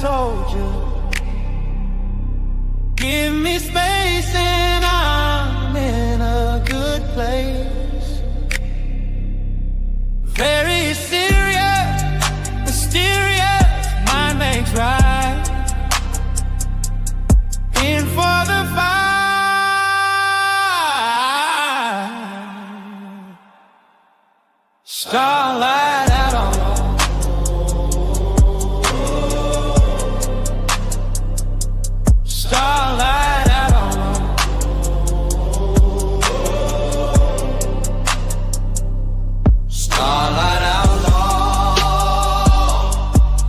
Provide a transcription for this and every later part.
soldier. Give me space and I'm in a good place. Very serious, mysterious, mind makes right. In for the fight. Starlight out on starlight out on starlight outlaw,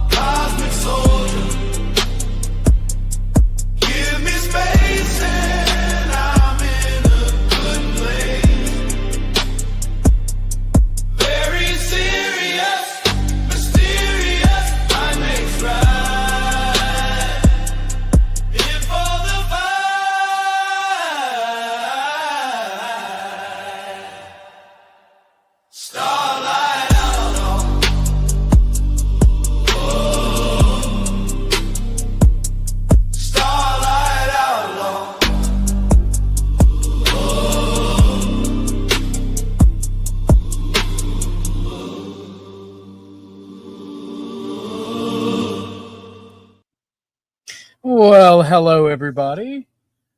cosmic soldier. Give me space and I'm in a good place. Very serious, mysterious, mind makes right. In for the fight. Starlight outlaw. Starlight outlaw. Well, hello, everybody.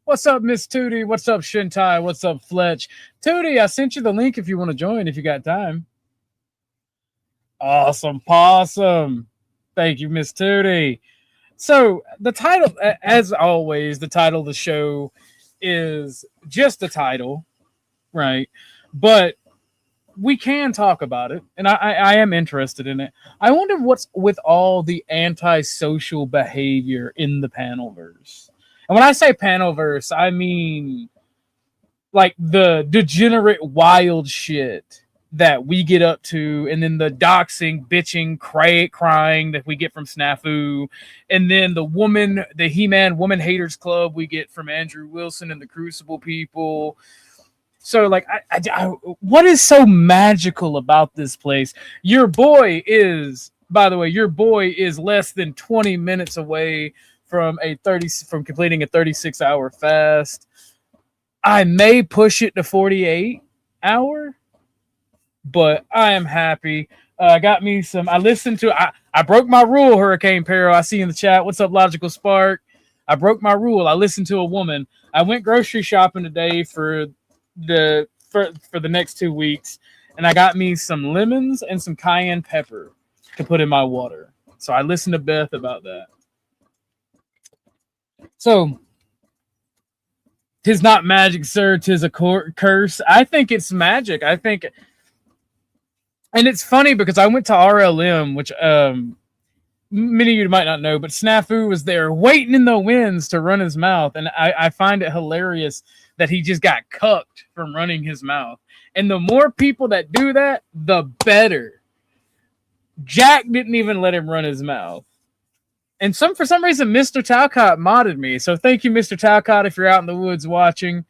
What's up, Miss Tootie? What's up, Shintai? What's up, Fletch? Tootie, I sent you the link if you want to join, if you got time. Awesome possum. Thank you, Miss Tootie. So, the title, as always, the title of the show is just the title, right? But we can talk about it, and I am interested in it. I wonder what's with all the antisocial behavior in the panelverse. And when I say panelverse, I mean like the degenerate wild shit that we get up to, and then the doxing, bitching, crying that we get from Snafu, and then the He-Man Woman Haters Club we get from Andrew Wilson and the Crucible people. So, like, what is so magical about this place? Your boy is, by the way, less than 20 minutes away from completing a 36-hour fast. I may push it to 48 hour, but I am happy. I got me some. I listened to. I broke my rule. Hurricane Peril. I see in the chat. What's up, Logical Spark? I broke my rule. I listened to a woman. I went grocery shopping today for the next 2 weeks, and I got me some lemons and some cayenne pepper to put in my water. So I listened to Beth about that. So, 'tis not magic, sir. 'Tis a curse. I think it's magic. And it's funny because I went to RLM, which many of you might not know, but Snafu was there waiting in the winds to run his mouth, and I find it hilarious that he just got cucked from running his mouth. And the more people that do that, the better. Jack didn't even let him run his mouth. And for some reason, Mr. Talcott modded me. So thank you, Mr. Talcott, if you're out in the woods watching.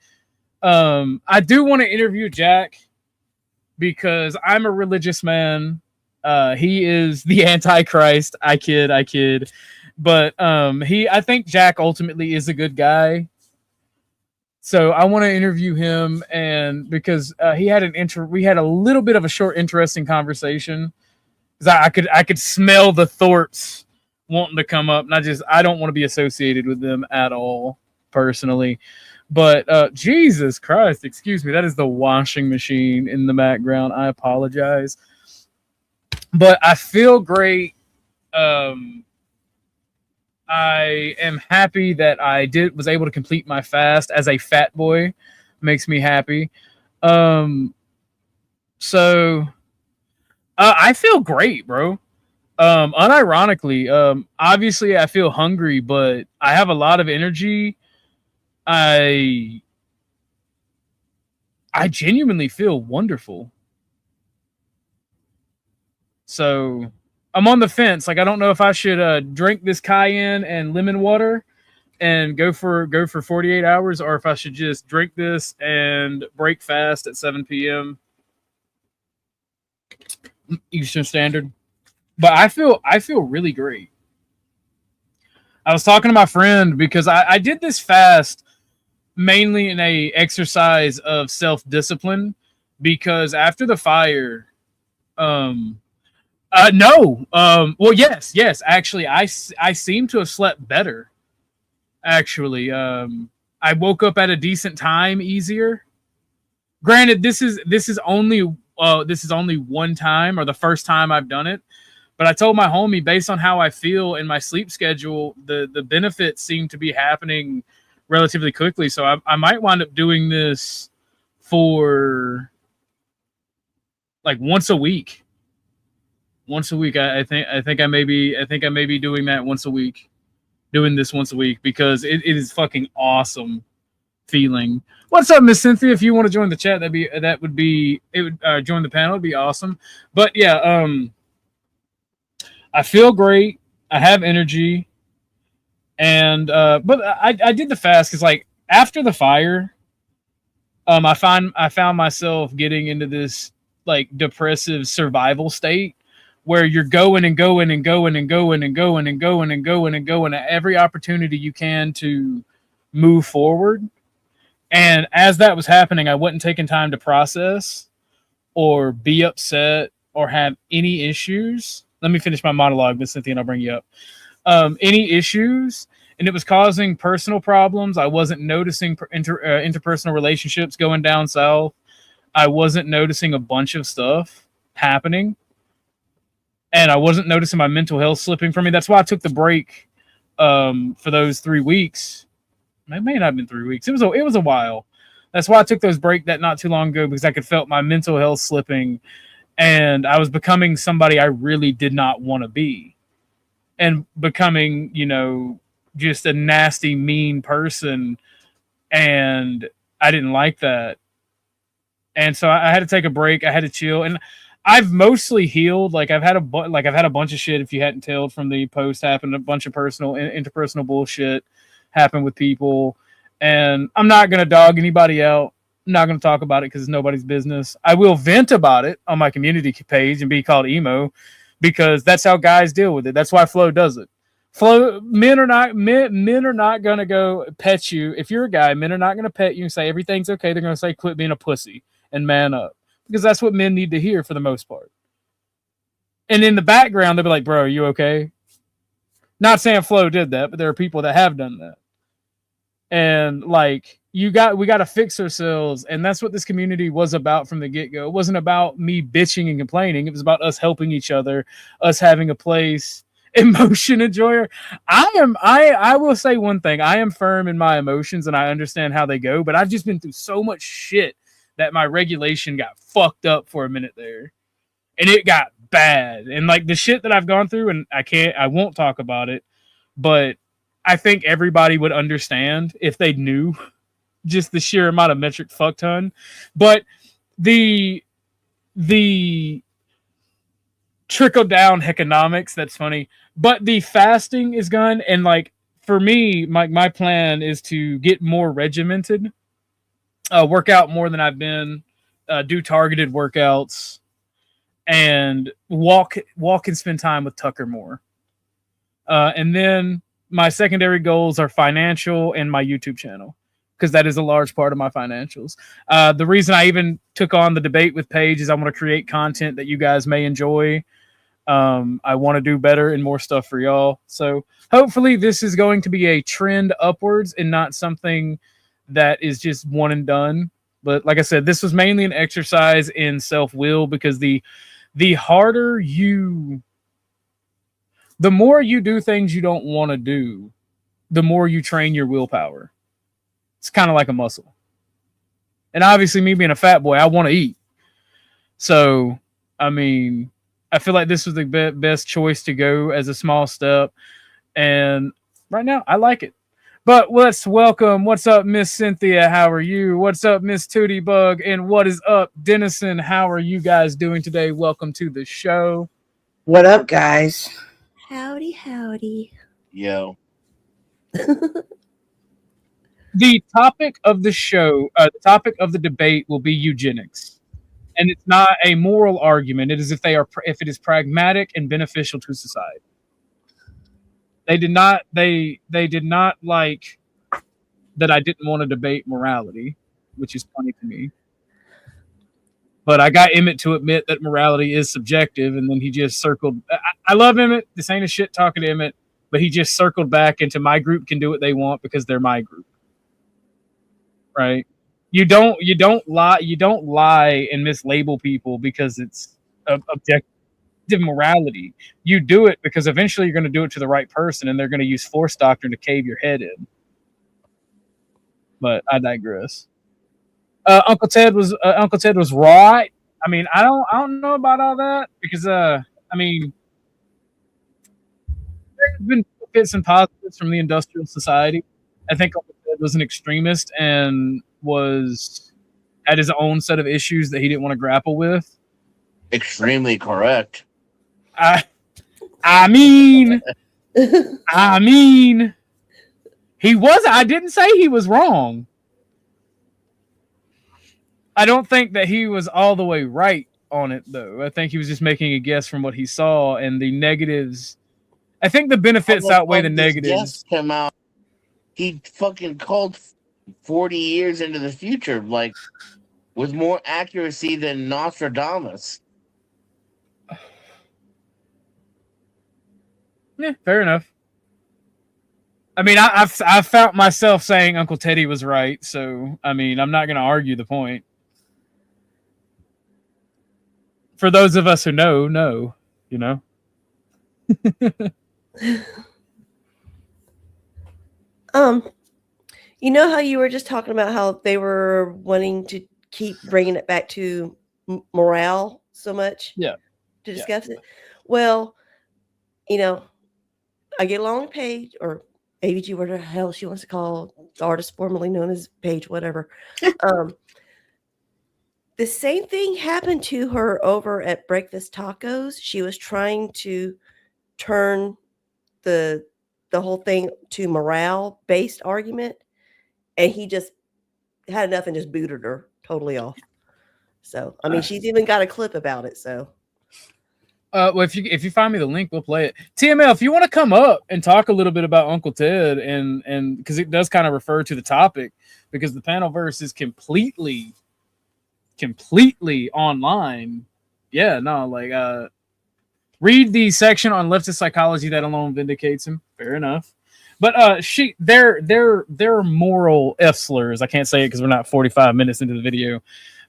I do want to interview Jack because I'm a religious man. He is the Antichrist. I kid. But I think Jack ultimately is a good guy. So I want to interview him, and because we had a little bit of a short, interesting conversation. Because I could smell the Thorpes wanting to come up, and I don't want to be associated with them at all personally. But Jesus Christ, excuse me, that is the washing machine in the background. I apologize, but I feel great. I am happy that I was able to complete my fast as a fat boy. Makes me happy. So I feel great, bro. Unironically, obviously I feel hungry, but I have a lot of energy. I genuinely feel wonderful. So I'm on the fence. Like, I don't know if I should drink this cayenne and lemon water and go for 48 hours, or if I should just drink this and break fast at 7 p.m. Eastern Standard. But I feel really great. I was talking to my friend because I did this fast mainly in a exercise of self-discipline because after the fire, um, no, well, yes, actually, I seem to have slept better. Actually, I woke up at a decent time, easier. Granted, this is only one time or the first time I've done it. But I told my homie, based on how I feel in my sleep schedule, the benefits seem to be happening relatively quickly. So I might wind up doing this for like once a week. Once a week, I think I may be doing that once a week, doing this once a week because it is fucking awesome feeling. What's up, Miss Cynthia? If you want to join the chat, that would be it. Would join the panel? It'd be awesome. But yeah, I feel great. I have energy, and but I did the fast because like after the fire, I found myself getting into this like depressive survival state where you're going and going and going and going and going and going and going and going at every opportunity you can to move forward. And as that was happening, I wasn't taking time to process or be upset or have any issues. Let me finish my monologue, Miss Cynthia, and I'll bring you up. Any issues, and it was causing personal problems. I wasn't noticing interpersonal relationships going down south. I wasn't noticing a bunch of stuff happening, and I wasn't noticing my mental health slipping from me. That's why I took the break for those 3 weeks. It may not have been 3 weeks. It was a while. That's why I took those break that not too long ago because I could felt my mental health slipping, and I was becoming somebody I really did not want to be, and becoming, you know, just a nasty, mean person, and I didn't like that. And so I had to take a break. I had to chill, and I've mostly healed. Like I've had a bunch of shit. If you hadn't told from the post, happened a bunch of personal interpersonal bullshit happened with people, and I'm not gonna dog anybody out. I'm not gonna talk about it because it's nobody's business. I will vent about it on my community page and be called emo because that's how guys deal with it. That's why Flo does it. Flo, men are not gonna go pet you. If you're a guy, men are not gonna pet you and say everything's okay. They're gonna say quit being a pussy and man up because that's what men need to hear for the most part. And in the background, they'll be like, "Bro, are you okay?" Not saying Flo did that, but there are people that have done that. And like we got to fix ourselves, and that's what this community was about from the get-go. It wasn't about me bitching and complaining. It was about us helping each other, us having a place. Emotion enjoyer. I will say one thing. I am firm in my emotions and I understand how they go, but I've just been through so much shit that my regulation got fucked up for a minute there. And it got bad. And like the shit that I've gone through, and I won't talk about it, but I think everybody would understand if they knew just the sheer amount of metric fuck ton. But the trickle down economics, that's funny. But the fasting is gone, and like for me, my plan is to get more regimented, work out more than I've been, do targeted workouts, and walk and spend time with Tucker more. And then my secondary goals are financial and my YouTube channel, because that is a large part of my financials. The reason I even took on the debate with Paige is I want to create content that you guys may enjoy. I want to do better and more stuff for y'all. So hopefully this is going to be a trend upwards and not something that is just one and done. But like I said, this was mainly an exercise in self-will, because the more you do things you don't want to do, the more you train your willpower. It's kind of like a muscle. And obviously, me being a fat boy, I want to eat. So, I mean, I feel like this was the best choice to go as a small step. And right now, I like it. But let's welcome, what's up, Miss Cynthia? How are you? What's up, Miss Tootie Bug? And what is up, Dennison? How are you guys doing today? Welcome to the show. What up, guys? Howdy, howdy. Yo. The topic of the show, the topic of the debate will be eugenics. And it's not a moral argument. It is if it is pragmatic and beneficial to society. They did not. They did not like that I didn't want to debate morality, which is funny to me. But I got Emmett to admit that morality is subjective, and then he just circled. I love Emmett. This ain't a shit talking to Emmett, but he just circled back into my group can do what they want because they're my group, right? You don't lie and mislabel people because it's objective morality. You do it because eventually you're going to do it to the right person, and they're going to use force doctrine to cave your head in. But I digress. Uncle Ted was right. I mean, I don't know about all that because I mean, there's been benefits and positives from the industrial society. I think Uncle Ted was an extremist and had his own set of issues that he didn't want to grapple with. Extremely correct. I mean, he was. I didn't say he was wrong. I don't think that he was all the way right on it, though. I think he was just making a guess from what he saw and the negatives. I think the benefits outweigh the negatives. Came out. He fucking called 40 years into the future, like with more accuracy than Nostradamus. Yeah, fair enough. I mean, I've found myself saying Uncle Teddy was right, so I mean, I'm not going to argue the point. For those of us who know, you know. You know how you were just talking about how they were wanting to keep bringing it back to morale so much? Yeah. To discuss it? Well, you know, I get along with Paige, or AVG, whatever the hell she wants to call the artist formerly known as Paige, whatever. The same thing happened to her over at Breakfast Tacos. She was trying to turn the whole thing to morale-based argument, and he just had enough and just booted her totally off. So, I mean, she's even got a clip about it. So, well, if you find me the link, we'll play it. TML, if you want to come up and talk a little bit about Uncle Ted, and because it does kind of refer to the topic, because the panelverse is completely online. Yeah, no, like read the section on leftist psychology that alone vindicates him. Fair enough. But they're moral F slurs. I can't say it because we're not 45 minutes into the video,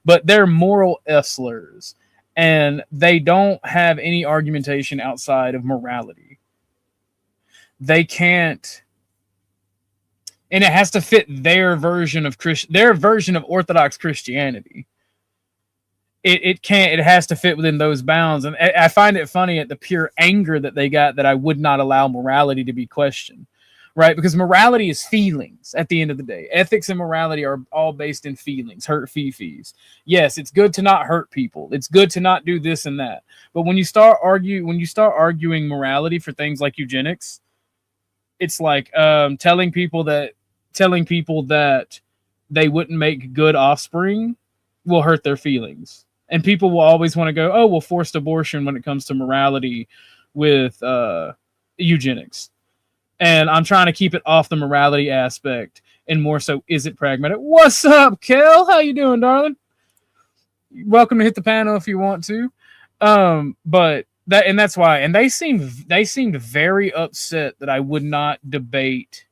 but they're moral F slurs, and they don't have any argumentation outside of morality. They can't, and it has to fit their version of Orthodox Christianity. It can't. It has to fit within those bounds, and I find it funny at the pure anger that they got that I would not allow morality to be questioned, right? Because morality is feelings. At the end of the day, ethics and morality are all based in feelings. Hurt fees. Yes, it's good to not hurt people. It's good to not do this and that. But when you start arguing morality for things like eugenics, it's like telling people that they wouldn't make good offspring will hurt their feelings. And people will always want to go, oh, well, forced abortion when it comes to morality with eugenics. And I'm trying to keep it off the morality aspect and more so, is it pragmatic? What's up, Kel? How you doing, darling? Welcome to hit the panel if you want to. But that's why. And they seemed very upset that I would not debate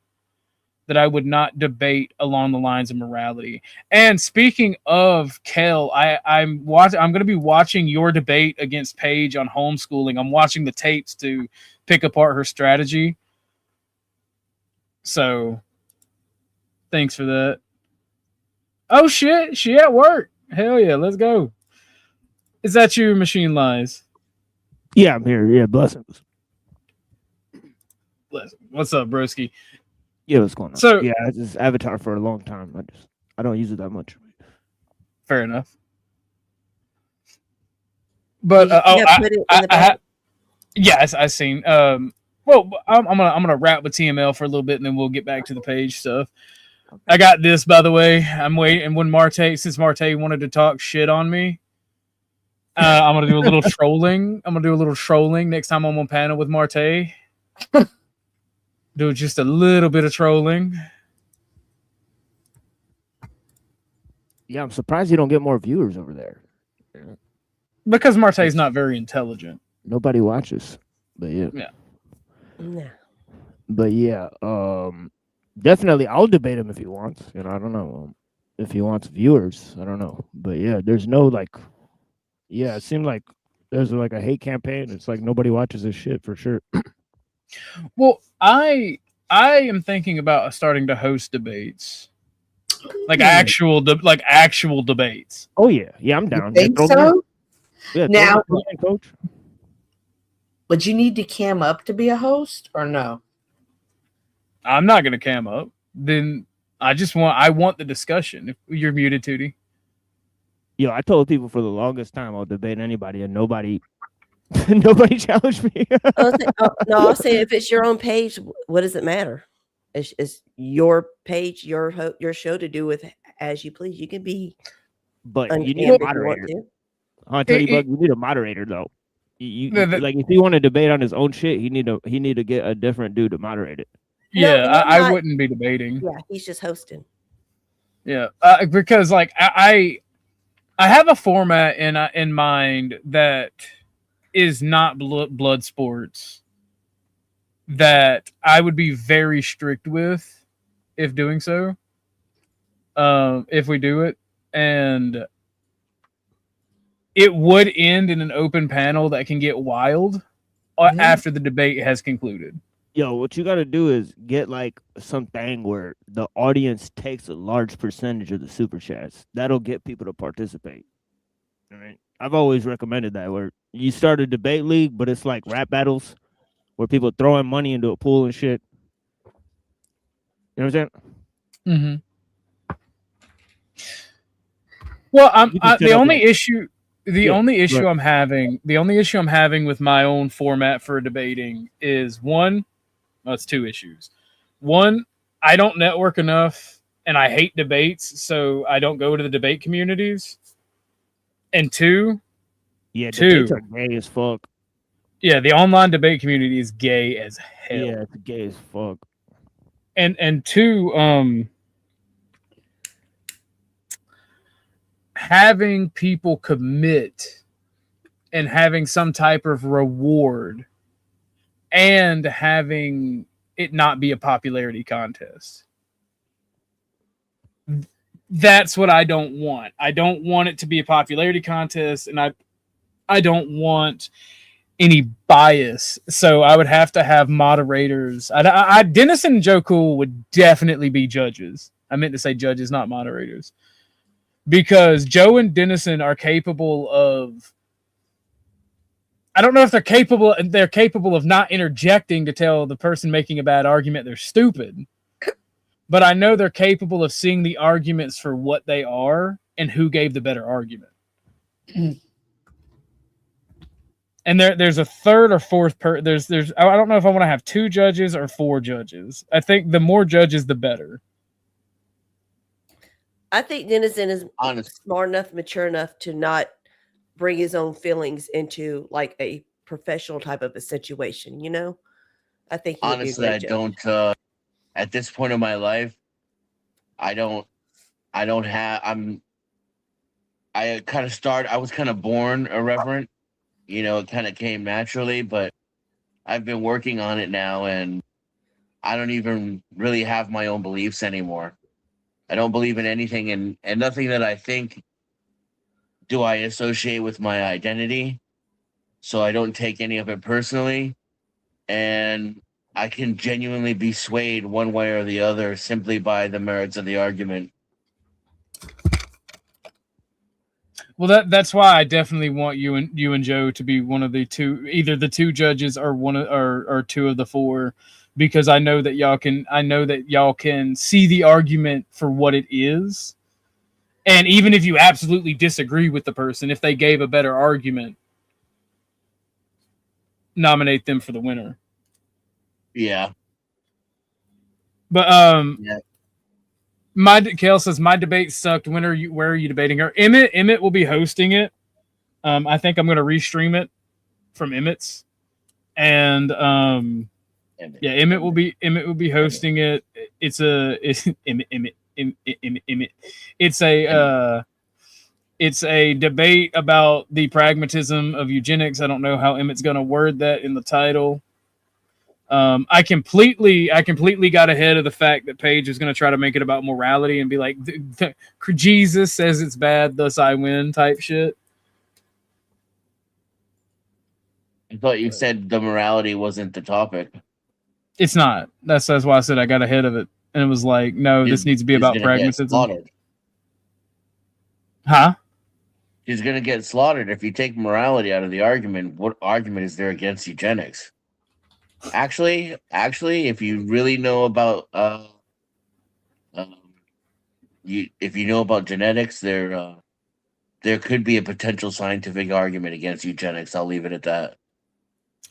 along the lines of morality. And speaking of Kel, I'm going to be watching your debate against Paige on homeschooling. I'm watching the tapes to pick apart her strategy. So thanks for that. Oh shit, she at work. Hell yeah, let's go. Is that you, Machine Lies? Yeah, I'm here. Yeah, blessings. What's up, broski? Yeah, what's going on? So yeah, I just Avatar for a long time. I don't use it that much. Fair enough. But yes, I seen. Well, I'm gonna wrap with TML for a little bit, and then we'll get back to the Page stuff. Okay. I got this, by the way. I'm waiting. When since Marte wanted to talk shit on me, I'm gonna do a little trolling. Next time I'm on panel with Marte. do just a little bit of trolling. Yeah, I'm surprised you don't get more viewers over there. Because Marte's not very intelligent. Nobody watches. But yeah. No. But yeah, definitely I'll debate him if he wants. You know, I don't know. If he wants viewers, I don't know. But yeah, there's no like it seemed like there's like a hate campaign. It's like nobody watches this shit for sure. Well, I am thinking about starting to host debates. Like actual debates. Oh yeah. Yeah, I'm down. Think Yeah, so? yeah, Now- coach. Would you need to cam up to be a host or no? I'm not gonna cam up. Then I want the discussion. If you're muted, Tootie. Yo, I told people for the longest time I'll debate anybody, and nobody challenged me. I'll say if it's your own page, what does it matter? It's your page, your show to do with as you please. You can be, But you need uncammed a if you want moderator. to. I'll tell you, Bug, you need a moderator though. Like if you want to debate on his own shit, he need to get a different dude to moderate it. No, Yeah, he's I not- wouldn't be debating. Yeah, he's just hosting. Yeah, because like I have a format in mind that is not blood sports that I would be very strict with if doing so. If we do it, and it would end in an open panel that can get wild after the debate has concluded. Yo, what you got to do is get like something where the audience takes a large percentage of the super chats. That'll get people to participate. All right. I've always recommended that where you start a debate league, but it's like rap battles where people throwing money into a pool and shit. You know what I'm saying? Mm-hmm. Well, the only issue I'm having with my own format for debating is one. Well, it's two issues. One, I don't network enough, and I hate debates, so I don't go to the debate communities. And two, debates are gay as fuck. Yeah, the online debate community is gay as hell. Yeah, it's gay as fuck. And two, having people commit and having some type of reward and having it not be a popularity contest. That's what I don't want. I don't want it to be a popularity contest, and I don't want any bias. So I would have to have moderators. Dennis and Joe Cool would definitely be judges. I meant to say judges, not moderators. Because Joe and Dennison are capable of, I don't know if they're capable of not interjecting to tell the person making a bad argument they're stupid. But I know they're capable of seeing the arguments for what they are and who gave the better argument. And there's a third or fourth there's I don't know if I want to have 2 judges or 4 judges. I think the more judges the better. I think Dennison is Honestly. smart enough, mature enough to not bring his own feelings into like a professional type of a situation, you know? I think he would be a Honestly, great I judge. don't at this point in my life, I was kind of born irreverent. You know, it kind of came naturally, but I've been working on it now, and I don't even really have my own beliefs anymore. I don't believe in anything, and nothing that I think do I associate with my identity. So I don't take any of it personally, and I can genuinely be swayed one way or the other simply by the merits of the argument. Well, that's why I definitely want you and Joe to be one of the two, either the 2 judges or or 2 of the 4, because I know that y'all can see the argument for what it is, and even if you absolutely disagree with the person, if they gave a better argument, nominate them for the winner. Yeah. But Yeah. Kale says my debate sucked. Where are you debating her? Emmett will be hosting it. I think I'm going to restream it from Emmett's, and Yeah, Emmett will be hosting it. It's Emmett. It's a debate about the pragmatism of eugenics. I don't know how Emmett's going to word that in the title. I completely got ahead of the fact that Paige is going to try to make it about morality and be like, Jesus says it's bad, thus I win type shit. I thought you said the morality wasn't the topic. It's not. That's why I said I got ahead of it. And it was like, no, this needs to be She's about gonna get pragmatism. slaughtered. Huh? She's going to get slaughtered. If you take morality out of the argument, what argument is there against eugenics? Actually, if you really know about if you know about genetics, there could be a potential scientific argument against eugenics. I'll leave it at that.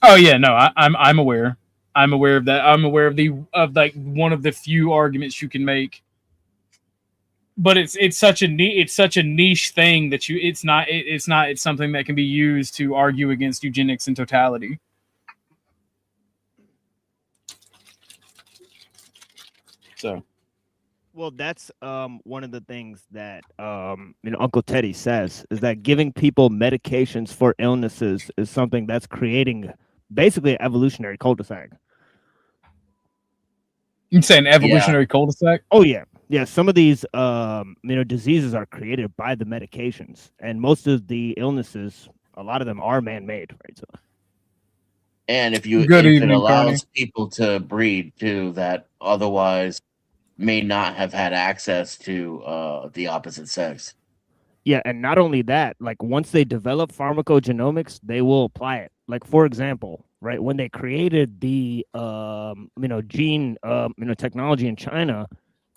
Oh yeah, no, I'm aware. I'm aware of that. I'm aware of like one of the few arguments you can make. But it's such a niche thing that it's something that can be used to argue against eugenics in totality. So, well, that's one of the things that Uncle Teddy says is that giving people medications for illnesses is something that's creating basically an evolutionary cul-de-sac. You say an evolutionary cul-de-sac? Oh yeah. Yeah, some of these diseases are created by the medications, and most of the illnesses, a lot of them are man-made, right? So, and if it allows people to breed too that otherwise may not have had access to the opposite sex. Yeah, and not only that, like once they develop pharmacogenomics, they will apply it. Like for example, right, when they created the gene technology in China,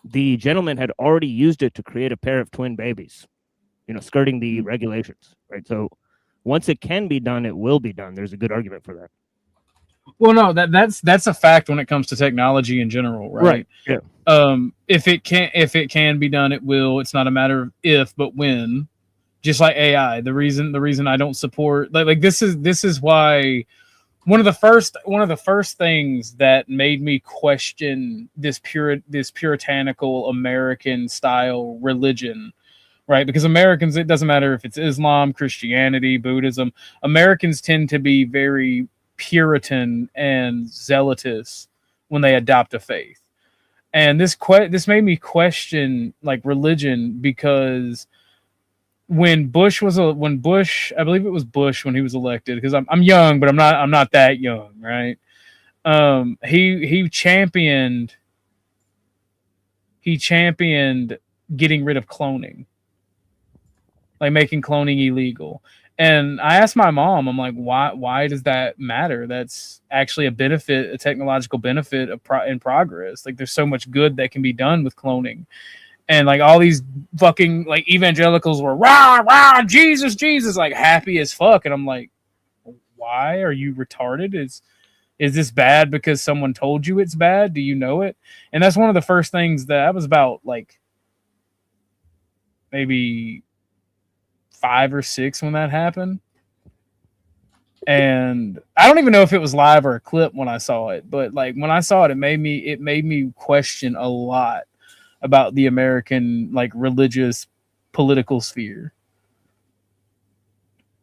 the gentleman had already used it to create a pair of twin babies, skirting the regulations, right? So once it can be done, it will be done. There's a good argument for that. Well, no, that's a fact when it comes to technology in general, right? Yeah. If it can be done, it will. It's not a matter of if, but when. Just like AI, the reason I don't support like this is why one of the first things that made me question this puritanical American style religion, right? Because Americans, it doesn't matter if it's Islam, Christianity, Buddhism, Americans tend to be very Puritan and zealotous when they adopt a faith. And this made me question like religion, because when Bush, I believe it was Bush when he was elected, because I'm young, but I'm not that young, right? He championed getting rid of cloning, like making cloning illegal. And I asked my mom, I'm like, why does that matter? That's actually a technological benefit in progress. Like there's so much good that can be done with cloning. And like all these fucking like evangelicals were rah, Jesus, like happy as fuck. And I'm like, why are you retarded? Is this bad because someone told you it's bad? Do you know it? And that's one of the first things that I was about like maybe 5 or 6 when that happened. And I don't even know if it was live or a clip when I saw it, but like when I saw it, it made me question a lot about the American like religious political sphere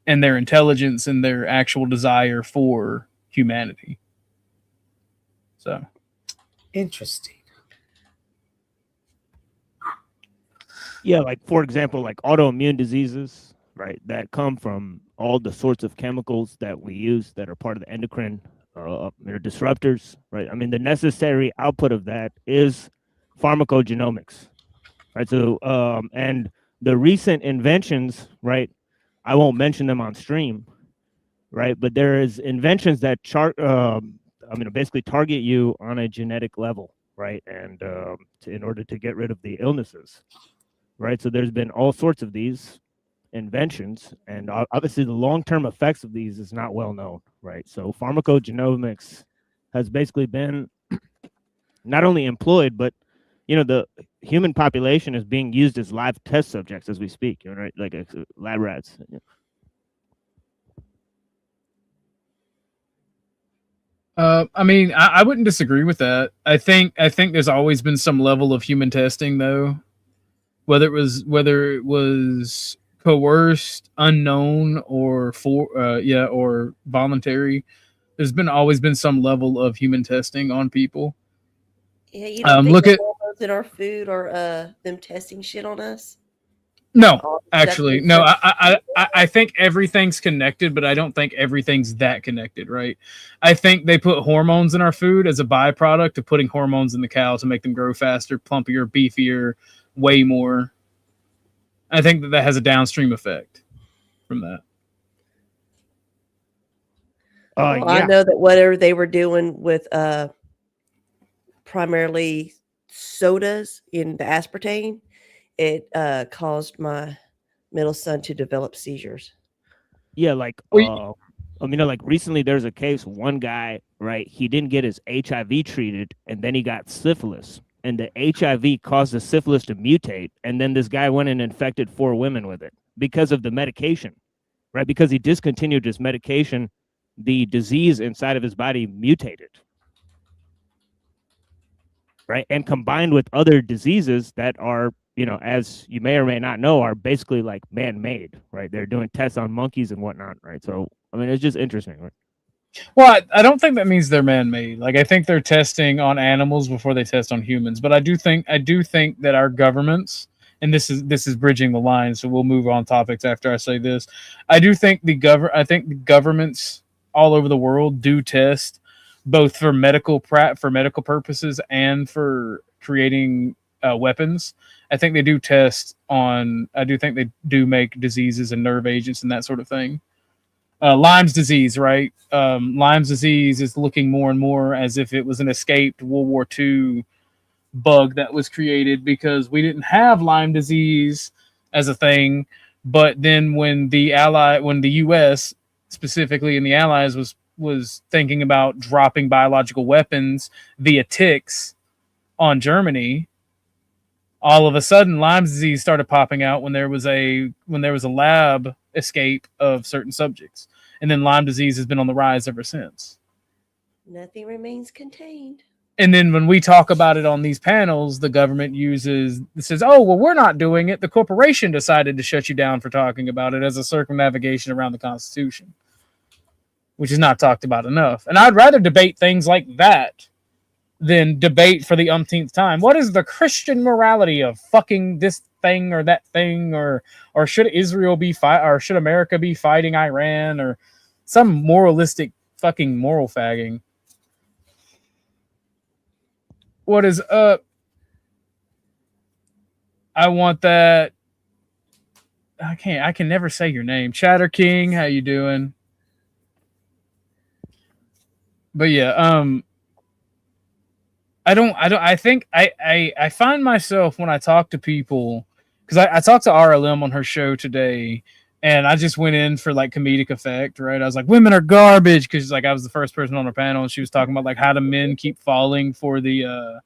and their intelligence and their actual desire for humanity. So interesting. Yeah, like for example, like autoimmune diseases, right, that come from all the sorts of chemicals that we use that are part of the endocrine disruptors, right? I mean, the necessary output of that is pharmacogenomics, right? So, and the recent inventions, right? I won't mention them on stream, right? But there is inventions that basically target you on a genetic level, right? And in order to get rid of the illnesses, right? So there's been all sorts of these inventions, and obviously the long-term effects of these is not well known, right? So pharmacogenomics has basically been not only employed, but the human population is being used as live test subjects as we speak, right? Like lab rats. . I mean, I wouldn't disagree with that. I think there's always been some level of human testing, though, whether it was coerced, unknown, or or voluntary. There's been always been some level of human testing on people. Yeah, you don't think Look the at hormones in our food are them testing shit on us? no, All the stuff actually, we no. put- I think everything's connected, but I don't think everything's that connected, right? I think they put hormones in our food as a byproduct of putting hormones in the cow to make them grow faster, plumpier, beefier, way more. I think that has a downstream effect from that. Well, I Yeah. know that whatever they were doing with primarily sodas in the aspartame, it caused my middle son to develop seizures. Yeah, like Well, like recently there's a case, one guy, right? He didn't get his HIV treated, and then he got syphilis, and the HIV caused the syphilis to mutate, and then this guy went and infected 4 women with it because of the medication, right? Because he discontinued his medication, the disease inside of his body mutated, right? And combined with other diseases that are, as you may or may not know, are basically like man-made, right? They're doing tests on monkeys and whatnot, right? So, I mean, it's just interesting, right? well, I don't think that means they're man-made. Like, I think they're testing on animals before they test on humans. But I do think that our governments, and this is bridging the line, so we'll move on topics after I say this. I think the governments all over the world do test both for medical purposes and for creating weapons. I think they do test on. I do think they do make diseases and nerve agents and that sort of thing. Lyme's disease, right? Lyme's disease is looking more and more as if it was an escaped World War II bug that was created because we didn't have Lyme disease as a thing. But then when the U.S. specifically and the Allies was thinking about dropping biological weapons via ticks on Germany, all of a sudden Lyme's disease started popping out when there was a lab escape of certain subjects, and then Lyme disease has been on the rise ever since. Nothing remains contained. And then when we talk about it on these panels, the government says, "Oh, well, we're not doing it. The corporation decided to shut you down for talking about it," as a circumnavigation around the Constitution, which is not talked about enough. And I'd rather debate things like that than debate for the umpteenth time. What is the Christian morality of fucking this thing or that thing, or should Israel be or should America be fighting Iran, or some moralistic fucking moral fagging? What is up? I want that. I can never say your name. Chatter King, how you doing? But yeah, I find myself when I talk to people, because I talked to RLM on her show today, and I just went in for like comedic effect, right? I was like, women are garbage, because like I was the first person on her panel, and she was talking about like how do men keep falling for the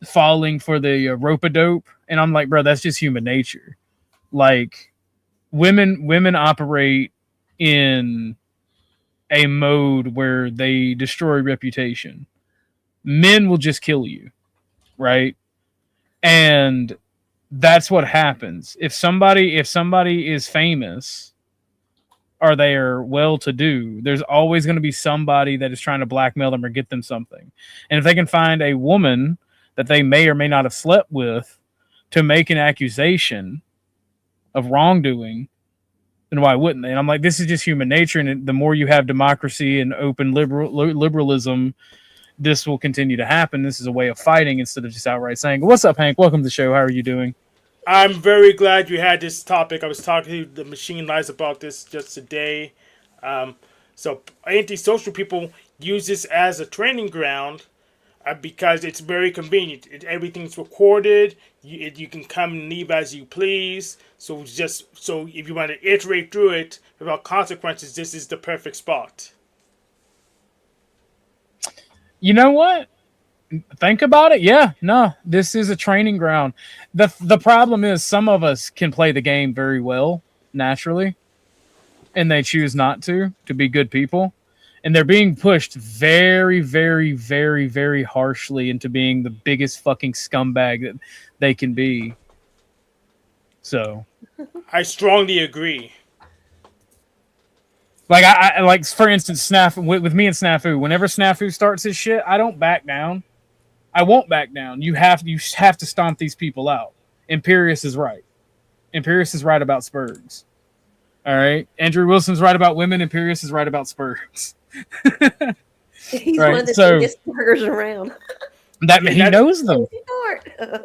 rope-a-dope, and I'm like, bro, that's just human nature. Like women operate in a mode where they destroy reputation. Men will just kill you, right? And that's what happens. If somebody is famous or they are well-to-do, there's always going to be somebody that is trying to blackmail them or get them something. And if they can find a woman that they may or may not have slept with to make an accusation of wrongdoing, then why wouldn't they? And I'm like, this is just human nature. And the more you have democracy and open liberalism, this will continue to happen. This is a way of fighting instead of just outright saying, "What's up, Hank? Welcome to the show. How are you doing?" I'm very glad you had this topic. I was talking to the Machine Lies about this just today. So antisocial people use this as a training ground because it's very convenient. Everything's recorded. You can come and leave as you please. So if you want to iterate through it without consequences, this is the perfect spot. You know what? Think about it. Yeah, no, this is a training ground. The problem is some of us can play the game very well naturally, and they choose not to be good people. and they're being pushed very, very, very, very harshly into being the biggest fucking scumbag that they can be. So, I strongly agree. like, I like, for instance, Snafu with me and Snafu. Whenever Snafu starts his shit, I don't back down. I won't back down. You have to stomp these people out. Imperius is right. Imperius is right about Spurgs. All right. Andrew Wilson's right about women. Imperius is right about Spurgs. He's Right, one of the so- biggest burgers around. He knows them.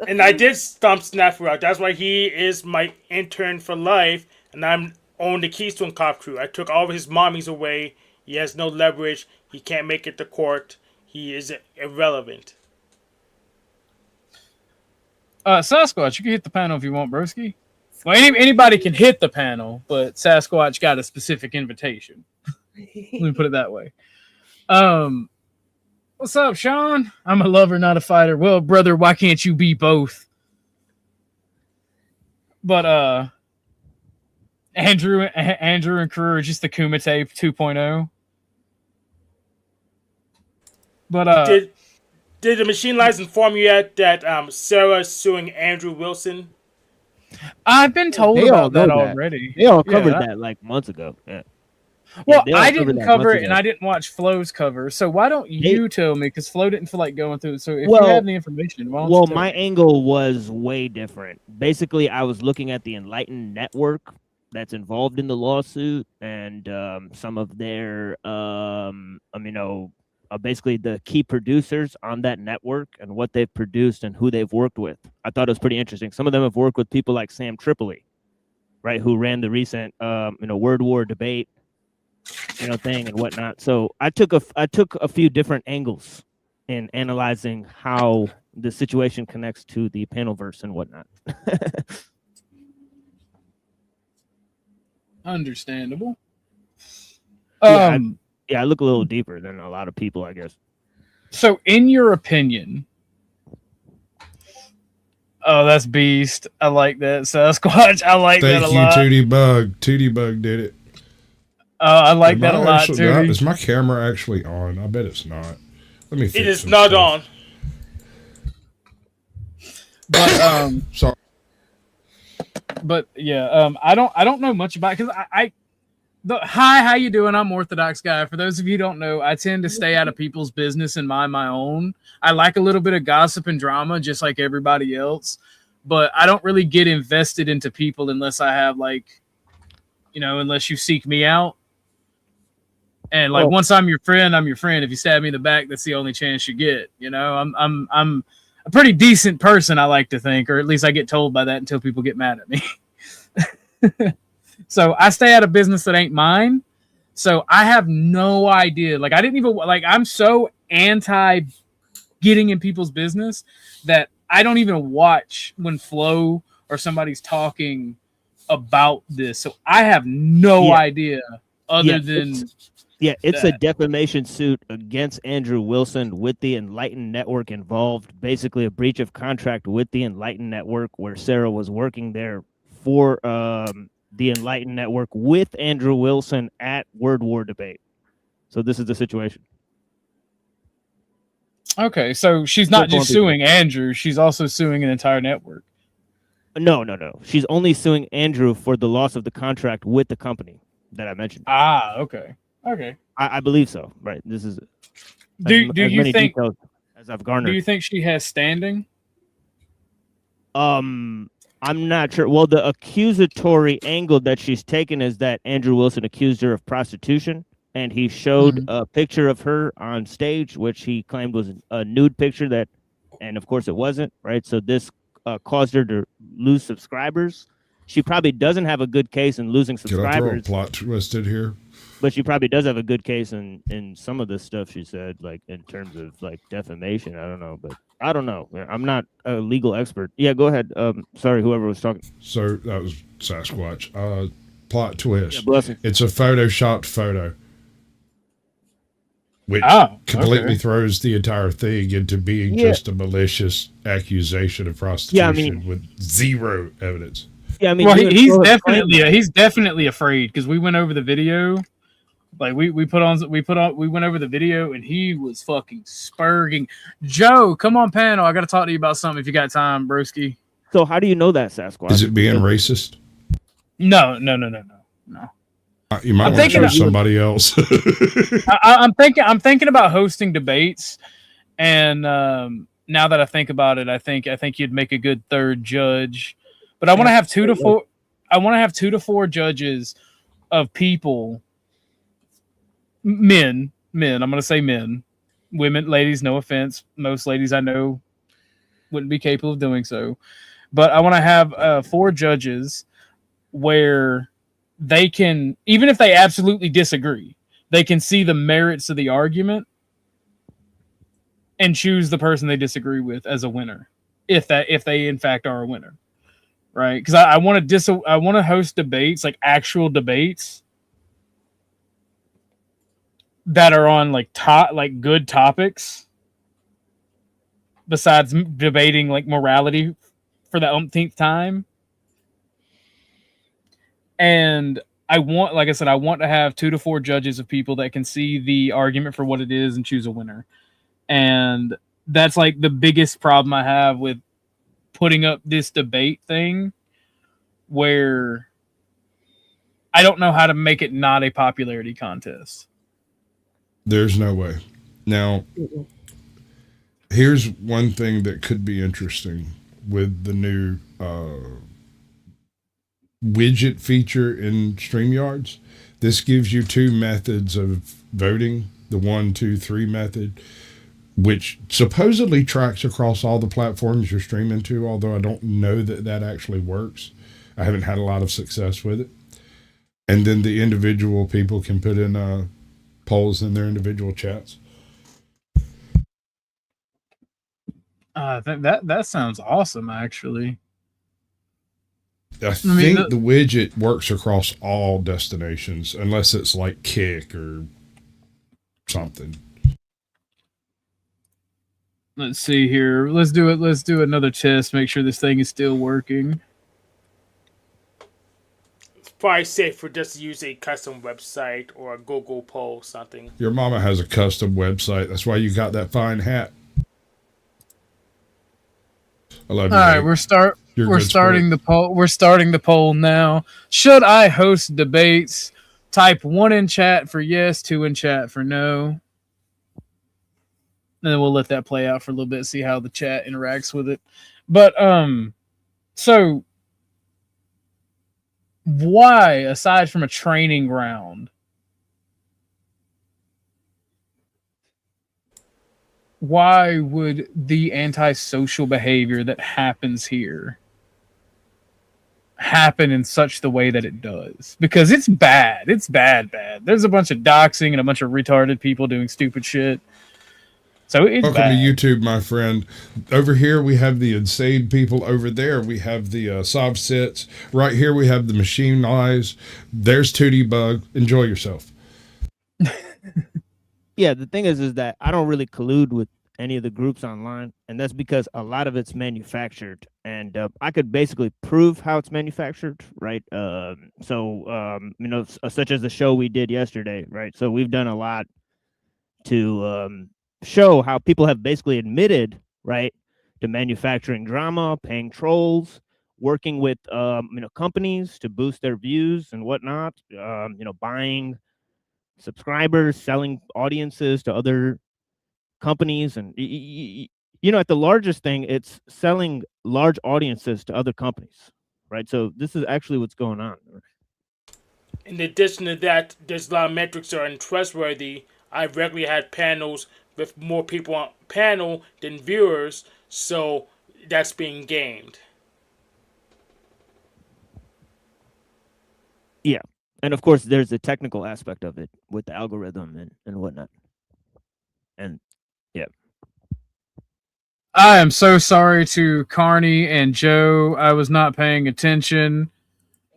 And I did stomp Snafu out. That's why he is my intern for life, and I'm on the Keystone Cop crew. I took all of his mommies away. He has no leverage. He can't make it to court. He is irrelevant. Sasquatch, you can hit the panel if you want, broski. Well, anybody can hit the panel, but Sasquatch got a specific invitation. Let me put it that way. What's up, Sean? I'm a lover, not a fighter. Well, brother, why can't you be both? But Andrew and crew are just the Kumite 2.0. But Did the Machine Lies inform you yet that Sarah's suing Andrew Wilson? I've been told They all about that know that. already. They all covered Yeah. that like months ago. Yeah. Well, they all I covered didn't that cover months it, and ago. I didn't watch Flo's cover. So why don't you tell me? Because Flo didn't feel like going through it. So if Well- you have the information, why don't Well, you tell my me? angle was way different. Basically, I was looking at the Enlightened network that's involved in the lawsuit and some of their, basically the key producers on that network and what they've produced and who they've worked with. I thought it was pretty interesting. Some of them have worked with people like Sam Tripoli, right, who ran the recent, word war debate, thing and whatnot. So I took a few different angles in analyzing how the situation connects to the panelverse and whatnot. Understandable. Yeah, I look a little deeper than a lot of people, I guess. So, in your opinion, oh, that's beast. I like that, Sasquatch. I like that Thank a you, lot. Tootie Bug. Tootie Bug did it. I like that a Am I lot, actually- too. Is my camera actually on? I bet it's not. Let me fix It is some not stuff. on. But Sorry. But yeah, I don't know much about because hi, how you doing? I'm Orthodox Guy. For those of you who don't know, I tend to stay out of people's business and mind my own. I like a little bit of gossip and drama, just like everybody else. But I don't really get invested into people unless I have unless you seek me out. And once I'm your friend, I'm your friend. If you stab me in the back, that's the only chance you get. I'm a pretty decent person, I like to think, or at least I get told by that until people get mad at me. So I stay out of business that ain't mine. So I have no idea. I didn't even I'm so anti getting in people's business that I don't even watch when Flo or somebody's talking about this. So I have no idea other than it's a defamation suit against Andrew Wilson with the Enlightened network involved. Basically, a breach of contract with the Enlightened network, where Sarah was working there for the Enlightened network with Andrew Wilson at Word War debate. So this is the situation. okay. So she's not just suing Andrew; she's also suing an entire network. No. She's only suing Andrew for the loss of the contract with the company that I mentioned. Ah, okay. Okay. I believe so. Right. This is. Do you think? details as I've garnered? Do you think she has standing? I'm not sure. Well, the accusatory angle that she's taken is that Andrew Wilson accused her of prostitution, and he showed a picture of her on stage, which he claimed was a nude picture and of course it wasn't, right? So this caused her to lose subscribers. She probably doesn't have a good case in losing Can I throw a subscribers, plot twisted here? but she probably does have a good case in some of the stuff she said, in terms of defamation. I don't know, but I don't know. I'm not a legal expert. Yeah, go ahead. Sorry, whoever was talking. So that was Sasquatch. Plot twist. Yeah, blessings. It's a photoshopped photo, which completely throws the entire thing into being just a malicious accusation of prostitution with zero evidence. Yeah, I mean, well, he's definitely afraid because we went over the video, Like we went over the video and he was fucking spurging. Joe, come on panel. I got to talk to you about something if you got time, broski. So how do you know that, Sasquatch? Is it being racist? No. You might want to choose somebody else. I'm thinking about hosting debates, and now that I think about it, I think you'd make a good third judge. But I want to have 2 to 4. I want to have 2 to 4 judges of people, men. I'm going to say men, women, ladies. No offense, most ladies I know wouldn't be capable of doing so. But I want to have 4 judges where they can, even if they absolutely disagree, they can see the merits of the argument and choose the person they disagree with as a winner, if they in fact are a winner, right? Because I want to host debates, like actual debates that are on like good topics, besides debating like morality for the umpteenth time. And I want, like I said, I want to have 2 to 4 judges of people that can see the argument for what it is and choose a winner. And that's like the biggest problem I have with putting up this debate thing, where I don't know how to make it not a popularity contest. There's no way. Now, here's one thing that could be interesting with the new widget feature in StreamYards. This gives you 2 methods of voting, the 1, 2, 3 method, which supposedly tracks across all the platforms you're streaming to, although I don't know that actually works. I haven't had a lot of success with it. And then the individual people can put in polls in their individual chats. I think that sounds awesome, actually. I think the widget works across all destinations, unless it's like Kick or something. Let's see here. Let's do it. Let's do another test. Make sure this thing is still working. It's probably safer just to use a custom website or a Google poll something. Your mama has a custom website. That's why you got that fine hat. I love you. All right, we're starting the poll. We're starting the poll now. Should I host debates? Type 1 in chat for yes, 2 in chat for no. And then we'll let that play out for a little bit, see how the chat interacts with it. But so why, aside from a training ground, why would the antisocial behavior that happens here happen in such the way that it does? Because it's bad. It's bad. There's a bunch of doxing and a bunch of retarded people doing stupid shit. So it's Welcome bad. to YouTube, my friend. Over here we have the insane people. Over there we have the sob sits. Right here we have the machine eyes. There's Tootie Bug. Enjoy yourself. Yeah, the thing is that I don't really collude with any of the groups online, and that's because a lot of it's manufactured, and I could basically prove how it's manufactured, right? Such as the show we did yesterday, right? So we've done a lot to show how people have basically admitted, right, to manufacturing drama, paying trolls, working with companies to boost their views and whatnot, buying subscribers, selling audiences to other companies, and at the largest thing, it's selling large audiences to other companies, right? So this is actually what's going on. In addition to that, there's a lot of metrics that are untrustworthy. I've regularly had panels with more people on panel than viewers, so that's being gamed. Yeah. And of course, there's the technical aspect of it with the algorithm and whatnot. And yeah. I am so sorry to Carney and Joe. I was not paying attention.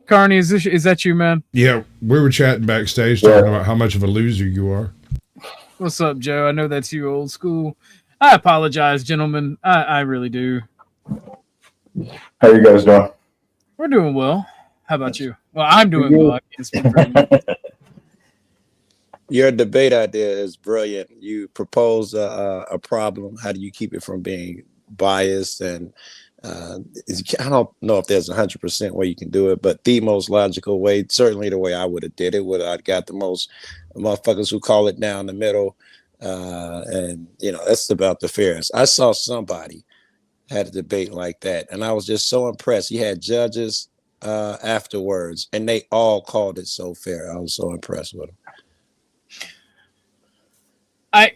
Carney, is that you, man? Yeah, we were chatting backstage talking about how much of a loser you are. What's up, Joe? I know that's you, old school. I apologize, gentlemen. I really do. How you guys doing? We're doing well. How about you? Well, I'm doing well. I can't speak for you. Your debate idea is brilliant. You propose a problem. How do you keep it from being biased? And I don't know if there's 100% way you can do it, but the most logical way, certainly the way I would have did it, would I got the most motherfuckers who call it down the middle. And that's about the fairness. I saw somebody had a debate like that, and I was just so impressed. He had judges afterwards, and they all called it so fair. I was so impressed with him.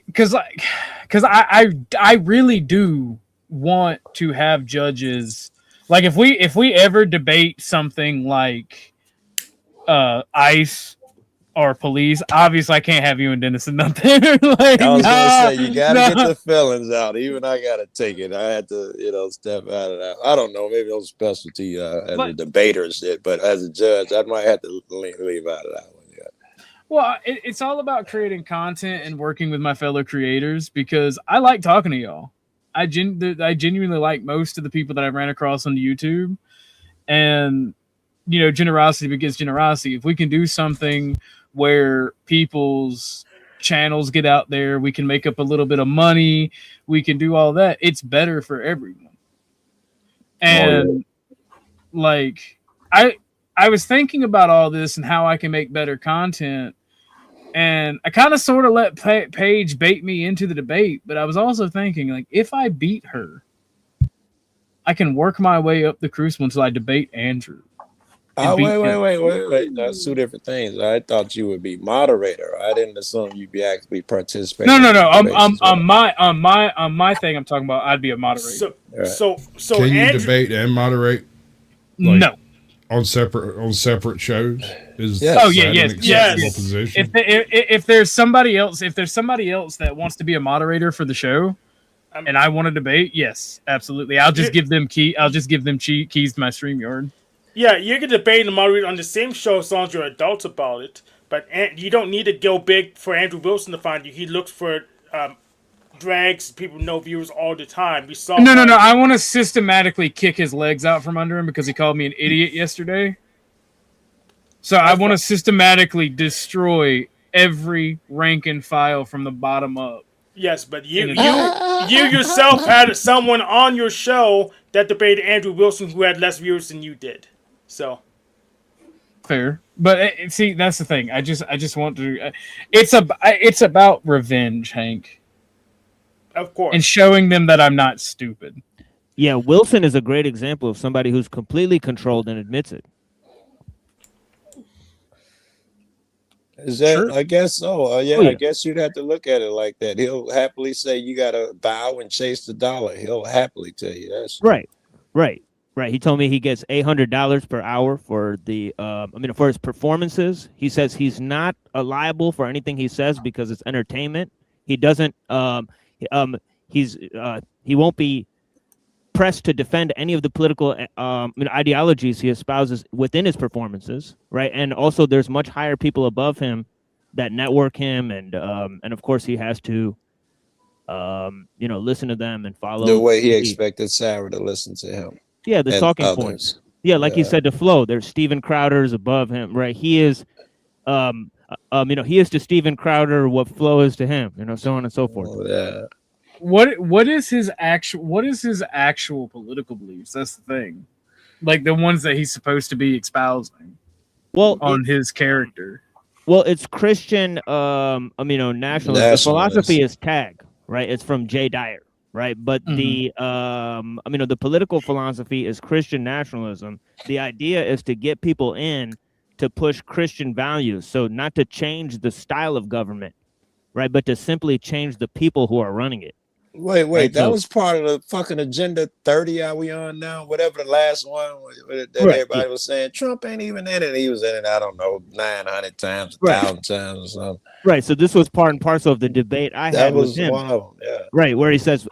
Because I really do want to have judges, like if we ever debate something like ICE or police, obviously I can't have you and Dennis and nothing. Like, I was gonna say you gotta get the feelings out. Even I gotta take it. I had to, step out of that. I don't know, maybe those specialty as a debater did, but as a judge, I might have to leave out of that one. Yeah. Well, it's all about creating content and working with my fellow creators, because I like talking to y'all. I genuinely like most of the people that I ran across on YouTube, and generosity begets generosity. If we can do something where people's channels get out there, we can make up a little bit of money, we can do all that, it's better for everyone. And like I was thinking about all this and how I can make better content, and I kind of sort of let Paige bait me into the debate, but I was also thinking, like, if I beat her, I can work my way up the crucible until I debate Andrew. Oh, wait. That's two different things. I thought you would be moderator. I didn't assume you'd be actually participating. No. On my thing I'm talking about, I'd be a moderator. So can you Andrew, debate and moderate? No. On separate shows? Yes. Position? If there's somebody else that wants to be a moderator for the show, and I want to debate, yes, absolutely. I'll just give them keys to my StreamYard. Yeah, you can debate and moderate on the same show as long as you're adults about it. But you don't need to go big for Andrew Wilson to find you. He looks for drags people, no viewers all the time. We saw. No. I want to systematically kick his legs out from under him because he called me an idiot yesterday. So I want to systematically destroy every rank and file from the bottom up. Yes, but you yourself had someone on your show that debated Andrew Wilson who had less viewers than you did. So fair, but see, that's the thing. I just want to. It's about revenge, Hank. Of course, and showing them that I'm not stupid. Yeah, Wilson is a great example of somebody who's completely controlled and admits it. Is that? Sure. I guess so. Yeah, yeah, I guess you'd have to look at it like that. He'll happily say you got to bow and chase the dollar. He'll happily tell you that's right. He told me he gets $800 per hour for for his performances. He says he's not liable for anything he says because it's entertainment. He doesn't. He won't be pressed to defend any of the political ideologies he espouses within his performances, right? And also, there's much higher people above him that network him, and of course, he has to, listen to them and follow the way he expected Sarah to listen to him. Yeah, the talking others. Points. Yeah, like you said, to Flo. There's Steven Crowder's above him, right? He is, he is to Steven Crowder what Flo is to him, so on and so forth. Oh, yeah. What is his actual political beliefs? That's the thing. Like the ones that he's supposed to be espousing. Well, on his character. Well, it's Christian nationalism. The philosophy is tag, right? It's from Jay Dyer, right? But the political philosophy is Christian nationalism. The idea is to get people in to push Christian values. So not to change the style of government, right? But to simply change the people who are running it. Wait, right? That was part of the fucking Agenda 30 are we on now? Whatever the last one that everybody was saying. Trump ain't even in it. He was in it, I don't know, 900 times, 1,000 times or something. Right. So this was part and parcel of the debate I had with him. That was one of them, yeah. Right, where he says,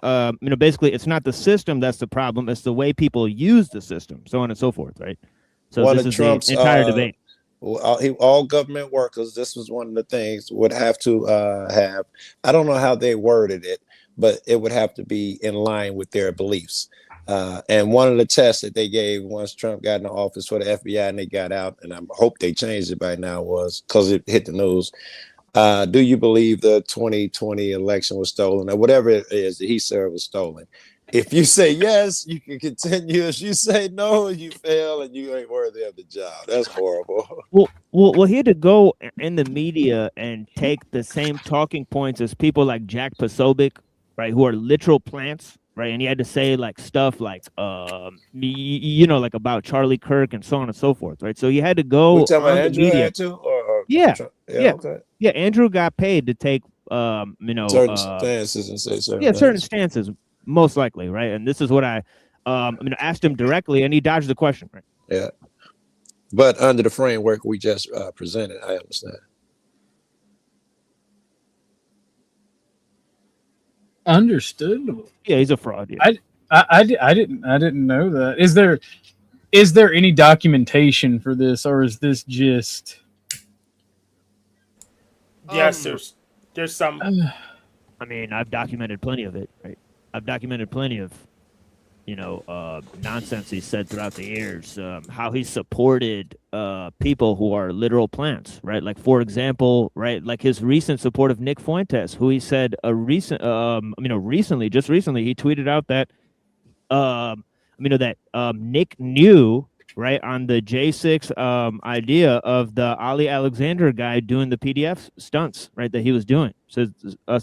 basically it's not the system that's the problem, it's the way people use the system, so on and so forth, right? So one this of is Trump's, the entire debate. All government workers, this was one of the things, would have to have, I don't know how they worded it, but it would have to be in line with their beliefs. And one of the tests that they gave once Trump got in the office for the FBI and they got out, and I hope they changed it by now, was because it hit the news. Do you believe the 2020 election was stolen, or whatever it is that he said was stolen? If you say yes, you can continue. If you say no, you fail and you ain't worthy of the job. That's horrible. Well, he had to go in the media and take the same talking points as people like Jack Posobiec, right, who are literal plants, right? And he had to say like stuff like, like about Charlie Kirk and so on and so forth, right? So he had to go We talking about on the Andrew media. had to, or Yeah, yeah, okay. yeah. Andrew got paid to take, Certain stances and say certain certain things. stances, most likely, right? And this is what I asked him directly, and he dodged the question, right? Yeah, but under the framework we just presented, I understand. Understandable. Yeah, he's a fraud. Yeah. I didn't know that. Is there any documentation for this, or is this just? Yes, there's some. I mean, I've documented plenty of it, right? I've documented plenty of, nonsense he said throughout the years. How he supported people who are literal plants, right? Like, for example, right, like his recent support of Nick Fuentes, who he said recently, he tweeted out that, Nick knew, right, on the J6 idea of the Ali Alexander guy doing the PDF stunts, right, that he was doing. So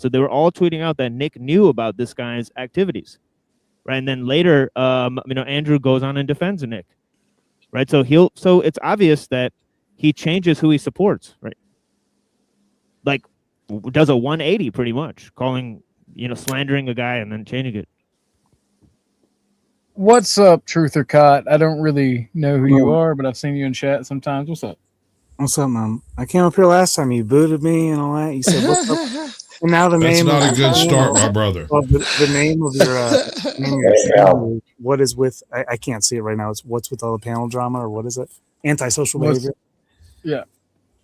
they were all tweeting out that Nick knew about this guy's activities, right? And then later, Andrew goes on and defends Nick, right? So it's obvious that he changes who he supports, right? Like, does a 180 pretty much, calling, slandering a guy and then changing it. What's up, Truth or Cot? I don't really know who you are, but I've seen you in chat sometimes. What's up? What's up, man? I came up here last time. You booted me and all that. You said, "What's up?" And now the That's name. not of a good start, my brother. Well, the name of your channel, what is with? I can't see it right now. It's what's with all the panel drama, or what is it? Antisocial behavior. Yeah.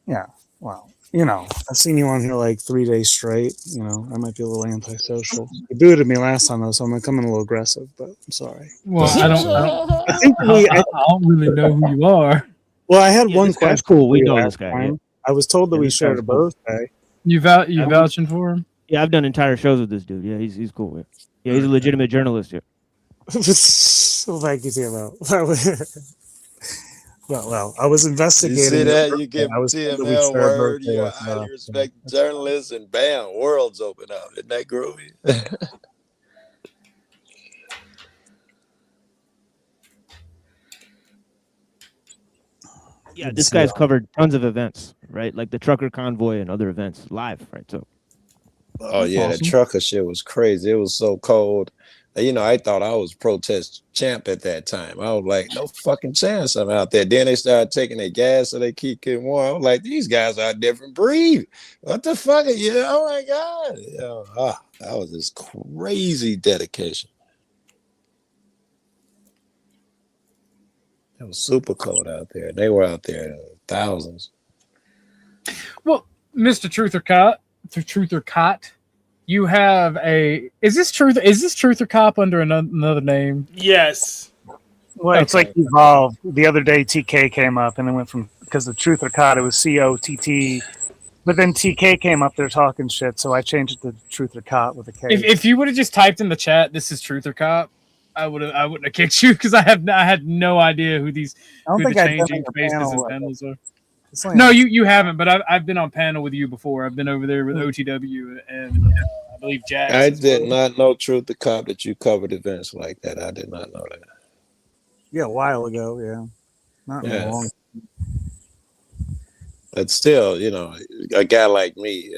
Yeah. Well, I've seen you on here like 3 days straight. I might be a little antisocial. You booted me last time though, so I'm becoming a little aggressive. But I'm sorry. Well, I don't really know who you are. Well, I had one question. Cool. We know this guy. Yeah. I was told that we shared a birthday. You vouching for him? Yeah, I've done entire shows with this dude. Yeah, he's cool. Yeah, he's a legitimate journalist. Yeah. So thank you, TML. Well, I was investigating. You see that? You give TML word, you're a highly respected journalist, and bam, worlds open up. Isn't that groovy? Yeah, this guy's covered tons of events, right? Like the trucker convoy and other events live, right? So. Oh yeah, awesome. The trucker shit was crazy. It was so cold. I thought I was protest champ at that time. I was like, no fucking chance I'm out there. Then they started taking their gas so they keep getting warm. I was like, these guys are a different breed. What the fuck? Oh my God. That was this crazy dedication. It was super cold out there. They were out there in thousands. Well, Mr. Truth or Cot, you have is this Truth or Cop under another name? Yes. Well, okay. It's like evolved. The other day TK came up and it went from, because the Truth or Cot, it was COTT, but then TK came up there talking shit, so I changed it to Truth or Cot with a K. If you would have just typed in the chat, "This is Truth or Cop," I wouldn't have kicked you, because I had no idea who the changing faces and panels are. No, you haven't, but I've been on panel with you before. I've been over there with OTW and I believe Jack. I did not know, Truth the Cop, that you covered events like that. I did not know that. Yeah, a while ago, yeah. Not long. But still, a guy like me,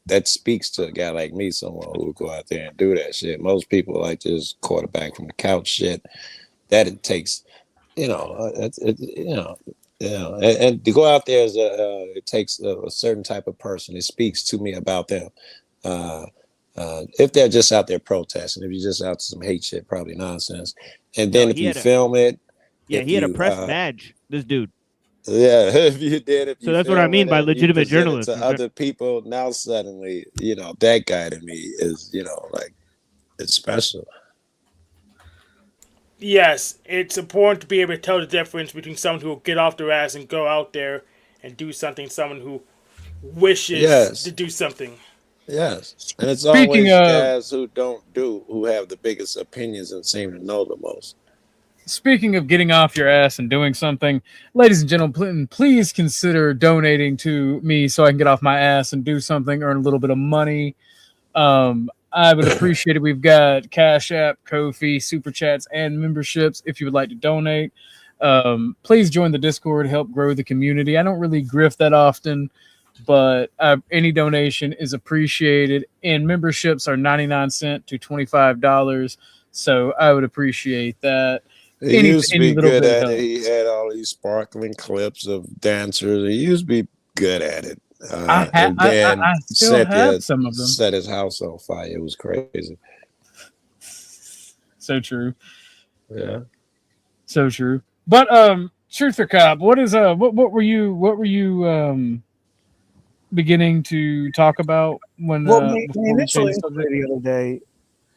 that speaks to a guy like me, someone who would go out there and do that shit. Most people like just quarterback from the couch shit. That it takes, and to go out there it takes a certain type of person. It speaks to me about them. If they're just out there protesting, if you're just out to some hate shit, probably nonsense. And then if you film it, he had a press badge. This dude. Yeah, if you did. So that's what I mean by legitimate journalism. To other people, now suddenly, that guy to me is, like, it's special. Yes, it's important to be able to tell the difference between someone who will get off their ass and go out there and do something, someone who wishes Yes. to do something. Yes, and it's Speaking always of- guys who who have the biggest opinions and seem to know the most. Speaking of getting off your ass and doing something, ladies and gentlemen, please consider donating to me so I can get off my ass and do something, earn a little bit of money. I would appreciate it. We've got Cashapp, Ko-fi, Super Chats, and memberships if you would like to donate. Please join the Discord, help grow the community. I don't really grift that often, but any donation is appreciated. And memberships are 99 cents to $25. So I would appreciate that. He used to be good at it. He had all these sparkling clips of dancers. He used to be good at it. And then I still have some of them. Set his house on fire. It was crazy. So true. Yeah. So true. But Truth or Cop, what is what were you beginning to talk about when My before we initial changed inquiry subject? the other day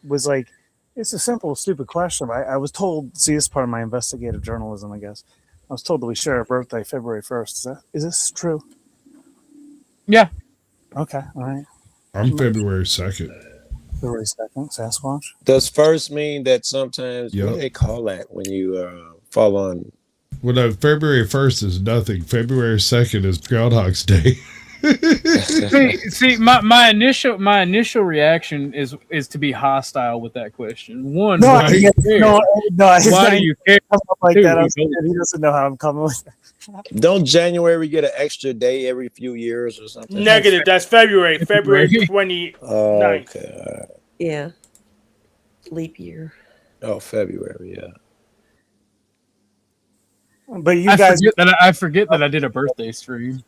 was like, it's a simple, stupid question. I was told, see, this is part of my investigative journalism, I guess. I was told that we share a birthday February 1st. Is this true? Yeah. Okay, all right. I'm February 2nd. February 2nd, Sasquatch. Does first mean that sometimes, Yep. what do they call that when you fall on? Well, no, February 1st is nothing. February 2nd is Groundhog's Day. see, my initial reaction is to be hostile with that question. One, No, why do you care? Why do you care? Like Two, that. I was thinking, he doesn't know how I'm coming with it. Don't January get an extra day every few years or something? Negative. That's February 29th. Oh, okay. Yeah. Leap year. Oh, February, yeah. But you guys, I forget that I did a birthday stream.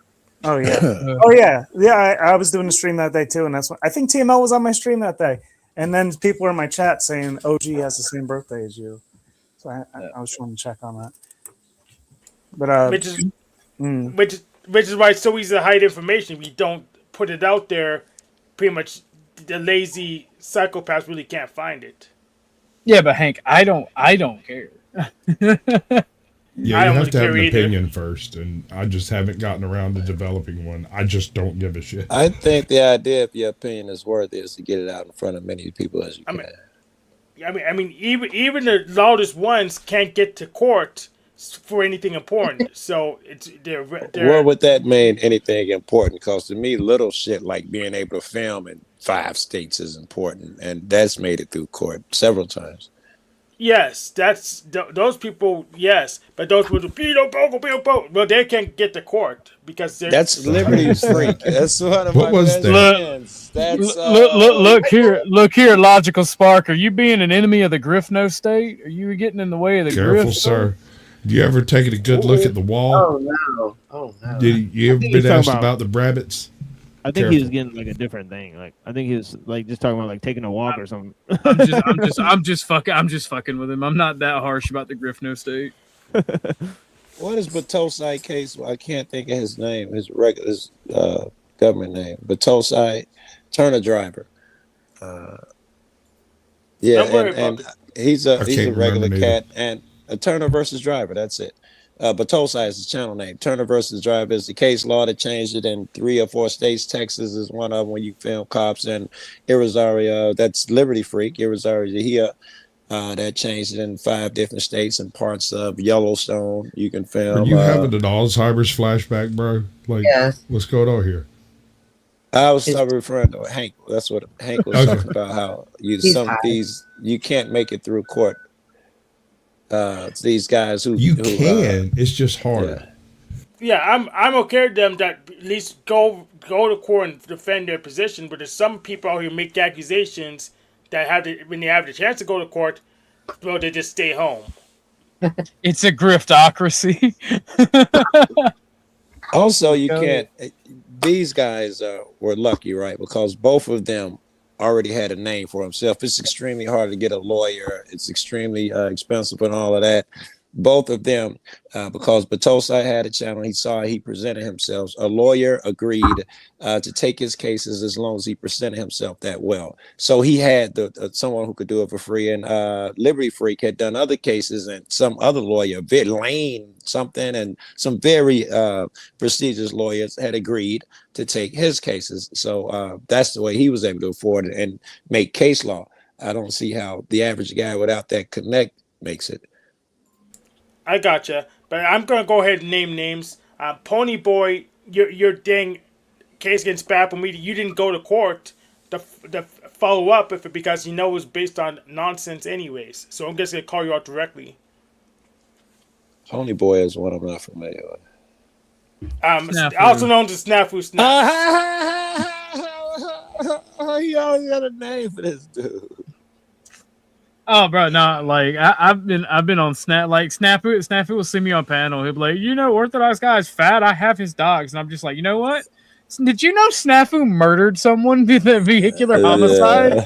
oh yeah, oh yeah, yeah. I was doing a stream that day too, and that's when I think TML was on my stream that day. And then people were in my chat saying OG has the same birthday as you, so I was trying to check on that. But Which is why it's so easy to hide information. If you don't put it out there, pretty much the lazy psychopaths really can't find it. Yeah, but Hank, I don't care. Yeah, I you don't have to have an care either. opinion first, and I just haven't gotten around to developing one. I just don't give a shit. I think the idea, if your opinion is worthy, is to get it out in front of many people as you can. I mean, even the loudest ones can't get to court for anything important. So they're What would that mean? Anything important? Because to me, little shit like being able to film in 5 states is important, and that's made it through court several times. yes, that's those people. Yes, but those with the well, they can't get to court because That's Liberty Freak. That's one of What my was best that? friends. That's Look here, Logical Spark. Are you being an enemy of the Griffno State? Are you getting in the way of the Careful, Griff? sir. Do you ever taken a good look at the wall? Oh no! Oh no! Did you ever think he's been asked talking about the rabbits? I think he was Careful. getting like a different thing. Like I think he was like just talking about like taking a walk or something. I'm just fucking with him. I'm not that harsh about the Griffno State. what is Batosai case? I can't think of his name. His regular government name. Batosai Turner driver. Yeah, Don't worry about and it. he's I a can't regular remember cat, and a Turner versus driver. That's it. Batosai is the channel name. Turner versus driver is the case law that changed it in 3 or 4 states. Texas is one of them when you film cops, and Irizario, that's Liberty Freak. Irizario here, that changed it in 5 different states and parts of Yellowstone. You can Are film. you having an Alzheimer's flashback, bro? Like, Yes. what's going on here? I was referring to Hank. That's what Hank was Okay. talking about. How He's some high. these you can't make it through court. These guys who You can. It's just hard. Yeah, I'm okay with them that at least go to court and defend their position. But there's some people out here who make accusations that when they have the chance to go to court, well, they just stay home. It's a griftocracy. Also, you can't. These guys were lucky, right? Because both of them already had a name for himself. It's extremely hard to get a lawyer. It's extremely expensive and all of that. both of them, because Batosa had a channel, he presented himself. A lawyer agreed to take his cases as long as he presented himself that well. So he had someone who could do it for free. And Liberty Freak had done other cases, and some other lawyer, Lane something, and some very prestigious lawyers had agreed to take his cases. So that's the way he was able to afford it and make case law. I don't see how the average guy without that connect makes it. I gotcha, but I'm gonna go ahead and name names. Pony Boy, your dang case against Apple Media, you didn't go to court to follow up with it because you know it was based on nonsense anyways. So I'm just gonna call you out directly. Pony Boy is one I'm not familiar with. Also known as Snafu Snap. He always got a name for this dude. Oh, bro, no, like I've been on Snap, like Snafu will see me on panel. He'll be like, Orthodox Guy is fat. I have his dogs, and I'm just like, you know what? Did you know Snafu murdered someone with a vehicular homicide?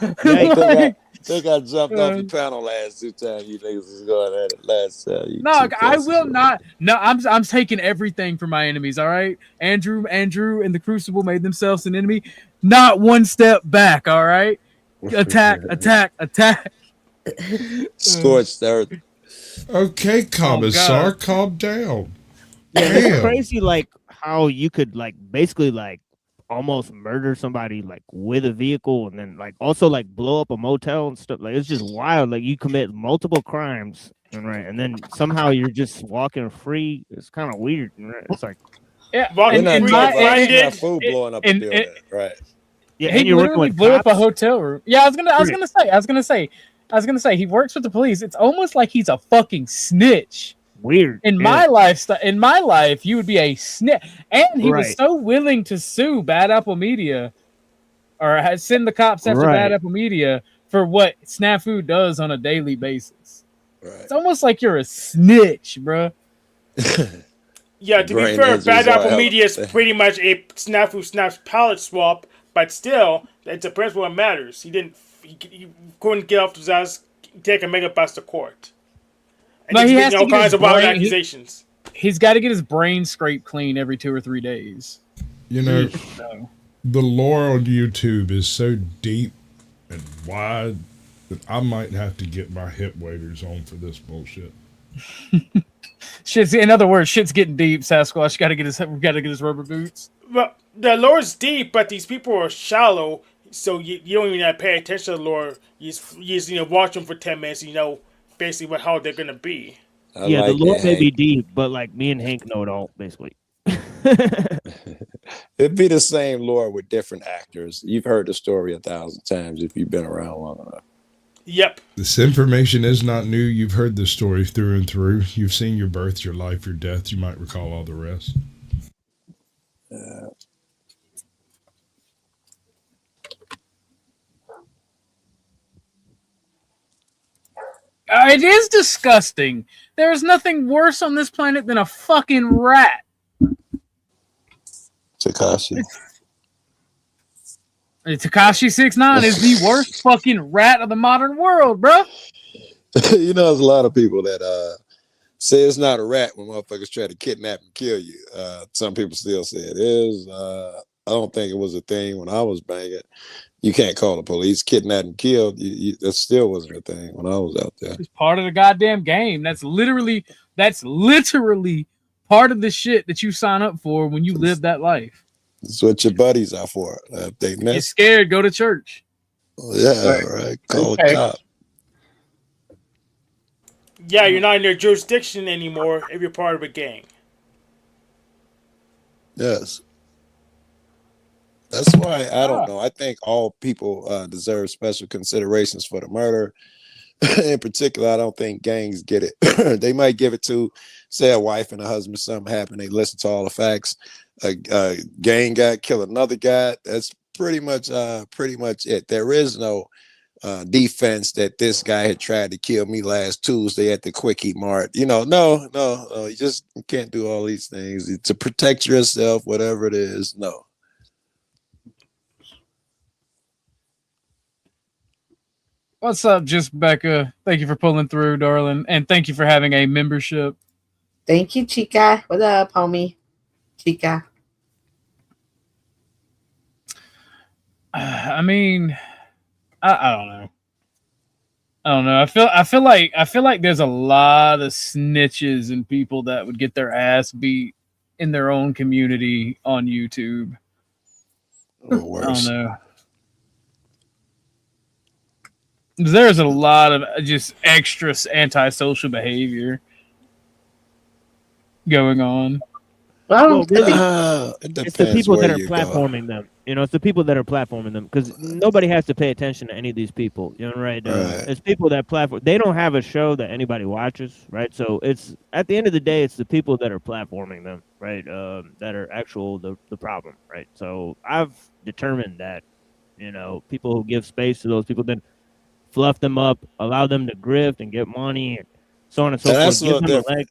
I think I jumped off the panel last 2 times. You niggas was going at it last time. No, I will not. No, I'm taking everything from my enemies. All right, Andrew, and the Crucible made themselves an enemy. Not one step back. All right. Attack. Scorched earth. Okay, Commissar, calm down. Yeah, it's crazy, like how you could like basically like almost murder somebody like with a vehicle, and then like also like blow up a motel and stuff. Like it's just wild. Like you commit multiple crimes, and then somehow you're just walking free. It's kind of weird. Right? It's like blowing up the building, right? Yeah, he literally blew up a hotel room. Yeah, I was gonna say he works with the police. It's almost like he's a fucking snitch. Weird. In my life, you would be a snitch, and he was so willing to sue Bad Apple Media, or send the cops after Bad Apple Media for what Snafu does on a daily basis. Right. It's almost like you're a snitch, bro. Yeah, to be fair, Bad Apple Media is pretty much a Snafu palette swap. But still, it's a principle that matters. He couldn't get off his ass, take a mega bus to court. And no, he has all kinds of wild accusations. He's got to get his brain scraped clean every 2 or 3 days. The lore on YouTube is so deep and wide that I might have to get my hip waders on for this bullshit. In other words, shit's getting deep. Sasquatch got to get his rubber boots. Well, the lore's deep, but these people are shallow, so you don't even have to pay attention to the lore. You just watch them for 10 minutes, basically how they're gonna be. The lore may be deep, but like me and Hank know it all, basically. It'd be the same lore with different actors. You've heard the story 1,000 times if you've been around long enough. Yep. This information is not new. You've heard the story through and through. You've seen your birth, your life, your death. You might recall all the rest. It is disgusting. There is nothing worse on this planet than a fucking rat. Takashi. Takashi 69 is the worst fucking rat of the modern world, bro. There's a lot of people that say it's not a rat when motherfuckers try to kidnap and kill you. Some people still say it is. I don't think it was a thing when I was banging. You can't call the police. Kidnapped and killed. That still wasn't a thing when I was out there. It's part of the goddamn game. That's literally part of the shit that you sign up for when you live that life. That's what your buddies are for. They Get scared, go to church. Yeah, right. Call a cop. Yeah, you're not in their jurisdiction anymore if you're part of a gang. Yes. That's why I don't know. I think all people deserve special considerations for the murder. In particular, I don't think gangs get it. They might give it to, say, a wife and a husband. Something happened. They listen to all the facts. A gang guy killed another guy. That's pretty much it. There is no defense that this guy had tried to kill me last Tuesday at the Quickie Mart. No. You just can't do all these things to protect yourself, whatever it is. No. What's up, Just Becca? Thank you for pulling through, darling, and thank you for having a membership. Thank you, Chica. What up, homie? Chica. I mean, I don't know. I don't know. I feel like there's a lot of snitches and people that would get their ass beat in their own community on YouTube. Or worse. I don't know. There's a lot of just extra antisocial behavior going on. Well, really, It it's the depends people that where are you go. platforming them. You know, it's the people that are platforming them because nobody has to pay attention to any of these people. You know, right? Right. It's people that platform. They don't have a show that anybody watches, right? So it's at the end of the day, it's the people that are platforming them, right? That are the problem, right? So I've determined that, you know, people who give space to those people, then fluff them up, allow them to grift and get money, and so on and so And forth. that's a Give little them a different. leg.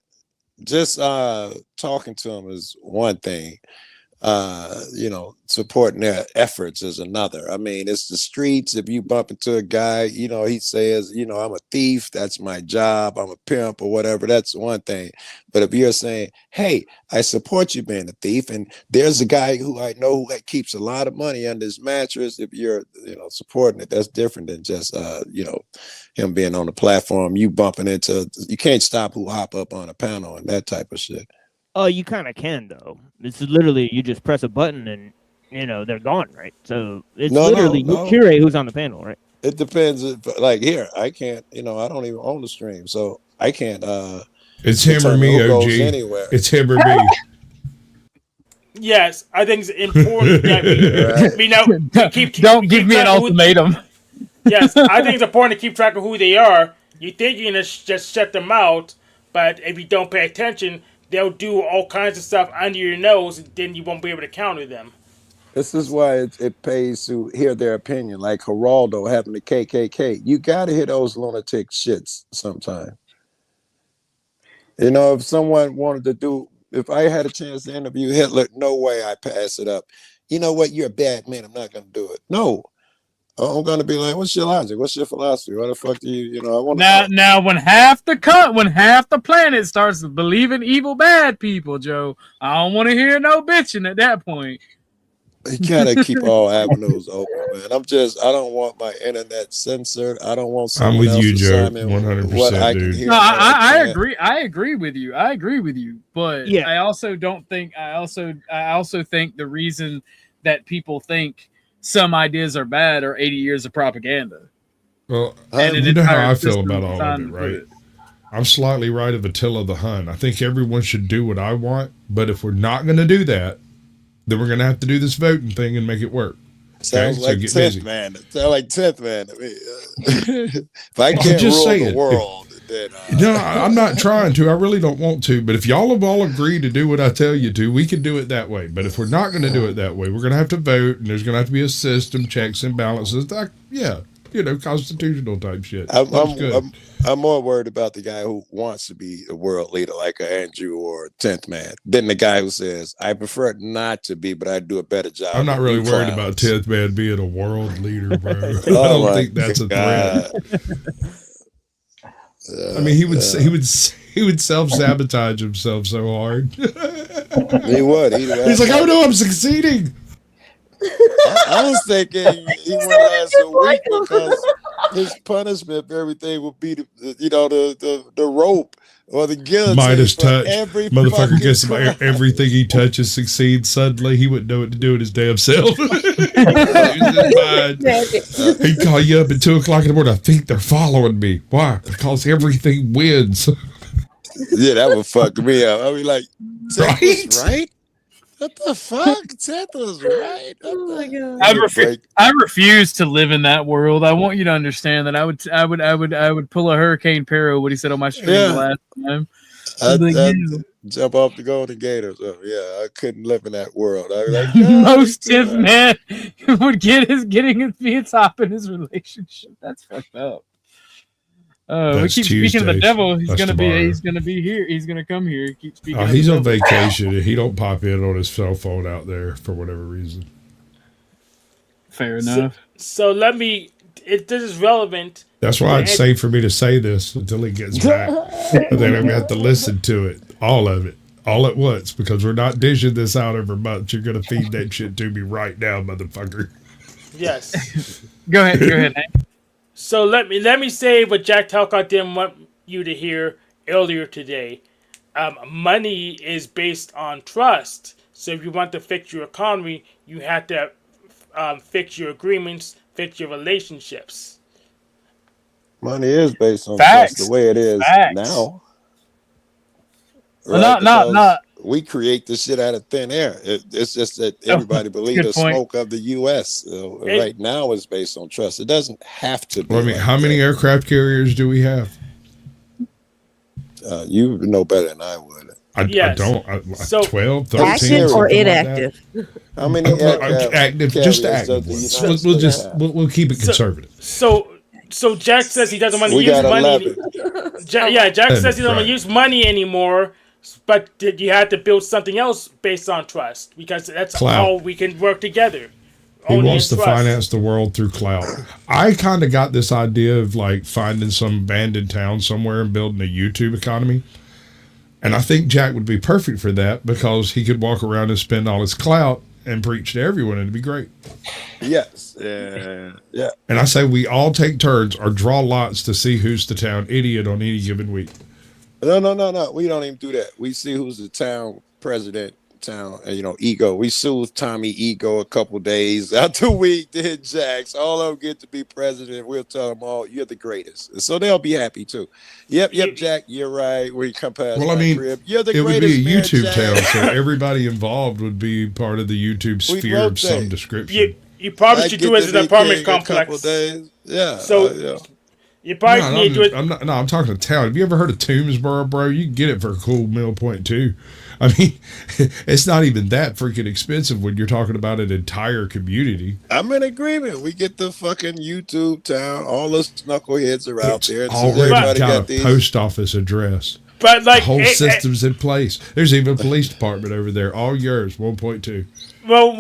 Just talking to them is one thing. You know, supporting their efforts is another. I mean, it's the streets. If you bump into a guy, you know, he says, you know, I'm a thief, that's my job, I'm a pimp or whatever, that's one thing. But if you're saying, hey, I support you being a thief, and there's a guy who I know who keeps a lot of money under his mattress, if you're, you know, supporting it, that's different than just you know, him being on the platform, you bumping into, you can't stop who hop up on a panel and that type of shit. Oh, you kind of can though. It's literally you just press a button and you know they're gone, right? So it's literally you curate who's on the panel, right? It depends. Like here, I can't. You know, I don't even own the stream, so I can't. It's him or me, who OG. goes anywhere. It's him or me. Yes, I think it's important that we know. Don't give me an ultimatum. Yes, I think it's important to keep track of who they are. You think you're gonna just shut them out, but if you don't pay attention, they'll do all kinds of stuff under your nose, and then you won't be able to counter them. This is why it pays to hear their opinion. Like Geraldo having the KKK, you got to hear those lunatic shits sometime. You know, if someone wanted to do, if I had a chance to interview Hitler, no way I pass it up. You know what? You're a bad man. I'm not going to do it. No. I'm going to be like, what's your logic? What's your philosophy? What the fuck do you know, I want to now when half the planet starts believing evil bad people, Joe, I don't want to hear no bitching at that point. You gotta keep all avenues open, man. I don't want my internet censored. I don't want someone I'm with else you, to Joe. sign in 100%, dude. No, I agree. I agree with you. I agree with you. But yeah. I also don't think. I also think the reason that people think some ideas are bad are 80 years of propaganda. Well, you know how I feel about all of it, right? I'm slightly right of Attila the Hun. I think everyone should do what I want, but if we're not going to do that, then we're going to have to do this voting thing and make it work. Sounds like 10th man. Sounds like 10th man to me. If I can't just rule saying, the world, then no, I'm not trying to. I really don't want to. But if y'all have all agreed to do what I tell you to, we can do it that way. But if we're not going to do it that way, we're going to have to vote, and there's going to have to be a system, checks and balances. Yeah, you know, constitutional type shit. I'm more worried about the guy who wants to be a world leader, like a Andrew or 10th man, than the guy who says, I prefer not to be, but I do a better job. I'm not really worried about 10th man being a world leader, bro. I Oh don't think that's a threat. I mean, he would self-sabotage himself so hard. He would. He's like, oh no, I'm succeeding. I was thinking he would last a week because his punishment for everything would be the rope or the guillotine. Midas touch. Motherfucker gets crime. everything he touches succeeds suddenly. He wouldn't know what to do with his damn self. He'd call you up at 2:00 in the morning. I think they're following me. Why? Because everything wins. Yeah, that would fuck me up. I'd be like, right? What the fuck? Seth was right. Oh my god! I refuse to live in that world. I want you to understand that I would pull a Hurricane Pero what he said on my stream the last time. I'd jump off the Golden Gate or something. Yeah, I couldn't live in that world. I'd be like, most 10th man would be a top in his relationship. That's fucked up. We keep speaking of the devil. He's gonna be here. He's gonna come here. Keep speaking. He's on vacation. He don't pop in on his cell phone out there for whatever reason. Fair enough. So let me this is relevant. That's why it's safe for me to say this until he gets back. And then I'm going to have to listen to it, all of it, all at once, because we're not dishing this out every month. You're going to feed that shit to me right now, motherfucker. Yes. Go ahead, Hank. So let me say what Jack Talcott didn't want you to hear earlier today. Money is based on trust. So if you want to fix your economy, you have to fix your agreements, fix your relationships. Money is based on Facts. trust the way it is Facts. now. Well, not. We create this shit out of thin air. It's just that everybody believes the smoke of the U.S. Right now is based on trust. It doesn't have to be. Well, I mean, how many aircraft carriers do we have? You know better than I would. I don't. 12, 13, active or inactive? Like how many active? Just active. We'll keep it conservative. So Jack says he doesn't want to use money. Jack says he doesn't want to use money anymore. But you had to build something else based on trust, because that's how we can work together. He wants to finance the world through clout. I kind of got this idea of like finding some abandoned town somewhere and building a YouTube economy. And I think Jack would be perfect for that, because he could walk around and spend all his clout and preach to everyone, and it'd be great. Yes. Yeah. And I say we all take turns or draw lots to see who's the town idiot on any given week. No. We don't even do that. We see who's the town president, Ego. We soothed Tommy Ego a couple days. After we did Jack's, all of them get to be president. We'll tell them all, you're the greatest. And so they'll be happy too. Yep, Jack, you're right. We come past crib. You're the greatest. It would be a YouTube town, so everybody involved would be part of the YouTube sphere of some description. You probably should do it as an apartment complex. Yeah. So you probably need to do it. I'm talking to town. Have you ever heard of Toomsboro, bro? You can get it for a cool meal point too. I mean, it's not even that freaking expensive when you're talking about an entire community. I'm in agreement. We get the fucking YouTube town. All the knuckleheads are out there. Already got a post office address. But like the whole system's in place. There's even a police department over there. All yours, 1.2. Well,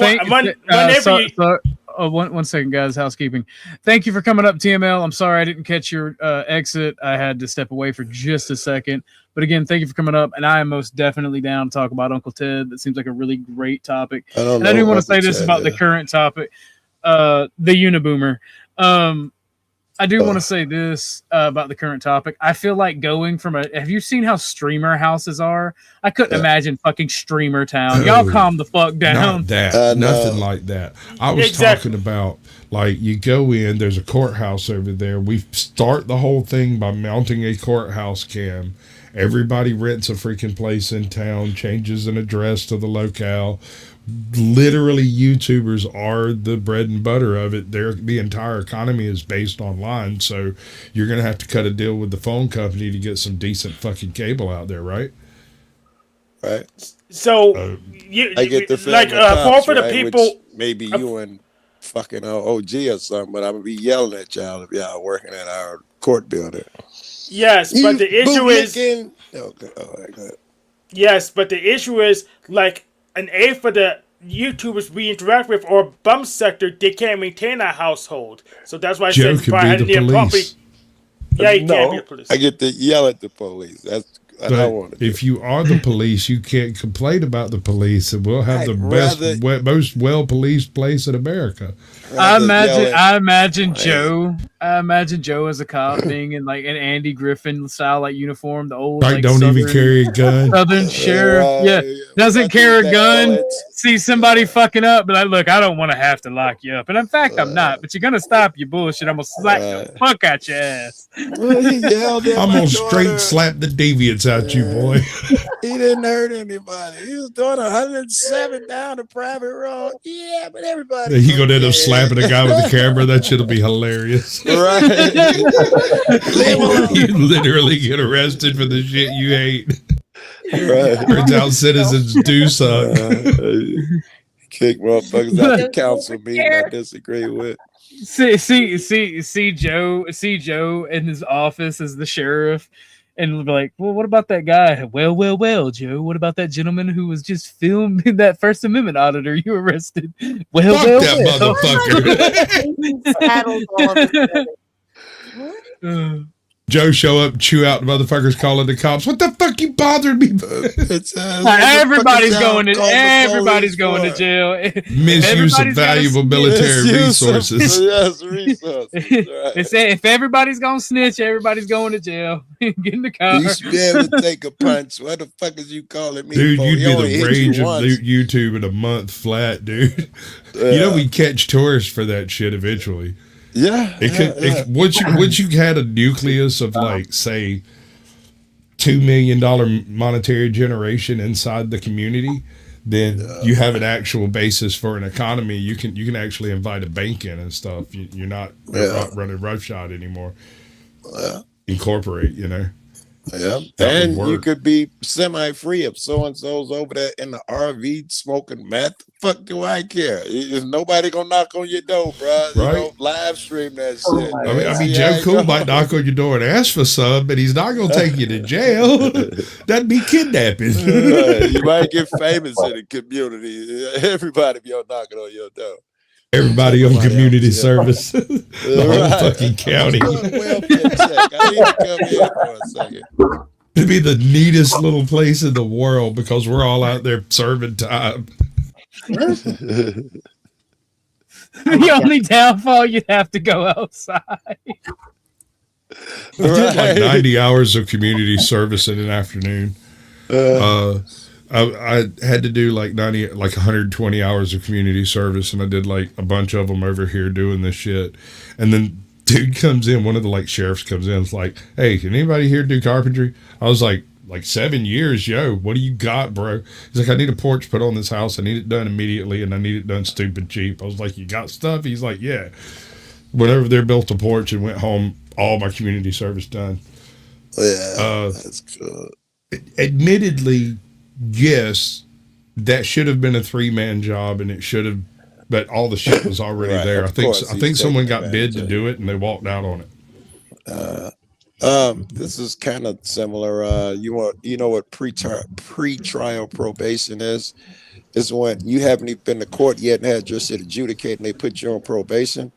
one second, guys. Housekeeping. Thank you for coming up, TML. I'm sorry I didn't catch your exit. I had to step away for just a second. But again, thank you for coming up. And I am most definitely down to talk about Uncle Ted. That seems like a really great topic. And I do want to say this about the current topic, the Uniboomer. I do want to say this about the current topic. I feel like going from have you seen how streamer houses are? I couldn't imagine fucking streamer town. Y'all calm the fuck down. Not that. Nothing like that. I was talking about, like, you go in, there's a courthouse over there. We start the whole thing by mounting a courthouse cam. Everybody rents a freaking place in town, changes an address to the locale. Literally, YouTubers are the bread and butter of it. The entire economy is based online, so you're going to have to cut a deal with the phone company to get some decent fucking cable out there, right? Right. So I get the like for the people. Which maybe you and fucking OG or something, but I'm gonna be yelling at y'all if y'all working at our court building. Yes, but the issue is. Okay. All right, go ahead. Yes, but the issue is like an A for the YouTubers we interact with or bum sector, they can't maintain a household. So that's why I Joe said could be the police. Yeah, he can't be the police. I get to yell at the police. That's what I want to do. If you are the police, you can't complain about the police, and we'll have most well-policed place in America. I imagine Joe as a cop being in like an Andy Griffin style like uniform, the old like don't even carry a gun. Southern sheriff, doesn't carry a gun. See somebody fucking up, but like, look, I don't want to have to lock you up, and in fact, I'm not. But you're gonna stop your bullshit. I'm gonna slap the fuck out your ass. I'm gonna straight slap the deviants out you, boy. He didn't hurt anybody. He was doing 107 down the private road. Yeah, but everybody. He gonna end up slapping a guy with a camera. That shit'll be hilarious. Right. You literally get arrested for the shit you hate. Right. Turns out citizens do suck. Kick motherfuckers out the council meeting I disagree with. See Joe in his office as the sheriff, And be like, well, what about that guy? Well, Joe. What about that gentleman who was just filming that First Amendment auditor you arrested? Well, Fuck that motherfucker. Saddles all of a sudden. What? Joe show up, chew out the motherfuckers calling the cops. What the fuck you bothered me? Everybody's going to jail. Misuse of valuable military resources. Yes, resources. Right. They say if everybody's gonna snitch, everybody's going to jail. Get in the car. You should be able to take a punch. What the fuck is you calling me? Dude, for? you'd He be only the hit you range of once. YouTube in a month flat, dude. You know we catch tourists for that shit eventually. Yeah. Once you had a nucleus of like say $2 million monetary generation inside the community, then you have an actual basis for an economy. You can actually invite a bank in and stuff. You're not running roughshod anymore. Incorporate, you know. Yeah, That and would you work. could be semi-free if so-and-so's over there in the RV smoking meth. Fuck do I care? Is nobody gonna knock on your door, bro? You Right. know, live stream that shit. I mean, See Joe how it Cool go? might knock on your door and ask for some, but he's not going to take you to jail. That'd be kidnapping. You might get famous in the community. Everybody be knocking on your door. Everybody on community service, the whole Right. fucking county. Welfare check. I need to come here for a second. It'd be the neatest little place in the world because we're all out there serving time. The only downfall, you'd have to go outside. I did like 90 hours of community service in an afternoon. I had to do like 120 hours of community service, and I did like a bunch of them over here doing this shit. And then dude comes in, one of the like sheriffs comes in, it's like, hey, can anybody here do carpentry? I was like 7 years, yo, what do you got, bro? He's like, I need a porch put on this house. I need it done immediately, and I need it done stupid cheap. I was like, you got stuff? He's like, yeah. Whenever they built a porch and went home, all my community service done. Yeah, that's good. Admittedly, yes, that should have been a 3-man job, and it should have, but all the shit was already Right, there. of I think course, I think he's someone taking got bid to advantage of do it, and they walked out on it. This is kind of similar. You know what pre-trial probation is? It's when you haven't even been to court yet and had your shit adjudicated, and they put you on probation.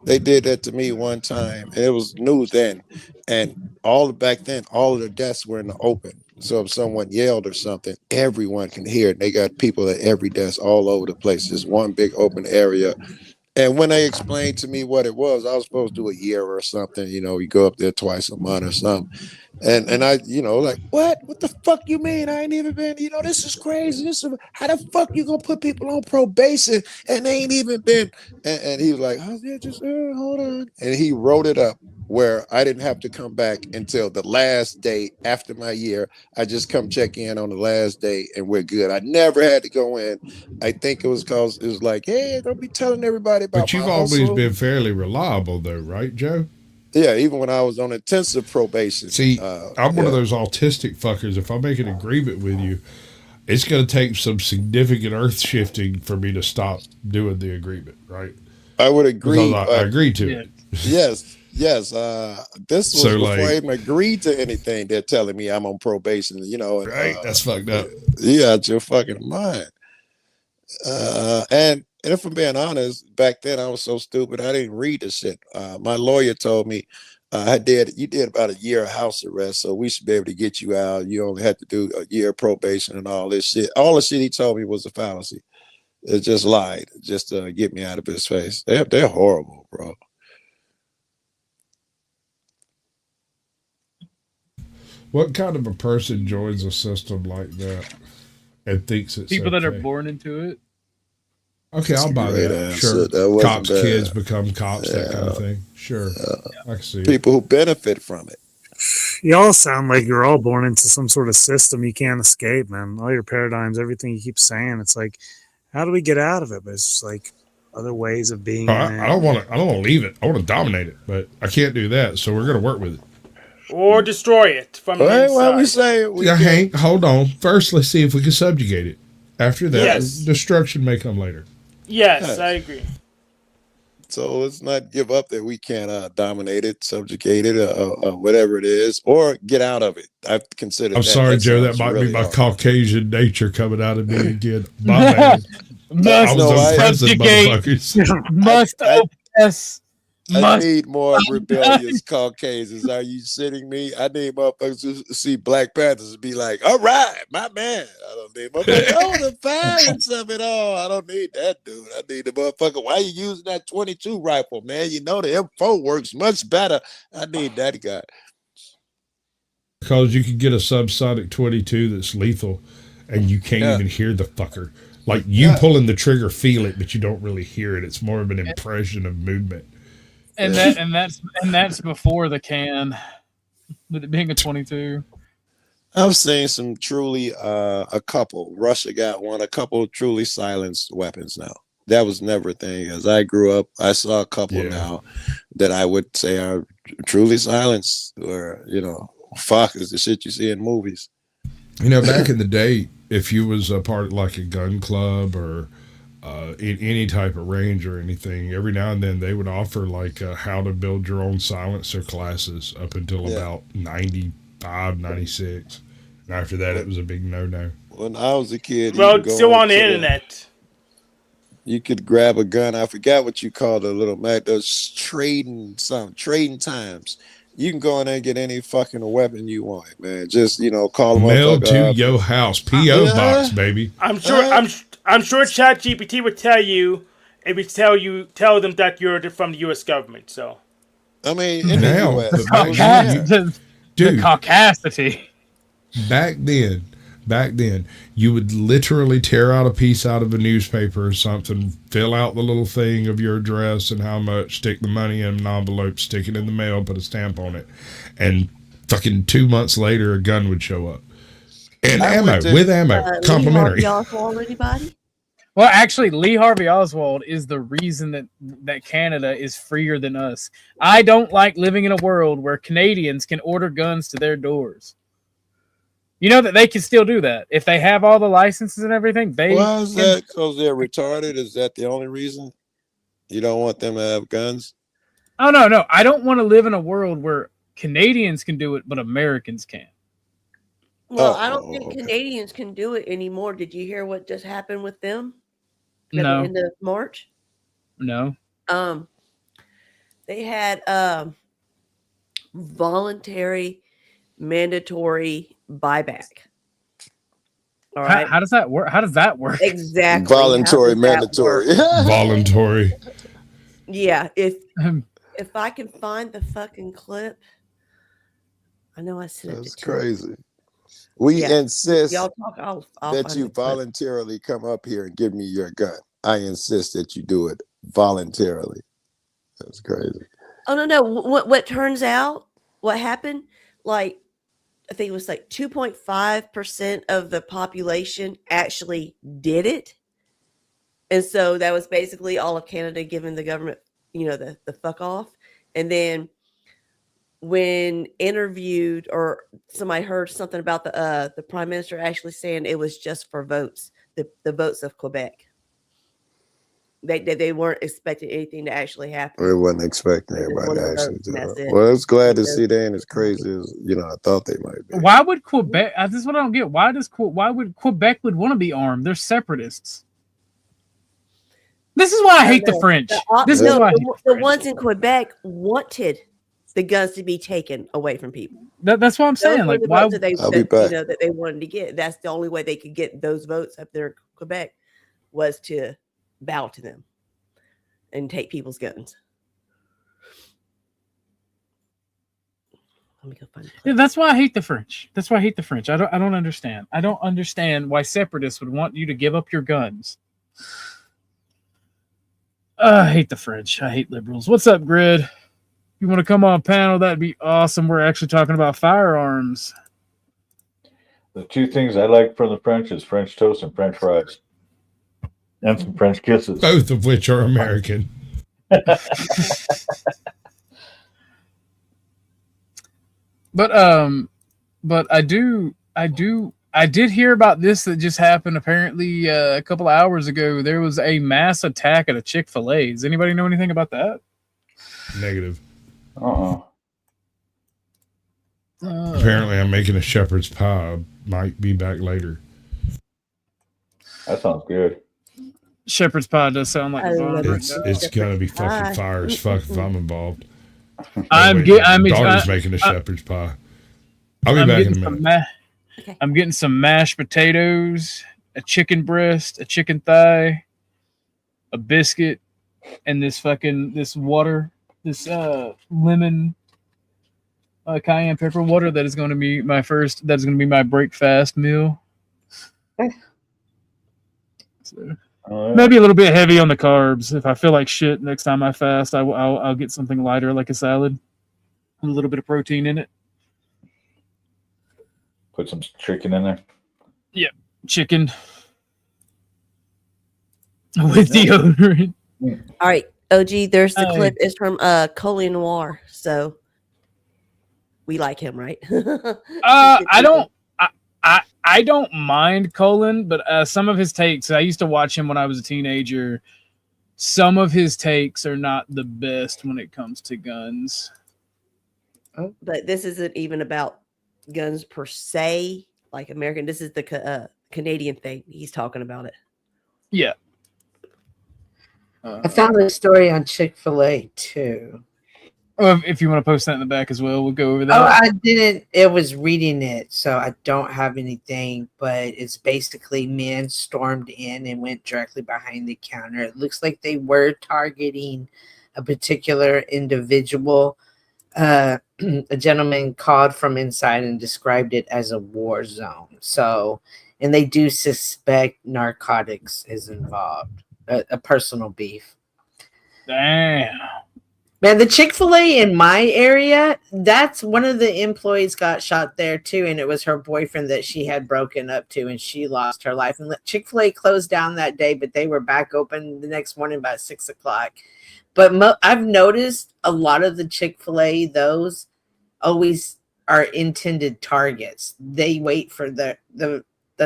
They did that to me one time, and it was new then. And back then, all of the desks were in the open. So if someone yelled or something, everyone can hear it. They got people at every desk all over the place. Just one big open area. And when they explained to me what it was, I was supposed to do a year or something. You know, you go up there twice a month or something. And I, like, what the fuck you mean? I ain't even been, this is crazy. How the fuck you gonna put people on probation and they ain't even been? And he was like, oh yeah, just hold on. And he wrote it up where I didn't have to come back until the last day after my year. I just come check in on the last day and we're good. I never had to go in. I think it was because it was like, hey, don't be telling everybody about. But you've my always hustle. been fairly reliable, though, right, Joe? Yeah, even when I was on intensive probation. See, I'm one of those autistic fuckers. If I make an agreement with you, it's going to take some significant earth shifting for me to stop doing the agreement, right? I would agree. Because I agreed to it. Yes. This was So, before like- I even agreed to anything. They're telling me I'm on probation, and, Right? That's fucked up. Yeah, out your fucking mind. And if I'm being honest, back then I was so stupid I didn't read the shit. My lawyer told me you did about a year of house arrest, so we should be able to get you out. You only had to do a year of probation and all this shit. All the shit he told me was a fallacy. It just lied, just to get me out of his face. They're horrible, bro. What kind of a person joins a system like that and thinks it's People that are okay? born into it. Okay, I'll buy Great that. answer. Sure. That wasn't Cops' bad. kids become cops, that kind of thing. Sure. I can see it. People who benefit from it. Y'all sound like you're all born into some sort of system you can't escape, man. All your paradigms, everything you keep saying, it's like, how do we get out of it? But it's just like other ways of being. I don't want to leave it. I want to dominate it, but I can't do that. So we're going to work with it. Or destroy it from the Well, inside. we say Yeah, Hank, hold on. First, let's see if we can subjugate it. After that, Yes. destruction may come later. Yes, I agree. So let's not give up that we can't dominate it, subjugate it, whatever it is, or get out of it. I've considered. I'm sorry, Joe. That sounds might really be my hard. Caucasian nature coming out of me again. My bad. I was oppressive, motherfuckers. Must oppress. I need more rebellious Caucasians. Are you shitting me? I need motherfuckers to see Black Panthers and be like, all right, my man. I don't need the violence of it all. I don't need that dude. I need the motherfucker. Why you using that 22 rifle, man? You know the M4 works much better. I need that guy. Because you can get a subsonic 22 that's lethal and you can't even hear the fucker. Like you pulling the trigger, feel it, but you don't really hear it. It's more of an impression of movement. And that's before the can, with it being a 22. I've seen some truly a couple. Russia got one. A couple truly silenced weapons now. That was never a thing. As I grew up, I saw a couple now that I would say are truly silenced, or fuck is the shit you see in movies. Back in the day, if you was a part of like a gun club or in any type of range or anything, every now and then they would offer like how to build your own silencer classes up until about 95, 96. And after that, it was a big no-no. When I was a kid, well, still on the internet. You could grab a gun. I forgot what you called a little Mac. Those trading times. You can go in there and get any fucking weapon you want, man. Just call them mail up. to your house, PO box, baby. I'm sure ChatGPT would tell you. It would tell them that you're from the U.S. government. So, I mean, in the U.S. The caucasity. Back then, you would literally tear out a piece out of a newspaper or something, fill out the little thing of your address and how much, stick the money in an envelope, stick it in the mail, put a stamp on it, and fucking 2 months later, a gun would show up. And with ammo, complimentary. Well, actually, Lee Harvey Oswald is the reason that Canada is freer than us. I don't like living in a world where Canadians can order guns to their doors. You know that they can still do that if they have all the licenses and everything. Why is that? Because they're retarded? Is that the only reason? You don't want them to have guns? Oh no! I don't want to live in a world where Canadians can do it, but Americans can't. Well, I don't think Canadians can do it anymore. Did you hear what just happened with them? At No. the end of March? No. They had voluntary, mandatory buyback. All right. How does that work? How does that work? Exactly. Voluntary, mandatory. Voluntary. Yeah. If I can find the fucking clip, I know I sent it. That's crazy. We insist Y'all talk, I'll that you voluntarily come up here and give me your gun. I insist that you do it voluntarily. That's crazy. Oh no! What turns out? What happened? Like, I think it was like 2.5% of the population actually did it, and so that was basically all of Canada giving the government, the fuck off. And then when interviewed, or somebody heard something about the prime minister actually saying it was just for votes, the votes of Quebec. They weren't expecting anything to actually happen. We wasn't expecting everybody to actually do it. Well, it's glad to see they ain't as crazy as I thought they might be. Why would Quebec? This is what I don't get. Why would Quebec want to be armed? They're separatists. This is why I hate the French. The ones in Quebec wanted the guns to be taken away from people. That's what I'm saying. Like, why would they? That they wanted to get. That's the only way they could get those votes up there in Quebec, was to bow to them and take people's guns. Let me go find it. Yeah, that's why I hate the French. I don't understand. I don't understand why separatists would want you to give up your guns. I hate the French. I hate liberals. What's up, Grid? You want to come on panel? That'd be awesome. We're actually talking about firearms. The two things I like from the French is French toast and French fries. And some French kisses. Both of which are American. But I I did hear about this that just happened apparently a couple of hours ago. There was a mass attack at a Chick-fil-A. Does anybody know anything about that? Negative. Apparently, I'm making a shepherd's pie. Might be back later. That sounds good. Shepherd's pie does sound like a bomb. It's gonna be fucking fire as fuck if I'm involved. Daughter's making a shepherd's pie. I'll be back in a minute. I'm getting some mashed potatoes, a chicken breast, a chicken thigh, a biscuit, and this water, this lemon cayenne pepper water that is going to be my first. That is going to be my break fast meal. So, maybe a little bit heavy on the carbs. If I feel like shit next time I fast, I'll get something lighter like a salad, with a little bit of protein in it. Put some chicken in there. Yep, chicken with deodorant. All right, OG. There's the clip. It's from Coley Noir. So we like him, right? I don't mind Colin, but some of his takes. I used to watch him when I was a teenager. Some of his takes are not the best when it comes to guns. But this isn't even about guns per se, like American. This is the Canadian thing. He's talking about it. Yeah. I found a story on Chick-fil-A too. If you want to post that in the back as well, we'll go over that. Oh, I didn't. It was reading it, so I don't have anything. But it's basically men stormed in and went directly behind the counter. It looks like they were targeting a particular individual. A gentleman called from inside and described it as a war zone. So, and they do suspect narcotics is involved, a personal beef. Damn. Man, the Chick-fil-A in my area, that's one of the employees got shot there too, and it was her boyfriend that she had broken up to, and she lost her life. And Chick-fil-A closed down that day, but they were back open the next morning by 6 o'clock. But I've noticed a lot of the Chick-fil-A, those always are intended targets. They wait for the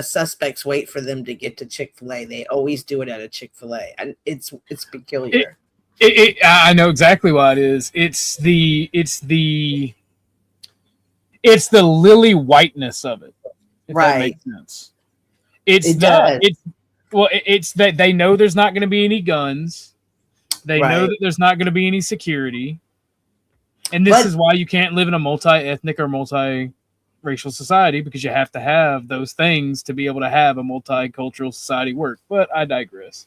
suspects wait for them to get to Chick-fil-A. They always do it at a Chick-fil-A, and it's peculiar. I know exactly what it is. It's the lily whiteness of it. If right. That makes sense. It's that they know there's not going to be any guns. They know that there's not going to be any security. And this is why you can't live in a multi-ethnic or multi-racial society, because you have to have those things to be able to have a multicultural society work. But I digress.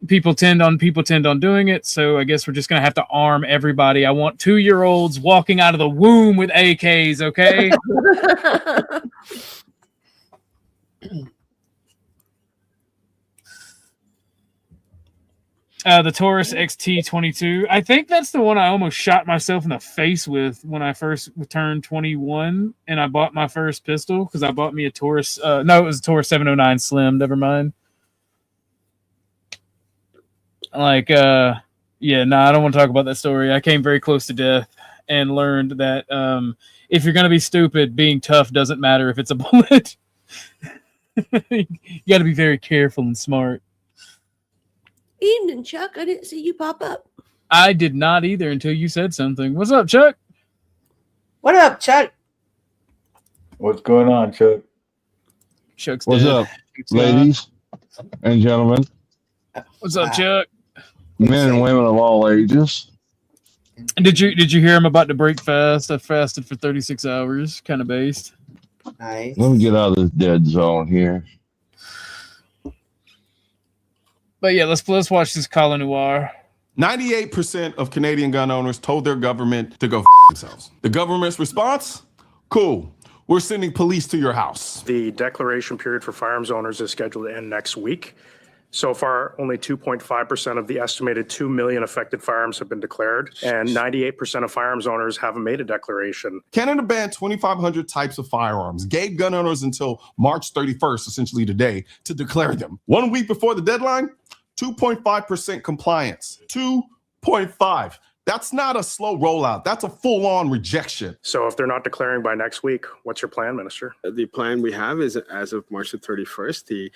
People tend on doing it, so I guess we're just gonna have to arm everybody. I want 2-year-olds walking out of the womb with AKs, okay? The Taurus XT22. I think that's the one I almost shot myself in the face with when I first turned 21, and I bought my first pistol because I bought me a Taurus. No, it was a Taurus 709 Slim. Never mind. I don't want to talk about that story. I came very close to death and learned that if you're going to be stupid, being tough doesn't matter if it's a bullet. You got to be very careful and smart. Evening, Chuck. I didn't see you pop up. I did not either until you said something. What's up, Chuck? What up, Chuck? What's going on, Chuck? Chuck's What's dead. up, ladies and gentlemen? What's up, Chuck? Men and women of all ages. And did you hear him about the break fast? I fasted for 36 hours, kind of based. Nice. Let me get out of this dead zone here. But yeah, let's watch this Colin Noir. 98% of Canadian gun owners told their government to go themselves. The government's response? Cool. We're sending police to your house. The declaration period for firearms owners is scheduled to end next week. So far, only 2.5% of the estimated 2 million affected firearms have been declared, and 98% of firearms owners haven't made a declaration. Canada banned 2,500 types of firearms, gave gun owners until March 31st, essentially today, to declare them. 1 week before the deadline, 2.5% compliance. 2.5. That's not a slow rollout. That's a full-on rejection. So if they're not declaring by next week, what's your plan, Minister? The plan we have is as of March the 31st, the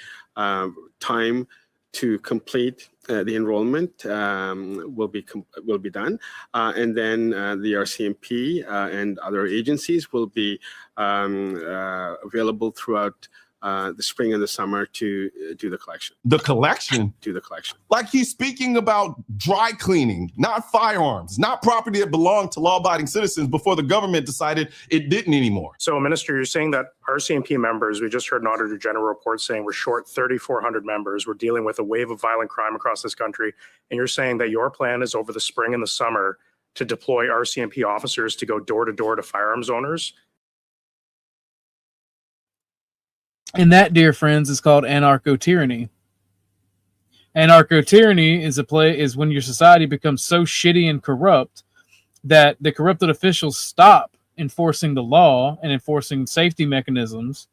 time to complete the enrollment will be done, and then the RCMP and other agencies will be available throughout the spring and the summer to do the collection. The collection? Do the collection. Like he's speaking about dry cleaning, not firearms, not property that belonged to law-abiding citizens before the government decided it didn't anymore. So, Minister, you're saying that RCMP members, we just heard an Auditor General report saying we're short 3,400 members. We're dealing with a wave of violent crime across this country. And you're saying that your plan is over the spring and the summer to deploy RCMP officers to go door to door to firearms owners. And that, dear friends, is called anarcho-tyranny. Anarcho-tyranny is when your society becomes so shitty and corrupt that the corrupted officials stop enforcing the law and enforcing safety mechanisms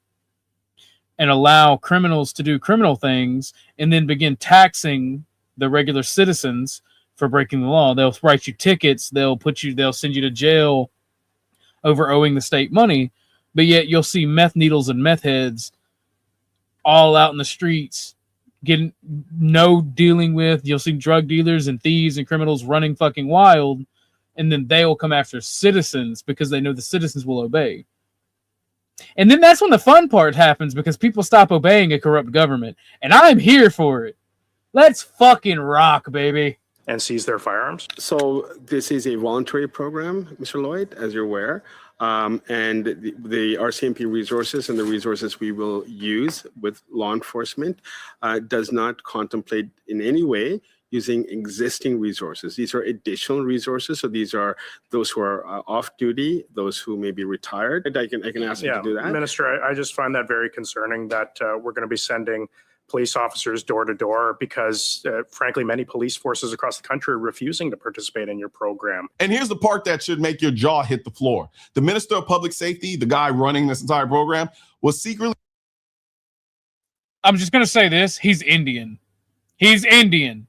and allow criminals to do criminal things and then begin taxing the regular citizens for breaking the law. They'll write you tickets. They'll send you to jail over owing the state money. But yet you'll see meth needles and meth heads all out in the streets getting dealing with. You'll see drug dealers and thieves and criminals running fucking wild, and then they will come after citizens because they know the citizens will obey. And then that's when the fun part happens, because people stop obeying a corrupt government, and I'm here for it. Let's fucking rock, baby. And seize their firearms? So this is a voluntary program, Mr. Lloyd, as you're aware. And the RCMP resources and the resources we will use with law enforcement does not contemplate in any way using existing resources. These are additional resources. So these are those who are off duty, those who may be retired. I can ask you to do that. Minister, I just find that very concerning that we're going to be sending police officers door to door because, frankly, many police forces across the country are refusing to participate in your program. And here's the part that should make your jaw hit the floor. The Minister of Public Safety, the guy running this entire program, was secretly... I'm just going to say this. He's Indian. He's Indian.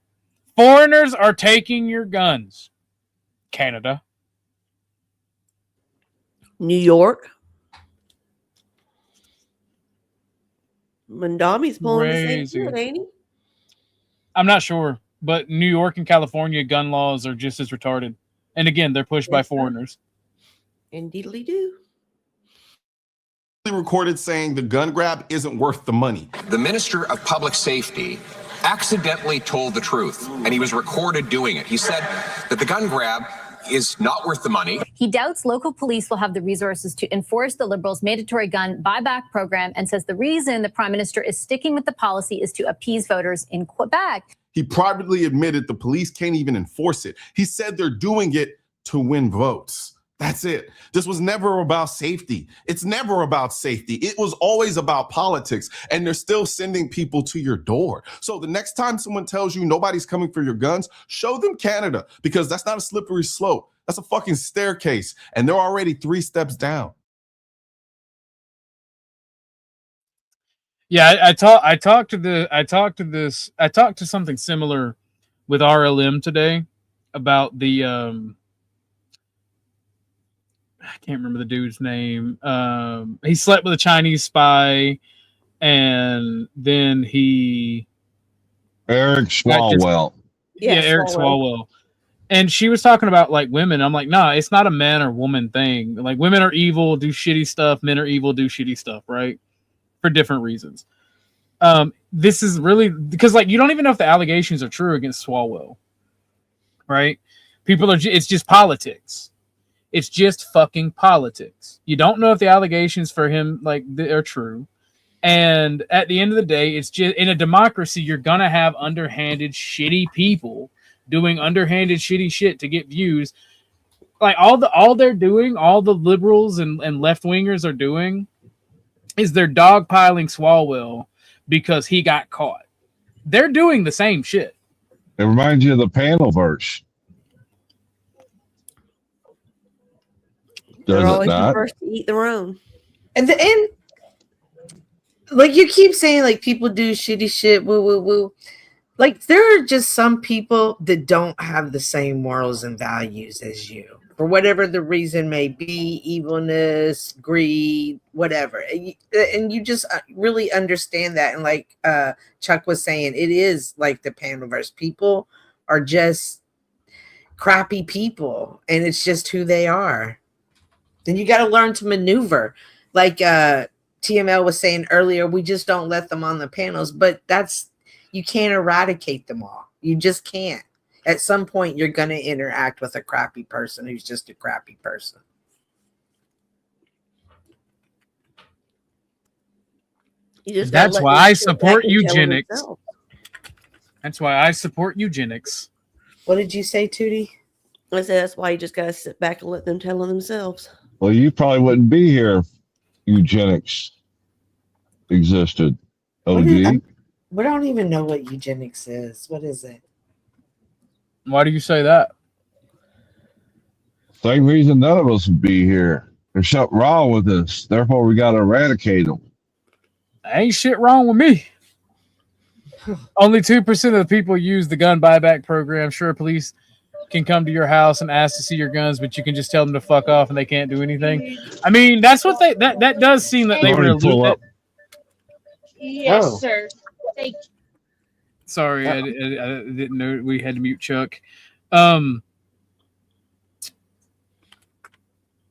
Foreigners are taking your guns. Canada. New York. Mandami's pulling the same shit, ain't he? I'm not sure, but New York and California gun laws are just as retarded. And again, they're pushed by foreigners. Indeedly do. Recorded saying the gun grab isn't worth the money. The Minister of Public Safety accidentally told the truth, and he was recorded doing it. He said that the gun grab is not worth the money. He doubts local police will have the resources to enforce the Liberals' mandatory gun buyback program and says the reason the Prime Minister is sticking with the policy is to appease voters in Quebec. He privately admitted the police can't even enforce it. He said they're doing it to win votes. That's it. This was never about safety. It's never about safety. It was always about politics, and they're still sending people to your door. So the next time someone tells you nobody's coming for your guns, show them Canada, because that's not a slippery slope. That's a fucking staircase, and they're already 3 steps down. Yeah, I talked to something similar with RLM today about the I can't remember the dude's name. He slept with a Chinese spy, and then Eric Swalwell. Eric Swalwell. And she was talking about like women. I'm like, nah, it's not a man or woman thing. Like, women are evil, do shitty stuff. Men are evil, do shitty stuff, right? For different reasons. This is really because, like, you don't even know if the allegations are true against Swalwell, right? It's just politics. It's just fucking politics. You don't know if the allegations for him are true. And at the end of the day, it's just in a democracy, you're gonna have underhanded, shitty people doing underhanded, shitty shit to get views. Like all they're doing, all the liberals and left wingers are doing, is they're dogpiling Swalwell because he got caught. They're doing the same shit. It reminds you of the panelverse. They're always the first to eat their own. And like you keep saying, like people do shitty shit, woo woo woo. Like, there are just some people that don't have the same morals and values as you, for whatever the reason may be, evilness, greed, whatever. And you just really understand that. And like Chuck was saying, it is like the panelverse. People are just crappy people, and it's just who they are. Then you got to learn to maneuver. Like TML was saying earlier, we just don't let them on the panels, but you can't eradicate them all. You just can't. At some point, you're going to interact with a crappy person who's just a crappy person. That's why I support eugenics. That's why I support eugenics. What did you say, Tootie? I said that's why you just got to sit back and let them tell it themselves. Well, you probably wouldn't be here if eugenics existed. OG. We don't even know what eugenics is. What is it? Why do you say that? Same reason none of us would be here. There's something wrong with us. Therefore, we got to eradicate them. Ain't shit wrong with me. Only 2% of the people use the gun buyback program. Sure, police can come to your house and ask to see your guns, but you can just tell them to fuck off and they can't do anything. I mean, that's what that does seem that they were pull up. Yes, sir. Thank you. Sorry, I didn't know we had to mute Chuck.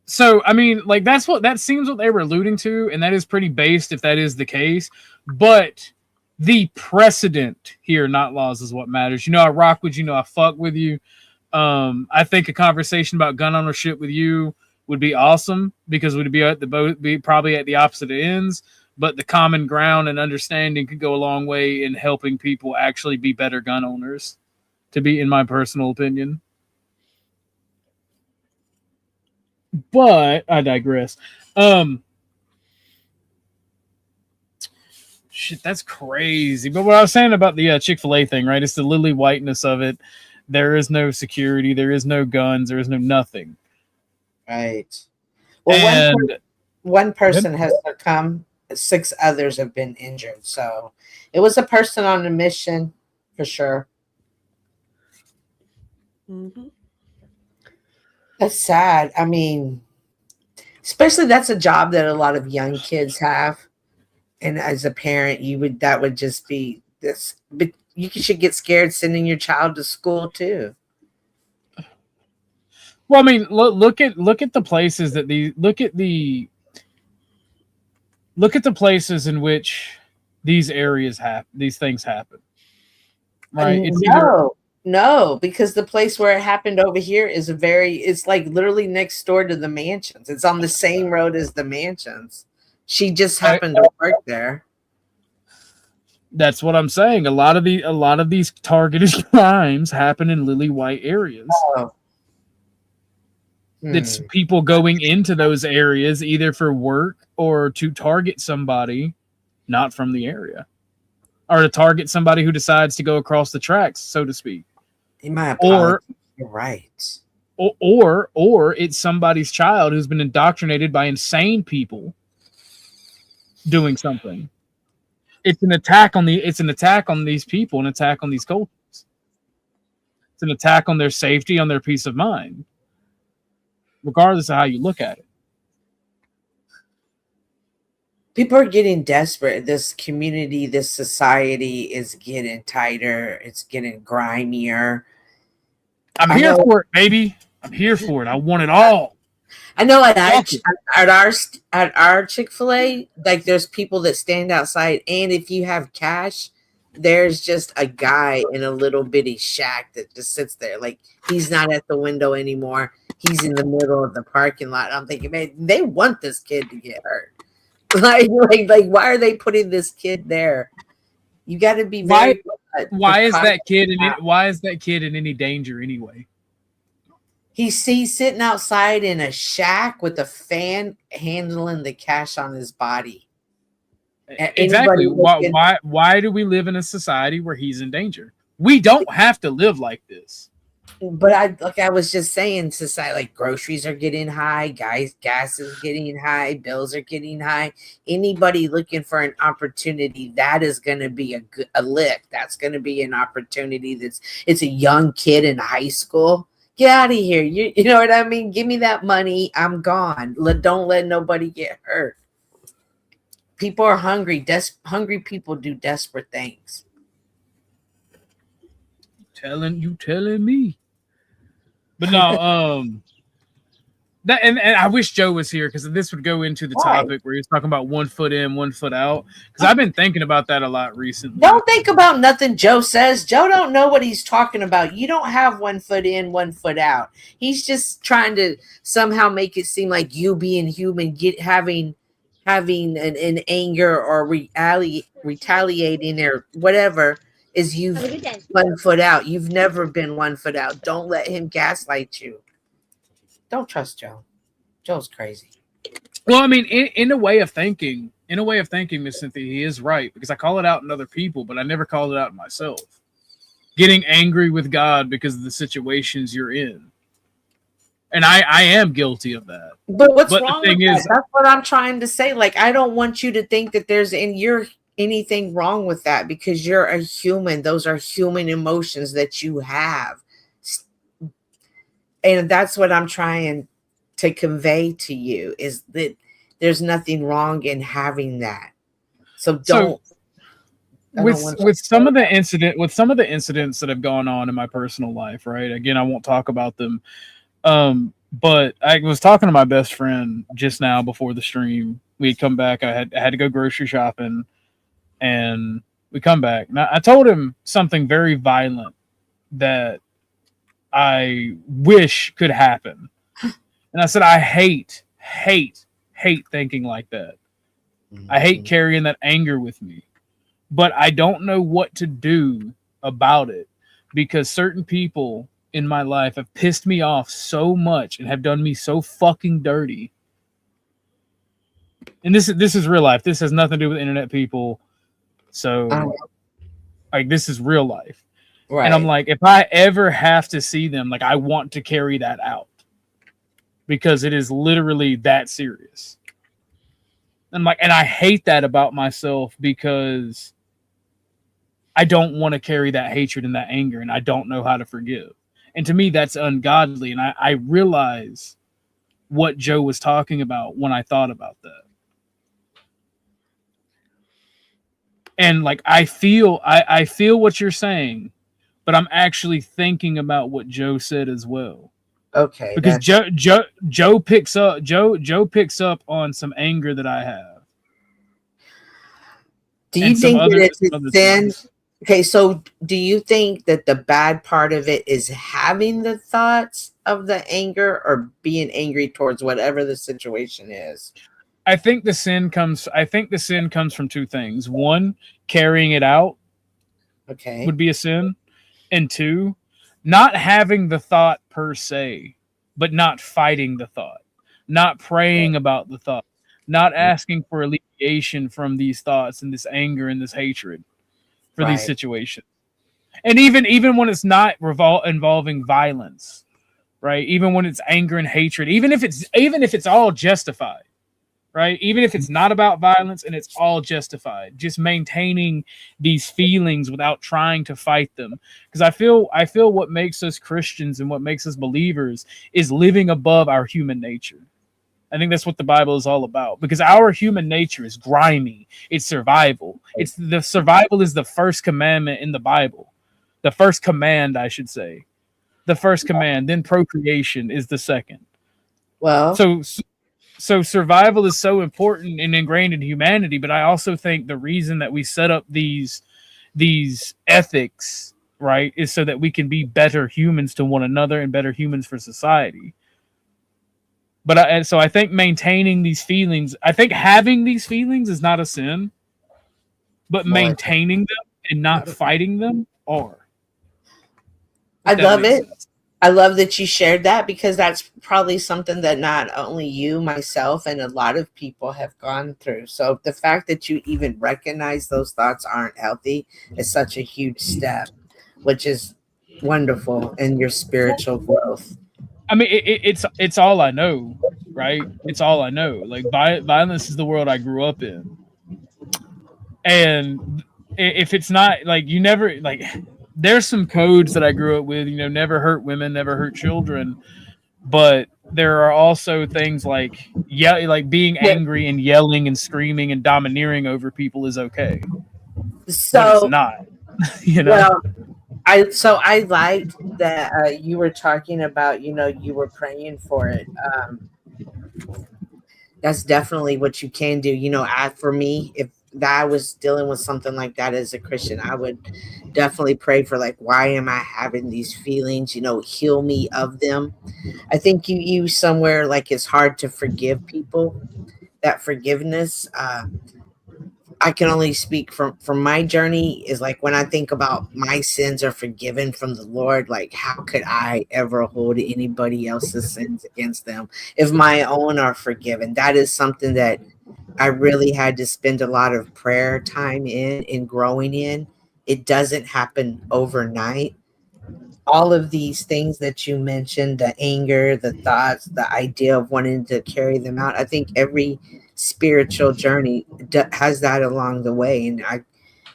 So, I mean, like, that seems what they were alluding to, and that is pretty based if that is the case. But the precedent here, not laws, is what matters. You know, I rock with you, I fuck with you. I think a conversation about gun ownership with you would be awesome because we'd be probably at the opposite ends. But the common ground and understanding could go a long way in helping people actually be better gun owners, in my personal opinion. But I digress. Shit, that's crazy. But what I was saying about the Chick-fil-A thing, right? It's the lily whiteness of it. There is no security. There is no guns. There is no nothing. Right. Well, one person has succumbed. 6 others have been injured. So it was a person on a mission for sure. Mm-hmm. That's sad. I mean, especially that's a job that a lot of young kids have. And as a parent, that would just be this, but you should get scared sending your child to school too. Well, I mean, look at the places that look at the places in which these things happen. Right? No, because the place where it happened over here is it's like literally next door to the mansions. It's on the same road as the mansions. She just happened to work there. That's what I'm saying. A lot of these targeted crimes happen in lily white areas. Oh. It's people going into those areas either for work or to target somebody not from the area, or to target somebody who decides to go across the tracks, so to speak. Or you're right. Or it's somebody's child who's been indoctrinated by insane people doing something. It's an attack on these people, an attack on these cultures. It's an attack on their safety, on their peace of mind, regardless of how you look at it. People are getting desperate. This community, this society is getting tighter. It's getting grimier. I'm here for it, baby. I'm here for it. I want it all. I know at our Chick-fil-A, like there's people that stand outside, and if you have cash, there's just a guy in a little bitty shack that just sits there. Like, he's not at the window anymore. He's in the middle of the parking lot. I'm thinking, man, they want this kid to get hurt. Like, why are they putting this kid there? You got to be very. Why is that kid in any danger anyway? He's sitting outside in a shack with a fan handling the cash on his body. Exactly. Why do we live in a society where he's in danger? We don't have to live like this. But I was just saying, society, like groceries are getting high, gas is getting high, bills are getting high. Anybody looking for an opportunity, that is going to be a lick. That's going to be an opportunity. It's a young kid in high school. Get out of here. You know what I mean? Give me that money. I'm gone. Don't let nobody get hurt. People are hungry. Hungry people do desperate things. You telling me. But no, that and I wish Joe was here because this would go into the topic where he's talking about 1 foot in, 1 foot out. Because I've been thinking about that a lot recently. Don't think about nothing Joe says. Joe don't know what he's talking about. You don't have 1 foot in, 1 foot out. He's just trying to somehow make it seem like you being human, having an anger or retaliating or whatever is you 1 foot out. You've never been 1 foot out. Don't let him gaslight you. Don't trust Joe. Joe's crazy. Well, I mean, in a way of thinking, Miss Cynthia, he is right because I call it out in other people, but I never call it out in myself. Getting angry with God because of the situations you're in. And I am guilty of that. But what's wrong with that? That's what I'm trying to say. Like, I don't want you to think that there's anything wrong with that because you're a human. Those are human emotions that you have. And that's what I'm trying to convey to you is that there's nothing wrong in having that. So don't. With some of the incidents that have gone on in my personal life, right? Again, I won't talk about them. But I was talking to my best friend just now before the stream. We'd come back. I had to go grocery shopping, and we come back. Now I told him something very violent that I wish could happen, and I said I hate thinking like that. I hate carrying that anger with me, but I don't know what to do about it because certain people in my life have pissed me off so much and have done me so fucking dirty. And this is real life. This has nothing to do with internet people. So like this is real life. Right. And I'm like, if I ever have to see them, like I want to carry that out because it is literally that serious. And like, and I hate that about myself because I don't want to carry that hatred and that anger and I don't know how to forgive. And to me, that's ungodly. And I realize what Joe was talking about when I thought about that. And like, I feel what you're saying, but I'm actually thinking about what Joe said as well. Okay. Because Joe picks up on some anger that I have. Do you think that it's a sin? Okay, so do you think that the bad part of it is having the thoughts of the anger or being angry towards whatever the situation is? I think the sin comes from two things. One, carrying it out would be a sin. And two, not having the thought per se, but not fighting the thought, not praying about the thought, not asking for alleviation from these thoughts and this anger and this hatred for these situations. And even when it's not involving violence, right? Even when it's anger and hatred, even if it's all justified, right? Even if it's not about violence and it's all justified, just maintaining these feelings without trying to fight them. Because I feel what makes us Christians and what makes us believers is living above our human nature. I think that's what the Bible is all about because our human nature is grimy. It's survival. Survival is the first commandment in the Bible. The first command, I should say. The first command, then procreation is the second. Well, so survival is so important and ingrained in humanity, but I also think the reason that we set up these ethics, right, is so that we can be better humans to one another and better humans for society. But I think maintaining these feelings, I think having these feelings is not a sin, but maintaining them and not fighting them are. I love it. I love that you shared that because that's probably something that not only you, myself, and a lot of people have gone through. So the fact that you even recognize those thoughts aren't healthy is such a huge step, which is wonderful in your spiritual growth. I mean, it's all I know, right? It's all I know. Like violence is the world I grew up in, and if it's not like you never like, there's some codes that I grew up with. You know, never hurt women, never hurt children, but there are also things like like being angry and yelling and screaming and domineering over people is okay. So but it's not. You know. Well, I liked that you were talking about, you were praying for it. That's definitely what you can do. For me, if I was dealing with something like that as a Christian, I would definitely pray for, like, why am I having these feelings? Heal me of them. I think you use somewhere like it's hard to forgive people. That forgiveness, I can only speak from my journey, is like when I think about my sins are forgiven from the Lord, like how could I ever hold anybody else's sins against them if my own are forgiven? That is something that I really had to spend a lot of prayer time in growing in. It doesn't happen overnight. All of these things that you mentioned, the anger, the thoughts, the idea of wanting to carry them out, I think every spiritual journey has that along the way, and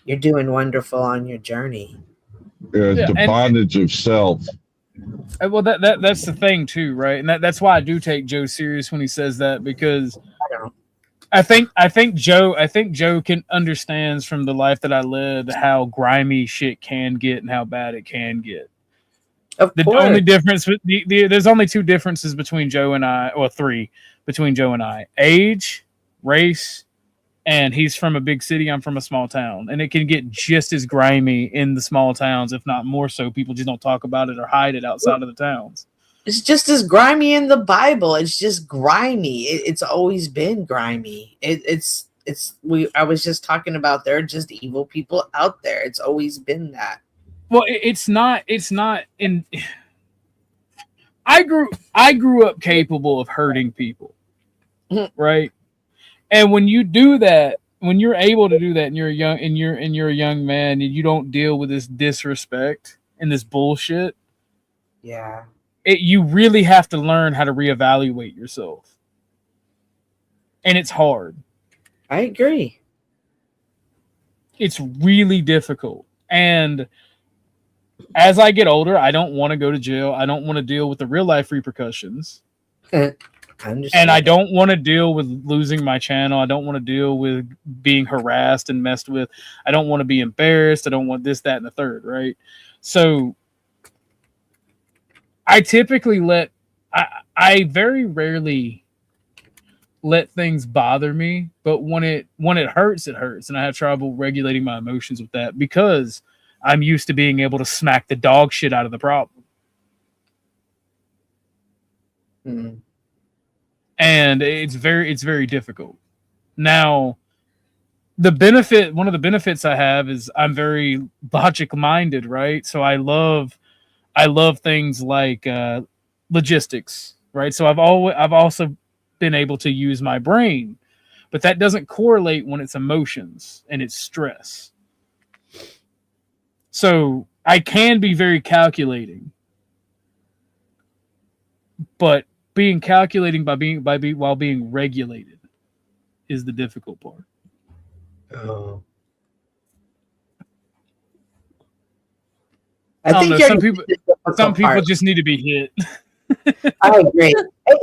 you're doing wonderful on your journey. The bondage of self. Well, that's the thing too, right? And that's why I do take Joe serious when he says that, because I think Joe can understands from the life that I lived how grimy shit can get and how bad it can get. The only difference with there's only two differences between Joe and I, or three between Joe and I: age, race, and he's from a big city. I'm from a small town, and it can get just as grimy in the small towns, if not more so. People just don't talk about it or hide it outside of the towns. It's just as grimy in the Bible. It's just grimy. It's always been grimy. I was just talking about there are just evil people out there. It's always been that. Well, it's not in. I grew up capable of hurting people, right? And when you do that, when you're able to do that, and you're a young man, and you don't deal with this disrespect and this bullshit, yeah, you really have to learn how to reevaluate yourself, and it's hard. I agree. It's really difficult, and as I get older, I don't want to go to jail. I don't want to deal with the real life repercussions. And I don't want to deal with losing my channel. I don't want to deal with being harassed and messed with. I don't want to be embarrassed. I don't want this, that, and the third, right? So I typically I very rarely let things bother me, but when it hurts, it hurts. And I have trouble regulating my emotions with that, because I'm used to being able to smack the dog shit out of the problem. Mm. And it's very difficult. Now, one of the benefits I have is I'm very logic minded, right? So I love things like logistics, right? So I've also been able to use my brain, but that doesn't correlate when it's emotions and it's stress. So I can be very calculating, but being calculating while being regulated is the difficult part. Oh. I don't know. Some people just need to be hit. I agree.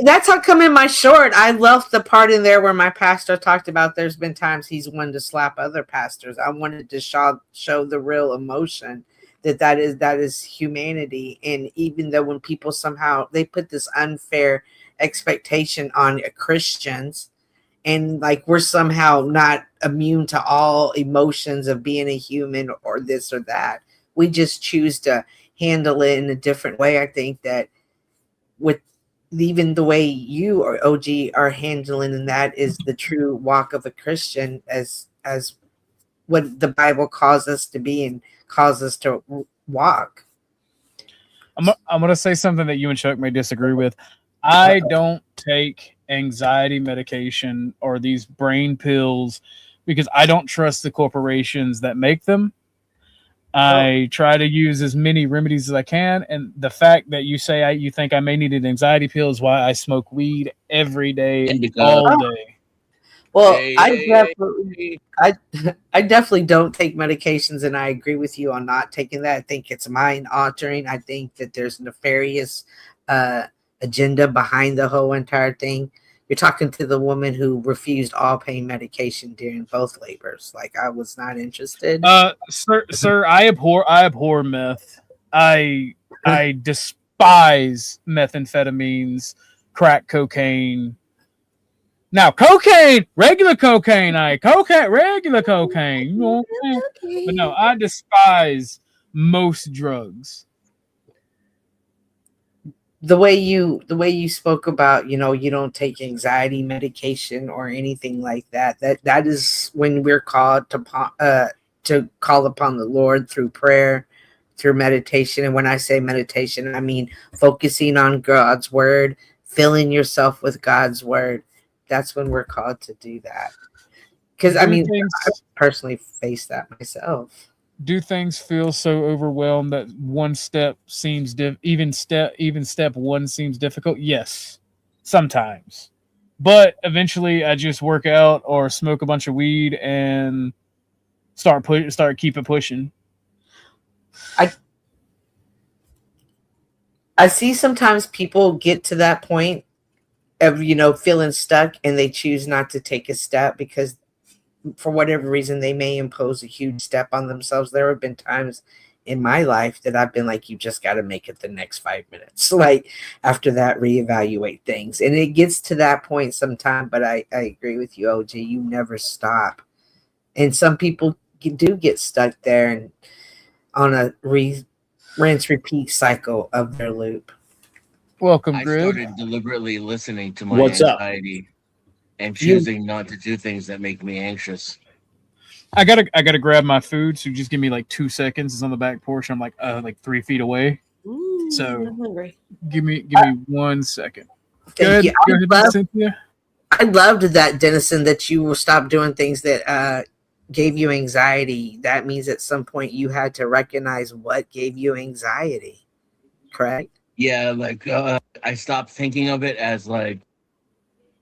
That's how come in my short, I left the part in there where my pastor talked about there's been times he's wanted to slap other pastors. I wanted to show the real emotion that is humanity. And even though when people somehow they put this unfair expectation on Christians, and like we're somehow not immune to all emotions of being a human or this or that, we just choose to handle it in a different way. I think that with even the way you or OG are handling, and that is the true walk of a Christian as what the Bible calls us to be and calls us to walk. I'm going to say something that you and Chuck may disagree with. I don't take anxiety medication or these brain pills because I don't trust the corporations that make them. I try to use as many remedies as I can, and the fact that you say you think I may need an anxiety pill is why I smoke weed every day, all day. Well, I definitely don't take medications, and I agree with you on not taking that. I think it's mind altering. I think that there's nefarious agenda behind the whole entire thing. You're talking to the woman who refused all pain medication during both labors. Like, I was not interested. Sir, I abhor meth. I despise methamphetamines, crack cocaine. Now, cocaine, regular cocaine, regular cocaine. You know what I'm saying? But no, I despise most drugs. The way you spoke about, you don't take anxiety medication or anything like that. That is when we're called to call upon the Lord through prayer, through meditation. And when I say meditation, I mean focusing on God's word, filling yourself with God's word. That's when we're called to do that. Because I personally face that myself. Do things feel so overwhelmed that one step seems even step one seems difficult? Yes, sometimes. But eventually, I just work out or smoke a bunch of weed and start keep it pushing. I see sometimes people get to that point of feeling stuck, and they choose not to take a step because for whatever reason they may impose a huge step on themselves. There have been times in my life that I've been like, you just got to make it the next 5 minutes. Like, after that, reevaluate things. And it gets to that point sometime, but I agree with you, OG. You never stop. And some people do get stuck there and on a rinse repeat cycle of their loop. Welcome, I Grid. started deliberately listening to my What's up? anxiety and choosing not to do things that make me anxious. I gotta grab my food, so just give me like 2 seconds. It's on the back porch. I'm like 3 feet away. So I'm hungry. give me 1 second. Thank Good. you. Go ahead, Cynthia. I loved that, Dennison, that you will stop doing things that gave you anxiety. That means at some point you had to recognize what gave you anxiety, correct? Yeah, like I stopped thinking of it as like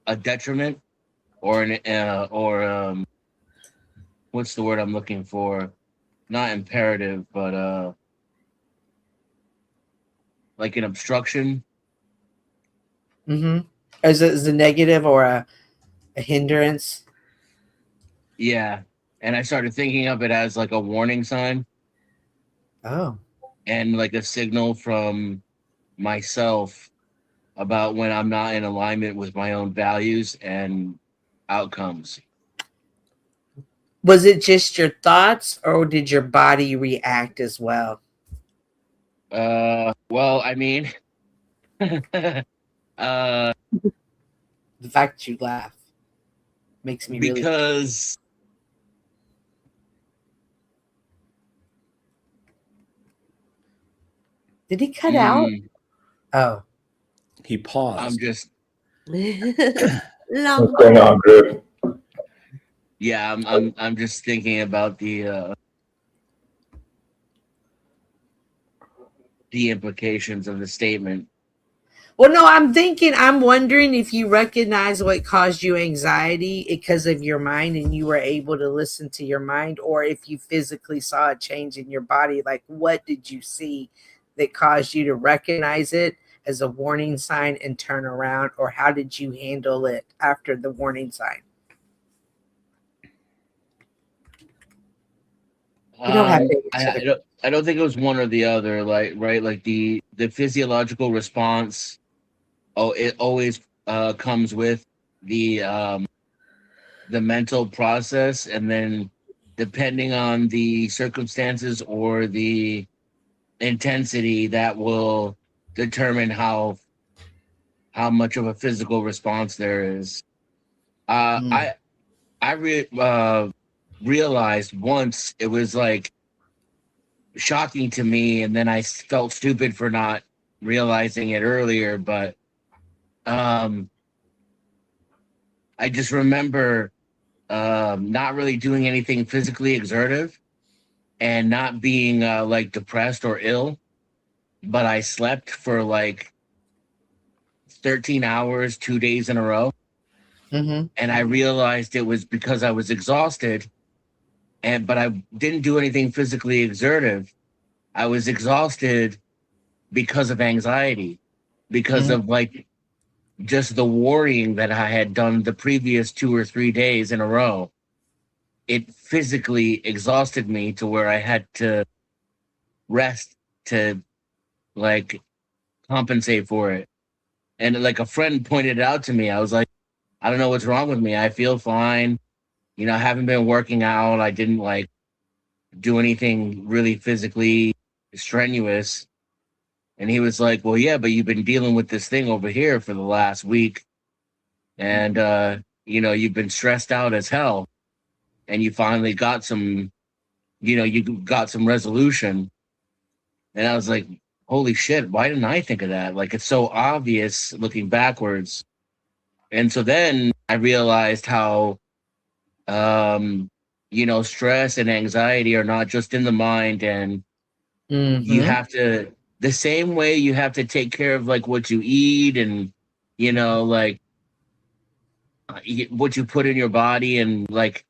a detriment or what's the word I'm looking for? Not imperative, but like an obstruction. Mm-hmm. As a negative or a hindrance. Yeah, and I started thinking of it as like a warning sign. Oh. And like a signal from myself about when I'm not in alignment with my own values and outcomes. Was it just your thoughts, or did your body react as well? Well, I mean, the fact that you laugh makes me because Did he cut out? Oh, he paused. I'm just What's going on, Grid? yeah, I'm just thinking about the implications of the statement. well, no, I'm wondering if you recognize what caused you anxiety because of your mind and you were able to listen to your mind, or if you physically saw a change in your body. Like, what did you see that caused you to recognize it as a warning sign and turn around, or how did you handle it after the warning sign? You don't have to answer I don't think it was one or the other. Like, right, like the physiological response. Oh, it always comes with the mental process, and then depending on the circumstances or the intensity, that will determine how much of a physical response there is. I realized once, it was like shocking to me, and then I felt stupid for not realizing it earlier, but I just remember not really doing anything physically exertive, and not being like depressed or ill, but I slept for like 13 hours, 2 days in a row. Mm-hmm. And I realized it was because I was exhausted, but I didn't do anything physically exertive. I was exhausted because of anxiety, because of like just the worrying that I had done the previous 2 or 3 days in a row. It physically exhausted me to where I had to rest to like compensate for it. And like a friend pointed it out to me. I was like, I don't know what's wrong with me. I feel fine. You know, I haven't been working out. I didn't like do anything really physically strenuous. And he was like, well, yeah, but you've been dealing with this thing over here for the last week. And, you know, you've been stressed out as hell. And you finally got some, you know, you got some resolution. And I was like, holy shit, why didn't I think of that? Like, it's so obvious looking backwards. And so then I realized how, you know, stress and anxiety are not just in the mind, and you have to, the same way you have to take care of like what you eat and, you know, like what you put in your body, and like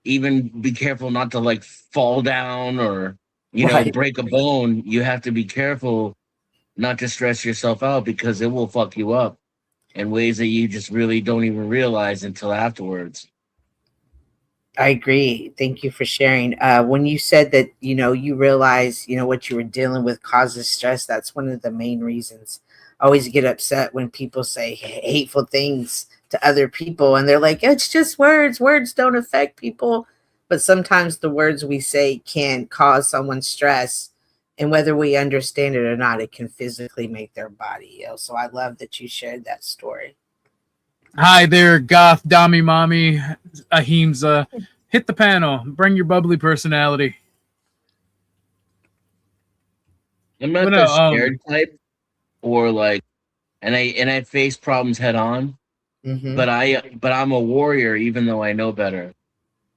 even be careful not to like fall down or, you know, break a bone. You have to be careful not to stress yourself out, because it will fuck you up in ways that you just really don't even realize until afterwards. I agree. Thank you for sharing. When you said that, you know, you realize, you know, what you were dealing with causes stress, that's one of the main reasons. I always get upset when people say hateful things to other people and they're like, it's just words. Words don't affect people. But sometimes the words we say can cause someone stress. And whether we understand it or not, it can physically make their body ill. So I love that you shared that story. Hi there, goth, Dami Mommy, Ahimsa. Hit the panel. Bring your bubbly personality. I'm not the scared type, or like, and I face problems head on. But I'm a warrior, even though I know better.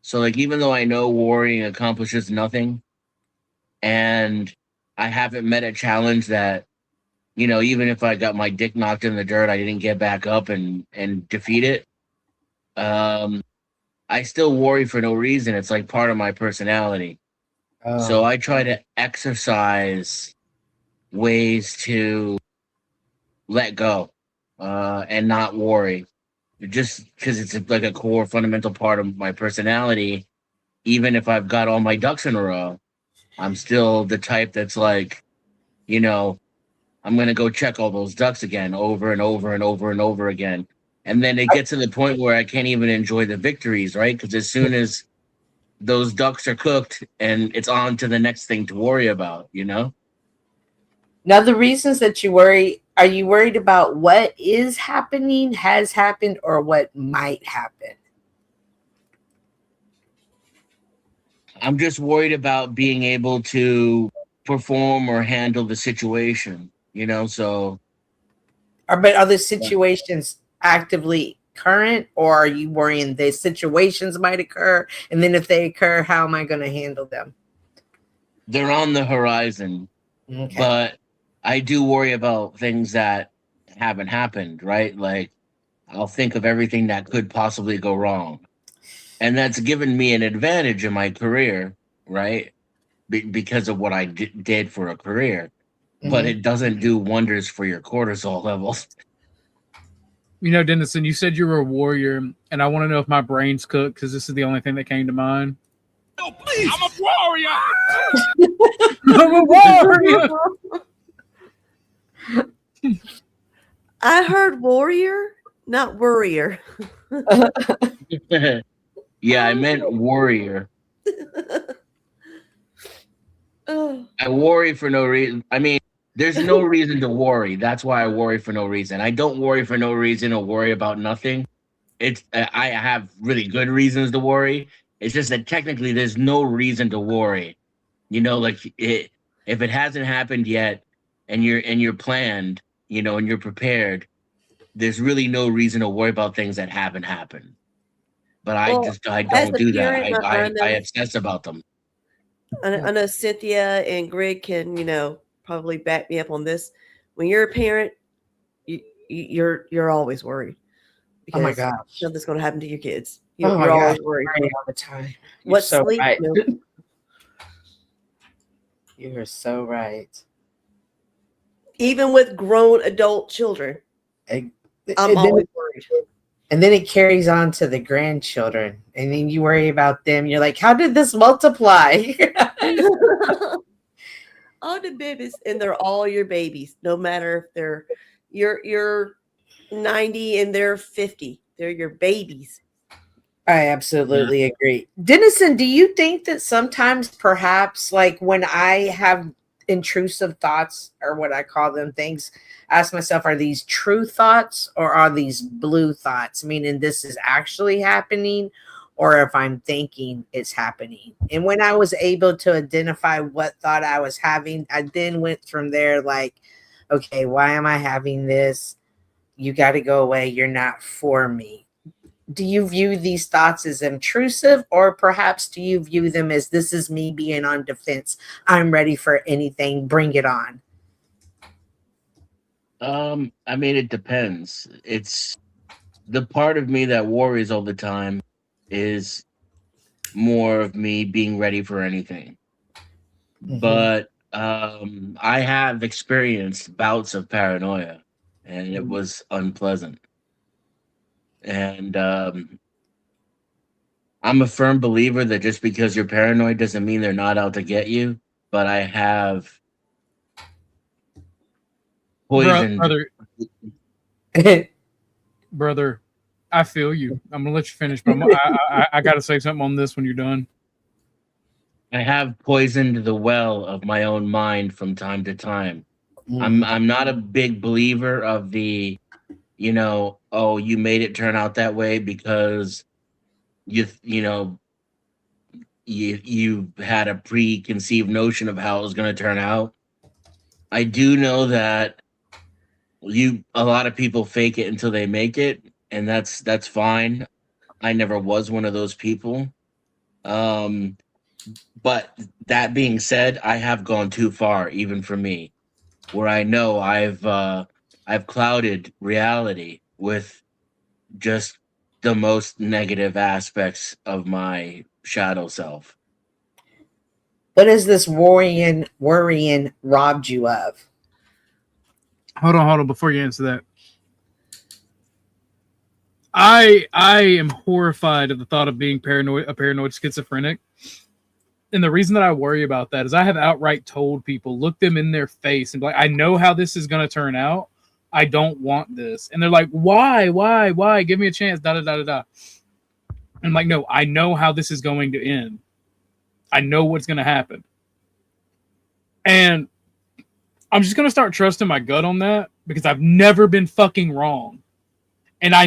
So like, even though I know worrying accomplishes nothing, and I haven't met a challenge that, you know, even if I got my dick knocked in the dirt, I didn't get back up and defeat it. I still worry for no reason. It's like part of my personality. So I try to exercise ways to let go and not worry, just because it's like a core fundamental part of my personality. Even if I've got all my ducks in a row, I'm still the type that's like, you know, I'm going to go check all those ducks again over and over and over and over again. And then it gets to the point where I can't even enjoy the victories, right? Because as soon as those ducks are cooked, and it's on to the next thing to worry about, you know? Now, the reasons that you worry, are you worried about what is happening, has happened, or what might happen? I'm just worried about being able to perform or handle the situation, you know? So, Are the situations actively current, or are you worrying the situations might occur? And then if they occur, how am I going to handle them? they're on the horizon, but I do worry about things that haven't happened, right? Like, I'll think of everything that could possibly go wrong. And that's given me an advantage in my career, right? Because of what I did for a career. But it doesn't do wonders for your cortisol levels. You know, Dennison, you said you were a warrior, and I want to know if my brain's cooked, because this is the only thing that came to mind. No, please. I'm a warrior. I'm a warrior. I heard warrior, not worrier. Yeah, I meant warrior. I worry for no reason. I mean, there's no reason to worry. That's why I worry for no reason. I don't worry for no reason or worry about nothing. I have really good reasons to worry. It's just that technically there's no reason to worry. You know, like if it hasn't happened yet, and you're planned, you know, and you're prepared, there's really no reason to worry about things that haven't happened. But I don't do that. I obsess about them. I know Cynthia and Greg can, probably back me up on this. When you're a parent, you're always worried. Oh my Because gosh. something's going to happen to your kids. Oh my You're always gosh. worried. Worry all the time. You're What so sleep? right. No. You are so right. Even with grown adult children, I'm always worried. And then it carries on to the grandchildren. And then you worry about them. You're like, how did this multiply? All the babies, and they're all your babies, no matter if they're you're 90 and they're 50. They're your babies. I absolutely agree. Dennison, do you think that sometimes perhaps like when I have intrusive thoughts or what I call them things, ask myself, are these true thoughts or are these blue thoughts? Meaning this is actually happening, or if I'm thinking it's happening. And when I was able to identify what thought I was having, I then went from there like, okay, why am I having this? You got to go away. You're not for me. Do you view these thoughts as intrusive, or perhaps do you view them as this is me being on defense? I'm ready for anything. Bring it on. I mean, it depends. It's the part of me that worries all the time is more of me being ready for anything. But I have experienced bouts of paranoia, and it was unpleasant. And I'm a firm believer that just because you're paranoid doesn't mean they're not out to get you. But I have poisoned. Brother, I feel you. I'm gonna let you finish, but I got to say something on this when you're done. I have poisoned the well of my own mind from time to time. I'm not a big believer of the, oh, you made it turn out that way because you had a preconceived notion of how it was going to turn out. I do know that a lot of people fake it until they make it, and that's fine. I never was one of those people. But that being said, I have gone too far, even for me, where I know I've clouded reality with just the most negative aspects of my shadow self. What is this worrying robbed you of? Hold on. Before you answer that, I am horrified at the thought of being a paranoid schizophrenic. And the reason that I worry about that is I have outright told people, look them in their face and be like, I know how this is going to turn out. I don't want this. And they're like, why? Give me a chance. And I'm like, no, I know how this is going to end. I know what's going to happen. And I'm just going to start trusting my gut on that because I've never been fucking wrong. And I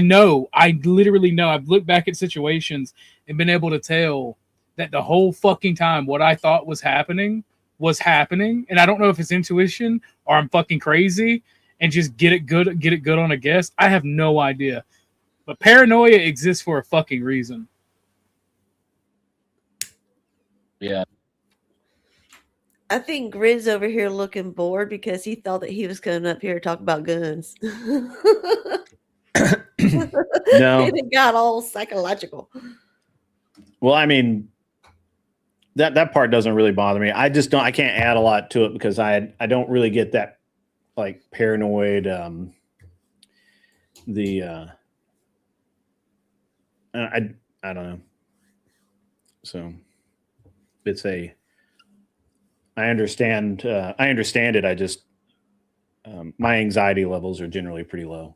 literally know, I've looked back at situations and been able to tell that the whole fucking time what I thought was happening. And I don't know if it's intuition or I'm fucking crazy and just get it good on a guess. I have no idea. But paranoia exists for a fucking reason. Yeah. I think Grizz over here looking bored because he thought that he was coming up here to talk about guns. No. It got all psychological. Well, I mean, that part doesn't really bother me. I can't add a lot to it because I don't really get that like paranoid I don't know. So it's I understand it. I just my anxiety levels are generally pretty low.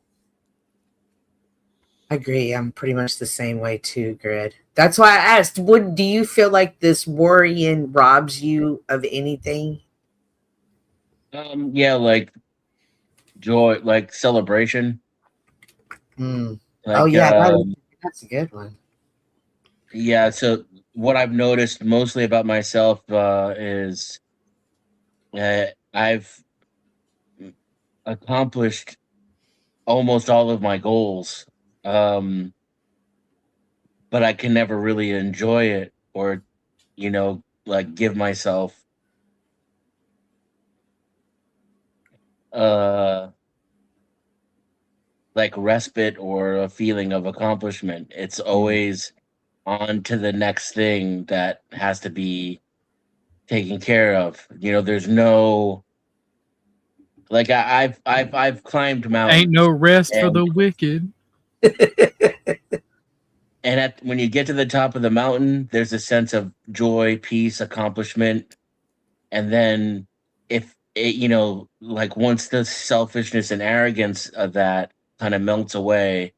I agree. I'm pretty much the same way too, Grid. That's why I asked, do you feel like this worrying robs you of anything? Yeah, like joy, like celebration. Like, oh yeah, that's a good one. Yeah, so what I've noticed mostly about myself is I've accomplished almost all of my goals, but I can never really enjoy it or, like give myself like respite or a feeling of accomplishment. It's always on to the next thing that has to be taken care of. You know, there's no like I've climbed mountains. Ain't no rest for and, the wicked. and when you get to the top of the mountain, there's a sense of joy, peace, accomplishment. And then if it, you know, like once the selfishness and arrogance of that kind of melts away,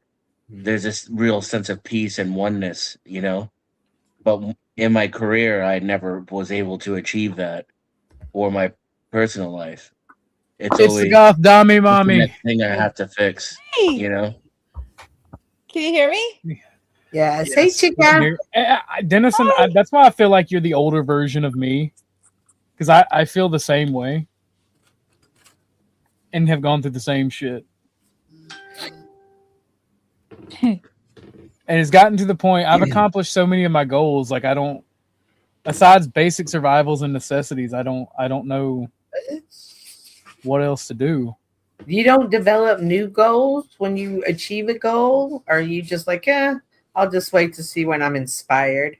there's this real sense of peace and oneness, you know. But in my career, I never was able to achieve that, or my personal life. It's the always goth dummy the mommy. next thing I have to fix, you know. Can you hear me? Yes. Hey, chica. Dennison, that's why I feel like you're the older version of me, because I feel the same way and have gone through the same shit. And it's gotten to the point I've accomplished so many of my goals. Like I don't, besides basic survivals and necessities, I don't know what else to do. You don't develop new goals when you achieve a goal? Or are you just like, I'll just wait to see when I'm inspired?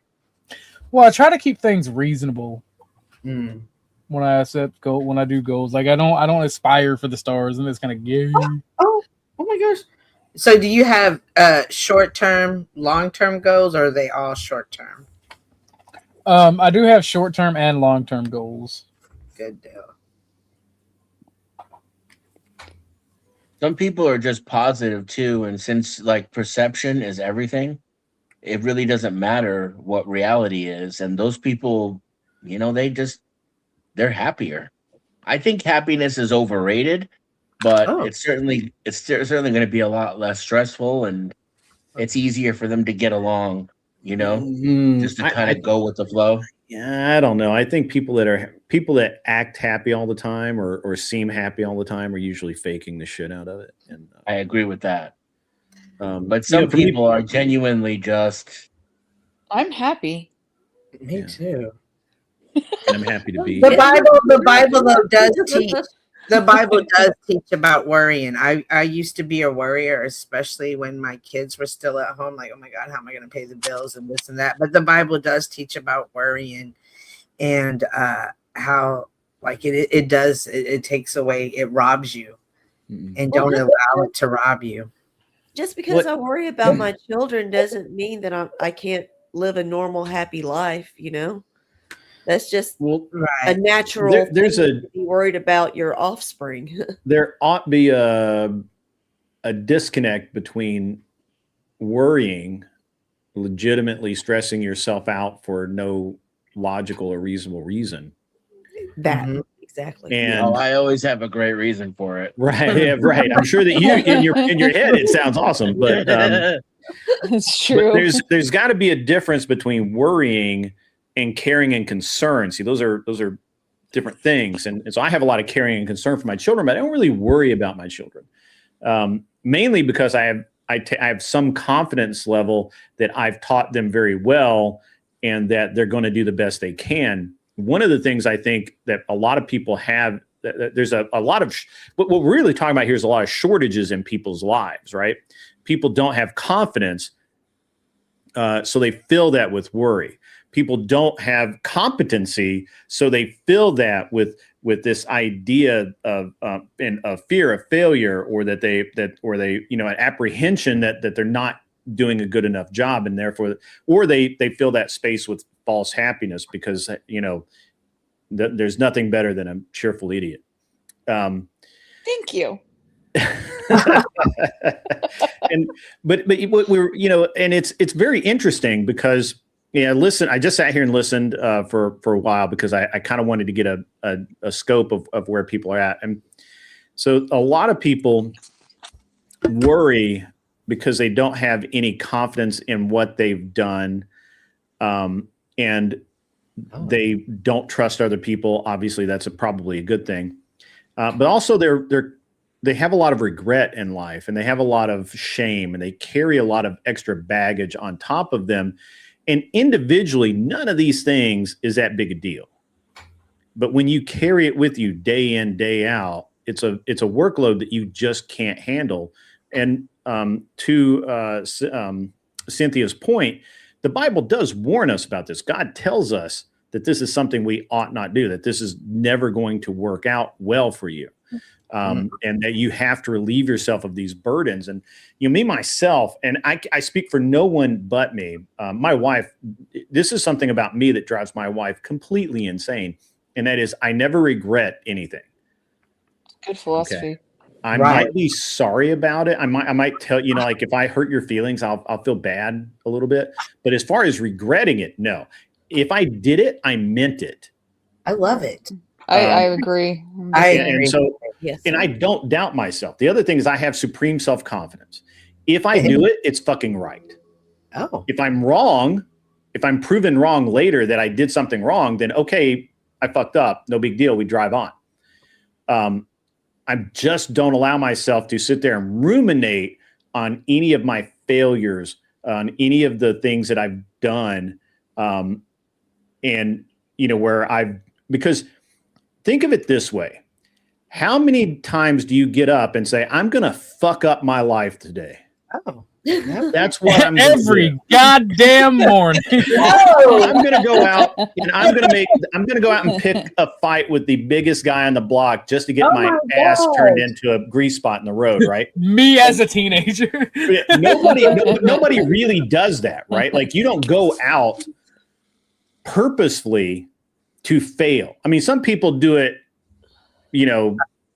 Well, I try to keep things reasonable when I when I do goals. Like I don't aspire for the stars, and it's kind of gay. Oh my gosh. So do you have short-term, long-term goals, or are they all short-term? I do have short-term and long-term goals. Good deal. Some people are just positive too, and since like perception is everything, it really doesn't matter what reality is. And those people, you know, they're happier. I think happiness is overrated, but it's certainly going to be a lot less stressful, and it's easier for them to get along, you know, just to kind of go with the flow. Yeah, I don't know. I think people that act happy all the time or seem happy all the time are usually faking the shit out of it. And I agree with that. But some people are genuinely just. I'm happy. Me too. And I'm happy to be. The Bible though does teach. The Bible does teach about worrying. I used to be a worrier, especially when my kids were still at home. Like, oh my God, how am I going to pay the bills and this and that? But the Bible does teach about worrying, and how like it takes away, it robs you, and don't allow it to rob you. Just because I worry about my children doesn't mean that I can't live a normal, happy life. You know. That's just a natural thing to be worried about your offspring. There ought to be a disconnect between worrying, legitimately stressing yourself out for no logical or reasonable reason. That exactly. And I always have a great reason for it. Right, yeah, right. I'm sure that you in your head it sounds awesome, but it's true. But there's got to be a difference between worrying and caring and concern. See, those are different things. And so I have a lot of caring and concern for my children, but I don't really worry about my children. Mainly because I have some confidence level that I've taught them very well and that they're going to do the best they can. One of the things I think that a lot of people have, there's a lot of, what we're really talking about here is a lot of shortages in people's lives, right? People don't have confidence, so they fill that with worry. People don't have competency, so they fill that with this idea of and a fear of failure, or that they an apprehension that they're not doing a good enough job, and therefore, or they fill that space with false happiness because there's nothing better than a cheerful idiot. Thank you. But we're and it's very interesting because. Yeah, listen, I just sat here and listened for a while because I kind of wanted to get a scope of where people are at. And so a lot of people worry because they don't have any confidence in what they've done, and they don't trust other people. Obviously, that's probably a good thing. But also they have a lot of regret in life, and they have a lot of shame, and they carry a lot of extra baggage on top of them. And individually, none of these things is that big a deal. But when you carry it with you day in, day out, it's a workload that you just can't handle. And to Cynthia's point, the Bible does warn us about this. God tells us that this is something we ought not do, that this is never going to work out well for you. And that you have to relieve yourself of these burdens. And me, myself, and I speak for no one but me, my wife, this is something about me that drives my wife completely insane. And that is, I never regret anything. Good philosophy. Okay. I might be sorry about it. I might tell, like if I hurt your feelings, I'll feel bad a little bit. But as far as regretting it, no. If I did it, I meant it. I love it. I agree. And so, and I don't doubt myself. The other thing is I have supreme self-confidence. If I do it, it's fucking right. Oh. If I'm wrong, if I'm proven wrong later that I did something wrong, then okay, I fucked up. No big deal. We drive on. I just don't allow myself to sit there and ruminate on any of my failures, on any of the things that I've done. And, because think of it this way. How many times do you get up and say, I'm going to fuck up my life today? Oh. That's what I'm every goddamn morning. I'm going to go out and I'm going to go out and pick a fight with the biggest guy on the block just to get my ass turned into a grease spot in the road, right? Me as a teenager. Nobody really does that, right? Like you don't go out purposefully to fail. I mean, some people do it,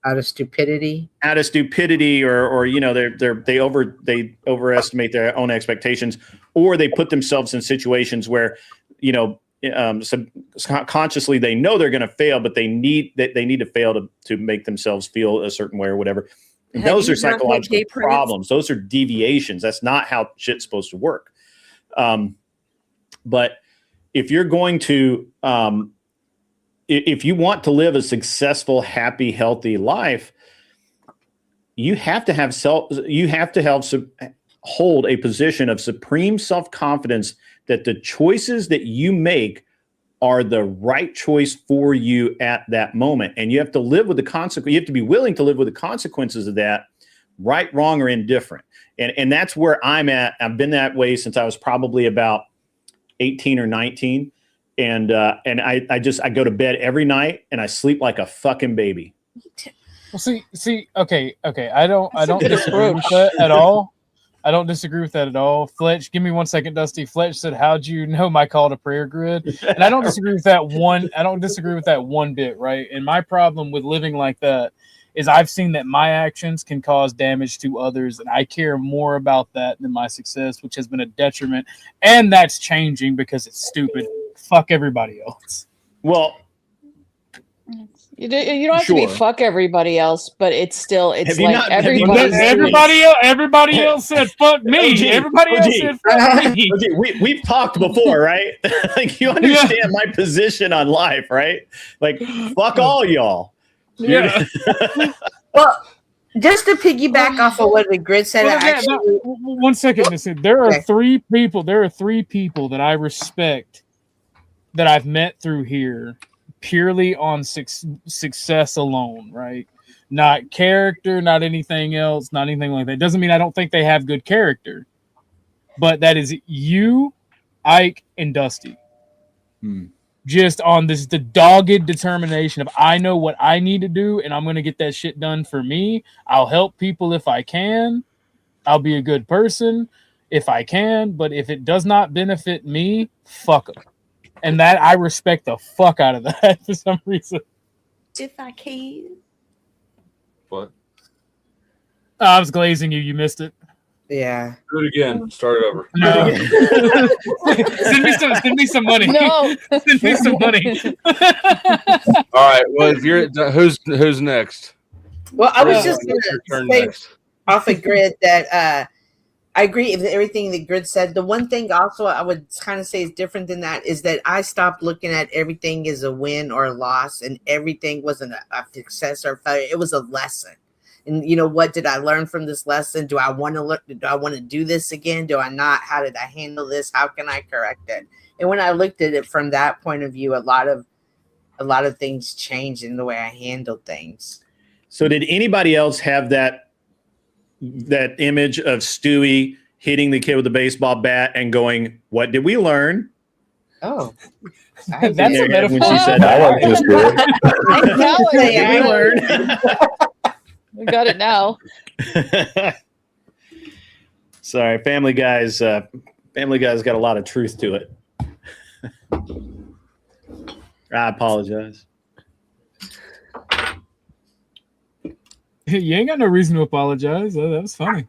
out of stupidity, or they overestimate their own expectations, or they put themselves in situations where consciously they know they're going to fail, but they need to fail to make themselves feel a certain way or whatever. And those are psychological problems. Those are deviations. That's not how shit's supposed to work. But if you're going to if you want to live a successful, happy, healthy life, you have to hold a position of supreme self-confidence that the choices that you make are the right choice for you at that moment. And you have to live with the consequence. You have to be willing to live with the consequences of that, right, wrong, or indifferent. And that's where I'm at. I've been that way since I was probably about 18 or 19. And I go to bed every night and I sleep like a fucking baby. Well, see, okay. I don't disagree with that at all. I don't disagree with that at all. Fletch, give me 1 second, Dusty. Fletch said, "How'd you know my call to prayer grid?" And I don't disagree with that one. I don't disagree with that one bit, right? And my problem with living like that is I've seen that my actions can cause damage to others, and I care more about that than my success, which has been a detriment. And that's changing because it's stupid. Fuck everybody else. Well, you don't have to be fuck everybody else, but it's like everybody else said fuck me. Everybody else said fuck me. We've talked before, right? Like you understand my position on life, right? Like fuck all y'all. Yeah. Well, just to piggyback off of what the grid said, actually, 1 second. Listen, there are three people that I respect that I've met through here purely on success alone, right? Not character, not anything else, not anything like that. Doesn't mean I don't think they have good character, but that is you, Ike, and Dusty. Just on the dogged determination of I know what I need to do and I'm going to get that shit done for me. I'll help people if I can. I'll be a good person if I can, but if it does not benefit me, fuck them. And that I respect the fuck out of that for some reason. If I can. What? I was glazing you. You missed it. Yeah. Do it again. Start it over. No. send me some money. No. Send me some money. All right. Well, if you're who's next? Well, I was just Your going turn to say next. off of grid that I agree with everything that Grid said. The one thing also I would kind of say is different than that is that I stopped looking at everything as a win or a loss, and everything wasn't a success or failure. It was a lesson. And you know, what did I learn from this lesson? Do I want to look? Do I want to do this again? Do I not? How did I handle this? How can I correct it? And when I looked at it from that point of view, a lot of things changed in the way I handled things. So did anybody else have that image of Stewie hitting the kid with a baseball bat and going, "What did we learn?" Oh, that's a metaphor. When she said, I like this girl. What did we learn? We got it now. Sorry, Family Guy's got a lot of truth to it. I apologize. You ain't got no reason to apologize. Oh, that was funny.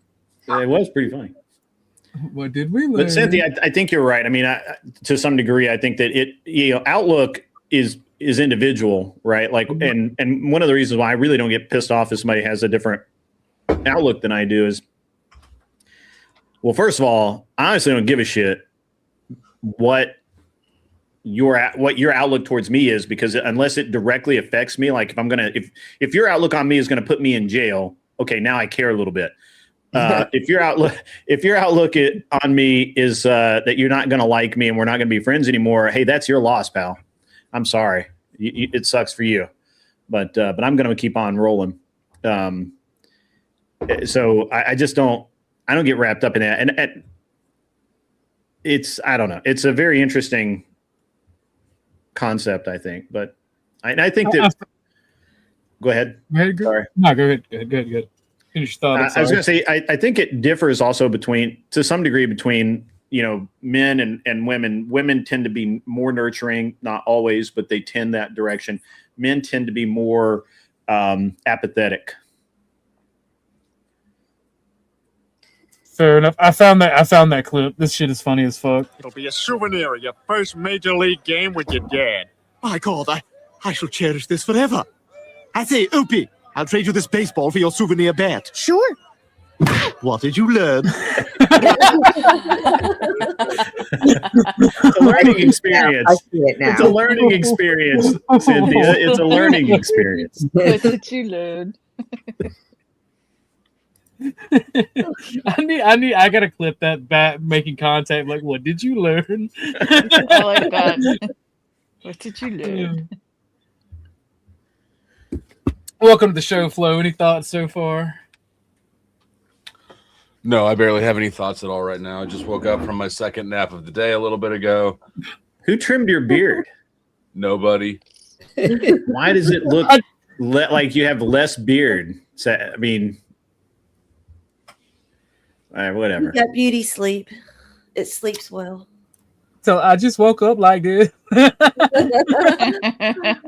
It was pretty funny. What did we learn? But Cynthia, I think you're right. I mean, to some degree, I think that outlook is individual, right? Like, and one of the reasons why I really don't get pissed off if somebody has a different outlook than I do is, well, first of all, I honestly don't give a shit what your outlook towards me is, because unless it directly affects me, like if your outlook on me is going to put me in jail, okay, now I care a little bit. If your outlook on me is that you're not going to like me and we're not going to be friends anymore, hey, that's your loss, pal. I'm sorry. It sucks for you, but I'm going to keep on rolling. So I just don't get wrapped up in that, and I don't know. It's a very interesting concept, I think, but I think that. Go ahead. Sorry. No, go ahead. Good. Finish your thought. I was going to say, I think it differs also to some degree between, men and women. Women tend to be more nurturing, not always, but they tend that direction. Men tend to be more apathetic. Fair enough. I found that clip. This shit is funny as fuck. It'll be a souvenir of your first major league game with your dad. My God, I shall cherish this forever. I say, Opie, I'll trade you this baseball for your souvenir bat. Sure. What did you learn? It's a learning experience. I see it now. It's a learning experience, Cynthia. It's a learning experience. What did you learn? I gotta clip that bat making contact. Like, what did you learn? I like that. What did you learn? Welcome to the show, Flo. Any thoughts so far? No, I barely have any thoughts at all right now. I just woke up from my second nap of the day a little bit ago. Who trimmed your beard? Nobody. Why does it look like you have less beard? I mean, all right, whatever. You got beauty sleep. It sleeps well. So I just woke up like this.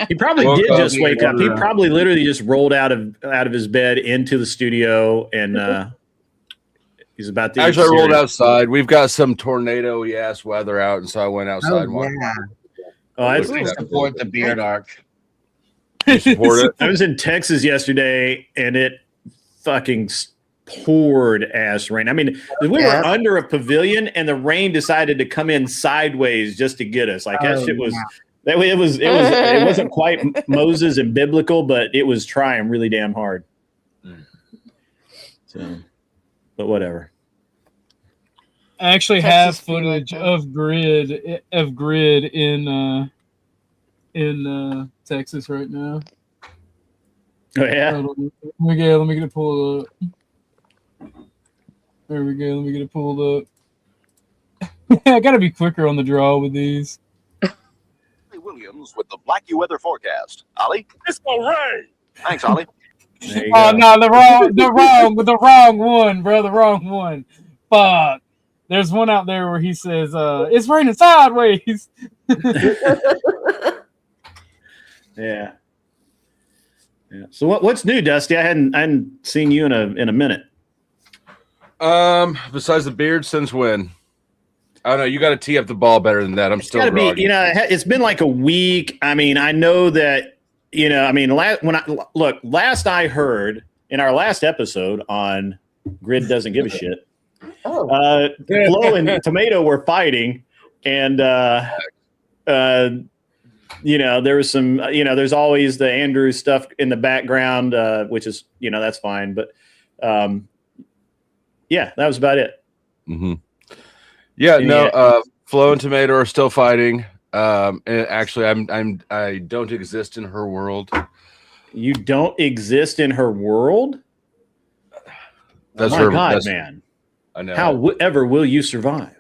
He probably did just wake up. He probably literally just rolled out of his bed into the studio, and he's about to. Actually, I rolled outside. We've got some tornado-y-ass weather out, and so I went outside and walked. Oh, I support the beard arc. Support it. I was in Texas yesterday, and it fucking poured ass rain. I mean, we were under a pavilion, and the rain decided to come in sideways just to get us. Like that shit was. That way, it wasn't quite Moses and biblical, but it was trying really damn hard. So, but whatever. I actually have footage of grid in Texas right now. Oh yeah. Let me get it pulled up. There we go. Let me get it pulled up. I gotta be quicker on the draw with these. Williams with the Blackie weather forecast. Ollie? It's gonna rain. Thanks, Ollie. Oh no, the wrong one, bro. The wrong one. Fuck. There's one out there where he says, "It's raining sideways." Yeah. So what's new, Dusty? I hadn't seen you in a minute. Besides the beard, since when? I don't know. You got to tee up the ball better than that. I'm still groggy. It's been like a week. I mean, I know that. Last I heard in our last episode on Grid Doesn't Give a Shit, Flo and Tomato were fighting, and there was some, there's always the Andrew stuff in the background, which is, that's fine. But yeah, that was about it. Mm-hmm. Yeah, no, Flo and Tomato are still fighting. And actually, I don't exist in her world. You don't exist in her world? That's oh my God, man. I know. However will you survive?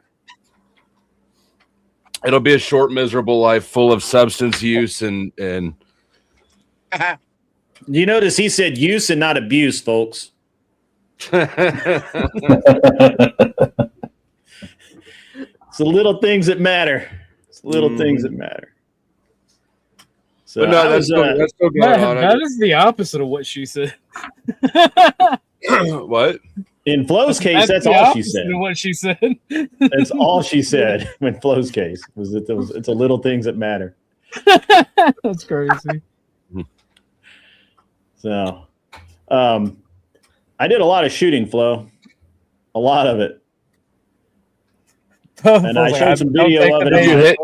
It'll be a short, miserable life full of substance use and you notice he said use and not abuse, folks. It's the little things that matter. It's the little things that matter. So but no, that's still going on. That is the opposite of what she said. What? In Flo's case, that's all she said. What she said. That's all she said in Flo's case was that it's the little things that matter. That's crazy. So, I did a lot of shooting, Flo. A lot of it. And I showed some video of it.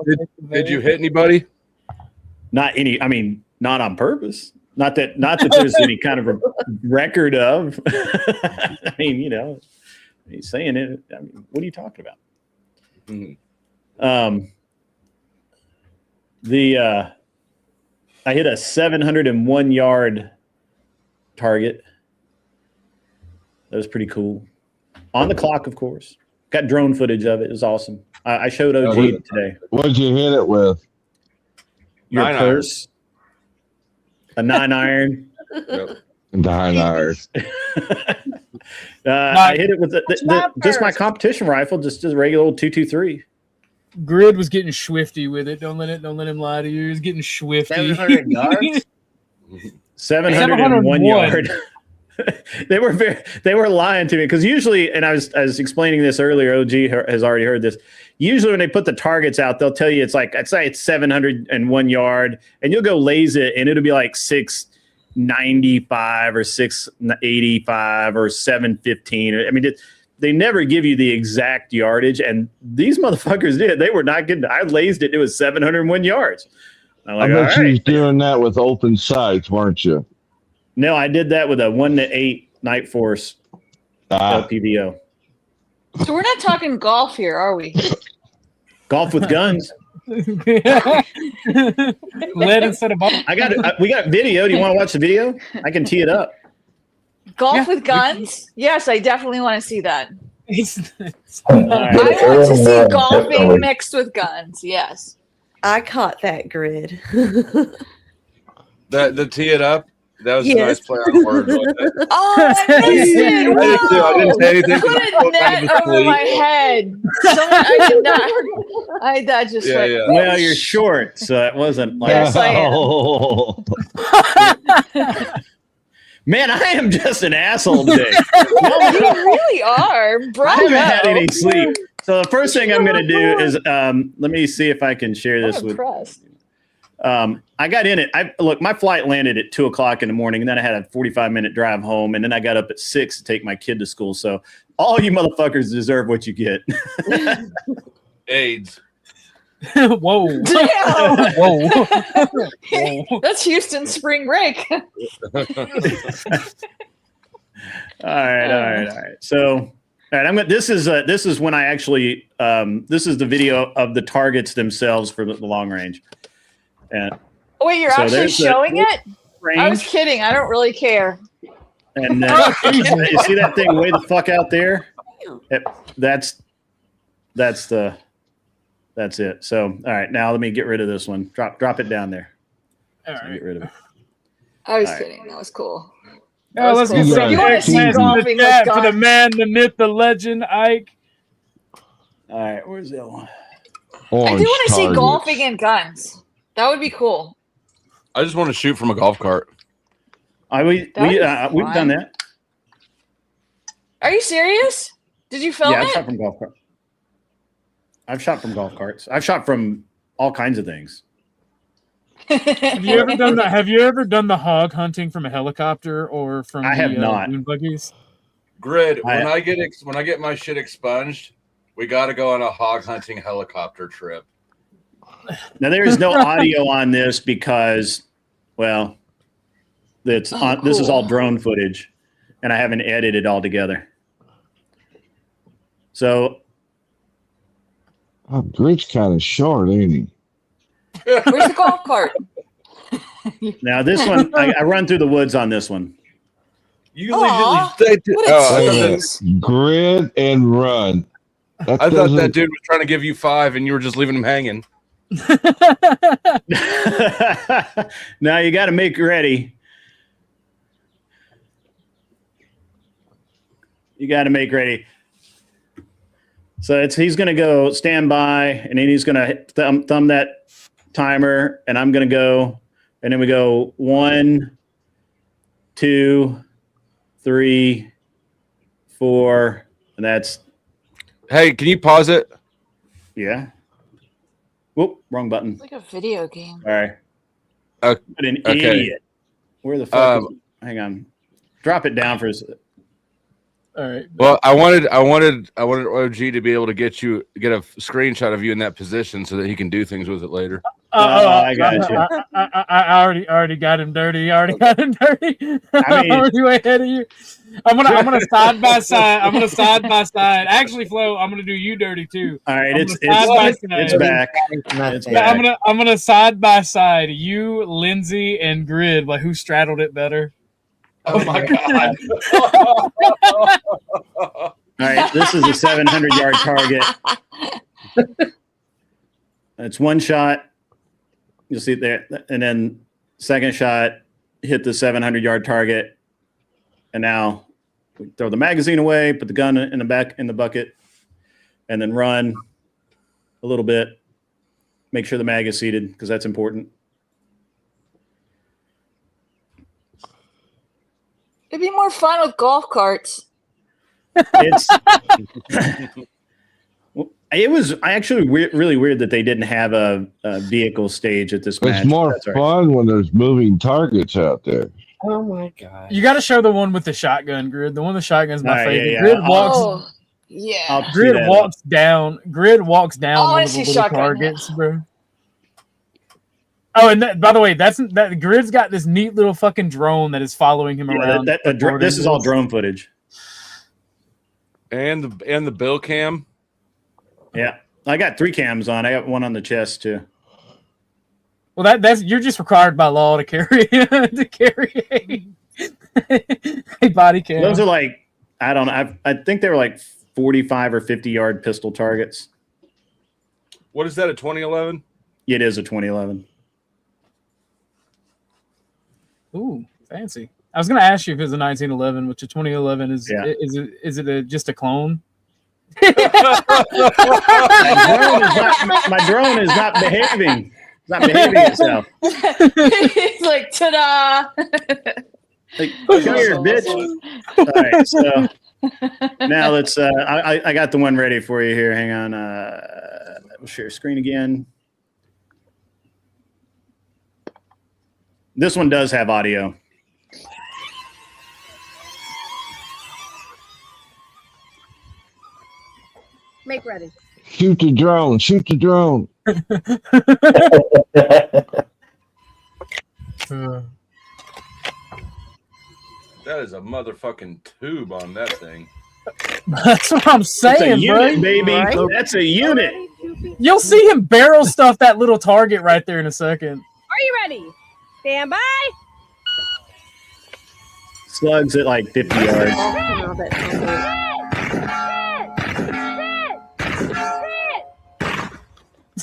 Did you hit anybody? Not any. I mean, not on purpose. Not that there's any kind of a record of. I mean, he's saying it. I mean, what are you talking about? Mm-hmm. I hit a 701-yard target. That was pretty cool. On the clock, of course. Got drone footage of it. It was awesome. I showed OG today. What'd you hit it with? Your purse. A 9-iron. Yep. 9-iron. I hit it with just my competition rifle, just a regular old 223. Grid was getting swifty with it. Don't let him lie to you. He was getting swifty. 700 yards. 701 yard. They were lying to me because usually, and I was explaining this earlier. OG has already heard this. Usually, when they put the targets out, they'll tell you it's like, I'd say it's 701 yard, and you'll go laze it, and it'll be like 695 or 685 or 715. I mean, they never give you the exact yardage, and these motherfuckers did. They were not getting. I lazed it. It was 701 yards. I bet you was doing that with open sights, weren't you? No, I did that with a 1-8 Night Force LPVO. So we're not talking golf here, are we? Golf with guns. Lead instead of ball. We got video. Do you want to watch the video? I can tee it up. Golf with guns? Yes, I definitely want to see that. Right. I want to see golfing mixed with guns. Yes. I caught that grid. The tee it up. That was a nice play on words. Oh, I missed it. I didn't say anything. I put a net over my head. I did not. That just went. Yeah. Well, you're short, so it wasn't like. Yes, I am. Man, I am just an asshole today. No, you really are. Bravo. I haven't had any sleep. So the first thing I'm going to do is let me see if I can share this with. I got in it. Look, my flight landed at 2:00 in the morning, and then I had a 45-minute drive home, and then I got up at 6 to take my kid to school. So all you motherfuckers deserve what you get. AIDS. Whoa. Damn. Whoa. That's Houston spring break. All right. So, all right. This is when I actually. This is the video of the targets themselves for the long range. And wait, you're actually showing it? I was kidding. I don't really care. And you see that thing way the fuck out there? That's it. So, all right, now let me get rid of this one. Drop it down there. All right. Get rid of it. I was kidding. That was cool. Oh, let's get some you want to see golfing with for the man, the myth, the legend, Ike. All right, where's that one? I do want to see golfing and guns. That would be cool. I just want to shoot from a golf cart. We've done that. Are you serious? Did you film Yeah, it? I've shot from golf carts. I've shot from golf carts. I've shot from all kinds of things. Have you ever done the hog hunting from a helicopter or from I have not. Moon buggies? Grid. When I get my shit expunged, we got to go on a hog hunting helicopter trip. Now there is no audio on this because, well, it's on. This is all drone footage, and I haven't edited all together. So, Grid's kind of short, ain't he? Where's the golf cart? now this one, I run through the woods on this one. You Aw, usually Grid and run. That I thought that doesn't- dude was trying to give you 5, and you were just leaving him hanging. Now you got to make ready. You got to make ready. So he's going to go stand by, and then he's going to thumb that timer, and I'm going to go, and then we go 1, 2, 3, 4, and that's. Hey, can you pause it? Yeah. Whoop, wrong button. It's like a video game. All right. Okay. What an idiot. Where the fuck is it? Hang on. Drop it down for a second. All right. Well, I wanted OG to be able to get a screenshot of you in that position so that he can do things with it later. I got you. I already got him dirty. I already got him dirty. I mean- I'm already way ahead of you. I'm gonna side by side. I'm gonna side by side. Actually, Flo, I'm gonna do you dirty too. All right, I'm it's gonna side by side. back. It's Yeah, back. I'm gonna side by side you, Lindsay, and Grid. Like who straddled it better? Oh my god! All right, this is a 700-yard target. It's one shot. You'll see it there, and then second shot hit the 700-yard target, and now we throw the magazine away, put the gun in the bucket, and then run a little bit. Make sure the mag is seated because that's important. It'd be more fun with golf carts. It's it was actually really weird that they didn't have a vehicle stage at this match. It's more That's all fun when there's moving targets out there. Oh my god! You got to show the one with the shotgun, Grid. The one with the shotgun is my All right, favorite. yeah. Grid walks. Oh, yeah. I'll tee Grid that walks down. Grid walks down Oh, I one wanna of the see little shotgun. targets, bro. Oh, and by the way, that Grid's got this neat little fucking drone that is following him around. This is all drone footage. And the bill cam. Yeah, I got 3 cams on. I got one on the chest too. Well, that's you're just required by law to carry a body cam. Those are like I don't know. I think they were like 45 or 50-yard pistol targets. What is that? A 2011? It is a 2011. Ooh, fancy. I was going to ask you if it's a 1911, which a 2011 is. Yeah. Is it just a clone? My drone is not behaving. It's not behaving itself. It's like, ta-da! Like, come here, bitch. All right, so now let's. I got the one ready for you here. Hang on. We'll share screen again. This one does have audio. Make ready. Shoot the drone. Shoot the drone. That is a motherfucking tube on that thing. That's what I'm saying, It's a unit, bro. baby. Right? That's a unit. You'll see him barrel stuff that little target right there in a second. Are you ready? Stand by. Slugs at like 50 yards.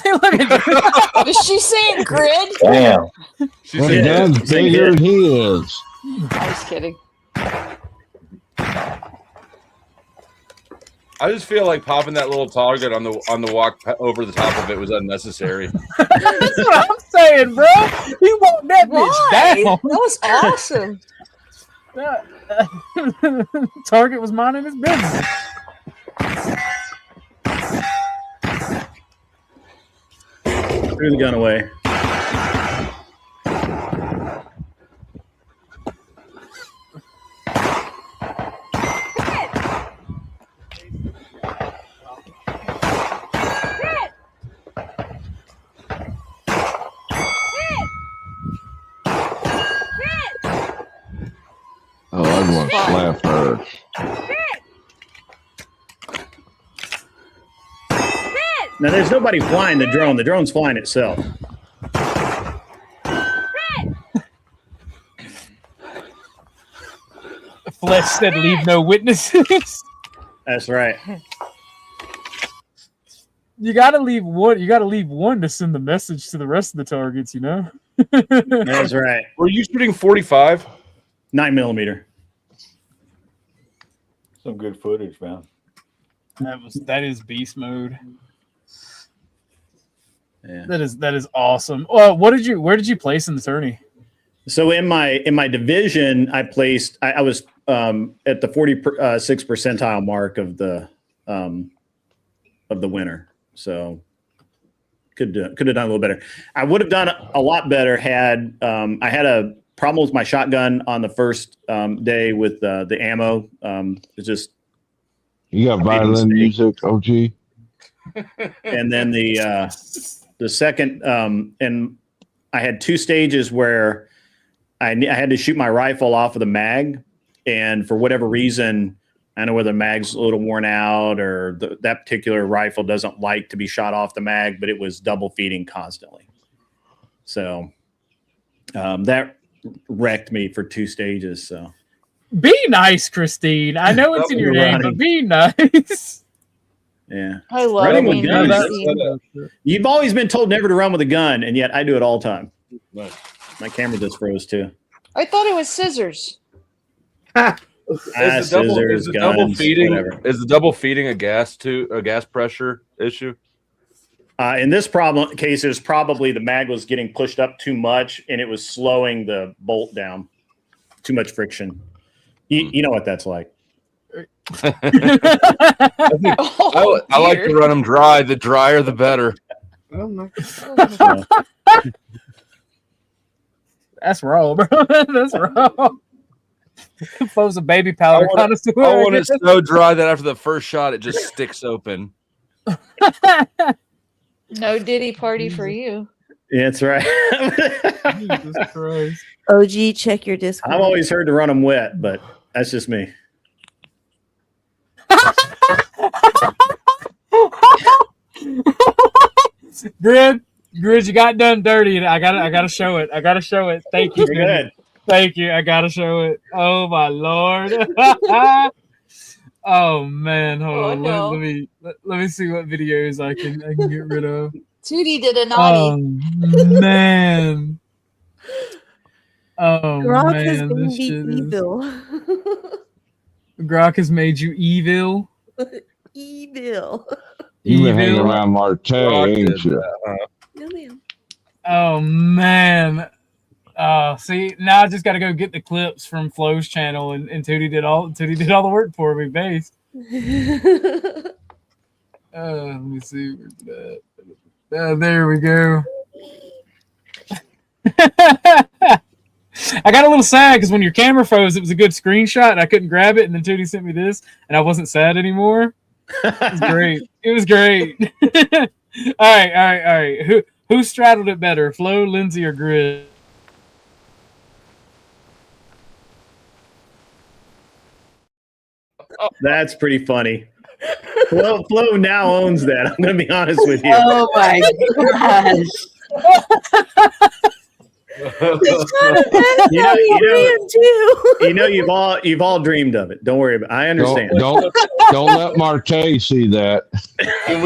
Look at Is she saying Grid? Damn. She That said, gun's bigger than he is. I was kidding. I just feel like popping that little target on the walk over the top of it was unnecessary. That's what I'm saying, bro. He won't that bitch down. That was awesome. Target was minding his business. Threw the gun away. gonna slap her. Now, there's nobody flying the drone. The drone's flying itself. Flesh said, "Leave no witnesses." That's right. You gotta leave one. You gotta leave one to send the message to the rest of the targets. You know. That's right. Were you shooting 45? 9mm. Some good footage, man. That is beast mode. Yeah. That is awesome. Well, where did you place in the tourney? So in my division, I placed. I was at the 46th percentile mark of the winner. So could have done a little better. I would have done a lot better had I had a problem with my shotgun on the first day with the ammo. It's just You got violin music, OG. And then the second and I had two stages where I had to shoot my rifle off of the mag, and for whatever reason, I don't know whether the mag's a little worn out or that particular rifle doesn't like to be shot off the mag, but it was double feeding constantly. So that wrecked me for two stages. So be nice, Christine. I know it's in your name, but be nice. Yeah, I love running with being guns. You've always been told never to run with a gun, and yet I do it all the time. My camera just froze too. I thought it was scissors. Is the double feeding a gas pressure issue? In this case, it was probably the mag was getting pushed up too much, and it was slowing the bolt down. Too much friction. You know what that's like. I like to run them dry. The drier, the better. Oh my. That's raw, bro. That's raw. Flows a baby powder connoisseur. I want it so dry that after the first shot, it just sticks open. No Diddy party for you. Yeah, that's right. Jesus Christ. OG, check your Discord. I've always heard to run them wet, but that's just me. Grid, you got done dirty, and I gotta show it. Thank you. Good. Thank you. I gotta show it. Oh my Lord. Oh man, hold on. No. Let me see what videos I can get rid of. Tootie did a naughty. Oh man. Oh Grok man, has been this shit evil. Grok has made you evil. Evil. You been hanging around Marte, ain't you? No, ma'am. Oh man. See, now I just got to go get the clips from Flo's channel, and Tootie did all the work for me, based. Let me see. There we go. I got a little sad because when your camera froze, it was a good screenshot, and I couldn't grab it, and then Tootie sent me this, and I wasn't sad anymore. It was great. It was great. All right. Who straddled it better, Flo, Lindsay, or Grid? That's pretty funny. Flo now owns that. I'm going to be honest with you. Oh my gosh. You've all dreamed of it. Don't worry about it. I understand. Don't let Marte see that. Can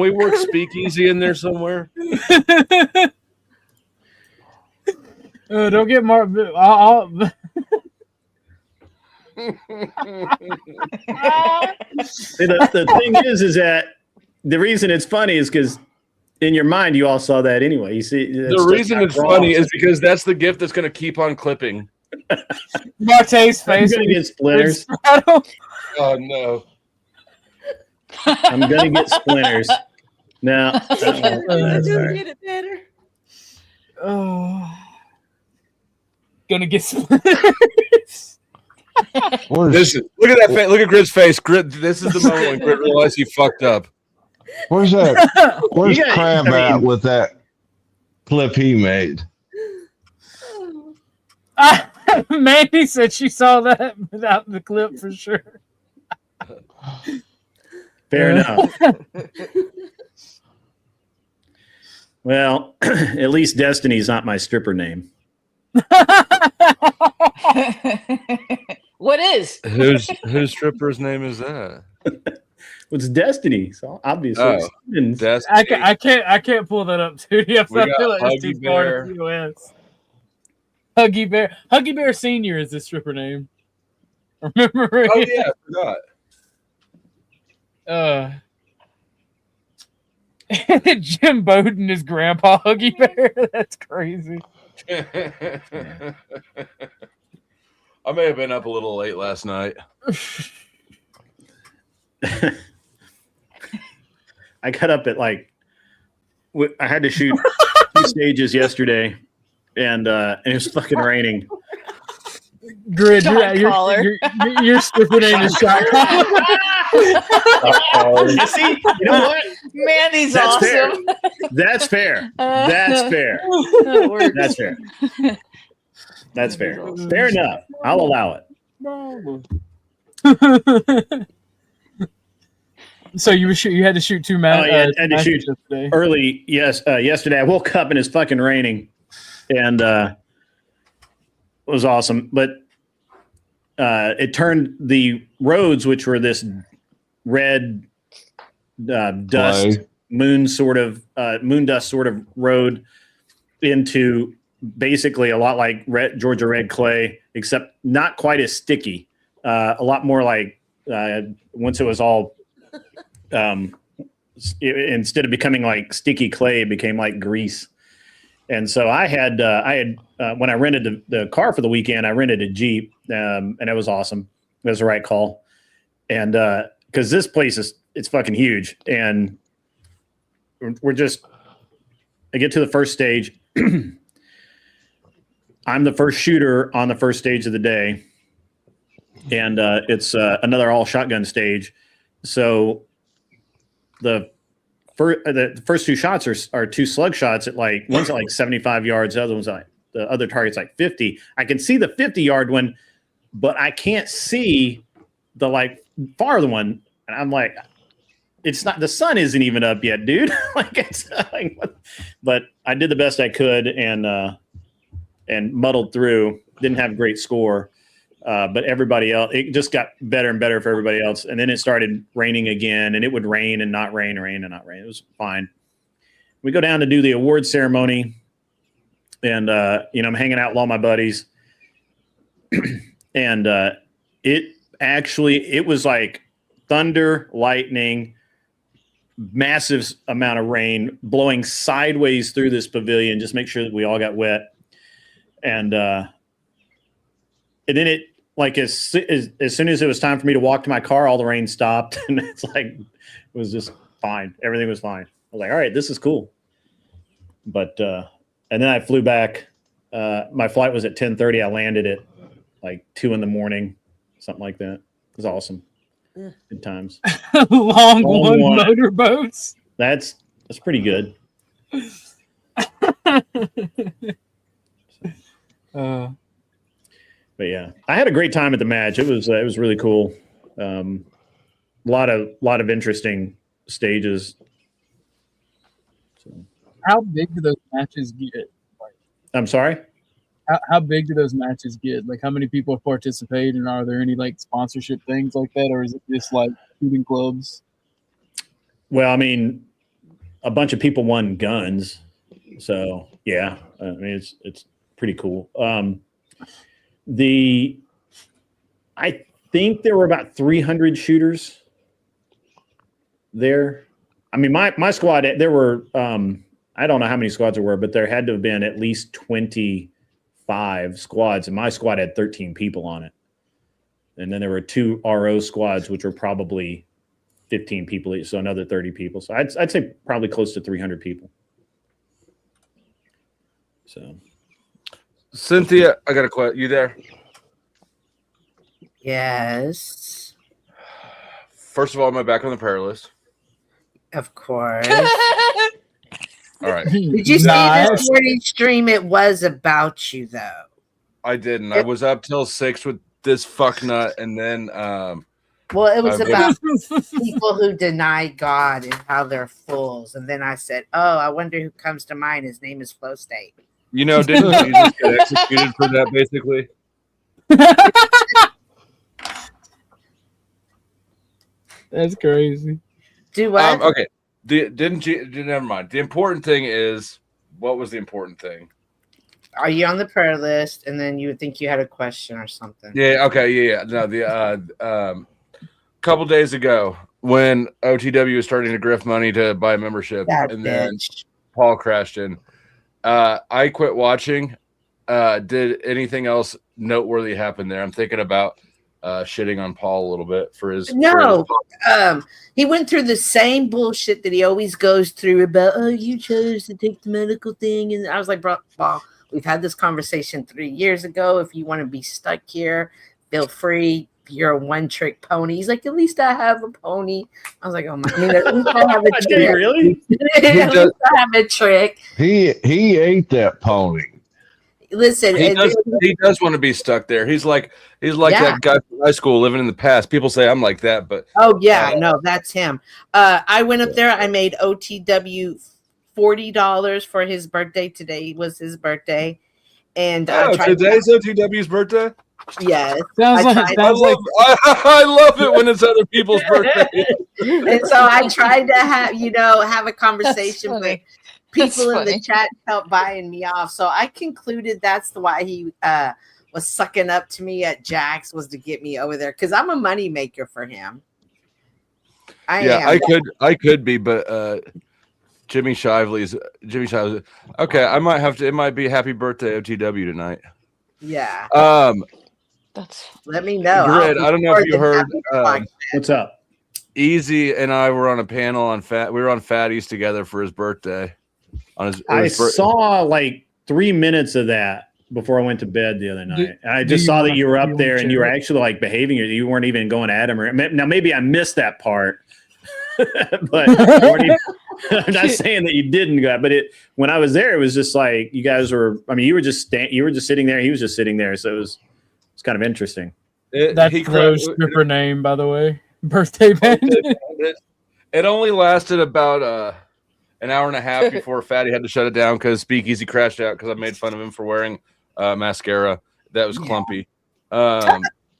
we work speakeasy in there somewhere? Don't get Mark. The thing is that the reason it's funny is because in your mind you all saw that anyway. You see, the reason it's funny is because that's the gift that's going to keep on clipping. Marte's face. I'm going to get splinters. Oh no! I'm going to get splinters. No, that's Get it better. Oh, gonna get splinters. Look at that face. Look at Grid's face. Grid. This is the moment when Grid realized he fucked up. Where's that? Where's Crab at with that clip he made? Mandy said she saw that without the clip for sure. Fair enough. Well, at least Destiny's not my stripper name. What is? Whose stripper's name is that? It's Destiny, so obviously. I can't pull that up, dude. I We got feel like it's too Huggy far Bear. to US. Huggy Bear Senior is the stripper name. Remember? Oh yeah, I forgot. Jim Bowden is Grandpa Huggy Bear. That's crazy. I may have been up a little late last night. I got up at I had to shoot 2 stages yesterday, and it was fucking raining. Grid, your stripper name is Shot Caller. See, you know what? Mandy's That's awesome. That's fair. That's fair. That works. That's fair. That's fair. Fair enough. I'll allow it. So you had to shoot 2 matches. I had to shoot early. Yes, yesterday I woke up and it's fucking raining, and it was awesome. But it turned the roads, which were this red dust moon dust sort of road, into basically a lot like Georgia red clay, except not quite as sticky. A lot more like once it was all. Instead of becoming like sticky clay, it became like grease. And so I had when I rented the car for the weekend, I rented a Jeep, and it was awesome. It was the right call. And because this place it's fucking huge, and I get to the first stage. I'm the first shooter on the first stage of the day, and it's another all shotgun stage. So the first 2 shots are 2 slug shots at one's at 75 yards, the other target's 50. I can see the 50-yard one, but I can't see the farther one. And I'm like, it's not, the sun isn't even up yet, dude. But I did the best I could and muddled through. Didn't have a great score. But everybody else, it just got better and better for everybody else. And then it started raining again, and it would rain and not rain, rain and not rain. It was fine. We go down to do the award ceremony, and I'm hanging out with all my buddies. And it was like thunder, lightning, massive amount of rain blowing sideways through this pavilion. Just make sure that we all got wet. And then it, as soon as it was time for me to walk to my car, all the rain stopped, and it was just fine. Everything was fine. I was like, all right, this is cool. But and then I flew back. My flight was at 10:30. I landed at 2 a.m, something like that. It was awesome. Yeah. Good times. Long one motorboats. That's pretty good. But yeah, I had a great time at the match. It was really cool. A lot of interesting stages. So. How big do those matches get? I'm sorry? How big do those matches get? How many people participate, and are there any sponsorship things like that, or is it just shooting clubs? Well, I mean, a bunch of people won guns, so yeah. I mean, it's pretty cool. I think there were about 300 shooters there. I mean, my squad, there were, I don't know how many squads there were, but there had to have been at least 25 squads, and my squad had 13 people on it. And then there were 2 RO squads, which were probably 15 people each, so another 30 people. So I'd say probably close to 300 people. So. Cynthia, I got a question. You there? Yes. First of all, am I back on the prayer list? Of course. All right. Did you see this morning stream? It was about you, though. I didn't. I was up till 6 with this fucknut, and then well, it was I about people who deny God and how they're fools. And then I said, "Oh, I wonder who comes to mind. His name is Flow State." you know, didn't Jesus get executed for that? Basically, That's crazy. Do what? okay. Never mind. The important thing is, what was the important thing? Are you on the prayer list? And then you would think you had a question or something. Yeah. Okay. Yeah. No. The couple days ago, when OTW was starting to grift money to buy membership, and then Paul crashed in, I quit watching. Did anything else noteworthy happen there? I'm thinking about shitting on Paul a little bit for his. He went through the same bullshit that he always goes through about, oh, you chose to take the medical thing. And I was like, bro, Paul, we've had this conversation 3 years ago. If you want to be stuck here, feel free. You're a one-trick pony. He's like, at least I have a pony. I was like, oh my, at least I have a trick. Really? At least I have a trick. He ate that pony. Listen, He does want to be stuck there. He's like that guy from high school living in the past. People say I'm like that, but oh yeah, no, that's him. I went up there. I made OTW $40 for his birthday. Today was his birthday, and today's OTW's birthday. Yes, I love it when it's other people's birthday. And so I tried to have a conversation with people in the chat, help buying me off. So I concluded that's why he was sucking up to me at Jack's, was to get me over there, because I'm a money maker for him. I could be, but Jimmy Shively's. Okay, I might have to. It might be happy birthday OTW tonight. Yeah. Let me know. Grid, I don't know if you heard. What's up? Easy and I were on a panel on Fat. We were on Fatties together for his birthday. I saw like 3 minutes of that before I went to bed the other night. I just saw that you were up there and you were actually like behaving. You weren't even going at him. Now maybe I missed that part, but I'm not saying that you didn't go. But when I was there, it was just like you guys were. I mean, you were just sitting there. He was just sitting there. So it's kind of interesting. That's Flo's stripper name, by the way. Birthday bandit. It only lasted about an hour and a half before Fatty had to shut it down because Speakeasy crashed out because I made fun of him for wearing mascara that was clumpy.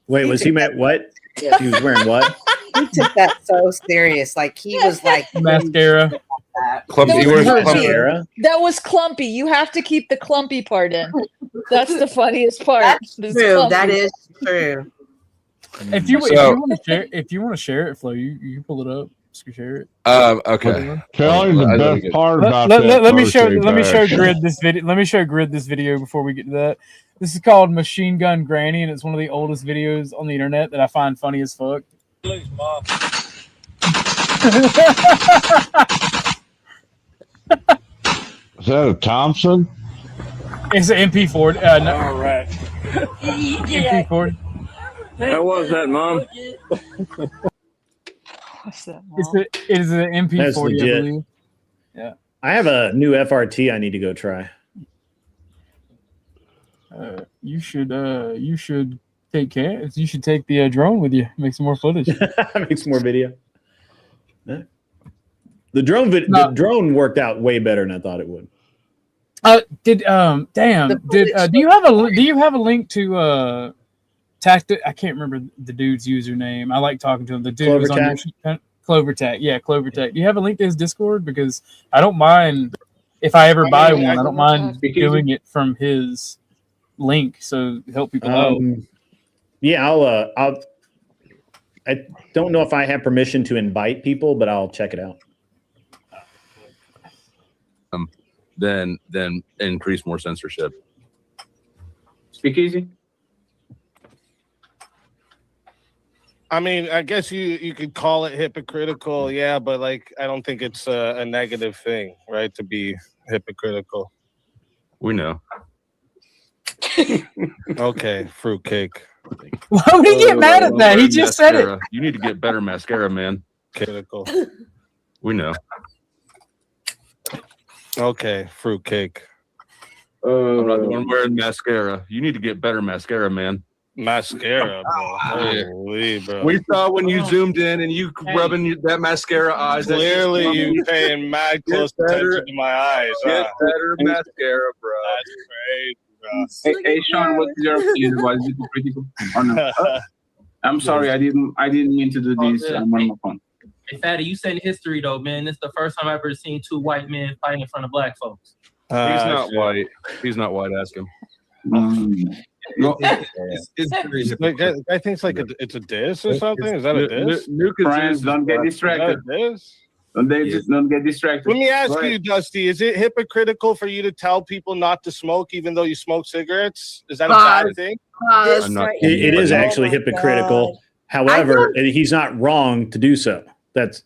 Wait, was he meant what? He was wearing what? He took that so serious. Like he was like mascara. Clumpy. That was clumpy. You have to keep the clumpy part in. That's the funniest part. That's true. That is true. If you want to share it, Flo, you pull it up. Share it. Okay. Kelly, the best part about let me show Grid this video. Let me show Grid this video before we get to that. This is called Machine Gun Granny, and it's one of the oldest videos on the internet that I find funny as fuck. Is that a Thompson? It's an MP40. No. All right. MP40. How was that, Mom? What's that, it is an MP40, That's legit. I believe. Yeah. I have a new FRT I need to go try. You should take care. You should take the drone with you. Make some more footage. Make some more video. Yeah. The drone worked out way better than I thought it would. Do you have a link to Tactic? I can't remember the dude's username. I like talking to him. The dude was on your Clovertac. Yeah, Clovertac. Do you have a link to his Discord? Because I don't mind if I ever buy one. I don't mind doing it from his link, so help people out. Yeah, I don't know if I have permission to invite people, but I'll check it out. Then increase more censorship. Speakeasy. I mean, I guess you could call it hypocritical, yeah, but like I don't think it's a negative thing, right? To be hypocritical. We know. Okay, fruitcake. Why would he get mad at that? He just said it. You need to get better mascara, man. Critical. We know. Okay, fruitcake. I'm not the one wearing mascara. You need to get better mascara, man. Mascara, bro. Holy, bro. We saw when you zoomed in and you rubbing that mascara eyes. Clearly, you paying mad close attention to my eyes. Get better mascara, bro. That's crazy, bro. Hey, Sean, what's your opinion? Was it critical or no? I'm sorry, I didn't mean to do this. I'm on my phone. Hey, Fatty, you said history though, man. It's the first time I've ever seen two white men fighting in front of black folks. He's not white. He's not white. Ask him. No, I think it's like it's a diss or something. Is that a diss? Friends, don't get distracted. Don't get distracted. Let me ask you, Dusty, is it hypocritical for you to tell people not to smoke even though you smoke cigarettes? Is that a bad thing? It is actually hypocritical. However, he's not wrong to do so. That's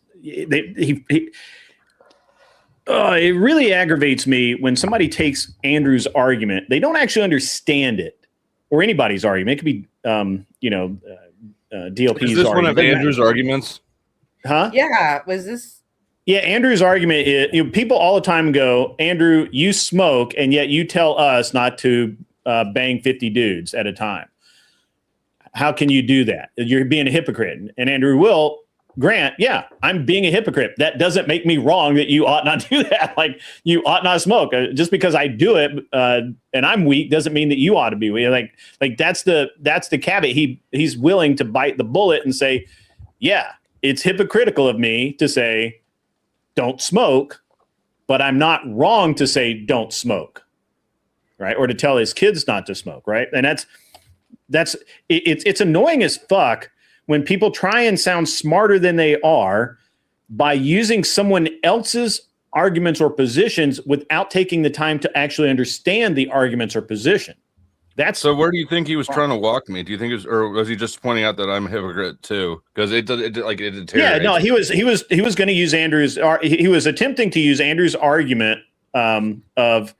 it really aggravates me when somebody takes Andrew's argument. They don't actually understand it, or anybody's argument. It could be, DLP's argument. Is this one of Andrew's arguments? Huh? Yeah. Was this? Yeah, Andrew's argument is, people all the time go, Andrew, you smoke, and yet you tell us not to bang 50 dudes at a time. How can you do that? You're being a hypocrite. And Andrew will grant, yeah, I'm being a hypocrite. That doesn't make me wrong that you ought not do that. Like, you ought not smoke. Just because I do it and I'm weak doesn't mean that you ought to be weak. Like that's the caveat. He's willing to bite the bullet and say, yeah, it's hypocritical of me to say don't smoke, but I'm not wrong to say don't smoke, right? Or to tell his kids not to smoke, right? And it's annoying as fuck when people try and sound smarter than they are by using someone else's arguments or positions without taking the time to actually understand the arguments or position. So where do you think he was trying to walk me? Do you think it was, or was he just pointing out that I'm a hypocrite too? Because it deteriorates. Yeah, no, he was going to use Andrew's. He was attempting to use Andrew's argument of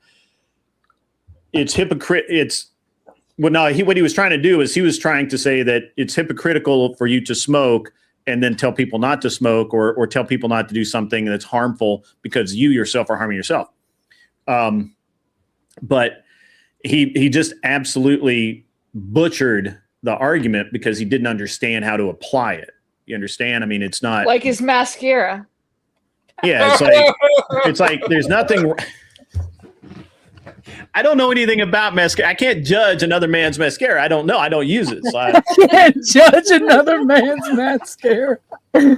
it's hypocrite. What he was trying to do is he was trying to say that it's hypocritical for you to smoke and then tell people not to smoke or tell people not to do something that's harmful because you yourself are harming yourself. But he just absolutely butchered the argument because he didn't understand how to apply it. You understand? I mean, it's not like his mascara. Yeah, it's like there's nothing. I don't know anything about mascara. I can't judge another man's mascara. I don't know. I don't use it. So I can't judge another man's mascara. I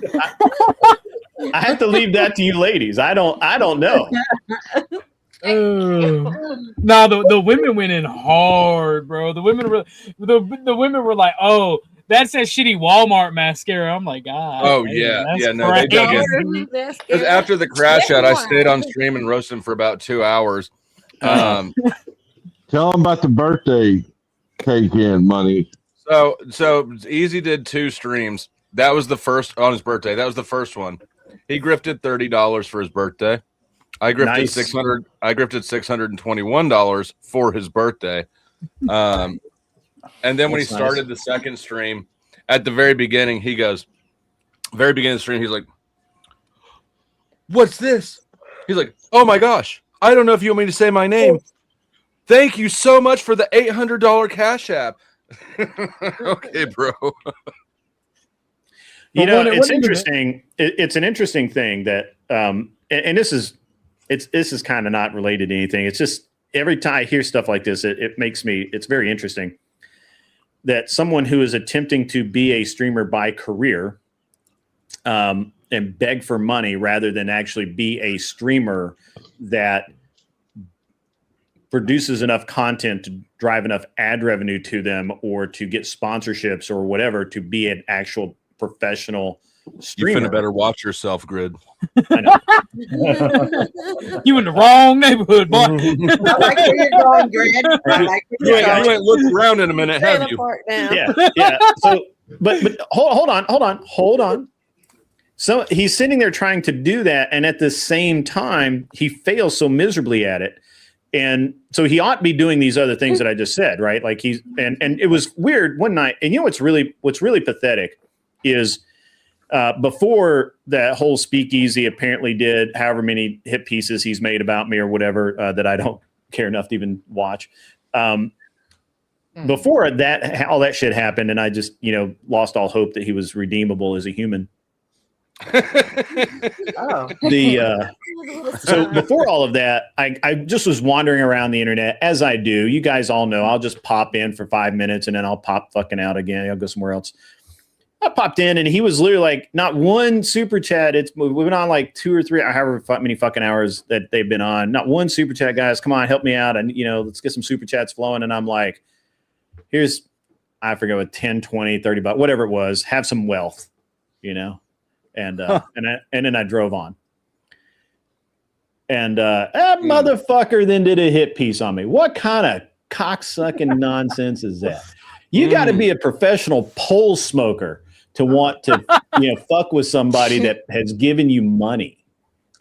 have to leave that to you ladies. I don't know. No, the women went in hard, bro. The women were like, "Oh, that's that shitty Walmart mascara." I'm like, God. Oh yeah, no, they dug in. Because after the crash out, I stayed on stream and roasted him for about 2 hours. Tell him about the birthday cake in money. So Easy did 2 streams. That was the first on his birthday. That was the first one. He grifted $30 for his birthday. I grifted $600. I grifted $621 for his birthday. And then when he started the second stream, at the very beginning, he goes, very beginning of the stream, he's like, "What's this?" He's like, "Oh my gosh, I don't know if you want me to say my name. Thank you so much for the $800 Cash App." Okay, bro. It's interesting. It's an interesting thing that, and this is kind of not related to anything. It's just every time I hear stuff like this, it makes me. It's very interesting that someone who is attempting to be a streamer by career, and beg for money rather than actually be a streamer that produces enough content to drive enough ad revenue to them or to get sponsorships or whatever to be an actual professional streamer. You finna better watch yourself, Grid. I know. You in the wrong neighborhood, boy. I like where you're going, Grid. You ain't looked around in a minute, have you? Yeah. So, but hold on. So he's sitting there trying to do that, and at the same time, he fails so miserably at it. And so he ought to be doing these other things that I just said, right? Like and it was weird one night. And you know what's really pathetic is before that whole speakeasy apparently did however many hit pieces he's made about me or whatever that I don't care enough to even watch. Before that, all that shit happened, and I just, lost all hope that he was redeemable as a human. So before all of that, I just was wandering around the internet, as I do. You guys all know I'll just pop in for 5 minutes and then I'll pop fucking out again. I'll go somewhere else. I popped in and he was literally like, not one super chat. We've been on like 2 or 3, however many fucking hours that they've been on. Not one super chat, guys. Come on, help me out. And, let's get some super chats flowing. And I'm like, here's, I forget what, 10, 20, 30 bucks, whatever it was. Have some wealth, and then I drove on. And that motherfucker then did a hit piece on me. What kind of cocksucking nonsense is that? You got to be a professional pole smoker to want to, fuck with somebody that has given you money.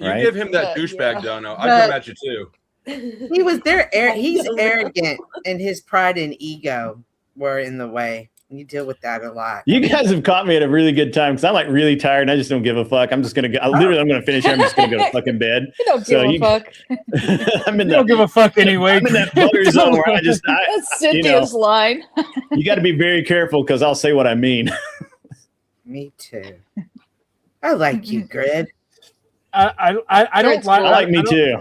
Right? You give him that douchebag dono. I'd come at you too. He was there. He's arrogant, and his pride and ego were in the way. You deal with that a lot. You guys have caught me at a really good time because I'm like really tired and I just don't give a fuck. I'm just gonna go. Literally, I'm gonna finish here. I'm just gonna go to fucking bed. You don't give a fuck. You don't give a fuck anyway. I'm in that butter zone where That's Cynthia's line. You got to be very careful because I'll say what I mean. Me too. I like you, Grid. I don't like. I like me too.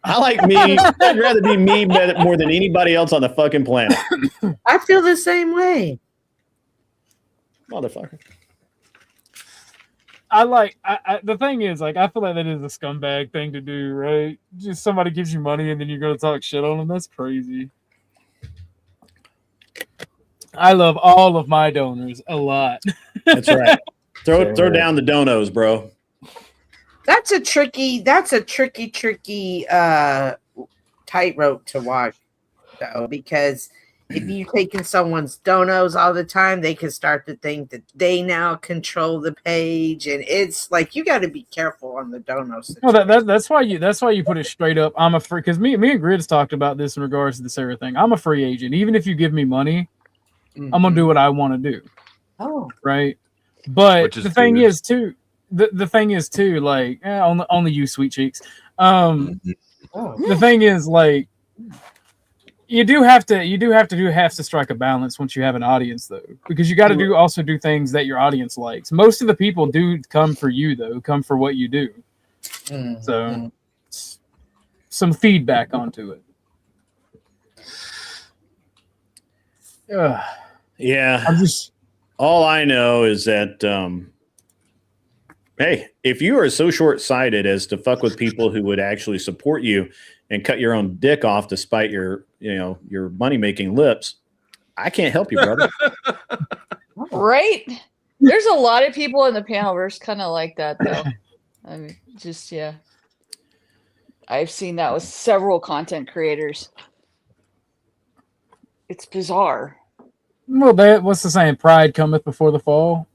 I like me. I'd rather be me more than anybody else on the fucking planet. I feel the same way. Motherfucker. The thing is, like, I feel like that is a scumbag thing to do, right? Just somebody gives you money and then you're going to talk shit on them. That's crazy. I love all of my donors a lot. That's right. Throw down the donos, bro. That's a tricky tightrope to walk, though, because if you're taking someone's donos all the time, they can start to think that they now control the page, and it's like you got to be careful on the donos. No, that's why you put it straight up. I'm a free, because me and Grid's talked about this in regards to the Sarah thing. I'm a free agent. Even if you give me money, I'm gonna do what I want to do. Oh, right. But the thing is too, like only you, sweet cheeks. The thing is, like, you do have to strike a balance once you have an audience, though, because you got to also do things that your audience likes. Most of the people do come for you, though, come for what you do. So some feedback onto it. Yeah. All I know is that hey, if you are so short-sighted as to fuck with people who would actually support you and cut your own dick off despite your money-making lips, I can't help you, brother. Right? There's a lot of people in the panelverse kind of like that, though. I mean, just, yeah. I've seen that with several content creators. It's bizarre. Well, what's the saying? Pride cometh before the fall.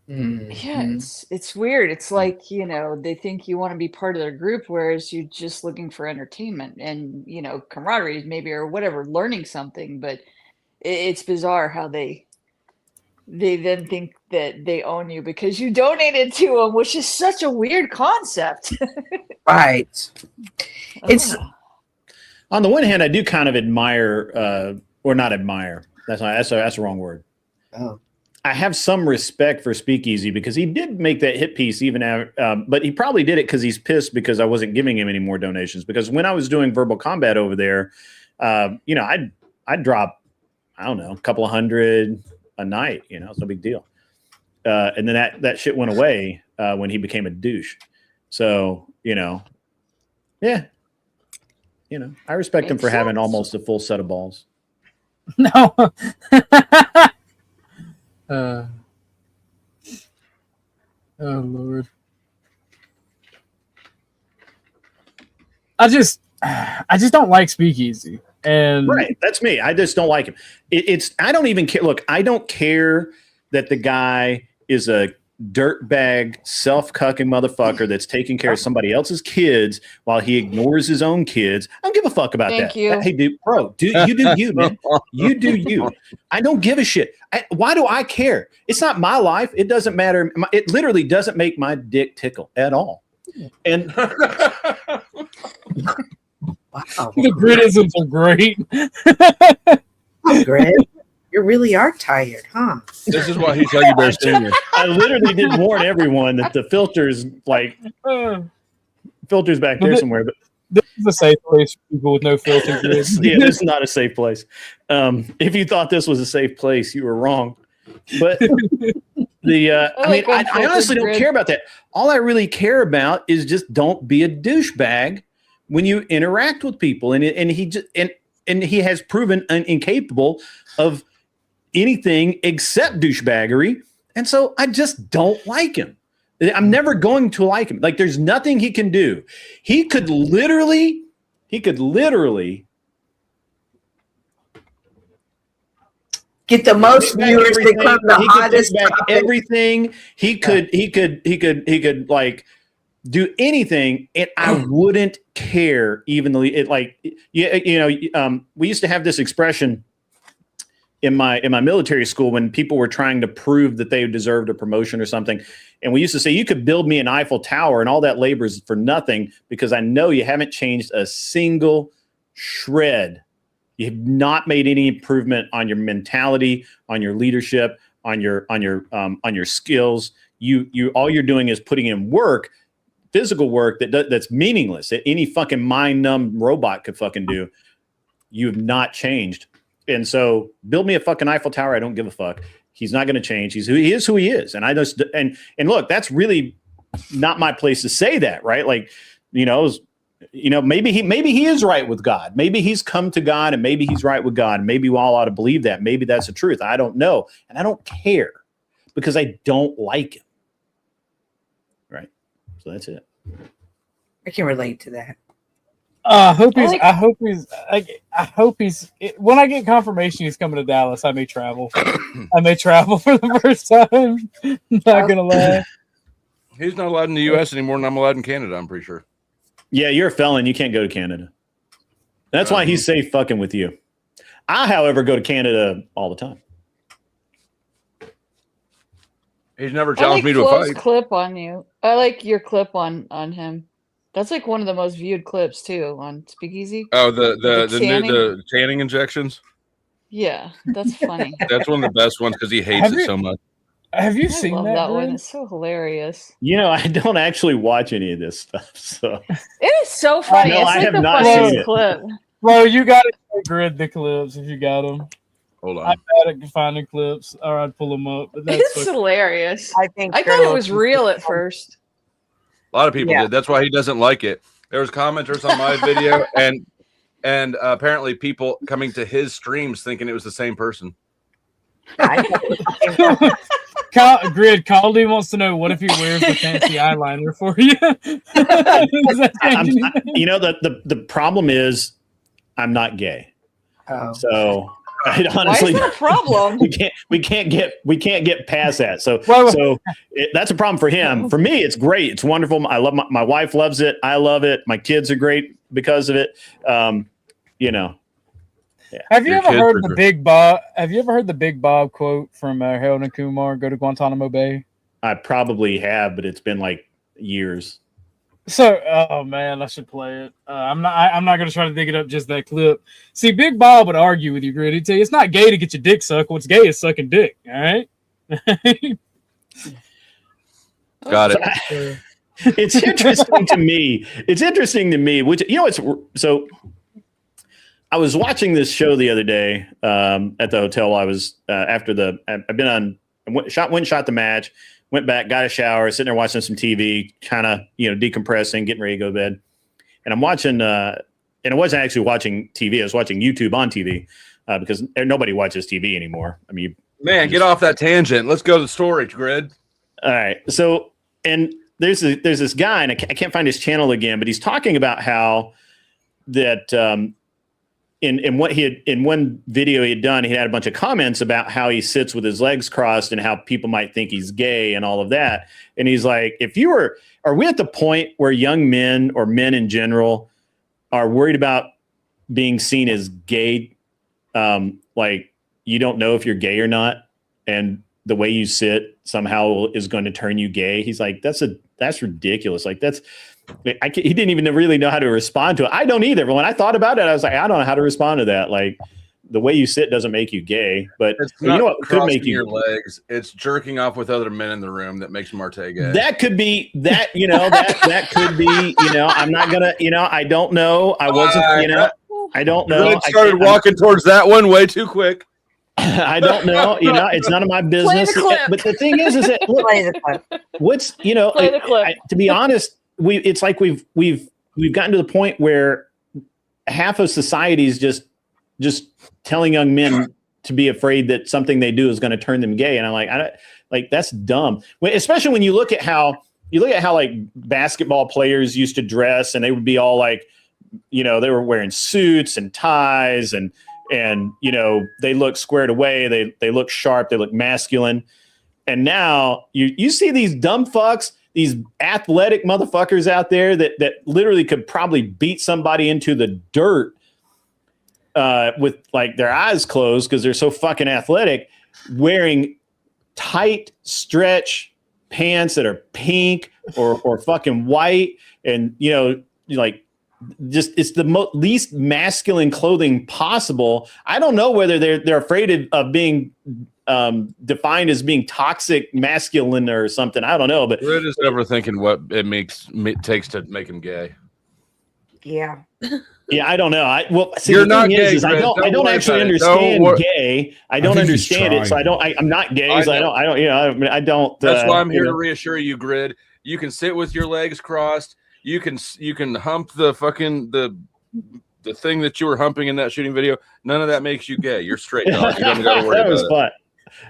Yeah, it's weird. It's like, they think you want to be part of their group, whereas you're just looking for entertainment and, camaraderie maybe, or whatever, learning something. But it's bizarre how they then think that they own you because you donated to them, which is such a weird concept. Right. It's on the one hand, I do kind of admire, or not admire. That's the wrong word. Oh. I have some respect for Speakeasy because he did make that hit piece but he probably did it because he's pissed because I wasn't giving him any more donations. Because when I was doing Verbal Combat over there, I'd drop, I don't know, a couple of hundred a night. It's no big deal. And then that shit went away when he became a douche. So yeah, I respect him for having almost a full set of balls. No. Oh Lord. I just don't like Speakeasy. And right, that's me. I just don't like him. I don't even care. Look, I don't care that the guy is a dirtbag, self-cucking motherfucker that's taking care of somebody else's kids while he ignores his own kids. I don't give a fuck about that. Thank you. Hey, dude, bro, you do you, man. You do you. I don't give a shit. Why do I care? It's not my life. It doesn't matter. It literally doesn't make my dick tickle at all. And Wow. The Gridisms are great. Oh, Grid, you really are tired, huh? This is why he's Huggy Bear Senior. I literally did warn everyone that the filters back there somewhere, but this is a safe place for people with no filter. Yeah, this is not a safe place. If you thought this was a safe place, you were wrong. But I honestly don't care about that. All I really care about is just don't be a douchebag when you interact with people. And he has proven incapable of anything except douchebaggery. And so I just don't like him. I'm never going to like him. Like, there's nothing he can do. He could literally get the most viewers, become the hottest everything. He could like do anything, and I wouldn't care. Even though we used to have this expression in my military school when people were trying to prove that they deserved a promotion or something. And we used to say, you could build me an Eiffel Tower and all that labor is for nothing because I know you haven't changed a single shred. You have not made any improvement on your mentality, on your leadership, on your skills. You all you're doing is putting in work, physical work that's meaningless that any fucking mind-numb robot could fucking do. You have not changed. And so build me a fucking Eiffel Tower. I don't give a fuck. He's not going to change. He is who he is. And I just, and look, that's really not my place to say that, right? Like, maybe he is right with God. Maybe he's come to God and maybe he's right with God. Maybe we all ought to believe that. Maybe that's the truth. I don't know. And I don't care because I don't like him. Right. So that's it. I can relate to that. I hope he's. When I get confirmation he's coming to Dallas, I may travel. I may travel for the first time. Not gonna lie. He's not allowed in the U.S. anymore, and I'm allowed in Canada. I'm pretty sure. Yeah, you're a felon. You can't go to Canada. That's why he's safe fucking with you. I, however, go to Canada all the time. He's never challenged me to a fight. Clip on you. I like your clip on him. That's like one of the most viewed clips too on Speakeasy. Oh, the tanning injections. Yeah, that's funny. That's one of the best ones because he hates it so much. Have you seen that one? It's so hilarious. I don't actually watch any of this stuff, so it is so funny. No, it's I like have the not funniest seen it. clip. Bro, you got to grid the clips if you got them. Hold on. I'm bad at finding clips, or I'd pull them up. But that's It's hilarious. I thought it was real at first. A lot of people did. That's why he doesn't like it. There was commenters on my video, and apparently people coming to his streams thinking it was the same person. Grid Caldy wants to know, what if he wears the fancy eyeliner for you? The problem is I'm not gay. Oh. So I honestly, why is that a problem? we can't get past that. So that's a problem for him. For me, it's great. It's wonderful. I love my wife loves it. I love it. My kids are great because of it. Yeah. Have you ever heard the Big Bob? Have you ever heard the Big Bob quote from Harold and Kumar? Go to Guantanamo Bay. I probably have, but it's been like years. So, oh man, I should play it. I'm not going to try to dig it up. Just that clip. See, Big Bob would argue with you, Grid. He'd tell you it's not gay to get your dick sucked. What's gay is sucking dick. All right. Got it. It's interesting to me. It's interesting to me. Which it's so. I was watching this show the other day at the hotel. I was I've been on. Went and shot the match. Went back, got a shower, sitting there watching some TV, kind of, decompressing, getting ready to go to bed. And I'm watching, and I wasn't actually watching TV. I was watching YouTube on TV because nobody watches TV anymore. I mean, man, get off that tangent. Let's go to the storage Grid. All right. So, and there's this guy, and I can't find his channel again, but he's talking about how that in one video he had done, he had a bunch of comments about how he sits with his legs crossed and how people might think he's gay and all of that. And he's like, are we at the point where young men or men in general are worried about being seen as gay? Like you don't know if you're gay or not. And the way you sit somehow is going to turn you gay. He's like, that's ridiculous. Like he didn't even really know how to respond to it. I don't either. But when I thought about it, I was like, I don't know how to respond to that. Like the way you sit doesn't make you gay, but It's you not know what could make your legs. It's jerking off with other men in the room that makes Marte gay. That could be that, that could be, I'm not gonna, I don't know. I wasn't, I don't know. I started walking towards that one way too quick. I don't know. It's none of my business. But the thing is that what's, to be honest, it's like we've gotten to the point where half of society is just telling young men to be afraid that something they do is going to turn them gay. And I'm like, that's dumb. Especially when you look at how like basketball players used to dress, and they would be all like, they were wearing suits and ties and they look squared away. They look sharp. They look masculine. And now you see these dumb fucks, these athletic motherfuckers out there that literally could probably beat somebody into the dirt with like their eyes closed because they're so fucking athletic, wearing tight stretch pants that are pink or fucking white, and like just it's the least masculine clothing possible. I don't know whether they're afraid of being defined as being toxic masculine or something. I don't know, but we're just overthinking what it takes to make him gay. Yeah. Yeah, I don't know. You're not gay. I don't actually understand gay. I don't understand it, so I'm not gay. So I don't. That's why I'm here to reassure you, Grid. You can sit with your legs crossed. You can hump the fucking the thing that you were humping in that shooting video. None of that makes you gay. You're straight, dog. You don't got to worry about it. Fun.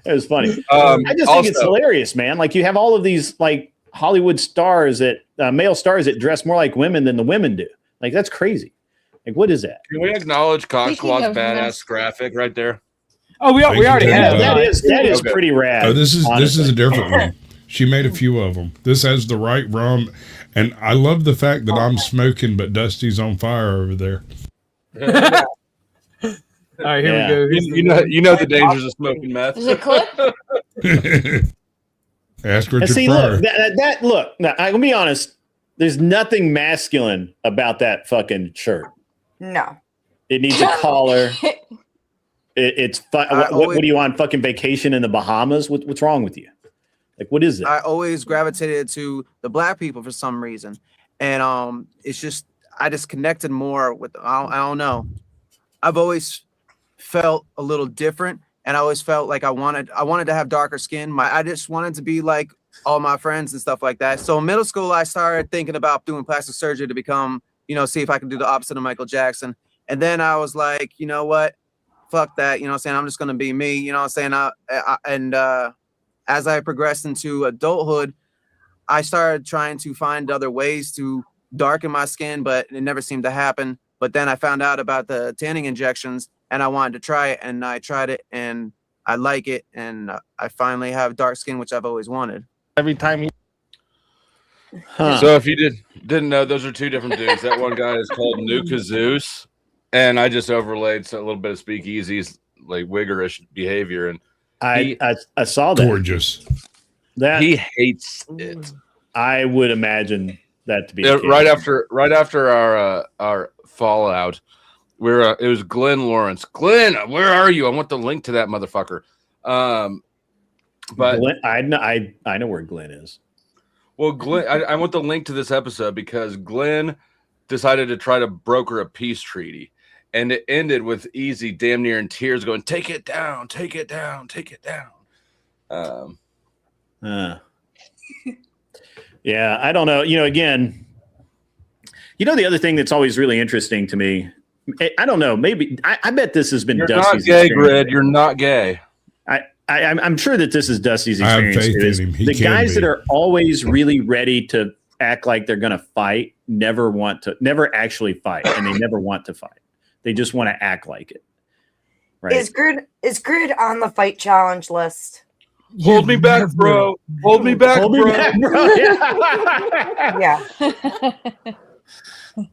It was funny. I just think it's hilarious, man. Like you have all of these like Hollywood stars male stars that dress more like women than the women do. Like that's crazy. Like what is that? Can we acknowledge Cock Squad's badass graphic right there? Oh, we already have. That is pretty rad. Oh, this is a different one. She made a few of them. This has the right rum, and I love the fact that I'm smoking, but Dusty's on fire over there. All right, here we go. You know the dangers of smoking meth. Is it clip? Ask Richard See, Pryor. look. Now, I'm gonna be honest. There's nothing masculine about that fucking shirt. No. It needs a collar. It's fun. What do you want? Fucking vacation in the Bahamas? What's wrong with you? Like, what is it? I always gravitated to the black people for some reason, and it's just I just connected more with. I don't know. I've always felt a little different, and I always felt like I wanted to have darker skin. I just wanted to be like all my friends and stuff like that. So in middle school, I started thinking about doing plastic surgery to become, see if I can do the opposite of Michael Jackson. And then I was like, you know what? Fuck that. You know what I'm saying? I'm just going to be me. You know what I'm saying? As I progressed into adulthood, I started trying to find other ways to darken my skin, but it never seemed to happen. But then I found out about the tanning injections and I wanted to try it, and I tried it and I like it. And I finally have dark skin, which I've always wanted. Every time So if you didn't know, those are two different dudes. That one guy is called Nuka Zeus, and I just overlaid a little bit of Speakeasy's like wiggerish behavior, and I saw that. Gorgeous. That he hates it. I would imagine that to be right after our fallout. It was Glenn Lawrence. Glenn, where are you? I want the link to that motherfucker. But Glenn, I know where Glenn is. Well, Glenn, I want the link to this episode because Glenn decided to try to broker a peace treaty, and it ended with Easy damn near in tears going, "Take it down, take it down, take it down." Yeah, I don't know. Again, the other thing that's always really interesting to me, I don't know, maybe I bet this has been You're Dusty's not gay, experience. Grid. You're not gay. I'm sure that this is Dusty's experience. I have faith in him. He the can guys be. that are always really ready to act like they're going to fight never actually fight, and they never want to fight. They just want to act like it. Right? Is Grid on the fight challenge list? Hold me back, bro. Hold me back, Hold me bro. back, bro. Yeah.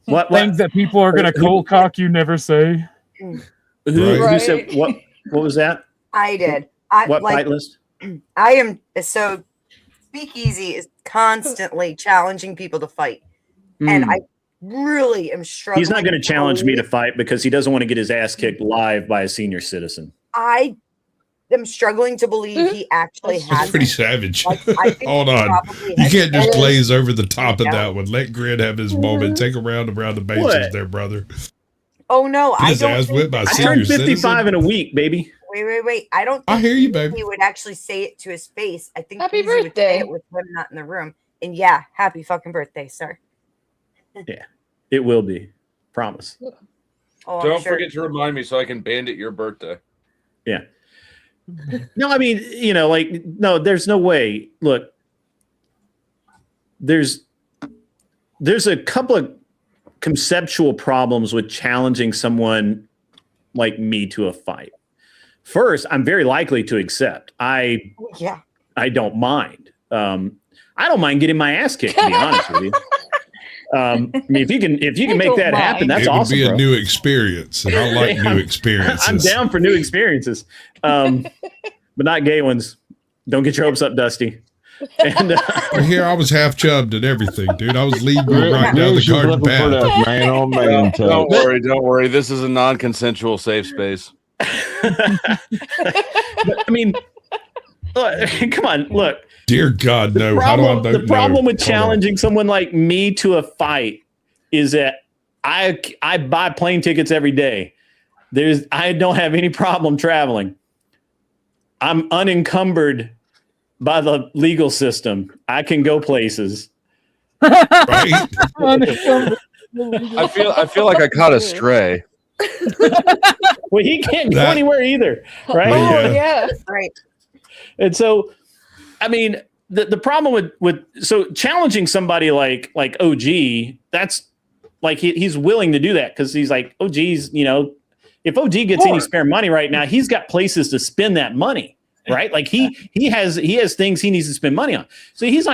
What Things that people are going to cold cock you never say. Who said what? What was that? I did. What fight list? I am so Speakeasy is constantly challenging people to fight, and I really am struggling. He's not going to challenge me to fight because he doesn't want to get his ass kicked live by a senior citizen. I am struggling to believe he actually has. That's pretty savage. Like, I think Hold he on. probably You has can't just it. glaze over the top of that one. Let Grid have his moment. Take a round around the bases What? there, brother. Oh no, Get I his don't. ass whipped by a I senior turned 55 citizen. in a week, baby. Wait. I don't. I Think hear you, baby. He would actually say it to his face. I think Happy Easy would say birthday. it with him not in the room. And yeah, happy fucking birthday, sir. Yeah, it will be. Promise. Oh, Don't I'm sure. forget to remind me so I can bandit your birthday. Yeah. No, I mean, like, no, there's no way. Look, there's a couple of conceptual problems with challenging someone like me to a fight. First, I'm very likely to accept. I don't mind. I don't mind getting my ass kicked, to be honest with you. I mean, if you can make that happen, that's awesome. It would be bro. a new experience, and I like new experiences. I'm down for new experiences, but not gay ones. Don't get your hopes up, Dusty. And Well, here I was half chubbed and everything, dude. I was leading you right down the garden path. Don't worry. This is a non-consensual safe space. I mean, look, come on, look. Dear God, no. How do I vote The problem no? with challenging someone like me to a fight is that I buy plane tickets every day. I don't have any problem traveling. I'm unencumbered by the legal system. I can go places. Right? I feel like I caught a stray. Well, he can't go anywhere either, right? Oh, yeah. Right. And so, I mean, the problem with so challenging somebody like OG, that's like he's willing to do that because he's like, OG's, if OG gets any spare money right now, he's got places to spend that money, right? Like he has things he needs to spend money on. So he's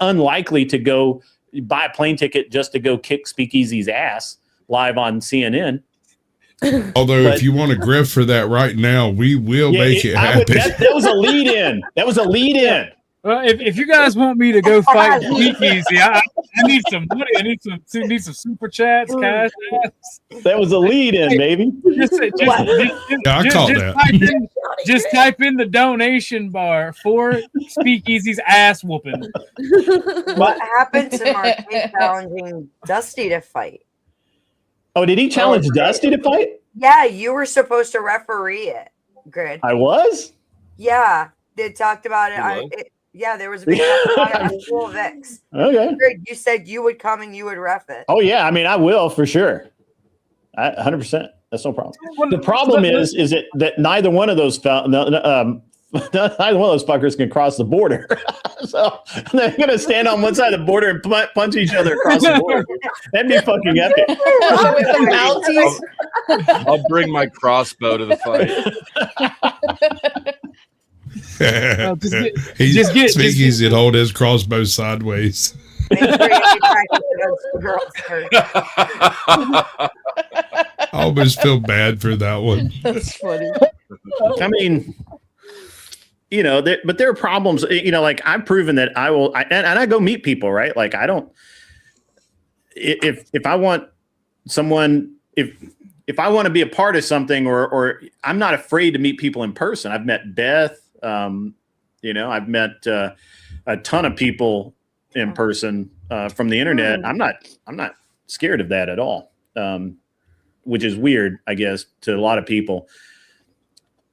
unlikely to go buy a plane ticket just to go kick Speakeasy's ass live on CNN. Although, if you want to grift for that right now, we will make it happen. That was a lead in. That was a lead in. Well, if you guys want me to go fight Speakeasy, I need some money. I need some super chats, cash apps. That was a lead in, baby. Just type in the donation bar for Speakeasy's ass whooping. What happened to Marquez challenging Dusty to fight? Oh, did he challenge Dusty to fight? Yeah, you were supposed to referee it, Grid. I was? Yeah, they talked about it. Yeah, there was a big full Vix. Okay. Grid, you said you would come and you would ref it. Oh, yeah. I mean, I will for sure. 100%. That's no problem. The problem is that neither one of those fuckers can cross the border. So they're going to stand on one side of the border and punch each other across the border. That'd be fucking epic. With the Mounties. I'll bring my crossbow to the fight. Speakeasy and hold his crossbow sideways. Make sure you practice against the girls first. I almost feel bad for that one. That's funny. I mean, but there are problems, like I've proven that I will, and I go meet people, right? Like I don't, if I want someone, if I want to be a part of something or I'm not afraid to meet people in person. I've met Beth, I've met a ton of people in person from the internet. I'm not scared of that at all. Which is weird, I guess, to a lot of people.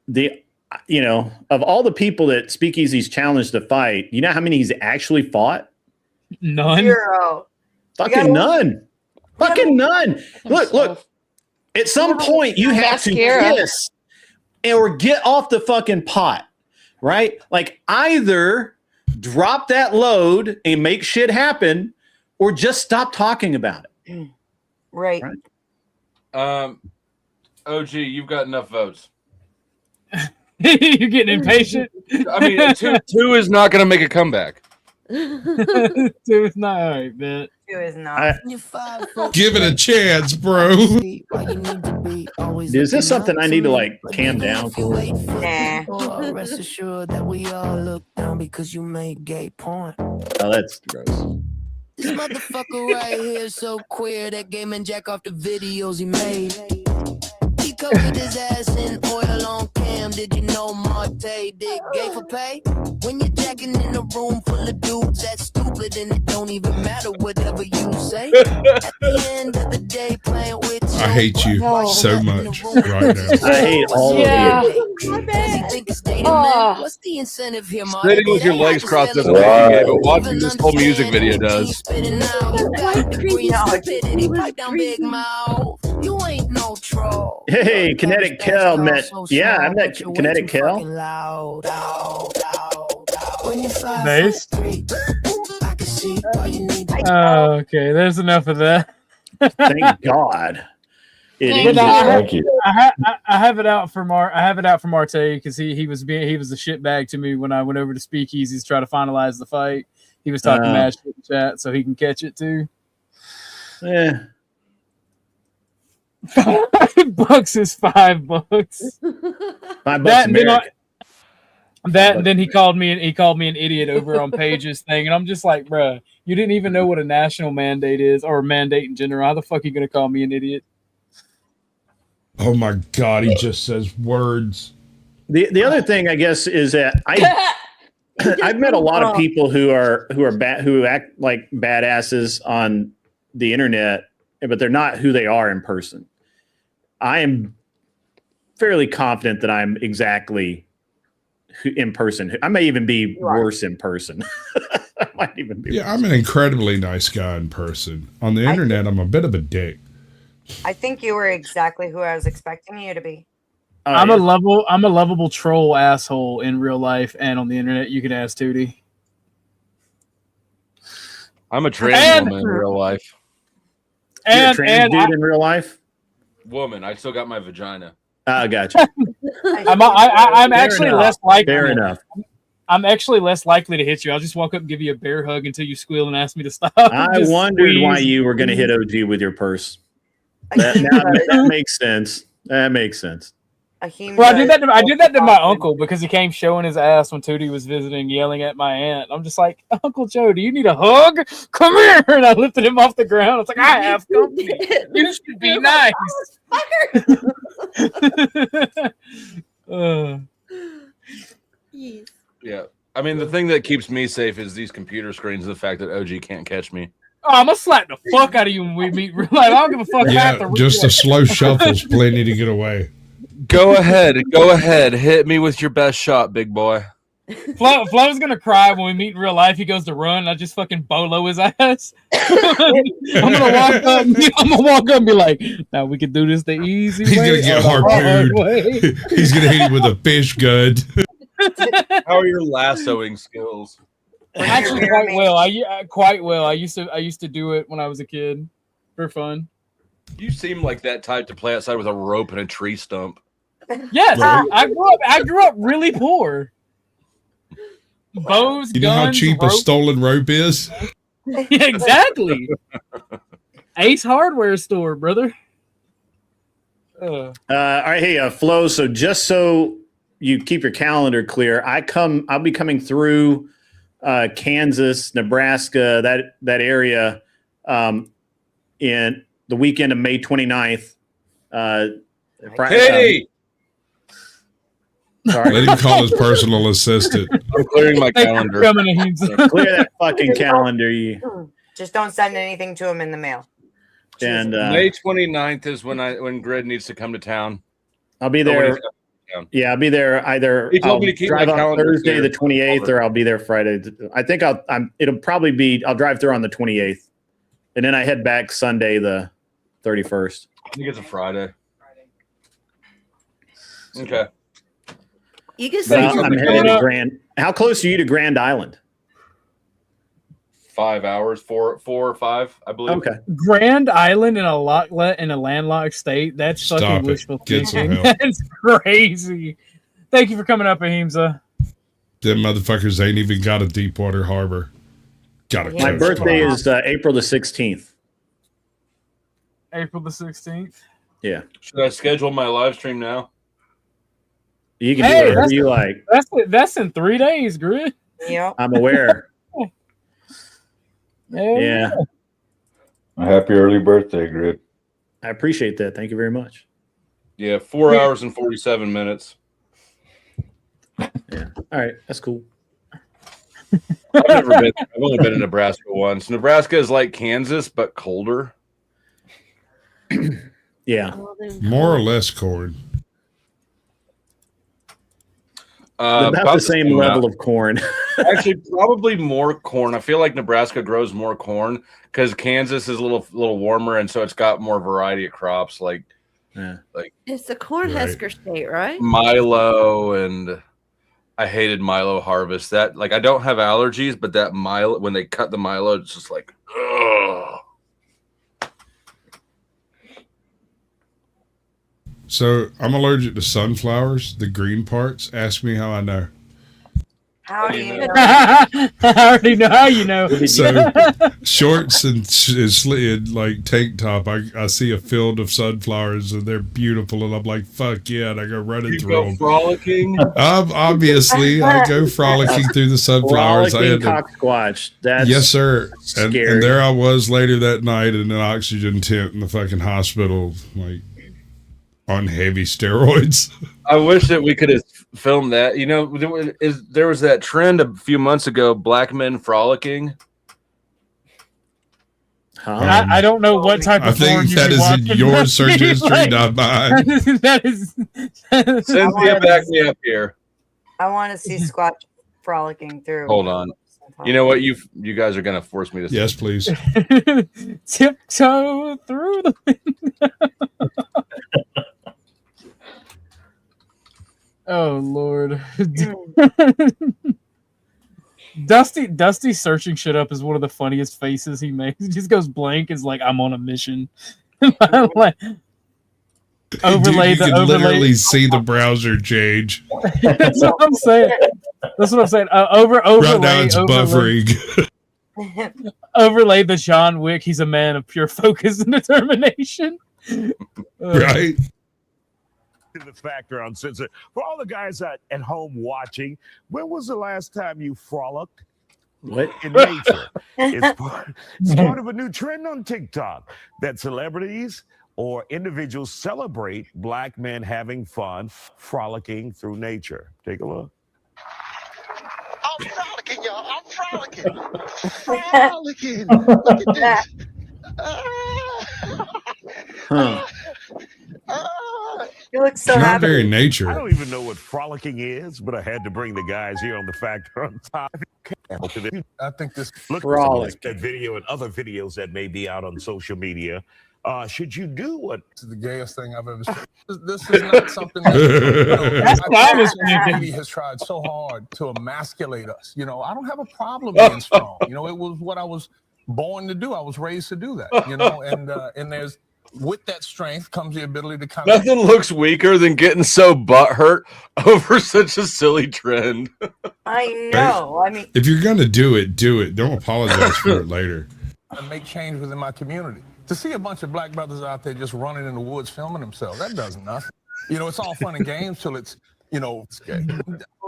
Of all the people that Speakeasy's challenged to fight, you know how many he's actually fought? None. 0. Fucking none. Fucking none. Look. At some point, you have to kiss or get off the fucking pot, right? Like either drop that load and make shit happen, or just stop talking about it. Right. OG, you've got enough votes. You're getting impatient. I mean, two is not going to make a comeback. Two is not all right, man. Two is not. Give it a chance, bro. Is this something I need to like cam down for? Nah. Rest assured that we all look down because you make gay porn. Oh, that's gross. This motherfucker right here is so queer that Gay Man jack off the videos he made. He covered his ass in oil on cam. Did you know Marte did gay for pay? When you're jacking in a room full of dudes that's stupid and it don't even matter whatever you say. At the end of the day, playing with I hate you so much right now. I hate all of you. What's the incentive here, Marte? Sitting with your legs crossed doesn't make you gay, but watching this whole music video does. You ain't no troll. Hey, Kinetic Kel met. Yeah, I met Kinetic Kel. Nice. Oh, okay, there's enough of that. Thank God. Thank you. I have it out for Marte because he was a shitbag to me when I went over to Speakeasy to try to finalize the fight. He was talking mad shit in chat, so he can catch it too. Yeah. $5 is $5. $5 and then he called me an idiot over on Paige's thing, and I'm just like, bruh, you didn't even know what a national mandate is or a mandate in general. How the fuck are you gonna call me an idiot? Oh my God, he just says words. The other thing, I guess, is that I've met a lot of people who act like badasses on the internet, but they're not who they are in person. I am fairly confident that I'm exactly in person. I may even be worse in person. I might even be. Yeah, I'm an incredibly nice guy in person. On the internet, I'm a bit of a dick. I think you were exactly who I was expecting you to be. I'm a lovable troll asshole in real life and on the internet. You can ask Tootie. I'm a trans woman in real life. You're a trans dude in real life? Woman, I still got my vagina. I gotcha. I'm actually less likely. Fair enough. I'm actually less likely to hit you. I'll just walk up and give you a bear hug until you squeal and ask me to stop. I wondered why you were going to hit OG with your purse. That makes sense. That makes sense. Well, I did that to my uncle because he came showing his ass when Tootie was visiting, yelling at my aunt. I'm just like, Uncle Joe, do you need a hug? Come here! And I lifted him off the ground. I was like, I have company. You should be nice. Yeah. I mean, the thing that keeps me safe is these computer screens. The fact that OG can't catch me. Oh, I'm gonna slap the fuck out of you when we meet. Like, I don't give a fuck. Yeah, just a slow shuffle's plenty to get away. Go ahead. Hit me with your best shot, big boy. Flo's gonna cry when we meet in real life. He goes to run. I just fucking bolo his ass. I'm gonna walk up and be like, "Now we can do this the easy He's way." He's gonna get harpooned. He's gonna hit you with a fish gun. How are your lassoing skills? Actually, quite well. I used to do it when I was a kid for fun. You seem like that type to play outside with a rope and a tree stump. Yes, I grew up really poor. Bows, You know guns, how cheap rope. a stolen rope is? Yeah, exactly. Ace Hardware store, brother. All right, hey, Flo. So just so you keep your calendar clear, I'll be coming through Kansas, Nebraska, that area, in the weekend of May 29th. Hey. Sorry. Let him call his personal assistant. I'm clearing my calendar. Clear that fucking calendar. Just don't send anything to him in the mail. And May 29th is when Grid needs to come to town. I'll be there. Yeah, I'll be there either. He told I'll me to keep drive my on calendar Thursday clear. the 28th, or I'll be there Friday. I think it'll probably be. I'll drive through on the 28th, and then I head back Sunday the 31st. I think it's a Friday. Okay. You can But I'm headed to Grand. How close are you to Grand Island? 5 hours, four or five, I believe. Okay. Grand Island in a landlocked state. That's Stop fucking it. wishful Get some thinking. help. That's crazy. Thank you for coming up, Ahimsa. Them motherfuckers ain't even got a Deepwater Harbor. My birthday is April the 16th. April the 16th. Yeah. Should I schedule my live stream now? You can do whatever you like. That's in 3 days, Grid. Yep. I'm aware. Yeah. A happy early birthday, Grid. I appreciate that. Thank you very much. Yeah, 4 hours and 47 minutes. Yeah. All right. That's cool. I've only been in Nebraska once. Nebraska is like Kansas, but colder. Yeah. More or less corn. About the same level of corn. Actually, probably more corn. I feel like Nebraska grows more corn because Kansas is a little warmer, and so it's got more variety of crops like It's the Cornhusker state, right? Milo, and I hated Milo harvest. That I don't have allergies, but that Milo, when they cut the Milo, it's just like, ugh. So I'm allergic to sunflowers, the green parts. Ask me how I know. How do you know? I already know how you know. So shorts and like tank top, I see a field of sunflowers and they're beautiful, and I'm like, fuck yeah, and I go running through them. Frolicking. Obviously, I go frolicking through the sunflowers. Frolicking cocksquatch. That's yes, sir. And scary. there I was later that night in an oxygen tent in the fucking hospital, like on heavy steroids. I wish that we could have filmed that. You know, there was that trend a few months ago, black men frolicking. I don't know what type of porn you that is in your search history, not mine. That is Cynthia, back me up here. I want to see Squatch frolicking through. Hold on. You know what? You guys are gonna force me to. Yes, please. Tiptoe through the window. Oh Lord. Dusty searching shit up is one of the funniest faces he makes. He just goes blank. Is like, I'm on a mission. Like, overlay. Dude, you can literally see the browser change. That's what I'm saying. Overlay. Right now it's buffering. Overlay the John Wick. He's a man of pure focus and determination. Right. The factor on censor for all the guys at home watching. When was the last time you frolicked? What? In nature? It's part of a new trend on TikTok that celebrities or individuals celebrate black men having fun frolicking through nature. Take a look. I'm frolicking, y'all. I'm frolicking. Frolicking. Look at this. You look so Not happy. very nature. I don't even know what frolicking is, but I had to bring the guys here on the factor on top. I think this look at that video and other videos that may be out on social media. Should you do what? This is the gayest thing I've ever seen. This is not something that That's what I was thinking. media has tried so hard to emasculate us. You know, I don't have a problem being strong. You know, it was what I was born to do. I was raised to do that. You know, and there's with that strength comes the ability to kind Nothing looks weaker than getting so butthurt over such a silly trend. I know. I mean, If you're gonna do it, do it. Don't apologize for it later. and make change within my community. To see a bunch of black brothers out there just running in the woods filming themselves, that does nothing. You know, it's all fun and games till it's, you know,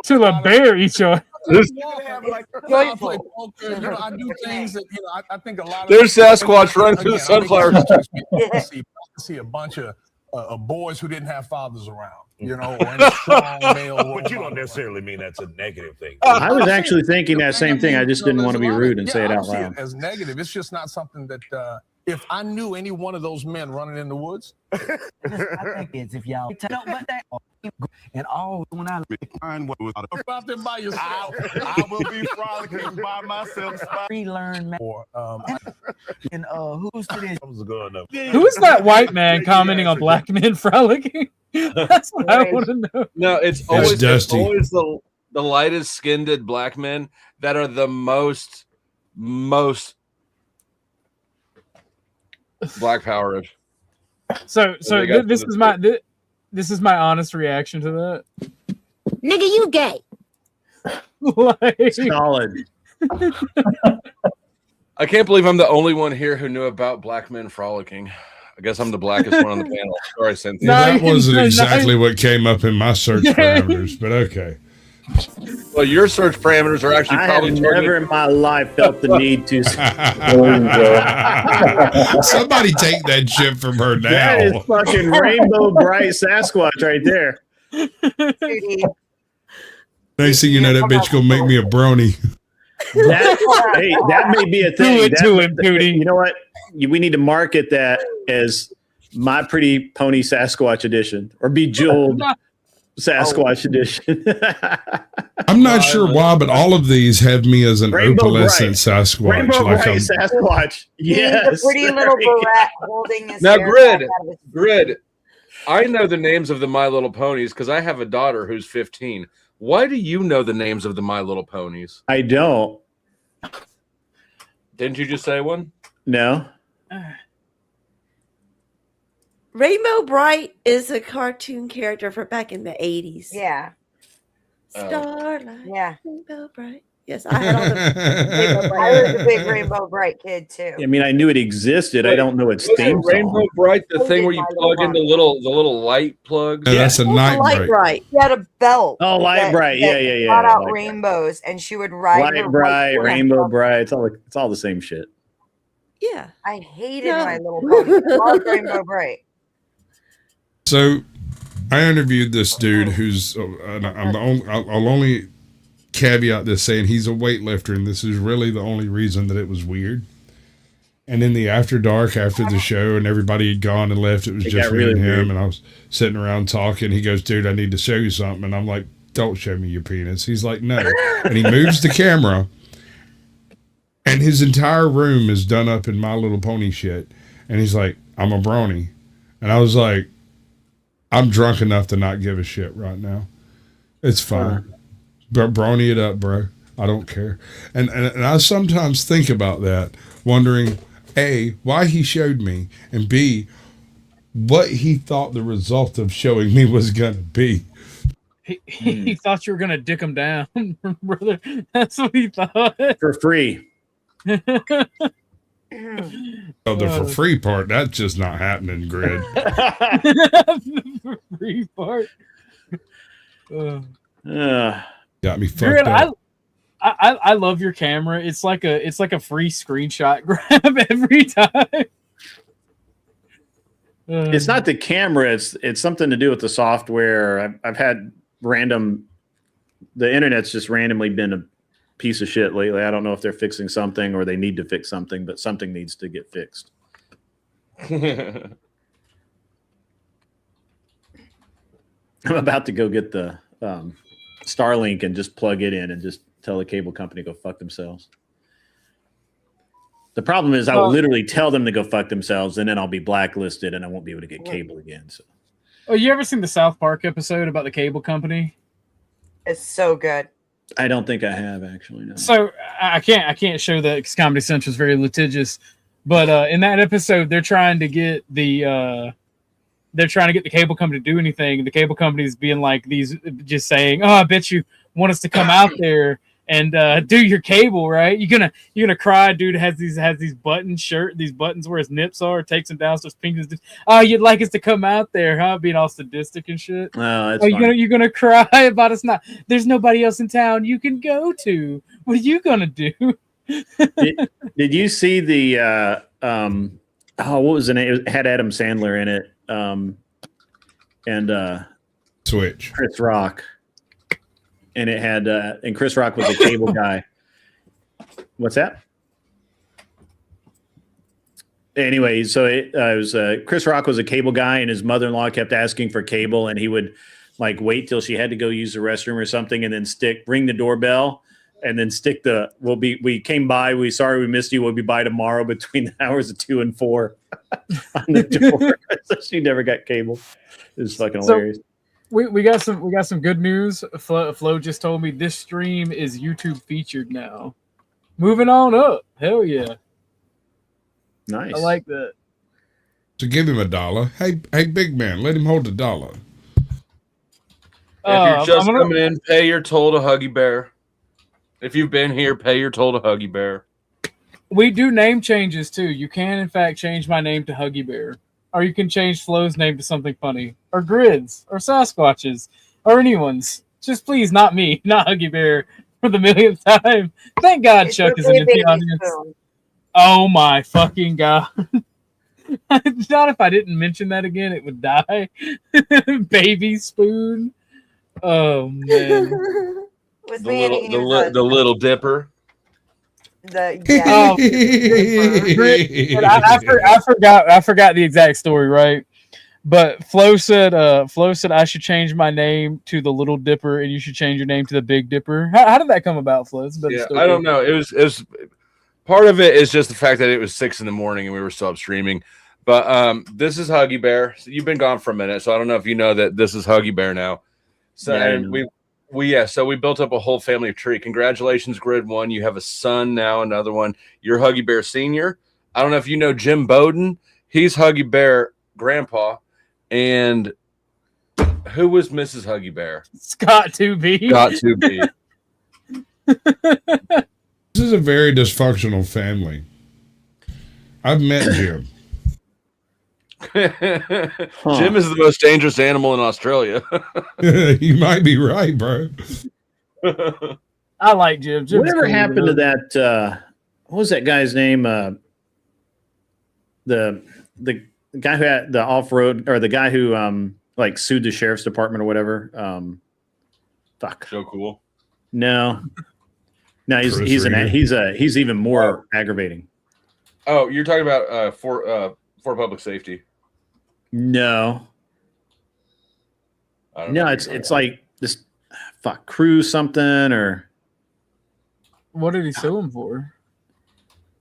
Till a bear eats your. I play poker, you know, I do things that, you know, I think a lot of There's Sasquatch running through the sunflowers. I see a bunch of boys who didn't have fathers around, you know, or strong male. But you don't necessarily mean that's a negative thing. I was actually thinking that same thing. I just didn't want to be rude and say it out I don't see loud. as negative. It's just not something that if I knew any one of those men running in the woods, I think it's if y'all don't, but that and all when I out there by yourself, I will be frolicking by myself. Relearn or and who's today? Who is that white man commenting on black men frolicking? That's what I want to know. No, it's always the lightest skinned black men that are the most black power-ish. So this is my honest reaction to that. Nigga, you gay. Like, solid. I can't believe I'm the only one here who knew about black men frolicking. I guess I'm the blackest one on the panel. Sorry, Cynthia. That wasn't exactly what came up in my search parameters, but okay. Well, your search parameters are actually I probably have never in my life felt the need to. Somebody take that shit from her now. That is fucking rainbow bright Sasquatch right there. Next thing you know, that bitch gonna make me a brony. That may be a thing. To him, Tootie. You know what? We need to market that as My Pretty Pony Sasquatch Edition or Bejeweled Sasquatch Edition. I'm not sure why, but all of these have me as an opalescent Sasquatch. Rainbow like bright Sasquatch. Yes. The pretty little brat holding his Now, hair Grid, back out of his- Grid. I know the names of the My Little Ponies because I have a daughter who's 15. Why do you know the names of the My Little Ponies? I don't. Didn't you just say one? No. Rainbow Bright is a cartoon character from back in the 80s. Yeah. Starlight. Yeah. Rainbow Bright. Yes, I had all the Rainbow Bright. I was a big Rainbow Bright kid too. I mean, I knew it existed. I don't know its Was it theme Rainbow song. Bright, the thing where you plug in the little light plugs? No, that's a night Light bright. Bright. She had a belt. Oh, Light Bright. Yeah. Brought out Light rainbows, and she would ride Light her Bright, white Rainbow horse. Bright. It's all the same shit. Yeah. I hated No. My Little Pony. I loved Rainbow Bright. So, I interviewed this dude who's, and I'll only caveat this saying he's a weightlifter, and this is really the only reason that it was weird. And in the after dark, after the show, and everybody had gone and left, it was It just got me and really him, weird. and I was sitting around talking. He goes, "Dude, I need to show you something," and I'm like, "Don't show me your penis." He's like, "No," and he moves the camera, and his entire room is done up in My Little Pony shit, and he's like, "I'm a brony," and I was like, "I'm drunk enough to not give a shit right now. It's fine. But brony it up, bro. I don't care." And I sometimes think about that, wondering, A, why he showed me, and B, what he thought the result of showing me was going to be. He thought you were gonna dick him down, brother. That's what he thought. For free. Oh, the for free part, that's just not happening, Grid. The free part. Got me fucked Grid, up. I love your camera. It's like a free screenshot grab every time. It's not the camera. It's something to do with the software. I've had the internet's just randomly been a piece of shit lately. I don't know if they're fixing something or they need to fix something, but something needs to get fixed. I'm about to go get the Starlink and just plug it in and just tell the cable company to go fuck themselves. The problem is I'll literally tell them to go fuck themselves, and then I'll be blacklisted and I won't be able to get cable again. So. Oh, you ever seen the South Park episode about the cable company? It's so good. I don't think I have actually. No. So I can't show that because Comedy Central is very litigious, but in that episode they're trying to get the cable company to do anything. The cable company is being like these, just saying, "Oh, I bet you want us to come out there and do your cable, right? You're gonna cry." Dude has these these buttons where his nips are, takes them down, starts pinking his nips. "Oh, you'd like us to come out there, huh?" Being all sadistic and shit. Oh, that's you're gonna cry about us not. There's nobody else in town you can go to. What are you gonna do? Did you see the what was the name? It had Adam Sandler in it. And Switch. Chris Rock. And it had and Chris Rock was a cable guy. What's that? Anyway, so it was Chris Rock was a cable guy, and his mother-in-law kept asking for cable, and he would like wait till she had to go use the restroom or something, and then ring the doorbell, and then stick the we came by, sorry we missed you, we'll be by tomorrow between the hours of 2 and 4 on the door. So she never got cable. It was fucking hilarious. We got some good news. Flo just told me this stream is YouTube featured now. Moving on up. Hell yeah. Nice. I like that. So give him $1. Hey, big man, let him hold $1. If you're just coming in, pay your toll to Huggy Bear. If you've been here, pay your toll to Huggy Bear. We do name changes too. You can, in fact, change my name to Huggy Bear, or you can change Flo's name to something funny, or Grid's, or Sasquatch's, or anyone's. Just please, not me, not Huggy Bear, for the millionth time. Thank God Chuck is in the audience. Oh my fucking God. Not if I didn't mention that again, it would die. Baby Spoon. Oh man. The little dipper. I forgot the exact story, right? But Flo said I should change my name to the Little Dipper, and you should change your name to the Big Dipper. How did that come about, Flo? Yeah, I don't know. It was part of it is just the fact that it was 6 a.m. and we were still up streaming. But this is Huggy Bear. So you've been gone for a minute, so I don't know if you know that this is Huggy Bear now. So and we built up a whole family tree. Congratulations, Grid 1. You have a son now, another one. You're Huggy Bear Senior. I don't know if you know Jim Bowden. He's Huggy Bear Grandpa. And who was Mrs. Huggy Bear? Scott 2B. Scott 2B. This is a very dysfunctional family. I've met Jim. Jim is the most dangerous animal in Australia. You might be right, bro. I like Jim. Jim's Whatever cool, happened to bro. that? What was that guy's name? The guy who had the off-road, or the guy who like sued the sheriff's department or whatever. Fuck. So cool. No, he's even more aggravating. Oh, you're talking about for public safety. No, it's like this Crew something or. What did he sue him for?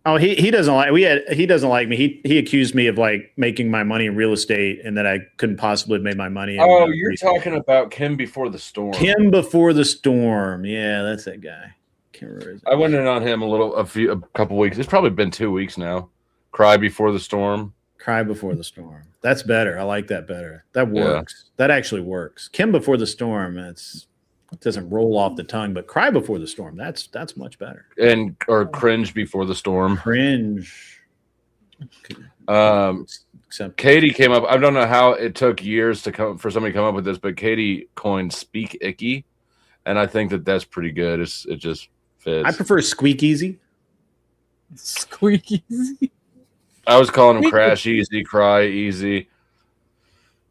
Oh, he doesn't like he doesn't like me. He accused me of like making my money in real estate and that I couldn't possibly have made my money. Oh, you're talking about Kim Before the Storm. Kim Before the Storm. Yeah, that's that guy. Can't remember his name. I went in on him a couple weeks. It's probably been 2 weeks now. Cry Before the Storm. Cry Before the Storm. That's better. I like that better. That works. Yeah. That actually works. Kim Before the Storm. It doesn't roll off the tongue, but Cry Before the Storm. That's much better. Or Cringe Before the Storm. Cringe. Katie came up. I don't know how it took years for somebody to come up with this, but Katie coined Speak Icky, and I think that's pretty good. It just fits. I prefer Squeak Easy. Squeak Easy. I was calling him Crash Easy, Cry Easy.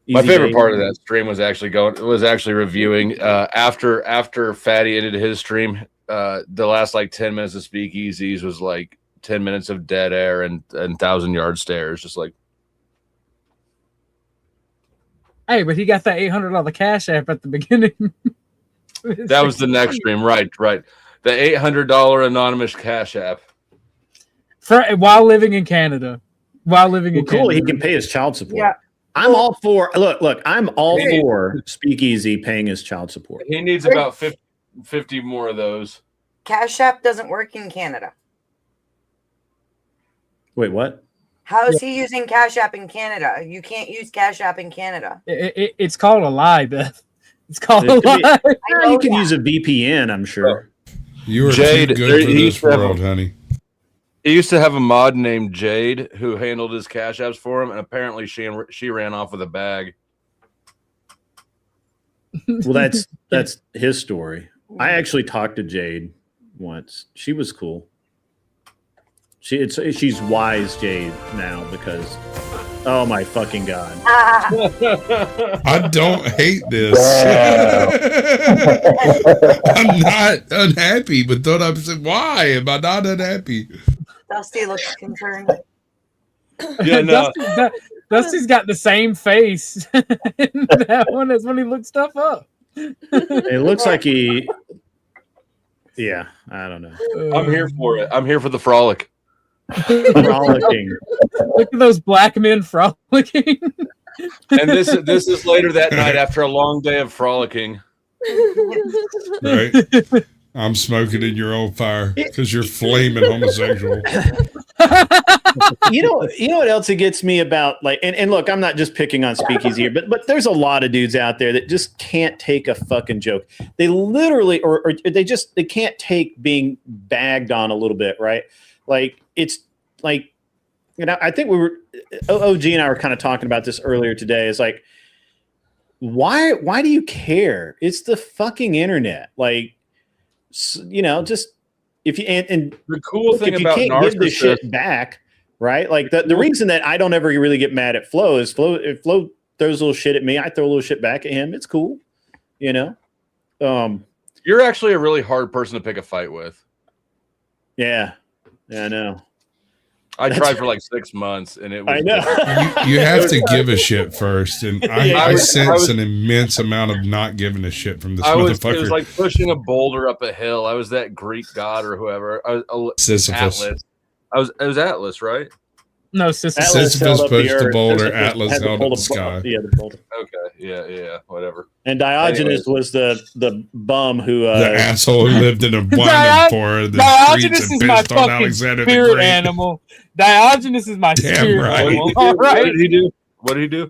My favorite part of that stream was actually reviewing after Fatty ended his stream. The last like 10 minutes of Speakeasies was like 10 minutes of dead air and 1,000-yard stares, just like. Hey, but he got that $800 Cash App at the beginning. That was the next stream, right? The $800 anonymous Cash App. While living in Canada. Cool, he can pay his child support. Yeah. I'm all for I'm all for Speakeasy paying his child support. He needs about 50 more of those. Cash App doesn't work in Canada. Wait, what? How is he using Cash App in Canada? You can't use Cash App in Canada. It's called a lie, Beth. It's called a lie. You can use a VPN, I'm sure. You are Jade, too good for this world, honey. He used to have a mod named Jade who handled his Cash Apps for him, and apparently she ran off with a bag. Well, that's his story. I actually talked to Jade once. She was cool. She's wise Jade now because, oh my fucking God. I don't hate this. I'm not unhappy, but don't I say why am I not unhappy? Dusty looks concerned. Yeah, no. Dusty's got the same face in that one as when he looked stuff up. It looks like he. Yeah, I don't know. I'm here for it. I'm here for the frolic. Frolicking. Look at those black men frolicking. And this is later that night after a long day of frolicking. Right. I'm smoking in your own fire because you're flaming homosexual. You know what else it gets me about, like, and look, I'm not just picking on Speakeasy here, but there's a lot of dudes out there that just can't take a fucking joke. They literally or they can't take being bagged on a little bit, right? Like it's like, you know, I think OG and I were kind of talking about this earlier today. It's like, why do you care? It's the fucking internet. Like, you know, just if you and the cool thing if you about can't give the narcissists, shit back, right? Like the reason that I don't ever really get mad at Flo is if Flo throws a little shit at me, I throw a little shit back at him. It's cool, you know. You're actually a really hard person to pick a fight with. Yeah, I know. I tried for like 6 months, and it was. I know. You have to give a shit first, and I was sense an immense amount of not giving a shit from this motherfucker. It was like pushing a boulder up a hill. I was that Greek god or whoever. Sisyphus. Atlas. It was Atlas, right? No, Sisyphus. Sisyphus pushed the boulder. Sisyphus Atlas had to held pull up the sky. Yeah, the boulder. Okay, yeah, whatever. And Diogenes was the bum who the asshole who lived in a winding for the Diogenes streets and is my pissed on fucking Alexander the spirit Great. animal. Diogenes is my Damn spirit right. animal. All right. What did he do?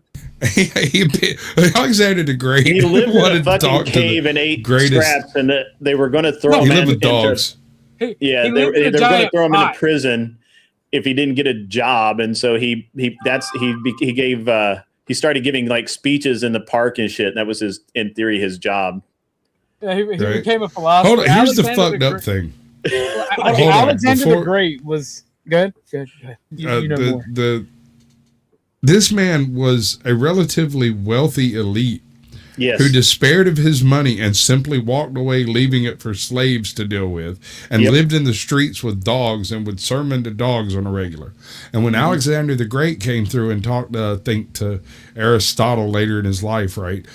Alexander the Great. He lived in a wanted to fucking talk to cave the and ate greatest- scraps, and they were going to throw He him lived with into dogs. they lived were in a going to giant throw him pot. into prison if he didn't get a job, and so he started giving like speeches in the park and shit. And that was in theory his job. Yeah, he Right. became a philosopher. Hold on, here's the Alexander fucked up Great- thing. Okay, Hold on, Alexander before- the Great was good. You know more. This man was a relatively wealthy elite Yes. who despaired of his money and simply walked away, leaving it for slaves to deal with, and Yep. lived in the streets with dogs and would sermon to dogs on a regular. And when Alexander the Great came through and talked, I think, to Aristotle later in his life, right?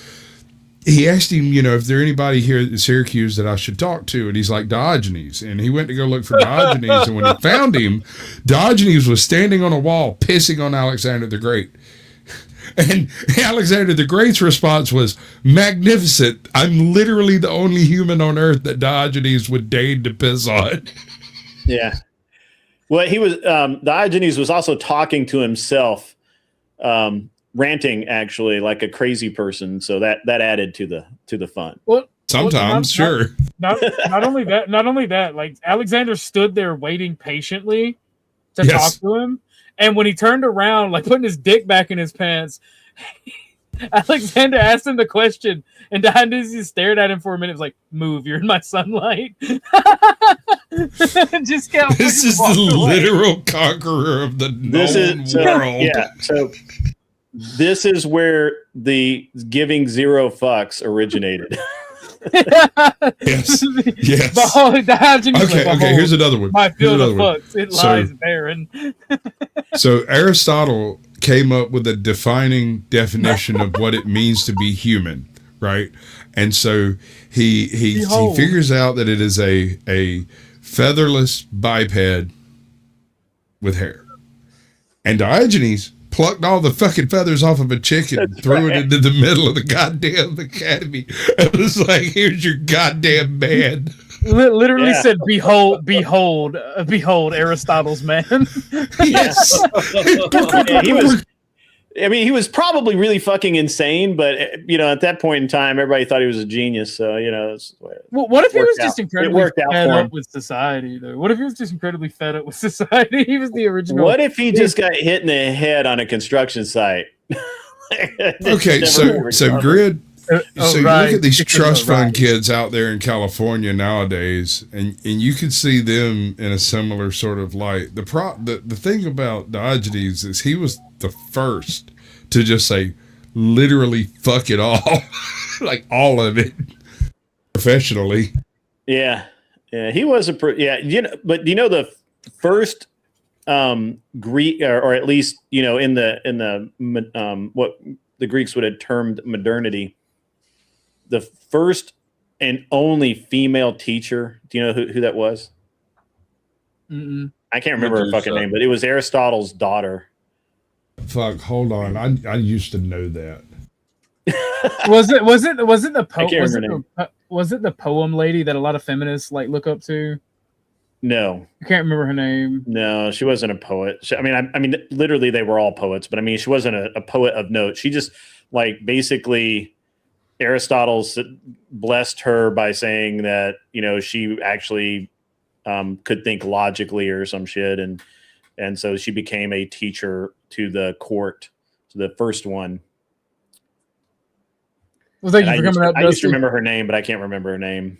He asked him, you know, if there anybody here at Syracuse that I should talk to, and he's like, Diogenes. And he went to go look for Diogenes, and when he found him, Diogenes was standing on a wall pissing on Alexander the Great. And Alexander the Great's response was, magnificent. I'm literally the only human on earth that Diogenes would deign to piss on. Yeah. Well, he was Diogenes was also talking to himself, ranting actually like a crazy person. So that added to the fun. Well, sometimes, sure. Not only that, like Alexander stood there waiting patiently to Yes. talk to him, and when he turned around, like putting his dick back in his pants, Alexander asked him the question, and Diogenes stared at him for a minute. Was like, "Move, you're in my sunlight." Just kept This is the literal conqueror of the known world. Yeah. So this is where the giving zero fucks originated. Yes. Yes. Diogenes was Okay, like, okay, here's another one. My Here's field of another one. fucks, it So- lies barren. So Aristotle came up with a defining definition of what it means to be human, right? And so he Behold. figures out that it is a featherless biped with hair. And Diogenes plucked all the fucking feathers off of a chicken, threw it into the middle of the goddamn academy. It was like, here's your goddamn man. Literally Yeah. said, behold, Aristotle's man." Yes. Yeah, he was probably really fucking insane, but you know, at that point in time, everybody thought he was a genius. So you know, Well, what if he was worked just out. incredibly It worked out fed for him. up with society, though? What if he was just incredibly fed up with society? He was the original. What if he just got hit in the head on a construction site? Okay, so Grid. So you right. look at these trust Right. fund kids out there in California nowadays, and you can see them in a similar sort of light. The thing about Diogenes is he was the first to just say, literally, fuck it all, like all of it, professionally. Yeah, he was you know, but you know the first Greek, or at least you know in the what the Greeks would have termed modernity. The first and only female teacher. Do you know who that was? Mm-mm. I can't remember her fucking name, but it was Aristotle's daughter. Fuck, hold on. I used to know that. Was it the I can't remember was it the poem lady that a lot of feminists like look up to? No, I can't remember her name. no, she wasn't a poet. I mean, literally, they were all poets, but I mean, she wasn't a poet of note. She just like basically. Aristotle blessed her by saying that, you know, she actually could think logically or some shit, and so she became a teacher to the court, to the first one. Well, thank you And for coming up. I used to Dusty. remember her name, but I can't remember her name.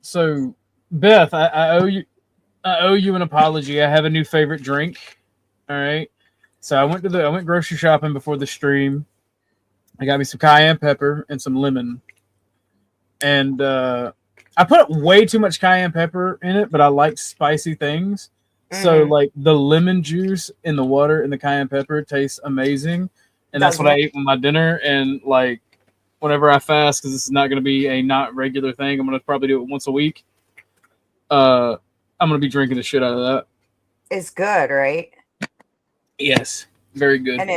So Beth, I owe you an apology. I have a new favorite drink. All right. So I went grocery shopping before the stream. I got me some cayenne pepper and some lemon. And I put way too much cayenne pepper in it, but I like spicy things. So like the lemon juice in the water and the cayenne pepper tastes amazing. And that's what I ate with my dinner. And like whenever I fast, because this is not going to be a not regular thing, I'm going to probably do it once a week. I'm going to be drinking the shit out of that. It's good, right? Yes, very good. And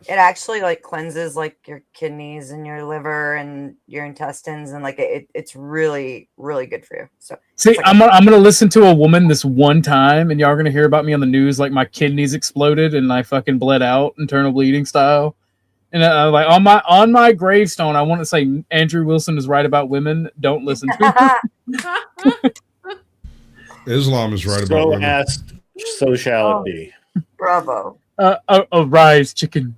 it actually like cleanses like your kidneys and your liver and your intestines, and like it's really, really good for you. So see, like I'm gonna listen to a woman this one time, and y'all are gonna hear about me on the news like my kidneys exploded and I fucking bled out, internal bleeding style. And like on my gravestone, I want to say Andrew Wilson is right about women. Don't listen to him. Islam is right about women. So shall it be. Bravo. Arise, chicken,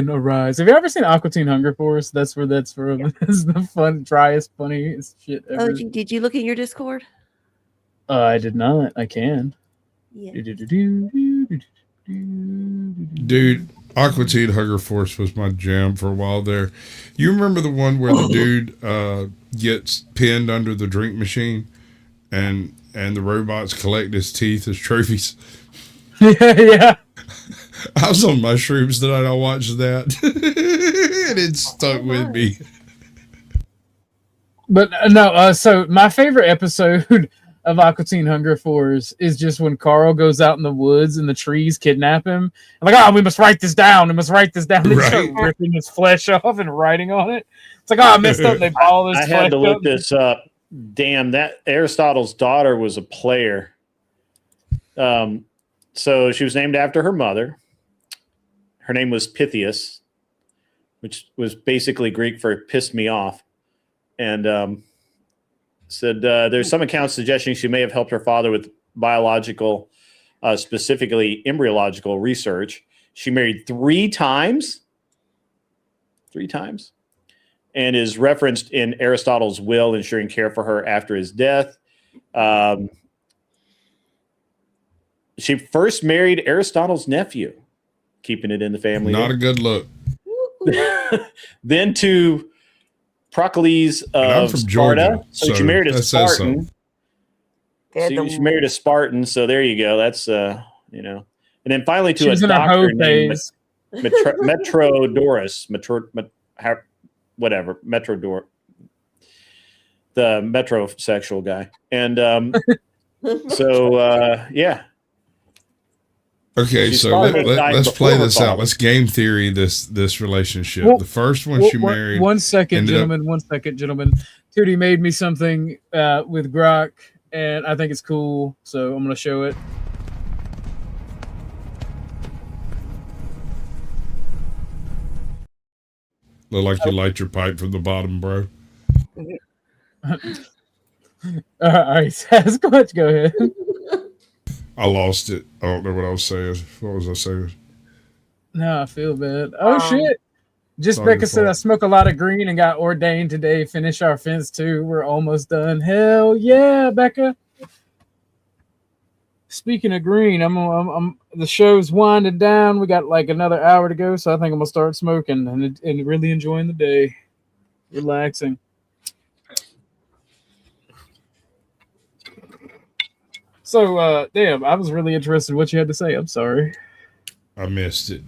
arise. Have you ever seen Aqua Teen Hunger Force? That's from. That's the fun, driest, funniest shit ever. Oh, did you look at your Discord? I did not. I can. Yeah. Dude, Aqua Teen Hunger Force was my jam for a while there. You remember the one where the dude gets pinned under the drink machine and the robots collect his teeth as trophies? Yeah. I was on mushrooms the night I watched that. And it stuck with me. But no, so my favorite episode of Aqua Teen Hunger Force is just when Carl goes out in the woods and the trees kidnap him. I'm like, we must write this down. We must write this down. They start ripping his flesh off and writing on it. It's like, I messed up. They ball his I flesh had to look up. this up. Damn, that Aristotle's daughter was a player. So she was named after her mother. Her name was Pythias, which was basically Greek for pissed me off. And said there's some accounts suggesting she may have helped her father with biological, specifically embryological research. She married 3 times. 3 times. And is referenced in Aristotle's will, ensuring care for her after his death. She first married Aristotle's nephew, keeping it in the family. Not a good look. Then to Procles of Sparta. Georgia, so she married a Spartan. so She married a Spartan. So there you go. That's And then finally to She's a in her doctor hoe named phase. Metrodorus. Metrodor. The metrosexual guy. And yeah. Okay, She so started let's before play her this out. father. Let's game theory this relationship. Well, the first one she married. One second, ended up- gentlemen. 1 second, gentlemen. Tootie made me something with Grok, and I think it's cool, so I'm going to show it. Look like you light your pipe from the bottom, bro. All right, Saz, go ahead. I lost it. I don't know what I was saying. What was I saying? No, I feel bad. Oh, shit. Just Sorry Becca to said, fall. I smoke a lot of green and got ordained today. Finish our fence, too. We're almost done. Hell yeah, Becca. Speaking of green, I'm the show's winding down. We got like another hour to go, so I think I'm gonna start smoking and really enjoying the day, relaxing. So, damn, I was really interested in what you had to say. I'm sorry. I missed it.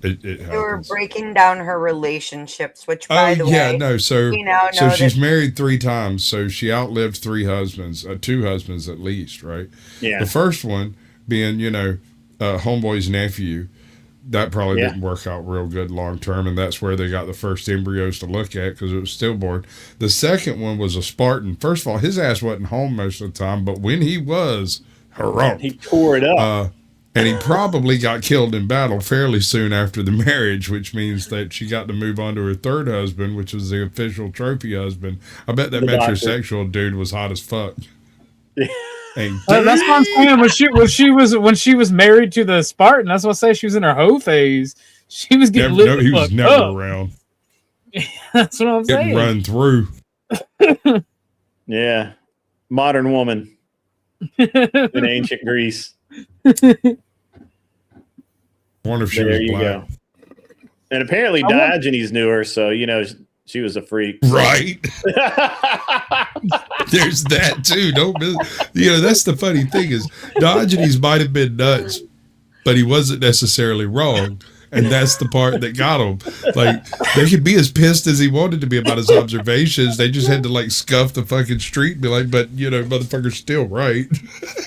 It they were happens. breaking down her relationships, which by the way, So we now know she's that married 3 times. So she outlived 3 husbands, 2 husbands at least, right? Yeah. The first one being, homeboy's nephew. That probably didn't work out real good long term, and that's where they got the first embryos to look at because it was stillborn. The second one was a Spartan. First of all, his ass wasn't home most of the time, but when he was, hurrah, he tore it up. And he probably got killed in battle fairly soon after the marriage, which means that she got to move on to her third husband, which was the official trophy husband. I bet that metrosexual dude was hot as fuck. And that's what I'm saying. When she was married to the Spartan, that's what I say. She was in her hoe phase. She was getting lit. He was never around. That's what I'm saying. Run through. Yeah, modern woman in ancient Greece. I wonder if she there was you black. go. And apparently Diogenes knew her, so she was a freak. Right. There's that too. That's the funny thing is Diogenes might have been nuts, but he wasn't necessarily wrong. And that's the part that got him. Like, they could be as pissed as he wanted to be about his observations. They just had to like scuff the fucking street and be like, but motherfucker's still right.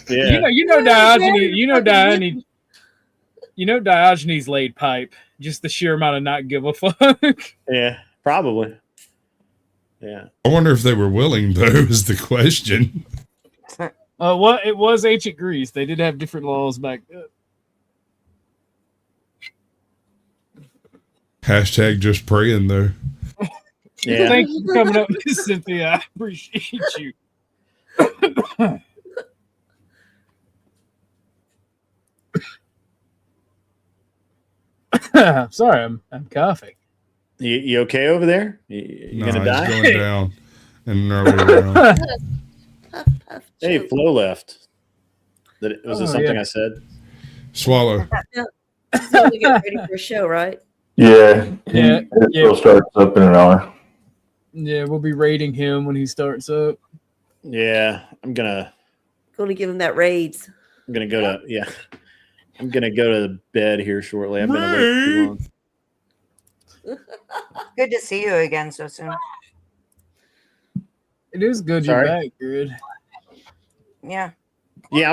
Yeah. Diogenes laid pipe. Just the sheer amount of not give a fuck. Yeah, probably. Yeah. I wonder if they were willing, though, is the question. Well, it was ancient Greece. They did have different laws back then. Hashtag just praying, though. Yeah. Thank you for coming up, Cynthia. I appreciate you. Sorry, I'm coughing. You okay over there? You gonna die? He's going down in an earlier round. Hey, Flo left. Was it something I said? Swallow. He's only getting ready for a show, right? Yeah. It'll start up in an hour. Yeah, we'll be rating him when he starts up. Yeah, I'm gonna give him that raids. I'm gonna go to bed here shortly. I've been awake too long. Good to see you again so soon. It is good Sorry? you're back, good. Yeah. Yeah,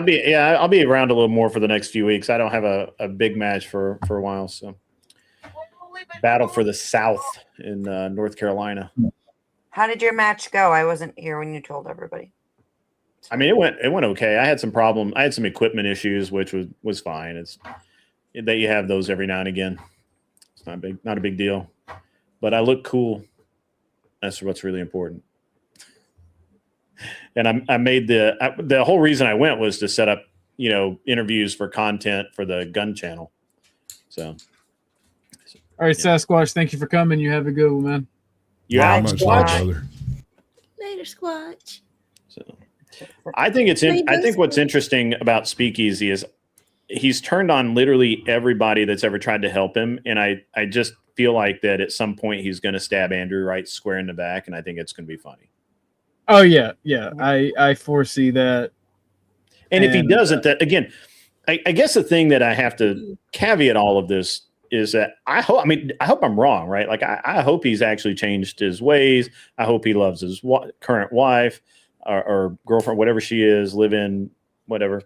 I'll be around a little more for the next few weeks. I don't have a big match for a while, so battle for the South in North Carolina. How did your match go? I wasn't here when you told everybody. I mean, it went okay. I had some equipment issues, which was fine. It's that you have those every now and again. It's not a big deal. But I look cool. That's what's really important. And I made the whole reason I went was to set up, interviews for content for the gun channel. So. All right, yeah. Sasquatch, thank you for coming. You have a good one, man. Yeah, much love, brother. Later, Squatch. So, I think what's interesting about Speakeasy is he's turned on literally everybody that's ever tried to help him, and I just feel like that at some point he's going to stab Andrew right square in the back, and I think it's going to be funny. Oh yeah, I foresee that. And if he doesn't, that again, I guess the thing that I have to caveat all of this is that I hope I'm wrong, right? Like I hope he's actually changed his ways. I hope he loves his current wife or girlfriend, whatever she is, live in, whatever.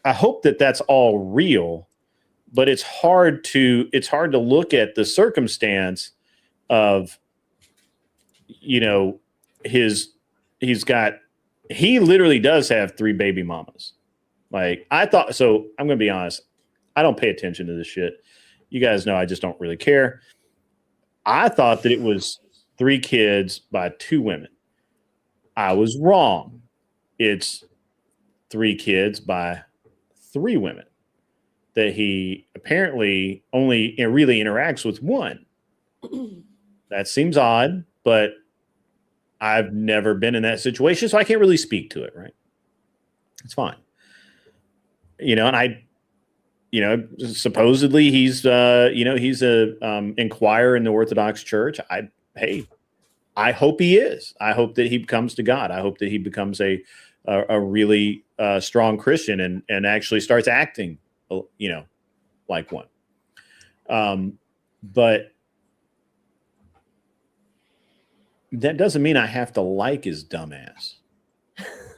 I hope that that's all real, but it's hard to look at the circumstance of, he literally does have 3 baby mamas. Like I'm going to be honest. I don't pay attention to this shit. You guys know I just don't really care. I thought that it was 3 kids by 2 women. I was wrong. It's 3 kids by 3 women that he apparently only really interacts with 1. That seems odd, but I've never been in that situation, so I can't really speak to it, right? It's fine. And supposedly he's a inquirer in the Orthodox Church. I hope he is. I hope that he comes to God. I hope that he becomes a really strong Christian and actually starts acting, like one. But that doesn't mean I have to like his dumbass.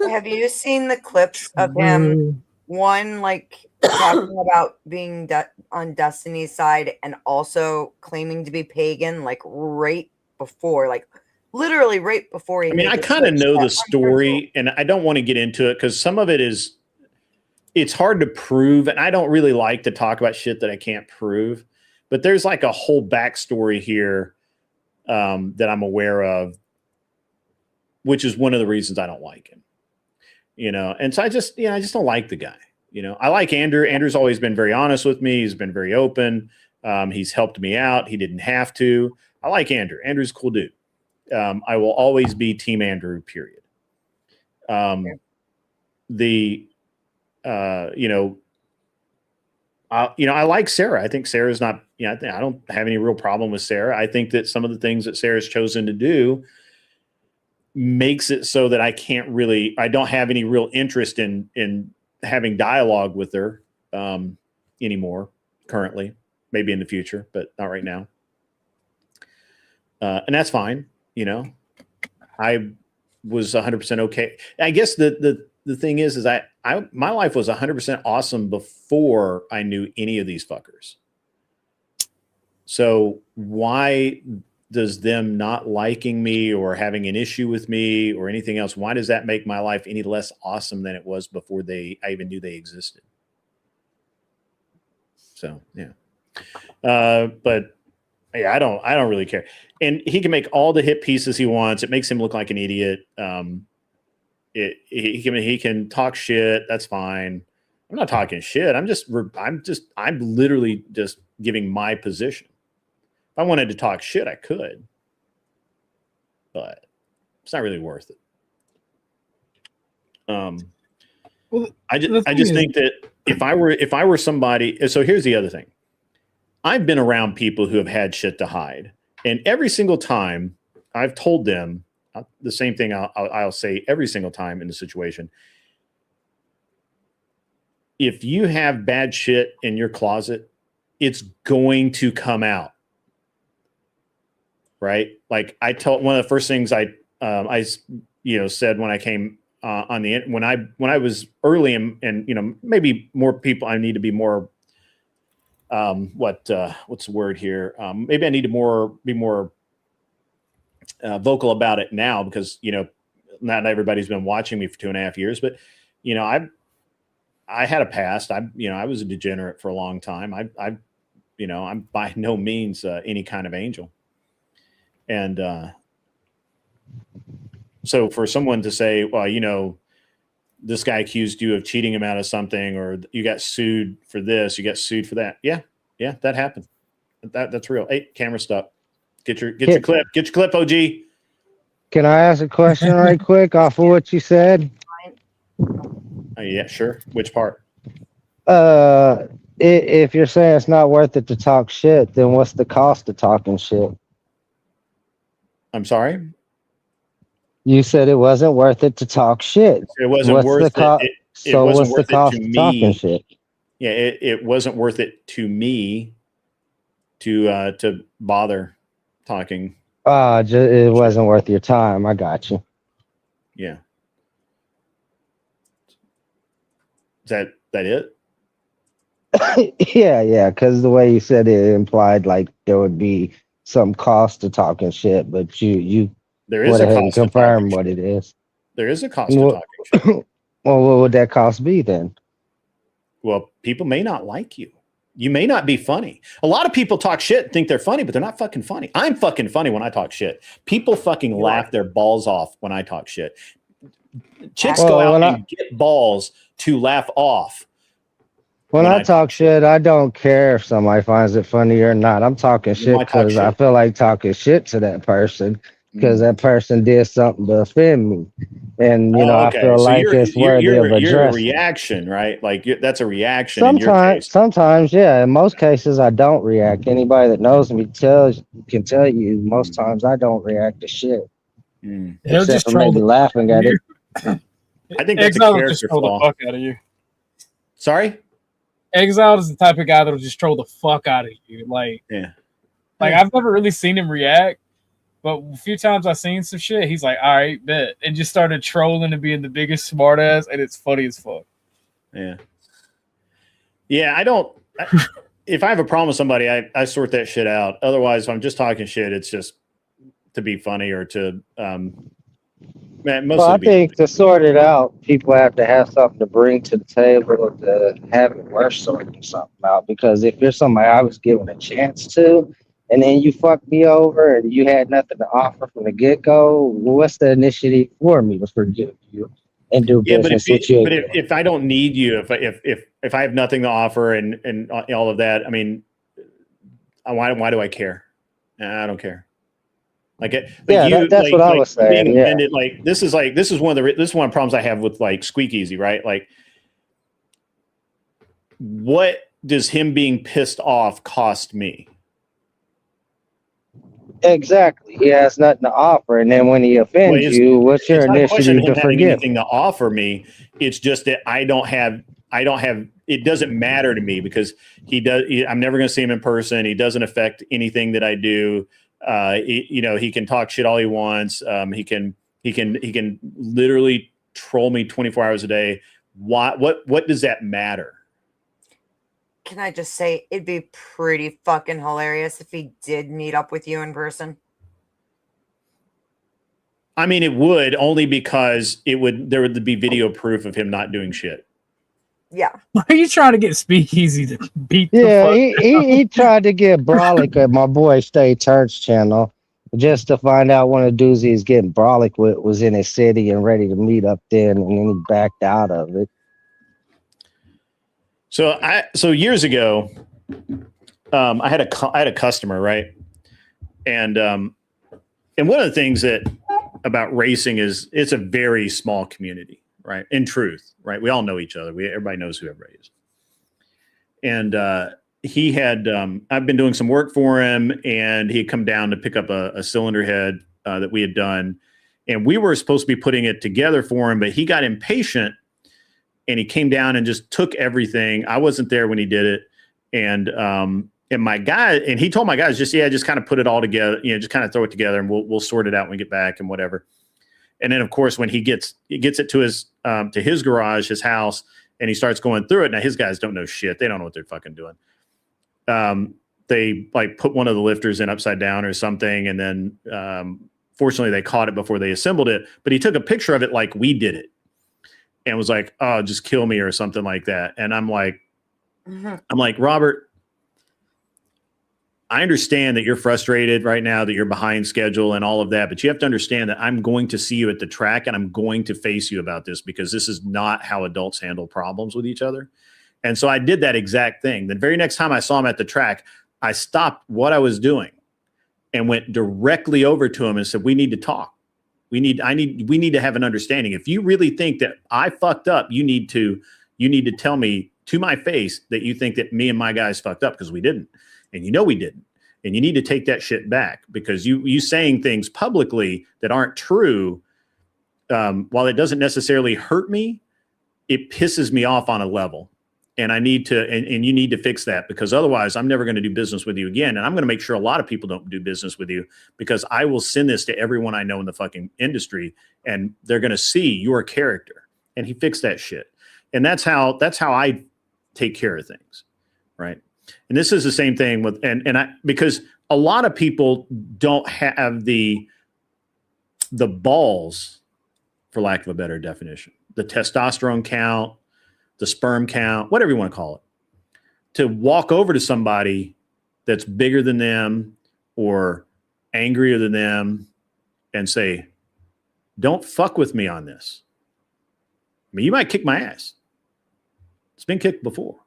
Have you seen the clips of him? One, like talking about being on Destiny's side and also claiming to be pagan, like right before, like literally right before he. I mean, I kind of know the story, and I don't want to get into it because some of it is it's hard to prove, and I don't really like to talk about shit that I can't prove. But there's like a whole backstory here that I'm aware of, which is one of the reasons I don't like him. You know, and so I just don't like the guy. You know, I like Andrew. Andrew's always been very honest with me. He's been very open. He's helped me out. He didn't have to. I like Andrew. Andrew's a cool dude. I will always be Team Andrew, period. I like Sarah. I think Sarah's not, I don't have any real problem with Sarah. I think that some of the things that Sarah's chosen to do makes it so that I don't have any real interest in having dialogue with her anymore currently, maybe in the future, but not right now. And that's fine. You know, I was 100% okay. I guess the thing is my life was 100% awesome before I knew any of these fuckers. So why does them not liking me or having an issue with me or anything else, why does that make my life any less awesome than it was before I even knew they existed? So, yeah. But yeah, I don't really care. And he can make all the hit pieces he wants. It makes him look like an idiot. He can talk shit. That's fine. I'm not talking shit. I'm literally just giving my position. If I wanted to talk shit, I could, but it's not really worth it. I just think that if I were somebody, so here's the other thing. I've been around people who have had shit to hide, and every single time I've told them the same thing. I'll say every single time in the situation. If you have bad shit in your closet, it's going to come out. Right? Like I told, one of the first things I said when I came when I was early and maybe more people, I need to be more what's the word here? Maybe I need to be more vocal about it now, because not everybody's been watching me for 2.5 years, but I had a past. I was a degenerate for a long time. I'm by no means any kind of angel. And so for someone to say, well, this guy accused you of cheating him out of something, or you got sued for this, you got sued for that. Yeah, that happened. That's real. Hey, camera stop. Get your clip, OG. Can I ask a question right quick off of what you said? Yeah, sure. Which part? If you're saying it's not worth it to talk shit, then what's the cost of talking shit? I'm sorry? You said it wasn't worth it to talk shit. It wasn't worth it. So what's the cost of talking shit? Yeah, it wasn't worth it to me to bother talking. It wasn't worth your time. I got you. Yeah. Is that it? Yeah, because the way you said it implied like there would be some cost to talking shit, but you there is went a ahead and cost to confirm what it is. There is a cost to talking shit. Well, what would that cost be then? Well, people may not like you. You may not be funny. A lot of people talk shit and think they're funny, but they're not fucking funny. I'm fucking funny when I talk shit. People fucking laugh their balls off when I talk shit. Chicks go out and get balls to laugh off. When I talk shit, I don't care if somebody finds it funny or not. I'm talking shit because I feel like talking shit to that person because that person did something to offend me. And, I feel so like it's worthy of you're a addressing. reaction, right? Like that's a reaction in your case. Sometimes, yeah. In most cases, I don't react. Anybody that knows me can tell you most times I don't react to shit. Except for maybe laughing at it. I think that's a character flaw. The fuck out of you. Sorry? Exiled is the type of guy that'll just troll the fuck out of you. Like I've never really seen him react, but a few times I've seen some shit, he's like, all right, bet. And just started trolling and being the biggest smartass, and it's funny as fuck. Yeah. Yeah, if I have a problem with somebody, I sort that shit out. Otherwise, if I'm just talking shit, it's just to be funny or to Well, I think to sort it out, people have to have something to bring to the table to have it worth sorting something out. Because if you're somebody I was given a chance to, and then you fucked me over and you had nothing to offer from the get go, what's the initiative for me to forgive you and do Yeah, but business with you again? if I don't need you, if I have nothing to offer and all of that, I mean, why do I care? I don't care. Like it, Yeah, that's what I was saying. Being Yeah. offended, this is one of the problems I have with like Squeak Easy, right? Like, what does him being pissed off cost me? Exactly. He has nothing to offer, and then when he offends you, what's your It's not a question of initiative him to having forgive? anything to offer me. It's just that I don't have. It doesn't matter to me because I'm never going to see him in person. He doesn't affect anything that I do. He can talk shit all he wants. He can literally troll me 24 hours a day. What does that matter? Can I just say it'd be pretty fucking hilarious if he did meet up with you in person? I mean, it would, only because there would be video proof of him not doing shit. Yeah. Why are you trying to get Speakeasy to beat the Yeah, fuck? he tried to get Brolic at my boy State Church channel just to find out one of the dudes he's getting Brolic with was in his city and ready to meet up then, and then he backed out of it. So years ago, I had a customer, right? And one of the things about racing is it's a very small community, right? In truth, right? We all know each other. Everybody knows who everybody is. And he had, I've been doing some work for him, and he had come down to pick up a cylinder head that we had done. And we were supposed to be putting it together for him, but he got impatient and he came down and just took everything. I wasn't there when he did it. And my guy, and he told my guys just kind of put it all together, just kind of throw it together and we'll sort it out when we get back and whatever. And then of course, when he gets it to his garage, his house, and he starts going through it. Now his guys don't know shit. They don't know what they're fucking doing. They like put one of the lifters in upside down or something. And then fortunately they caught it before they assembled it, but he took a picture of it like we did it and was like, "Oh, just kill me," or something like that. And I'm like, Robert, I understand that you're frustrated right now, that you're behind schedule and all of that, but you have to understand that I'm going to see you at the track and I'm going to face you about this because this is not how adults handle problems with each other. And so I did that exact thing. The very next time I saw him at the track, I stopped what I was doing and went directly over to him and said, "We need to talk. We need to have an understanding. If you really think that I fucked up, you need to tell me to my face that you think that me and my guys fucked up, because we didn't. And we didn't. And you need to take that shit back, because you saying things publicly that aren't true, while it doesn't necessarily hurt me, it pisses me off on a level. And I need to, and you need to fix that, because otherwise I'm never going to do business with you again. And I'm going to make sure a lot of people don't do business with you, because I will send this to everyone I know in the fucking industry, and they're going to see your character." And he fixed that shit. And that's how I take care of things. Right. And this is the same thing with, because a lot of people don't have the balls, for lack of a better definition, the testosterone count, the sperm count, whatever you want to call it, to walk over to somebody that's bigger than them or angrier than them and say, "Don't fuck with me on this." I mean, you might kick my ass. It's been kicked before.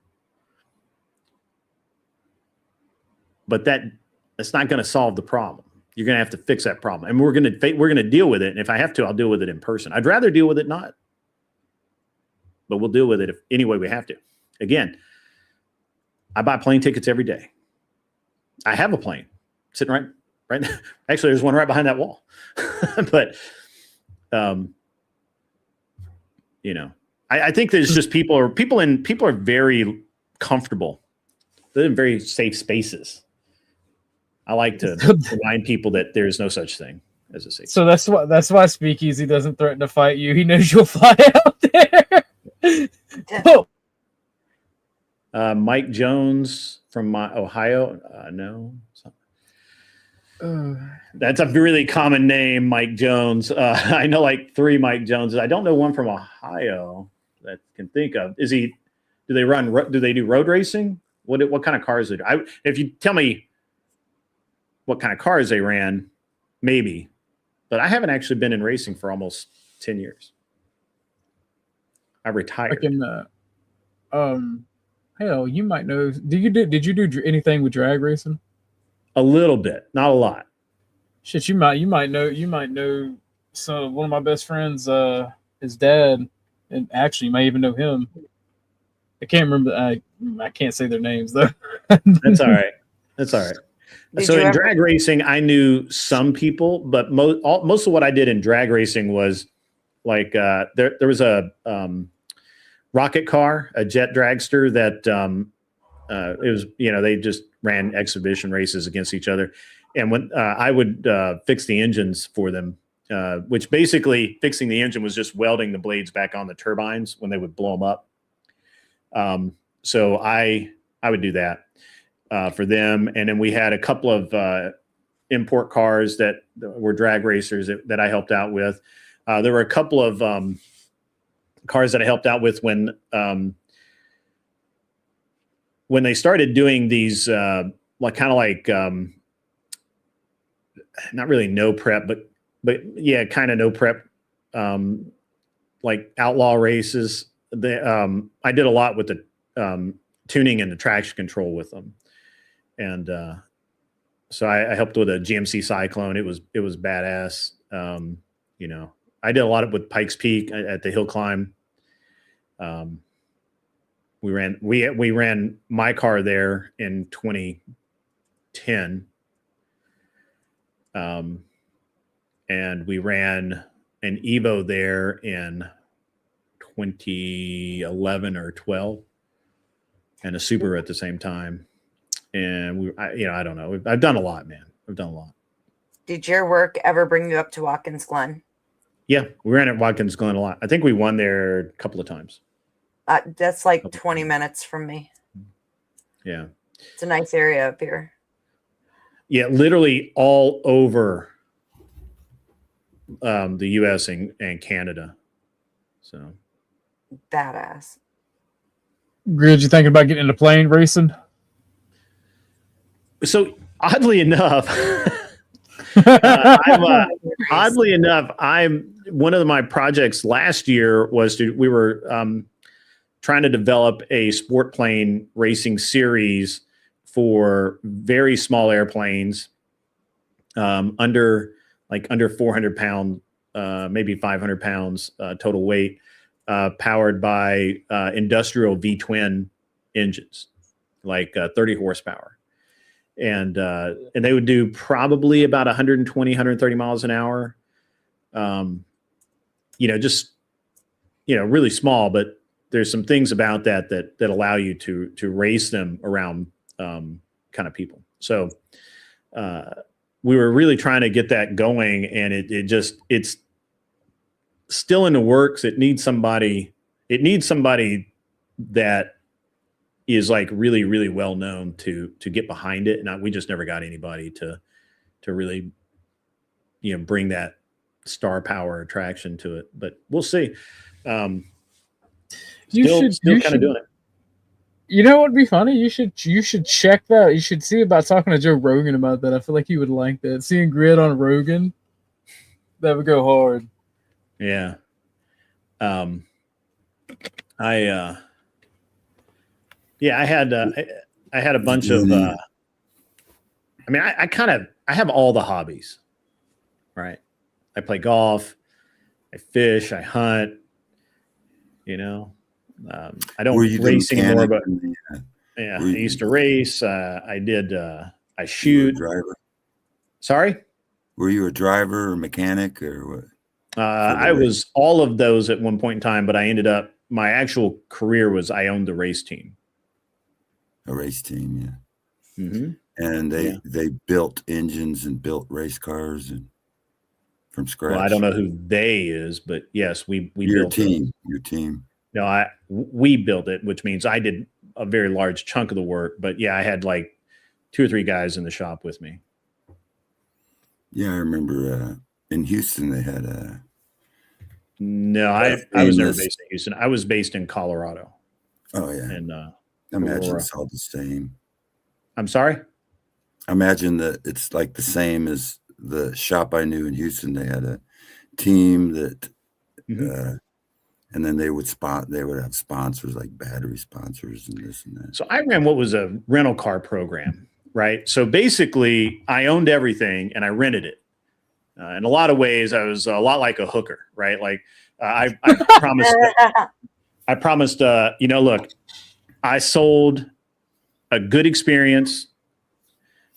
But that's not going to solve the problem. You're going to have to fix that problem. And we're going to deal with it. And if I have to, I'll deal with it in person. I'd rather deal with it not. But we'll deal with it any way we have to. Again, I buy plane tickets every day. I have a plane sitting right now. Actually, there's one right behind that wall. But, I think there's just people are very comfortable. They're in very safe spaces. I like to remind people that there's no such thing as a safe. So that's why Speakeasy doesn't threaten to fight you. He knows you'll fly out there. Oh. Mike Jones from Ohio. No. That's a really common name, Mike Jones. I know like 3 Mike Joneses. I don't know one from Ohio that I can think of. Is he? Do they do road racing? What kind of cars do they do? If you tell me what kind of cars they ran, maybe. But I haven't actually been in racing for almost 10 years. I retired. Hell, you might know. Did you do anything with drag racing? A little bit, not a lot. Shit, you might know. So one of my best friends, his dad, and actually you may even know him. I can't remember. I can't say their names though. That's all right. That's all right. So in drag racing, I knew some people, but most of what I did in drag racing was like there was a rocket car, a jet dragster that it was, they just ran exhibition races against each other. And when I would fix the engines for them, which basically fixing the engine was just welding the blades back on the turbines when they would blow them up. So I would do that for them. And then we had a couple of import cars that were drag racers that I helped out with. There were a couple of cars that I helped out with when they started doing these not really no prep, but yeah, kind of no prep, like outlaw races. I did a lot with the tuning and the traction control with them, and so I helped with a GMC Cyclone. It was badass. I did a lot with Pikes Peak at the hill climb. We ran my car there in 2010. And we ran an Evo there in 2011 or 12, and a Subaru at the same time. And I don't know. I've done a lot, man. I've done a lot. Did your work ever bring you up to Watkins Glen? Yeah, we ran at Watkins Glen a lot. I think we won there a couple of times. That's like 20 minutes from me. Yeah. It's a nice area up here. Yeah, literally all over the U.S. and Canada. So badass. Grid, you thinking about getting into plane racing? So oddly enough, I'm one of my projects last year was we were trying to develop a sport plane racing series for very small airplanes, under 400 pounds, maybe 500 pounds total weight, powered by industrial V-twin engines, like 30 horsepower. And they would do probably about 120, 130 miles an hour. Really small, but there's some things about that allow you to race them around kind of people. So we were really trying to get that going, and it's still in the works. It needs somebody that is like really, really well known to get behind it. And we just never got anybody to really, bring that star power attraction to it, but we'll see. Still kind of doing it. You know what would be funny? You should check that. You should see about talking to Joe Rogan about that. I feel like he would like that. Seeing Grid on Rogan, that would go hard. Yeah. I had a bunch of. I have all the hobbies, right? I play golf, I fish, I hunt. I don't race anymore, but I used to race. I shoot. Driver. Sorry? Were you a driver or mechanic or what? I was all of those at one point in time, but I ended up, my actual career was I owned the race team. A race team, yeah. Mm-hmm. And they built engines and built race cars and from scratch. Well, I don't know who they is, but yes, we your built team. those. Your team. No, we built it, which means I did a very large chunk of the work. But yeah, I had like 2 or 3 guys in the shop with me. Yeah, I remember in Houston they had a. No, I was never based in Houston. I was based in Colorado. Oh yeah, and I imagine Aurora. it's all the same. I'm sorry. I imagine that it's like the same as the shop I knew in Houston. They had a team that, and then they would have sponsors like battery sponsors and this and that. So I ran what was a rental car program, right? So basically, I owned everything and I rented it. In a lot of ways, I was a lot like a hooker, right? Like I promised, look, I sold a good experience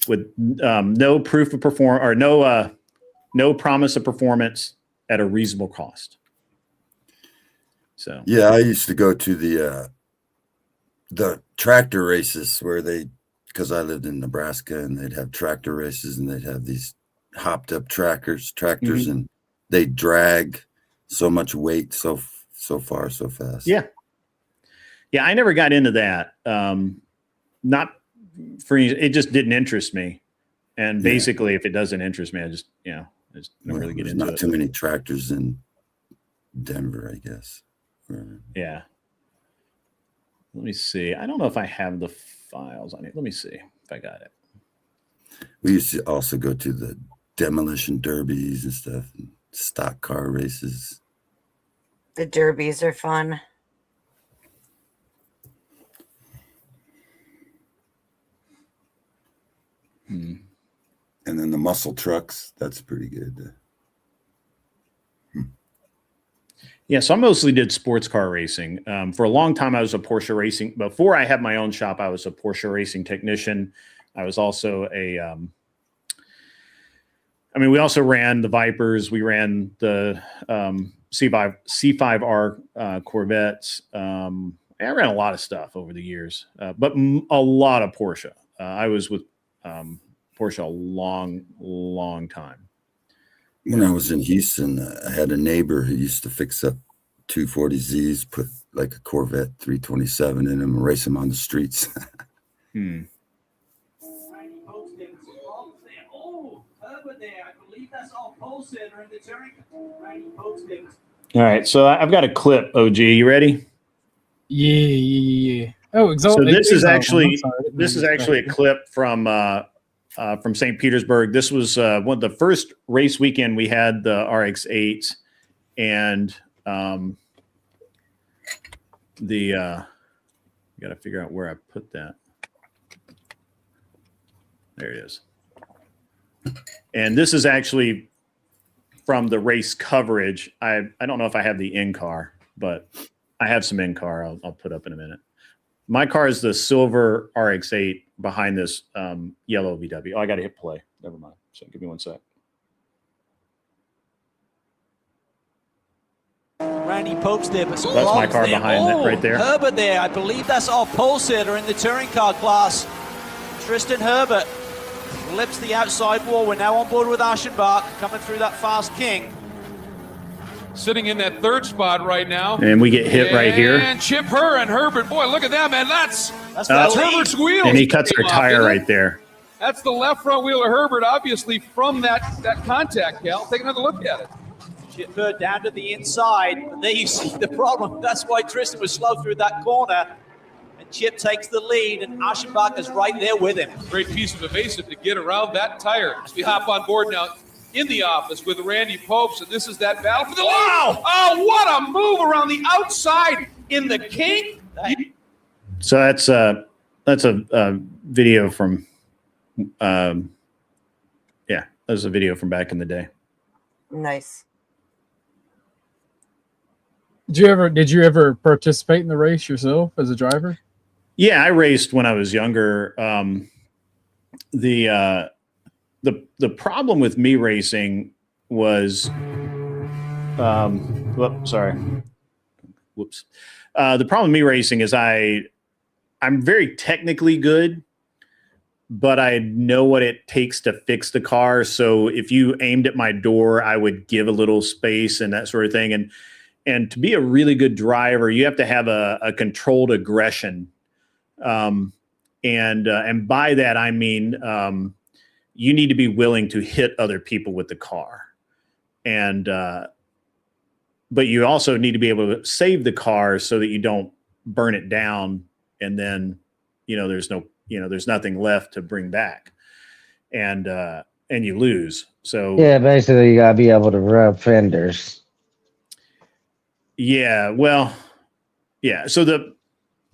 with no proof of perform or no promise of performance at a reasonable cost. So yeah, I used to go to the tractor races where because I lived in Nebraska, and they'd have tractor races, and they'd have these hopped up tractors, and they drag so much weight so far so fast. Yeah, I never got into that. Not for it just didn't interest me, and basically, if it doesn't interest me, I just don't really get into it. Not too many tractors in Denver, I guess. Yeah. Let me see. I don't know if I have the files on it. Let me see if I got it. We used to also go to the demolition derbies and stuff, and stock car races. The derbies are fun. And then the muscle trucks, that's pretty good. Yeah, so I mostly did sports car racing. For a long time, I was a Porsche racing. Before I had my own shop, I was a Porsche racing technician. I was also we also ran the Vipers. We ran the C5R Corvettes. I ran a lot of stuff over the years, but a lot of Porsche. I was with Porsche a long time. When I was in Houston, I had a neighbor who used to fix up 240Zs, put like a Corvette 327 in them, and race them on the streets. All right, so I've got a clip. OG, you ready? Yeah. Oh, so this is actually a clip from St. Petersburg. This was one of the first race weekend we had the RX-8s, and you got to figure out where I put that. There it is. And this is actually from the race coverage. I don't know if I have the in-car, but I have some in-car I'll put up in a minute. My car is the silver RX-8 behind this yellow VW. Oh, I got to hit play. Never mind. So give me one sec. Randy Pope's there, but that's my car behind that right there. Herbert there, I believe that's our pole sitter in the touring car class. Tristan Herbert flips the outside wall. We're now on board with Aschenbach coming through that fast King. Sitting in that third spot right now. And we get hit right here. And Chip Herr and Herbert. Boy, look at that, man. That's Herbert's wheel. And he cuts our tire right there. That's the left front wheel of Herbert, obviously, from that contact, Cal. Take another look at it. Chip Herr down to the inside. And there you see the problem. That's why Tristan was slow through that corner. And Chip takes the lead, and Aschenbach is right there with him. Great piece of evasive to get around that tire. As we hop on board now in the office with Randy Popes, and this is that battle for the lead. Wow! Oh, what a move around the outside in the King. So that's a video from that's a video from back in the day. Nice. Did you ever participate in the race yourself as a driver? Yeah, I raced when I was younger. The problem with me racing was, whoops. The problem with me racing is I'm very technically good, but I know what it takes to fix the car. So if you aimed at my door, I would give a little space and that sort of thing. And to be a really good driver, you have to have a controlled aggression. And by that, I mean, you need to be willing to hit other people with the car. And, but you also need to be able to save the car so that you don't burn it down. And then, there's nothing left to bring back, and you lose. So yeah, basically you gotta be able to rub fenders. Yeah, well, yeah. So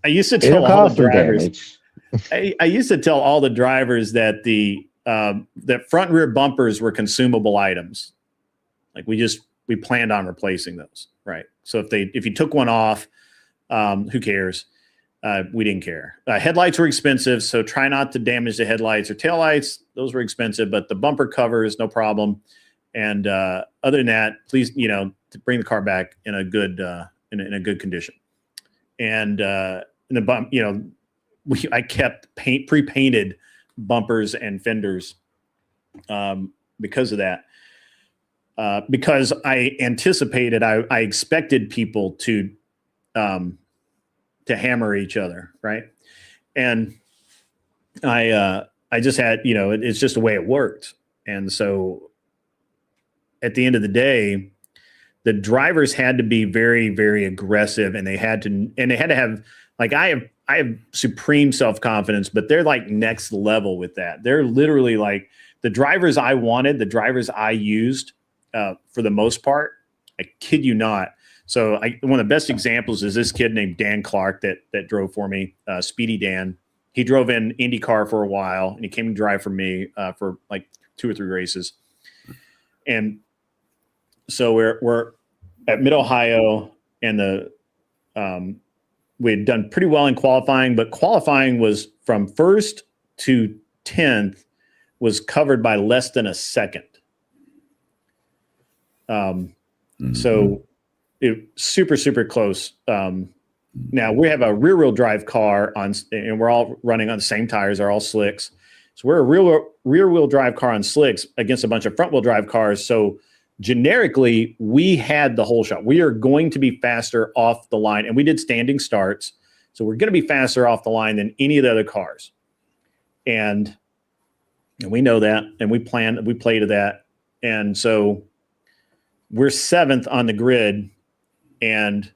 I used to It'll tell all the cause some drivers. damage. I used to tell all the drivers that that front and rear bumpers were consumable items. Like we planned on replacing those, right? So if you took one off, who cares? We didn't care. Headlights were expensive, so try not to damage the headlights or taillights. Those were expensive, but the bumper covers, no problem. And other than that, please, to bring the car back in a good in a good condition. And in the bump, I kept pre-painted bumpers and fenders because of that. Because I anticipated, I expected people to hammer each other, right? And I just had, it's just the way it worked. And so at the end of the day, the drivers had to be very, very aggressive, and they had to have, like, I have supreme self-confidence, but they're like next level with that. They're literally like the drivers I wanted, the drivers I used for the most part. I kid you not. So one of the best examples is this kid named Dan Clark that drove for me, Speedy Dan. He drove in IndyCar for a while, and he came to drive for me for like 2 or 3 races. And so we're at Mid-Ohio, and we had done pretty well in qualifying, but qualifying was from 1st to 10th was covered by less than a second. So it super, super close. Now we have a rear-wheel drive car and we're all running on the same tires, are all slicks. So we're a rear-wheel drive car on slicks against a bunch of front-wheel drive cars. So generically, we had the whole shot. We are going to be faster off the line, and we did standing starts. So we're going to be faster off the line than any of the other cars. And we know that, and we play to that. And so we're 7th on the grid. And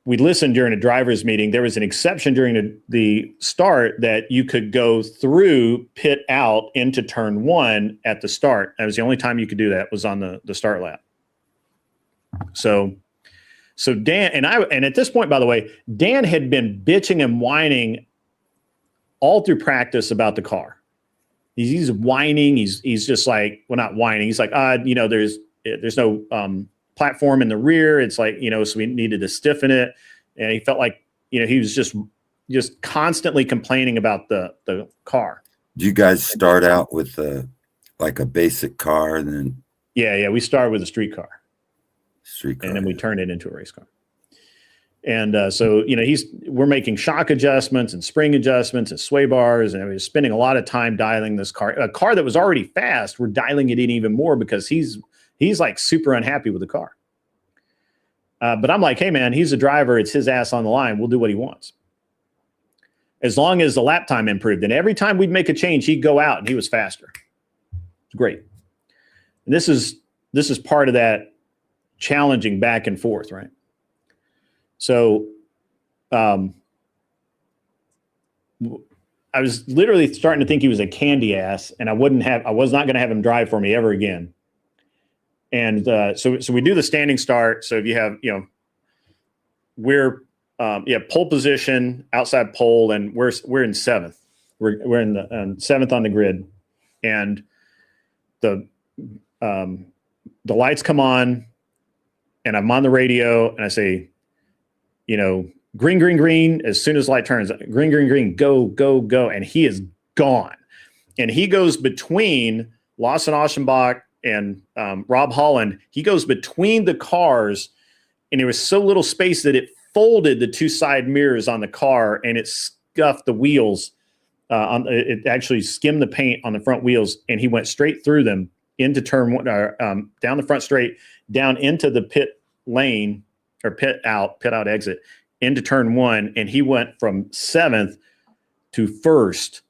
we listened during a driver's meeting. There was an exception during the start that you could go through pit out into turn 1 at the start. That was the only time you could do that, was on the start lap. So Dan and at this point, by the way, Dan had been bitching and whining all through practice about the car. He's whining. He's just like, well, not whining. He's like, there's no platform in the rear. It's like, so we needed to stiffen it. And he felt like, he was just constantly complaining about the car. Do you guys start out with like a basic car and then? Yeah. We started with a street car. And then we turned it into a race car. And so, we're making shock adjustments and spring adjustments and sway bars. And we're spending a lot of time dialing this car, a car that was already fast. We're dialing it in even more because he's like super unhappy with the car. But I'm like, hey man, he's a driver. It's his ass on the line. We'll do what he wants. As long as the lap time improved. And every time we'd make a change, he'd go out and he was faster. It's great. And this is part of that challenging back and forth, right? So I was literally starting to think he was a candy ass, and I was not going to have him drive for me ever again. And so we do the standing start. So if you have, we're pole position, outside pole, and we're in 7th. We're in the 7th on the grid, and the lights come on, and I'm on the radio, and I say, green, green, green. As soon as light turns, green, green, green, go, go, go, and he is gone. And he goes between Lawson Aschenbach and Rob Holland. He goes between the cars, and there was so little space that it folded the 2 side mirrors on the car, and it scuffed the wheels. It actually skimmed the paint on the front wheels, and he went straight through them into turn 1, down the front straight, down into the pit lane, or pit out exit, into turn 1, and he went from 7th to 1st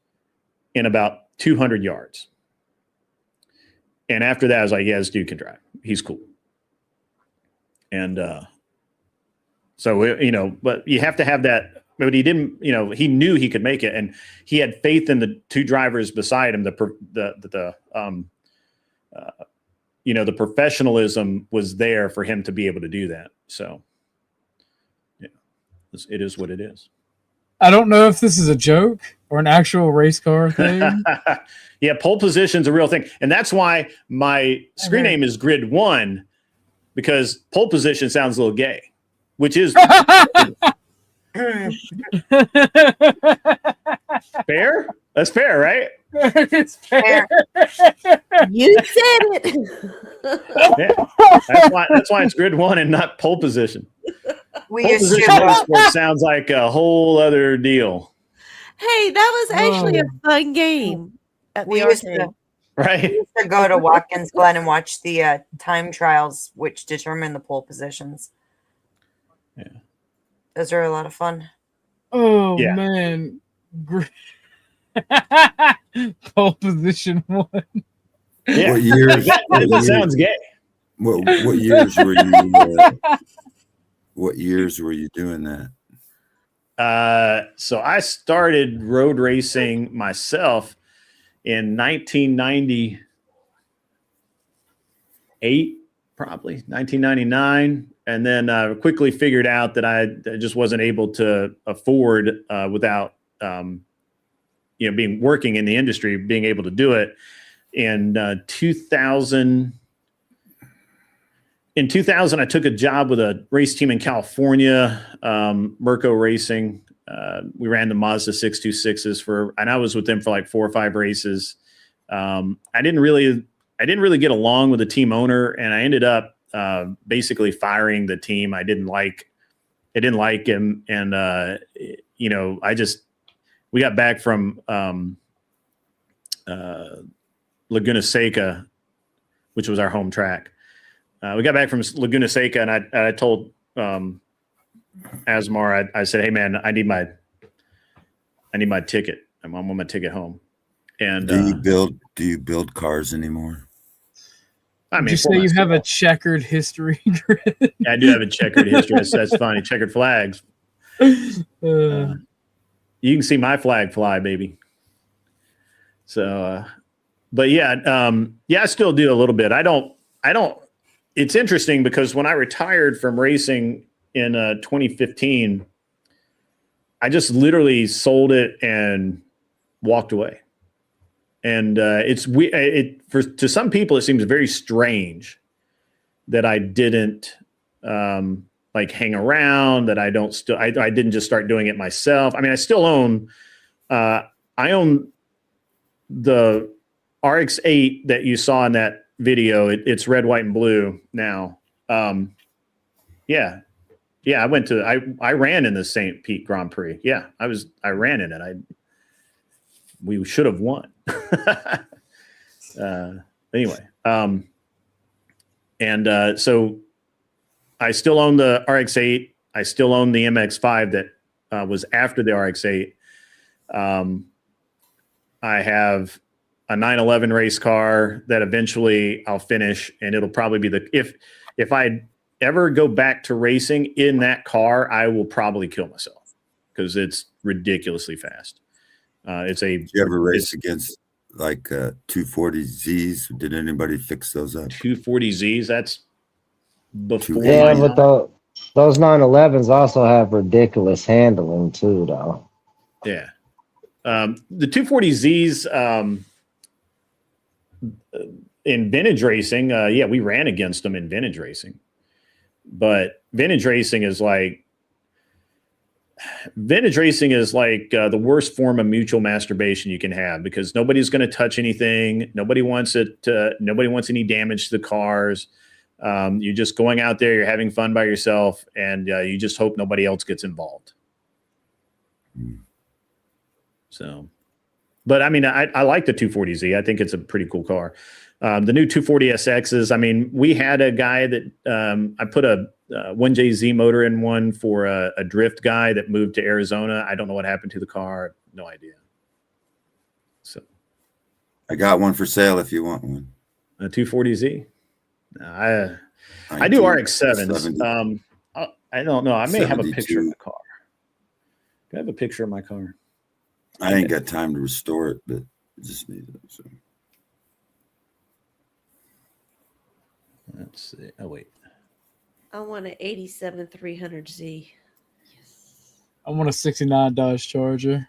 in about 200 yards. And after that, I was like, yeah, this dude can drive. He's cool. And so, but you have to have that. But he didn't, he knew he could make it. And he had faith in the two drivers beside him. The professionalism was there for him to be able to do that. So, yeah, it is what it is. I don't know if this is a joke or an actual race car thing. Yeah, pole position's a real thing. And that's why my screen name is Grid 1, because pole position sounds a little gay, which is fair. That's fair, right? It's fair. You said it. Yeah. That's why it's Grid 1 and not pole position. We pole used position to sounds like a whole other deal. Hey, that was actually a fun game at the arcade. Right. We used to go to Watkins Glen and watch the time trials, which determine the pole positions. Yeah. Those are a lot of fun. Oh, man. Pole position 1. Yeah. What years? That sounds gay. What years were you? What years were you doing that? So I started road racing myself in 1998, probably 1999, and then quickly figured out that I just wasn't able to afford without being working in the industry, being able to do it. In 2000, I took a job with a race team in California, Merco Racing. We ran the Mazda 626s and I was with them for like 4 or 5 races. I didn't really get along with the team owner, and I ended up basically firing the team. I didn't like him, and we got back from Laguna Seca, which was our home track. We got back from Laguna Seca, and I told Asmar, I said, "Hey man, I need my ticket. I'm on my ticket home." And do you build cars anymore? I mean, you say you have a checkered history. I do have a checkered history. That's funny. Checkered flags. You can see my flag fly, baby. So, but yeah, I still do a little bit. I don't. It's interesting because when I retired from racing in 2015, I just literally sold it and walked away. And to some people, it seems very strange that I didn't hang around, that I didn't just start doing it myself. I mean, I still own, I own the RX-8 that you saw in that video. It's red, white, and blue now. Yeah. I ran in the St. Pete Grand Prix. Yeah, I ran in it. We should have won. Anyway, so I still own the RX-8. I still own the MX-5 that was after the RX-8. I have a 911 race car that eventually I'll finish, and it'll probably be if I ever go back to racing in that car, I will probably kill myself because it's ridiculously fast. Did you ever race against like 240Zs? Did anybody fix those up? 240Zs? That's before. Yeah, but those 911s also have ridiculous handling too, though. Yeah. The 240Zs in vintage racing, we ran against them in vintage racing. But vintage racing is like the worst form of mutual masturbation you can have, because nobody's going to touch anything. Nobody wants any damage to the cars. You're just going out there, you're having fun by yourself, and you just hope nobody else gets involved. So, but I mean, I like the 240Z. I think it's a pretty cool car. The new 240SXs, I mean, we had a guy that I put a 1JZ motor in one for a drift guy that moved to Arizona. I don't know what happened to the car. No idea. So I got one for sale if you want one. A 240Z. I do RX-7s. I don't know. I may have a picture of the car. Do I have a picture of my car? I ain't got time to restore it, but I just need it. So. Let's see. Oh, wait. I want an 87 300Z. I want a 69 Dodge Charger.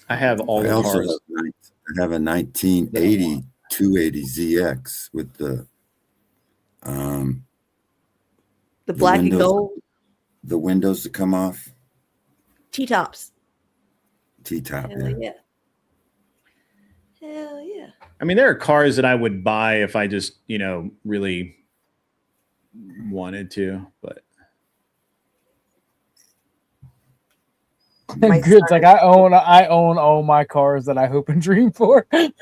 I have all the cars. I have a 1980 280ZX with the black and gold. The windows that come off. T-tops. T-top, Hell yeah. Hell yeah. I mean, there are cars that I would buy if I just, really wanted to, but. Good's like, I own all my cars that I hope and dream for. I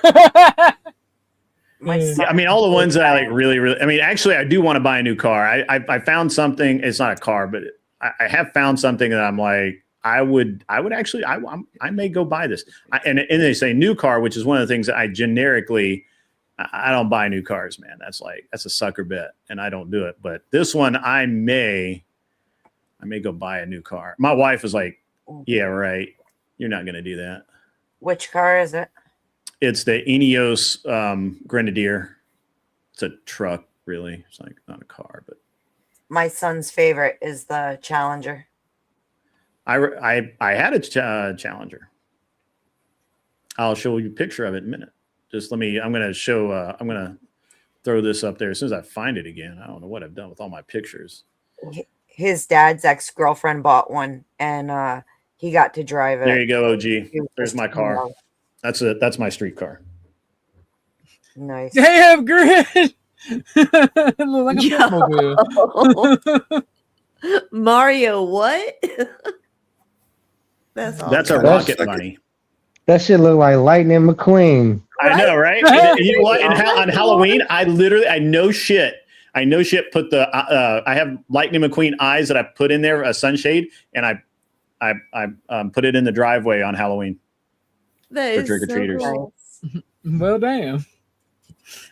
mean, all the ones that I like really, I mean, actually, I do want to buy a new car. I found something. It's not a car, but I have found something that I'm like, I may go buy this. And they say new car, which is one of the things that I generically, I don't buy new cars, man. That's a sucker bet, and I don't do it. But this one, I may go buy a new car. My wife was like, yeah, right. You're not going to do that. Which car is it? It's the Ineos Grenadier. It's a truck, really. It's like not a car, but my son's favorite is the Challenger. I had a Challenger. I'll show you a picture of it in a minute. Just let me. I'm gonna throw this up there as soon as I find it again. I don't know what I've done with all my pictures. His dad's ex-girlfriend bought one, and he got to drive it. There you go, OG. There's my car. That's my street car. Nice. Damn, grid. It looks like a Batmobile. Mario, what? That's awesome. That's a rocket bunny. That shit look like Lightning McQueen. I know, right? And you know what? On Halloween, I no shit put the I have Lightning McQueen eyes that I put in there, a sunshade, and I put it in the driveway on Halloween. That for is trick-or-treaters. So cool. Well, damn.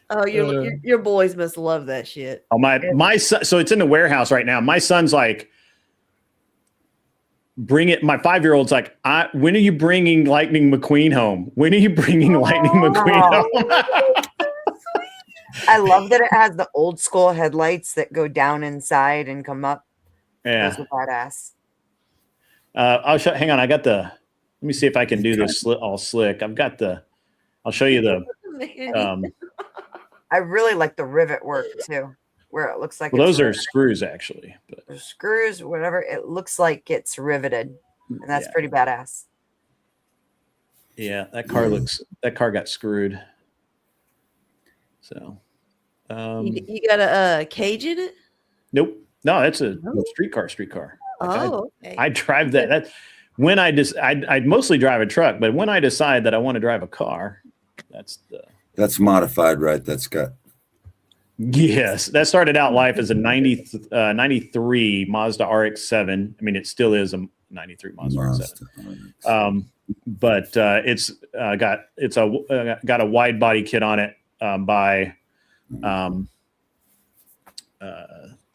Oh, your boys must love that shit. Oh, my son, so it's in the warehouse right now. My son's like, bring it. My 5-year-old's like, when are you bringing Lightning McQueen home? When are you bringing Lightning McQueen home? I love that it has the old school headlights that go down inside and come up. Yeah. Those are badass. I'll show. Hang on, I got the. Let me see if I can do this all slick. I'll show you the. I really like the rivet work too, where it looks like. Well, those are riveted. screws, actually. But. Screws, whatever. It looks like it's riveted, and that's pretty badass. Yeah, that car got screwed. So. You got a cage in it? Nope. No, that's a street car. Okay. I drive that. That's when I mostly drive a truck, but when I decide that I want to drive a car, that's modified, right? That's got. Yes, that started out life as a 93 Mazda RX-7. I mean, it still is a 93 Mazda RX-7. But it's got a wide body kit on it by.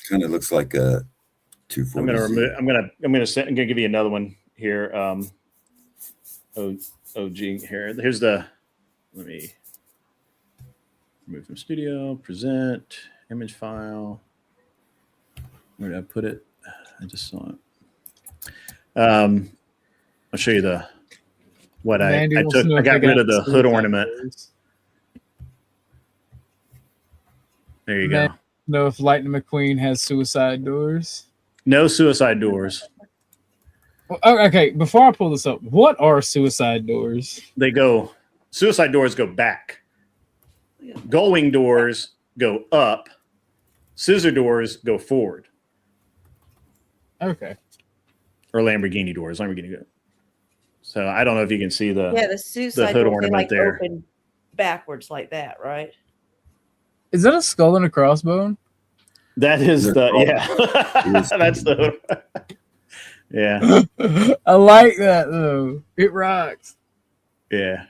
Kind of looks like a 240. I'm gonna give you another one here. OG here. Here's the. Let me remove from studio. Present image file. Where did I put it? I just saw it. I'll show you what I took. I got rid of the hood ornament. There you go. Know if Lightning McQueen has suicide doors? No suicide doors. Well, okay, before I pull this up, what are suicide doors? Suicide doors go back. Gullwing doors go up. Scissor doors go forward. Okay. Or Lamborghini doors. So I don't know if you can see the suicide hood doors, ornament like there. open backwards like that, right? Is that a skull and a crossbone? That is that's the yeah. I like that though. It rocks. Yeah.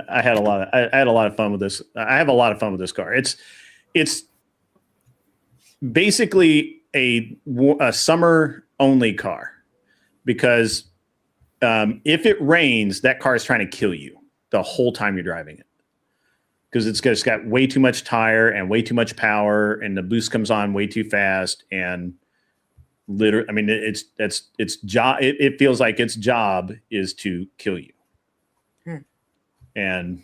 I had a lot of fun with this. I have a lot of fun with this car. It's basically a summer only car because if it rains, that car is trying to kill you the whole time you're driving it because it's got way too much tire and way too much power, and the boost comes on way too fast. And literally, I mean, its job. It feels like its job is to kill you. And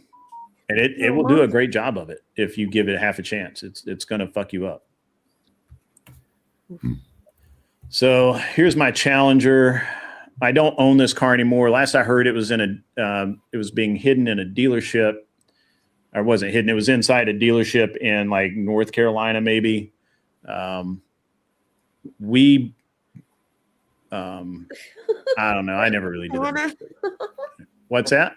it will do a great job of it if you give it half a chance. It's going to fuck you up. So here's my Challenger. I don't own this car anymore. Last I heard, it was it was being hidden in a dealership. Or wasn't hidden. It was inside a dealership in like North Carolina, maybe. I don't know. I never really did it. What's that?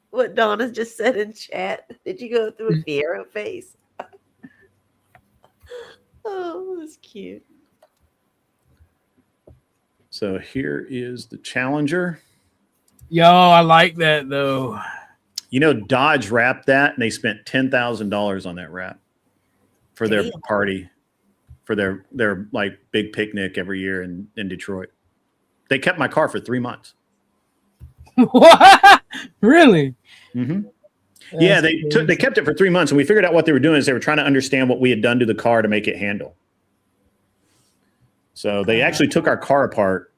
What Donna just said in chat. Did you go through a Fiero face? Oh, that's cute. So here is the Challenger. Yo, I like that though. You know, Dodge wrapped that, and they spent $10,000 on that wrap for their party, for their like big picnic every year in Detroit. They kept my car for 3 months. What? Really? Mm-hmm. Yeah, they kept it for 3 months, and we figured out what they were doing is they were trying to understand what we had done to the car to make it handle. So they actually took our car apart.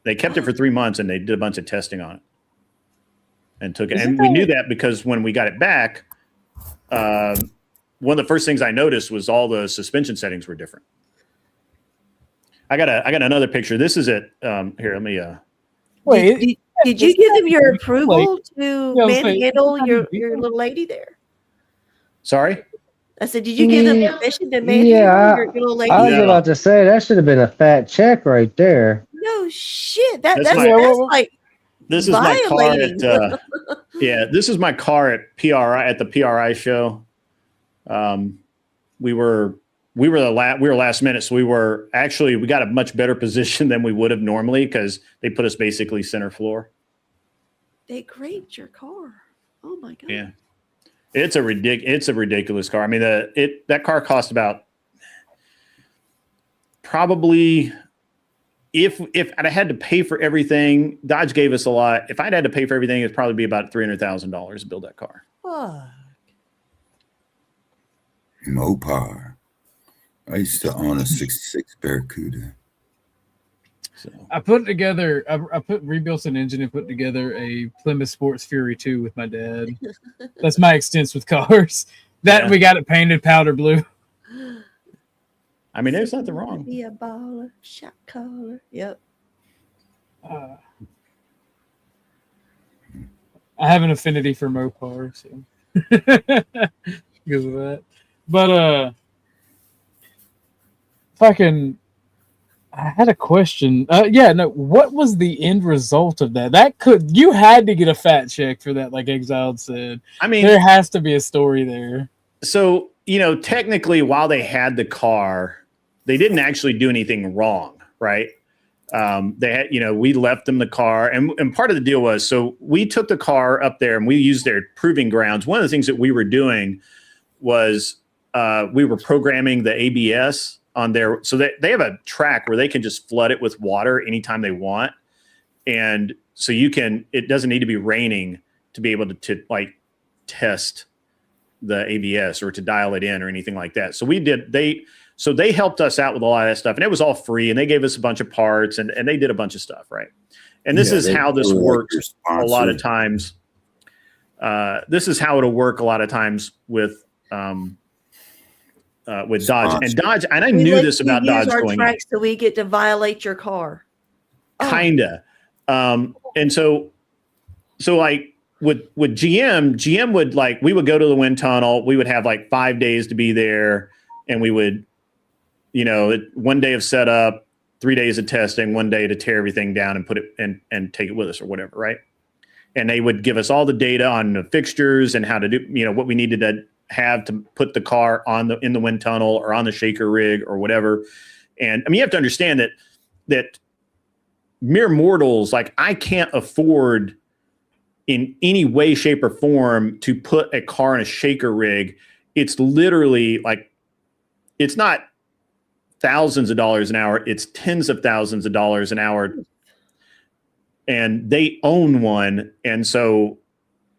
They kept it for 3 months, and they did a bunch of testing on it, and took it. And we knew that because when we got it back, one of the first things I noticed was all the suspension settings were different. I got another picture. This is it. Here, let me. Wait. Did you give them your approval to manhandle your little lady there? Sorry? I said, did you give them permission to manhandle your little lady? I was about to say that should have been a fat check right there. No shit. That's like this is my car at this is my car at PRI at the PRI show. We were last minute, so we got a much better position than we would have normally because they put us basically center floor. They graded your car. Oh my god. Yeah. It's a ridiculous car. I mean, that car cost about probably if I had to pay for everything, Dodge gave us a lot. If I'd had to pay for everything, it'd probably be about $300,000 to build that car. Fuck. Mopar. I used to own a 66 Barracuda. So. I put together, rebuilt an engine and put together a Plymouth Sports Fury 2 with my dad. That's my extent with cars. We got it painted powder blue. I mean, there's nothing wrong. Be a baller, shot caller. Yep. I have an affinity for Mopar, so because of that. But I had a question. What was the end result of that? You had to get a fat check for that, like Exiled said. I mean, there has to be a story there. So, technically, while they had the car, they didn't actually do anything wrong, right? They had, we left them the car, and part of the deal was, so we took the car up there and we used their proving grounds. One of the things that we were doing was we were programming the ABS on there, so they have a track where they can just flood it with water anytime they want, and so it doesn't need to be raining to be able to like test the ABS or to dial it in or anything like that. So they helped us out with a lot of that stuff, and it was all free, and they gave us a bunch of parts, and they did a bunch of stuff, right? And this is how this works a lot of times. This is how it'll work a lot of times with Dodge. And Dodge, and I knew this about Dodge going in. So we get to violate your car. Kinda. And so like with GM would we would go to the wind tunnel, we would have like 5 days to be there, and we would, 1 day of setup, 3 days of testing, 1 day to tear everything down and put it and take it with us or whatever, right? And they would give us all the data on the fixtures and how to do, what we needed to have to put the car in the wind tunnel or on the shaker rig or whatever. And I mean, you have to understand that mere mortals, like I can't afford in any way, shape, or form to put a car in a shaker rig. It's literally like, it's not thousands of dollars an hour, it's tens of thousands of dollars an hour. And they own one. And so,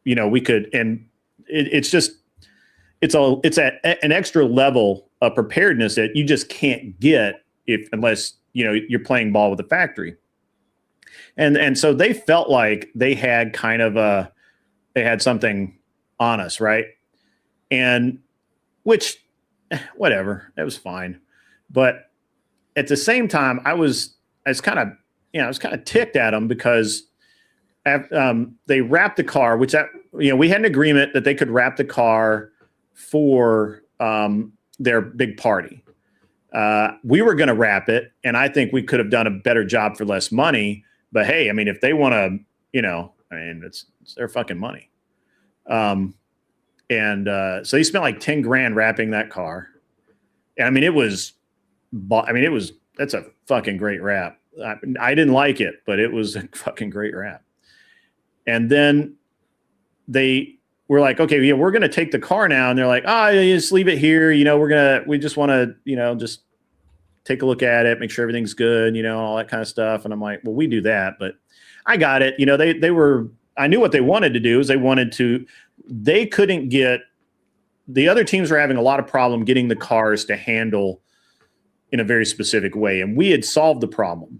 we could, and it's an extra level of preparedness that you just can't get unless, you're playing ball with the factory. And so they felt like they had they had something on us. Right. And which, whatever, that was fine. But at the same time, I was kind of ticked at them because they wrapped the car, which we had an agreement that they could wrap the car for their big party. We were going to wrap it, and I think we could have done a better job for less money. But hey, I mean, if they want to, it's their fucking money. So they spent like 10 grand wrapping that car. And that's a fucking great wrap. I didn't like it, but it was a fucking great wrap. And then they were like, okay, yeah, we're going to take the car now. And they're like, you just leave it here. We just want to, just take a look at it, make sure everything's good, all that kind of stuff. And I'm like, well, we do that, but I got it. I knew what they wanted to do is they couldn't get, the other teams were having a lot of problem getting the cars to handle in a very specific way. And we had solved the problem.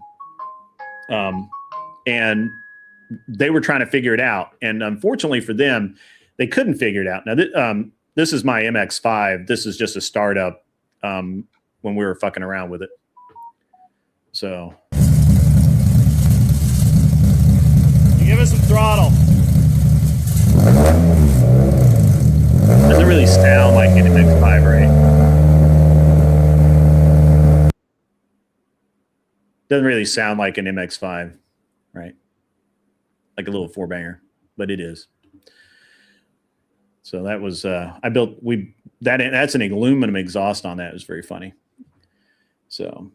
And they were trying to figure it out. And unfortunately for them, they couldn't figure it out. Now, this is my MX-5. This is just a startup when we were fucking around with it. So. You give us some throttle. Doesn't really sound like an MX-5, right? Doesn't really sound like an MX-5, right? Like a little four-banger, but it is. So that was that's an aluminum exhaust on that. It was very funny. So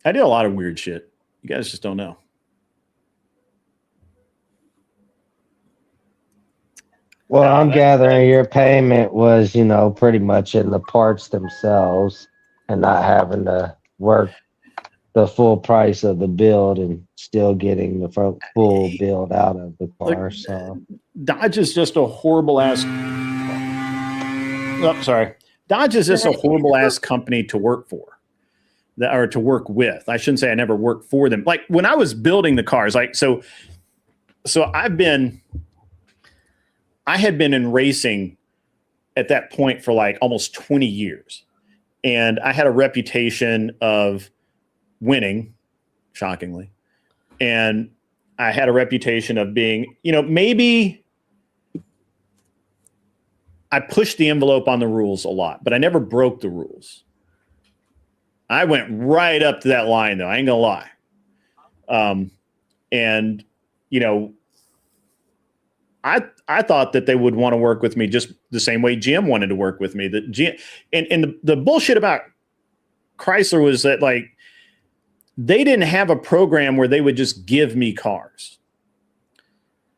I did a lot of weird shit. You guys just don't know. Well, I'm gathering your payment was, pretty much in the parts themselves and not having to work the full price of the build and still getting the full build out of the car. So Dodge is just a horrible ass. Oh, sorry. Dodge is just a horrible ass company to work for. Or to work with. I shouldn't say I never worked for them. Like when I was building the cars, so I had been in racing at that point for like almost 20 years. And I had a reputation of winning, shockingly. And I had a reputation of being, maybe I pushed the envelope on the rules a lot, but I never broke the rules. I went right up to that line, though. I ain't gonna lie. I thought that they would want to work with me just the same way GM wanted to work with me. The bullshit about Chrysler was that like they didn't have a program where they would just give me cars.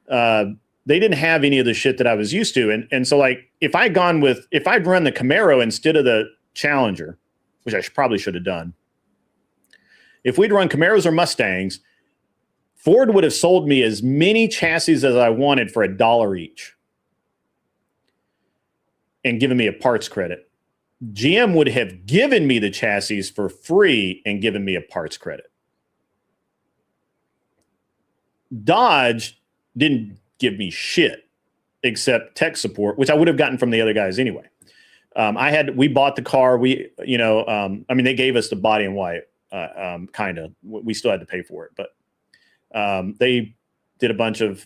They didn't have any of the shit that I was used to, and so like if I'd run the Camaro instead of the Challenger, which I probably should have done. If we'd run Camaros or Mustangs, Ford would have sold me as many chassis as I wanted for $1 each and given me a parts credit. GM would have given me the chassis for free and given me a parts credit. Dodge didn't give me shit except tech support, which I would have gotten from the other guys anyway. We bought the car. They gave us the body in white, kind of. We still had to pay for it, but they did a bunch of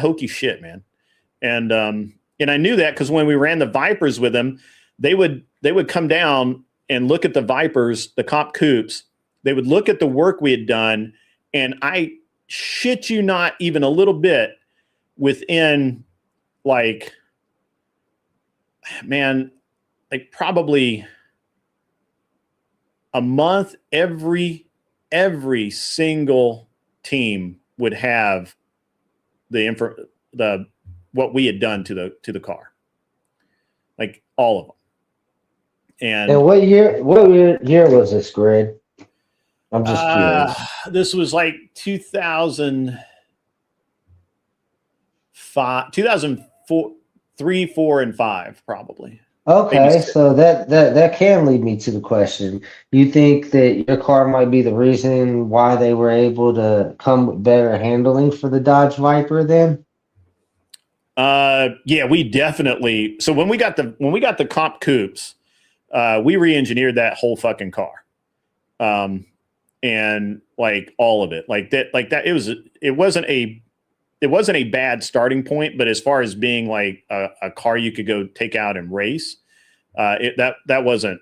hokey shit, man. And I knew that because when we ran the Vipers with them, they would come down and look at the Vipers, the comp coupes. They would look at the work we had done, and I shit you not even a little bit, within like, man, like probably a month, every single team would have what we had done to the car, like all of them. And what year was this, Grid? I'm just curious. This was like 2005, 2004, 3, 4, and 5, probably. Okay, so that can lead me to the question. You think that your car might be the reason why they were able to come with better handling for the Dodge Viper then? Yeah, we definitely. So when we got the comp coupes, we re-engineered that whole fucking car, and like all of it, like that. It wasn't a bad starting point, but as far as being like a car you could go take out and race, that wasn't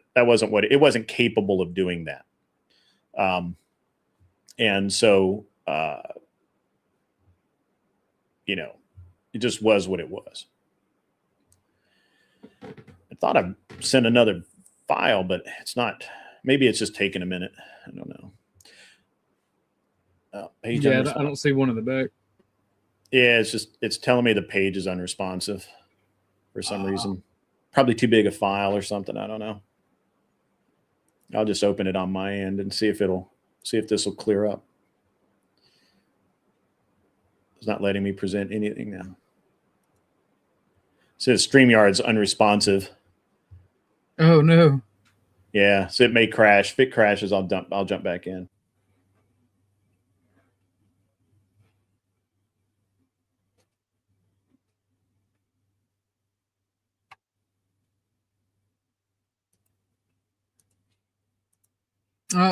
what it wasn't capable of doing that. And so it just was what it was. I thought I sent another file, but it's not. Maybe it's just taking a minute. I don't know. Page I don't see one in the back. Yeah, it's telling me the page is unresponsive for some reason. Probably too big a file or something. I don't know. I'll just open it on my end and see if this will clear up. It's not letting me present anything now. It says StreamYard's unresponsive. Oh no. Yeah, so it may crash. If it crashes, I'll jump back in.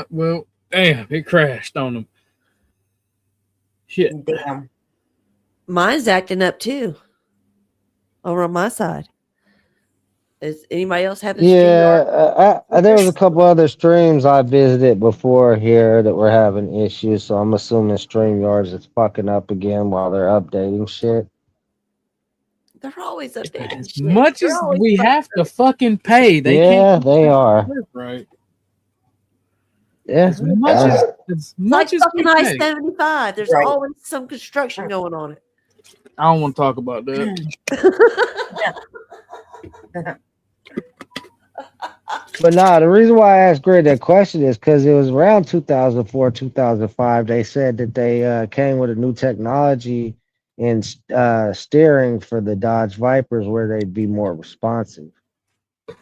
Well, damn, it crashed on them. Shit. Damn. Mine's acting up too. Over on my side. Is anybody else having? Yeah, there was a couple other streams I visited before here that were having issues, so I'm assuming StreamYards is fucking up again while they're updating shit. They're always updating. As much as we have to fucking pay, they can't. They are. Right. Yeah. As much as fucking we pay. I-75. There's Right. always some construction going on it. I don't want to talk about that. But nah, the reason why I asked Greg that question is because it was around 2004, 2005. They said that they came with a new technology in steering for the Dodge Vipers where they'd be more responsive.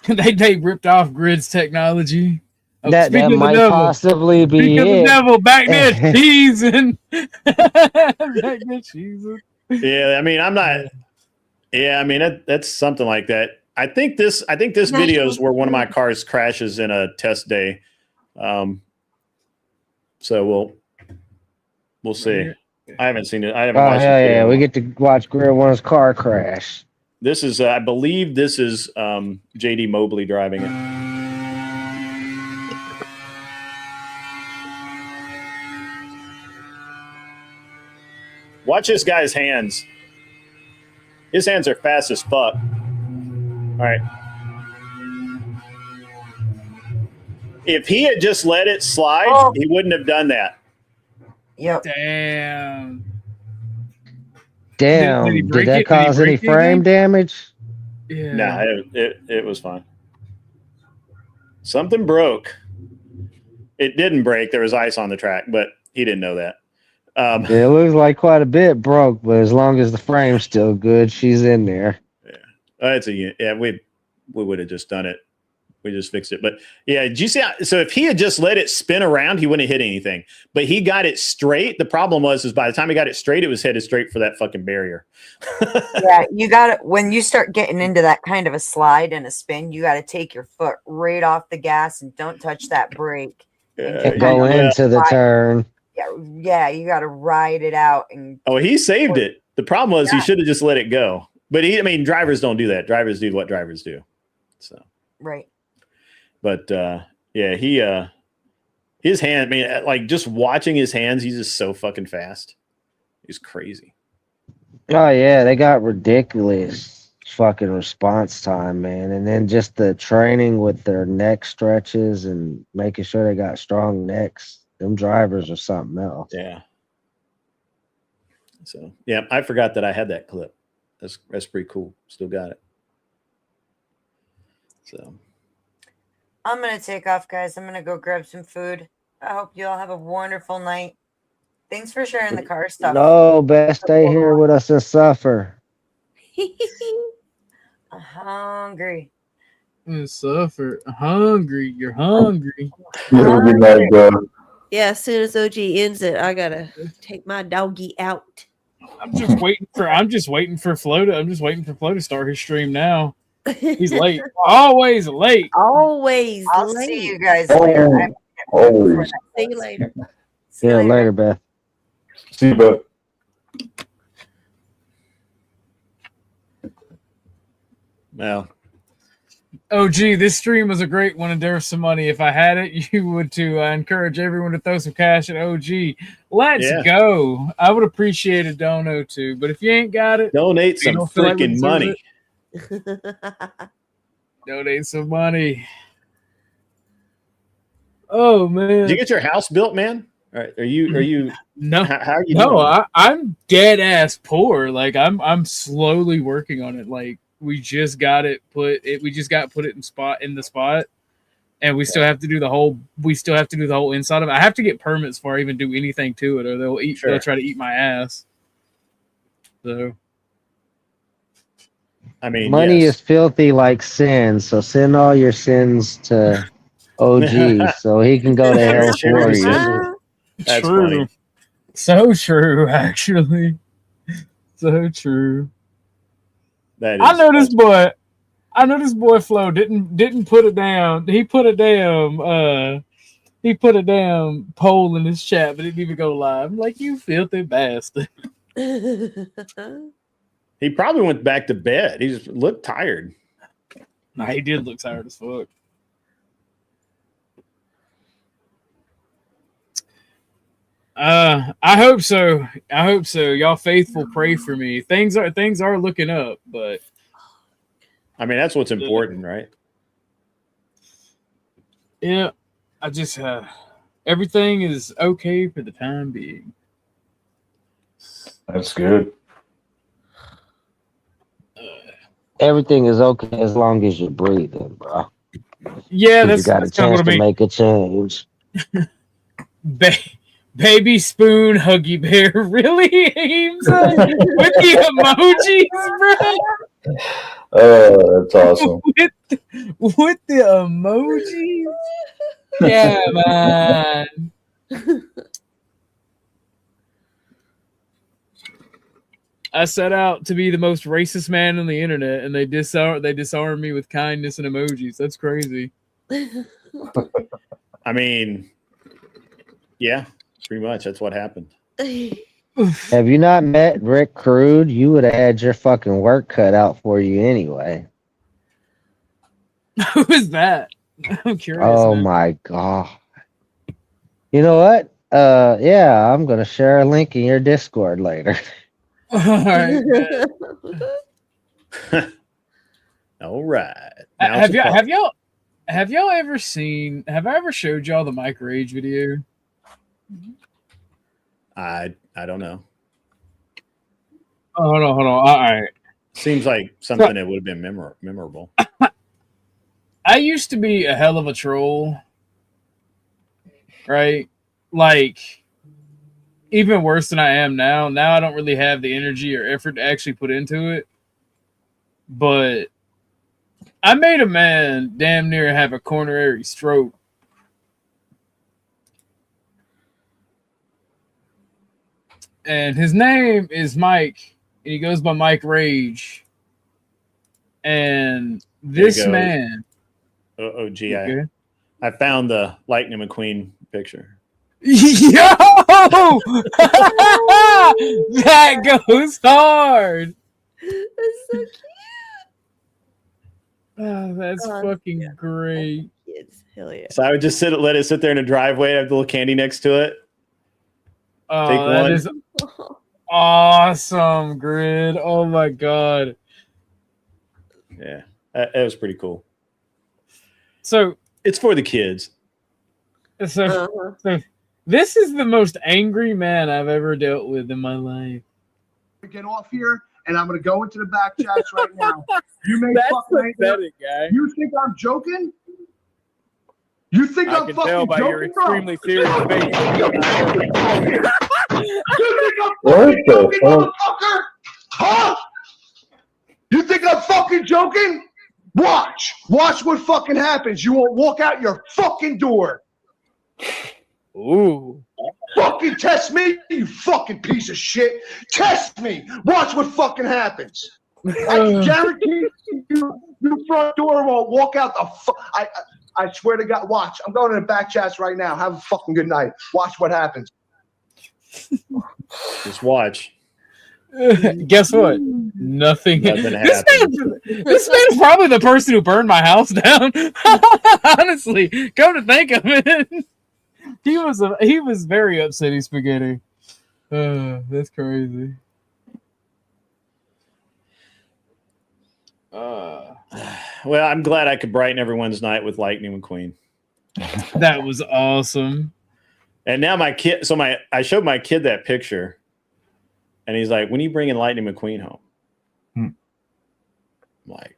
they ripped off Grid's technology. That might possibly be Speaking of the it. devil, back there cheesing. Back there cheesing. Yeah, I mean, I'm not. Yeah, I mean that's something like that. I think this video is where one of my cars crashes in a test day. So we'll see. I haven't seen it. I haven't watched it. Yeah, we get to watch Greg One's car crash. This is, I believe, this is JD Mobley driving it. Watch this guy's hands. His hands are fast as fuck. All right. If he had just let it slide, he wouldn't have done that. Yep. Damn. Did that cause any frame damage? Yeah. Nah, it was fine. Something broke. It didn't break. There was ice on the track, but he didn't know that. It looks like quite a bit broke, but as long as the frame's still good, she's in there. Yeah, we would have just done it. We just fixed it. But yeah, did you see so if he had just let it spin around, he wouldn't have hit anything. But he got it straight. The problem was by the time he got it straight, it was headed straight for that fucking barrier. Yeah, you got to, when you start getting into that kind of a slide and a spin, you got to take your foot right off the gas and don't touch that brake. Go into the turn. Yeah, you got to ride it out. And he saved it. The problem was he should have just let it go. But drivers don't do that. Drivers do what drivers do. So right. But yeah, his hand, like just watching his hands, he's just so fucking fast. He's crazy. Oh yeah, they got ridiculous fucking response time, man. And then just the training with their neck stretches and making sure they got strong necks. Them drivers are something else. Yeah. So yeah, I forgot that I had that clip. That's pretty cool. Still got it. So I'm gonna take off, guys. I'm gonna go grab some food. I hope you all have a wonderful night. Thanks for sharing the car stuff. No, best stay here with us and suffer. I'm hungry. Suffer. Hungry. You're hungry. Good night, bro. Yeah, as soon as OG ends it, I gotta take my doggy out. I'm just waiting for Flo to start his stream now. He's late. Always late. Always I'll late. see you guys later. Always. See you later. Yeah, later, Beth. See you, Beth. well, OG, this stream was a great one, and there was some money. If I had it, you would too. I encourage everyone to throw some cash at OG. Let's go. I would appreciate a dono too, but if you ain't got it, donate some freaking money. Donate some money. Oh man! Did you get your house built, man? All right, are you? No, how are you doing? I'm dead ass poor. Like I'm slowly working on it. Like we just got it put in the spot, and we still have to do the whole inside of it. I have to get permits before I even do anything to it, or they'll try to eat my ass. So I mean, money is filthy like sin, so send all your sins to OG so he can go to hell for you. That's true. funny. So true, actually. So true. That is, I know this boy Flo didn't put it down. He put a damn poll in his chat, but didn't even go live. I'm like, you filthy bastard. He probably went back to bed. He just looked tired. Nah, he did look tired as fuck. I hope so. Y'all faithful pray for me. Things are looking up, but I mean that's what's important, right? Yeah, I just everything is okay for the time being. That's good. Everything is okay as long as you're breathing, bro. Yeah, you got a chance to make a change. Baby spoon huggy bear really aims with the emojis, bro. Oh, that's awesome. with the emojis? Yeah, man. I set out to be the most racist man on the internet, and they disarm me with kindness and emojis. That's crazy. I mean, yeah, pretty much. That's what happened. Have you not met Rick Crude? You would have had your fucking work cut out for you anyway. Who is that? I'm curious. Oh now. my god. You know what? Yeah, I'm gonna share a link in your Discord later. All right. All right. Have y'all ever seen? Have I ever showed y'all the Mike Rage video? I don't know. Oh, hold on. All right. Seems like something that would have been memorable. I used to be a hell of a troll, right? Like, even worse than I am now. Now I don't really have the energy or effort to actually put into it. But I made a man damn near have a coronary stroke. And his name is Mike, and he goes by Mike Rage. And this man... Oh, gee, I found the Lightning McQueen picture. Yo! That goes hard. That's so cute. Oh, that's fucking great. Kids, hell yeah. So I would just let it sit there in a driveway, have the little candy next to it. Oh, Take that one. is awesome, Grid. Oh my god. Yeah, that was pretty cool. So it's for the kids. So this is the most angry man I've ever dealt with in my life. Get off here, and I'm going to go into the back chats right now. You may That's fucking pathetic, guy. You think I'm joking? You think I I'm can fucking tell by your joking, bro? extremely serious face. You think I'm What fucking the joking, fuck? motherfucker? Huh? You think I'm fucking joking? Watch. Watch what fucking happens. You won't walk out your fucking door. Ooh. Fucking test me, you fucking piece of shit. Test me. Watch what fucking happens. I can guarantee you, your front door won't walk out the I swear to God. Watch. I'm going to the back chats right now. Have a fucking good night. Watch what happens. Just watch. Guess what? Nothing. Nothing This happened. man is probably the person who burned my house down. Honestly, come to think of it, he was very upsetty spaghetti. That's crazy. Well, I'm glad I could brighten everyone's night with Lightning McQueen. That was awesome. And now my kid, I showed my kid that picture, and he's like, "When are you bringing Lightning McQueen home?" I'm like,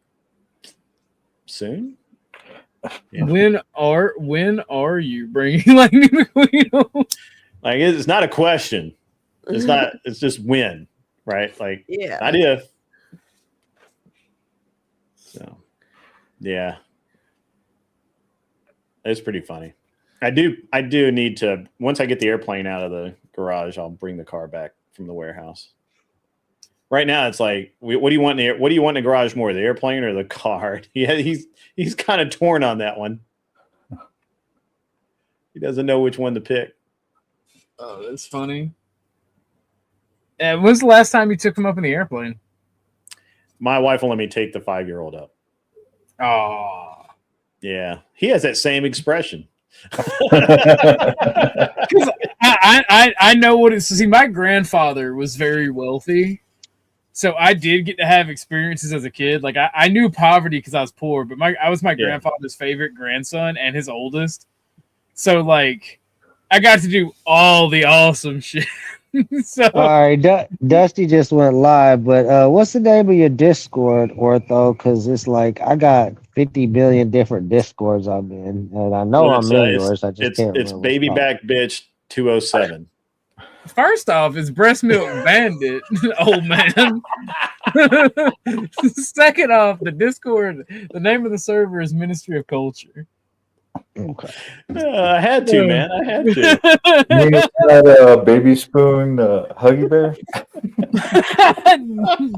soon. Yeah. When are you bringing Lightning McQueen home? Like, it's not a question. It's not. It's just when, right? Like, not if. So, yeah, it's pretty funny. I do need to, once I get the airplane out of the garage, I'll bring the car back from the warehouse. Right now, it's like, what do you want in the garage more, the airplane or the car? Yeah, he's kind of torn on that one. He doesn't know which one to pick. Oh, that's funny. When's the last time you took him up in the airplane? My wife will let me take the 5-year-old up. Oh, yeah, he has that same expression. I know what it's. See, my grandfather was very wealthy, so I did get to have experiences as a kid. Like I knew poverty because I was poor, but I was my grandfather's favorite grandson and his oldest. So like, I got to do all the awesome shit. So, all right, Dusty just went live, but what's the name of your Discord, Ortho? Because it's like I got 50 billion different Discords I'm in, and I know I'm in yours. I just can't remember. It's Baby Back Bitch 207. First off, it's Breast Milk Bandit, old man. Second off, the Discord, the name of the server is Ministry of Culture. Okay. I had to, man. I had to. You mean it's not a baby spoon Huggy Bear?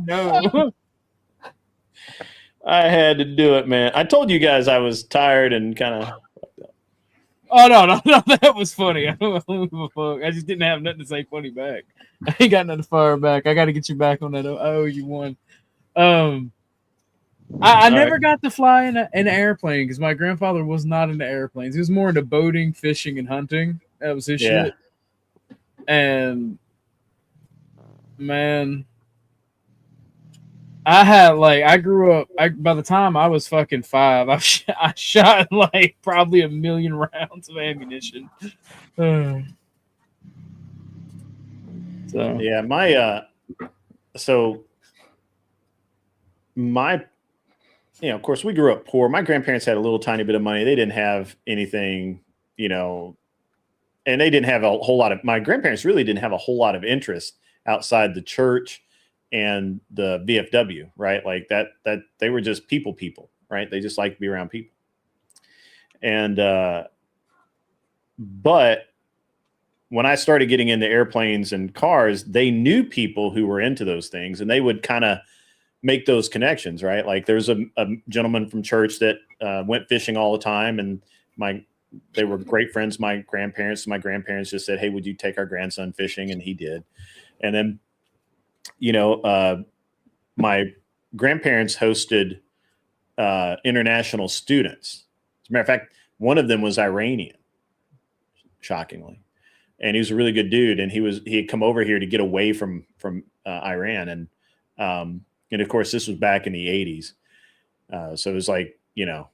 No. I had to do it, man. I told you guys I was tired and kind of. Oh no, that was funny. I don't give a fuck. I just didn't have nothing to say funny back. I ain't got nothing to fire back. I got to get you back on that. I owe you one. I never got to fly in an airplane because my grandfather was not into airplanes. He was more into boating, fishing, and hunting. That was his shit. And man, I grew up. By the time I was fucking 5, I shot like probably 1 million rounds of ammunition. So yeah, of course, we grew up poor. My grandparents had a little tiny bit of money. They didn't have anything, and they didn't have a whole lot of. My grandparents really didn't have a whole lot of interest outside the church and the VFW, right? Like that they were just people, right? They just like to be around people. And but when I started getting into airplanes and cars, they knew people who were into those things, and they would kind of make those connections, right? Like there's a gentleman from church that went fishing all the time, and they were great friends. My grandparents just said, "Hey, would you take our grandson fishing?" And he did. And then, my grandparents hosted international students. As a matter of fact, one of them was Iranian, shockingly, and he was a really good dude. And he had come over here to get away from Iran, and of course this was back in the 80s, so it was like a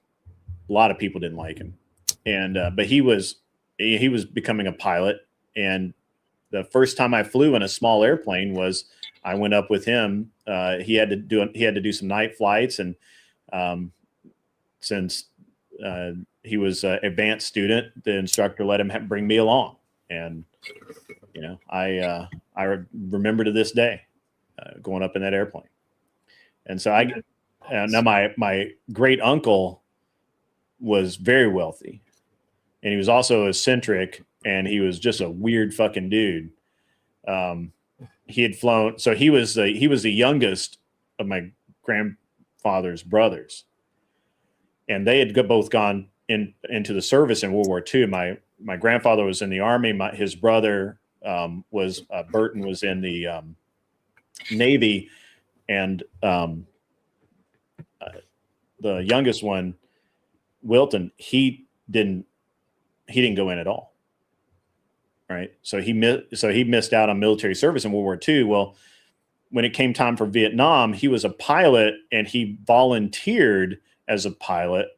lot of people didn't like him, and but he was becoming a pilot, and the first time I flew in a small airplane was I went up with him. He had to do some night flights, and since he was an advanced student, the instructor let him bring me along, and I remember to this day going up in that airplane. And so now my great uncle was very wealthy, and he was also eccentric, and he was just a weird fucking dude. He had flown, so he was the youngest of my grandfather's brothers, and they had both gone into the service in World War II. My grandfather was in the Army. His brother was Burton was in the Navy, and the youngest one, Wilton, he didn't go in at all. Right. So he missed out on military service in World War II. Well, when it came time for Vietnam, he was a pilot, and he volunteered as a pilot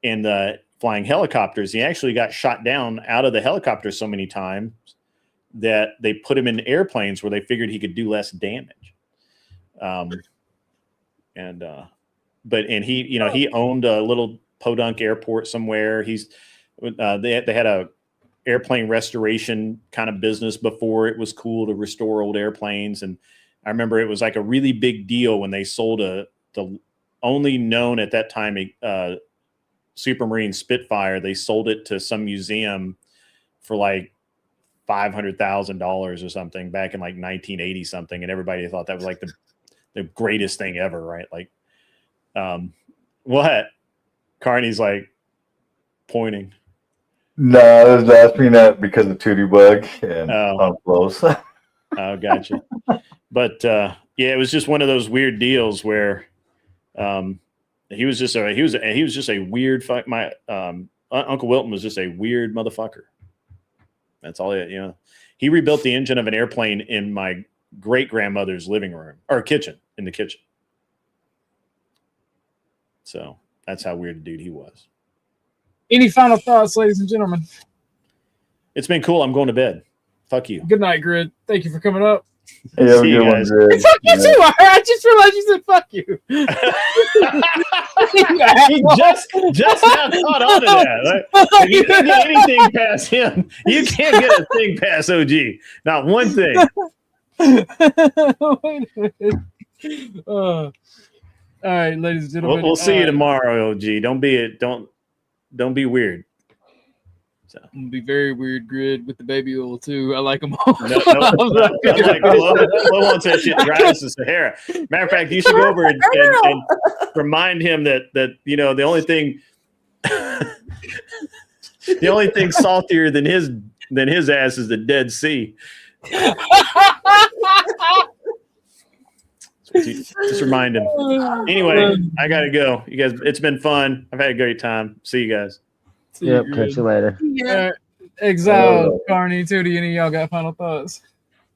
in the flying helicopters. He actually got shot down out of the helicopter so many times that they put him in airplanes where they figured he could do less damage. He owned a little podunk airport somewhere. They had a airplane restoration kind of business before it was cool to restore old airplanes. And I remember it was like a really big deal when they sold the only known at that time Supermarine Spitfire. They sold it to some museum for like $500,000 or something back in like 1980 something, and everybody thought that was like the greatest thing ever, right? Like, what? Carney's like pointing. No, I was asking that because of Tootie Bug and on close. Oh, gotcha. But yeah, it was just one of those weird deals where he was just a weird fuck. My Uncle Wilton was just a weird motherfucker. That's all he rebuilt the engine of an airplane in my great grandmother's living room or kitchen, in the kitchen. So that's how weird a dude he was. Any final thoughts, ladies and gentlemen? It's been cool. I'm going to bed. Fuck you. Good night, Grid. Thank you for coming up. Yeah, See you guys. Fuck you too. I just realized you said fuck you. He just now caught on to that. Right? If you can't get anything past him, you can't get a thing past OG. Not one thing. All right, ladies and gentlemen. We'll see you tomorrow, OG. Don't be weird. So. I'm gonna be very weird, Grid, with the baby oil too. I like them all. No, Flo wants that shit dry as the Sahara. Matter of fact, you should go over and remind him that the only thing saltier than his ass is the Dead Sea. Just remind him. Anyway, I gotta go. You guys, it's been fun. I've had a great time. See you guys. Yep, catch you later. Yeah. Exile, Carney, Tootie, any of y'all got final thoughts?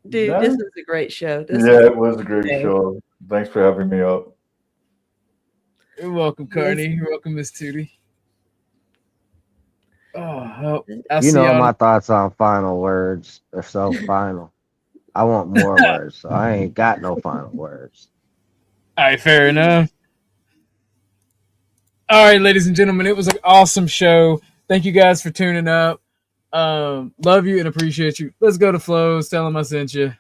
Dude, this is a great show. It was a great show. Thanks for having me up. You're welcome, Carney. You're welcome, Miss Tootie. My thoughts on final words are so final. I want more words, so I ain't got no final words. All right, fair enough. All right, ladies and gentlemen, it was an awesome show. Thank you guys for tuning up. Love you and appreciate you. Let's go to Flows. Tell them I sent you.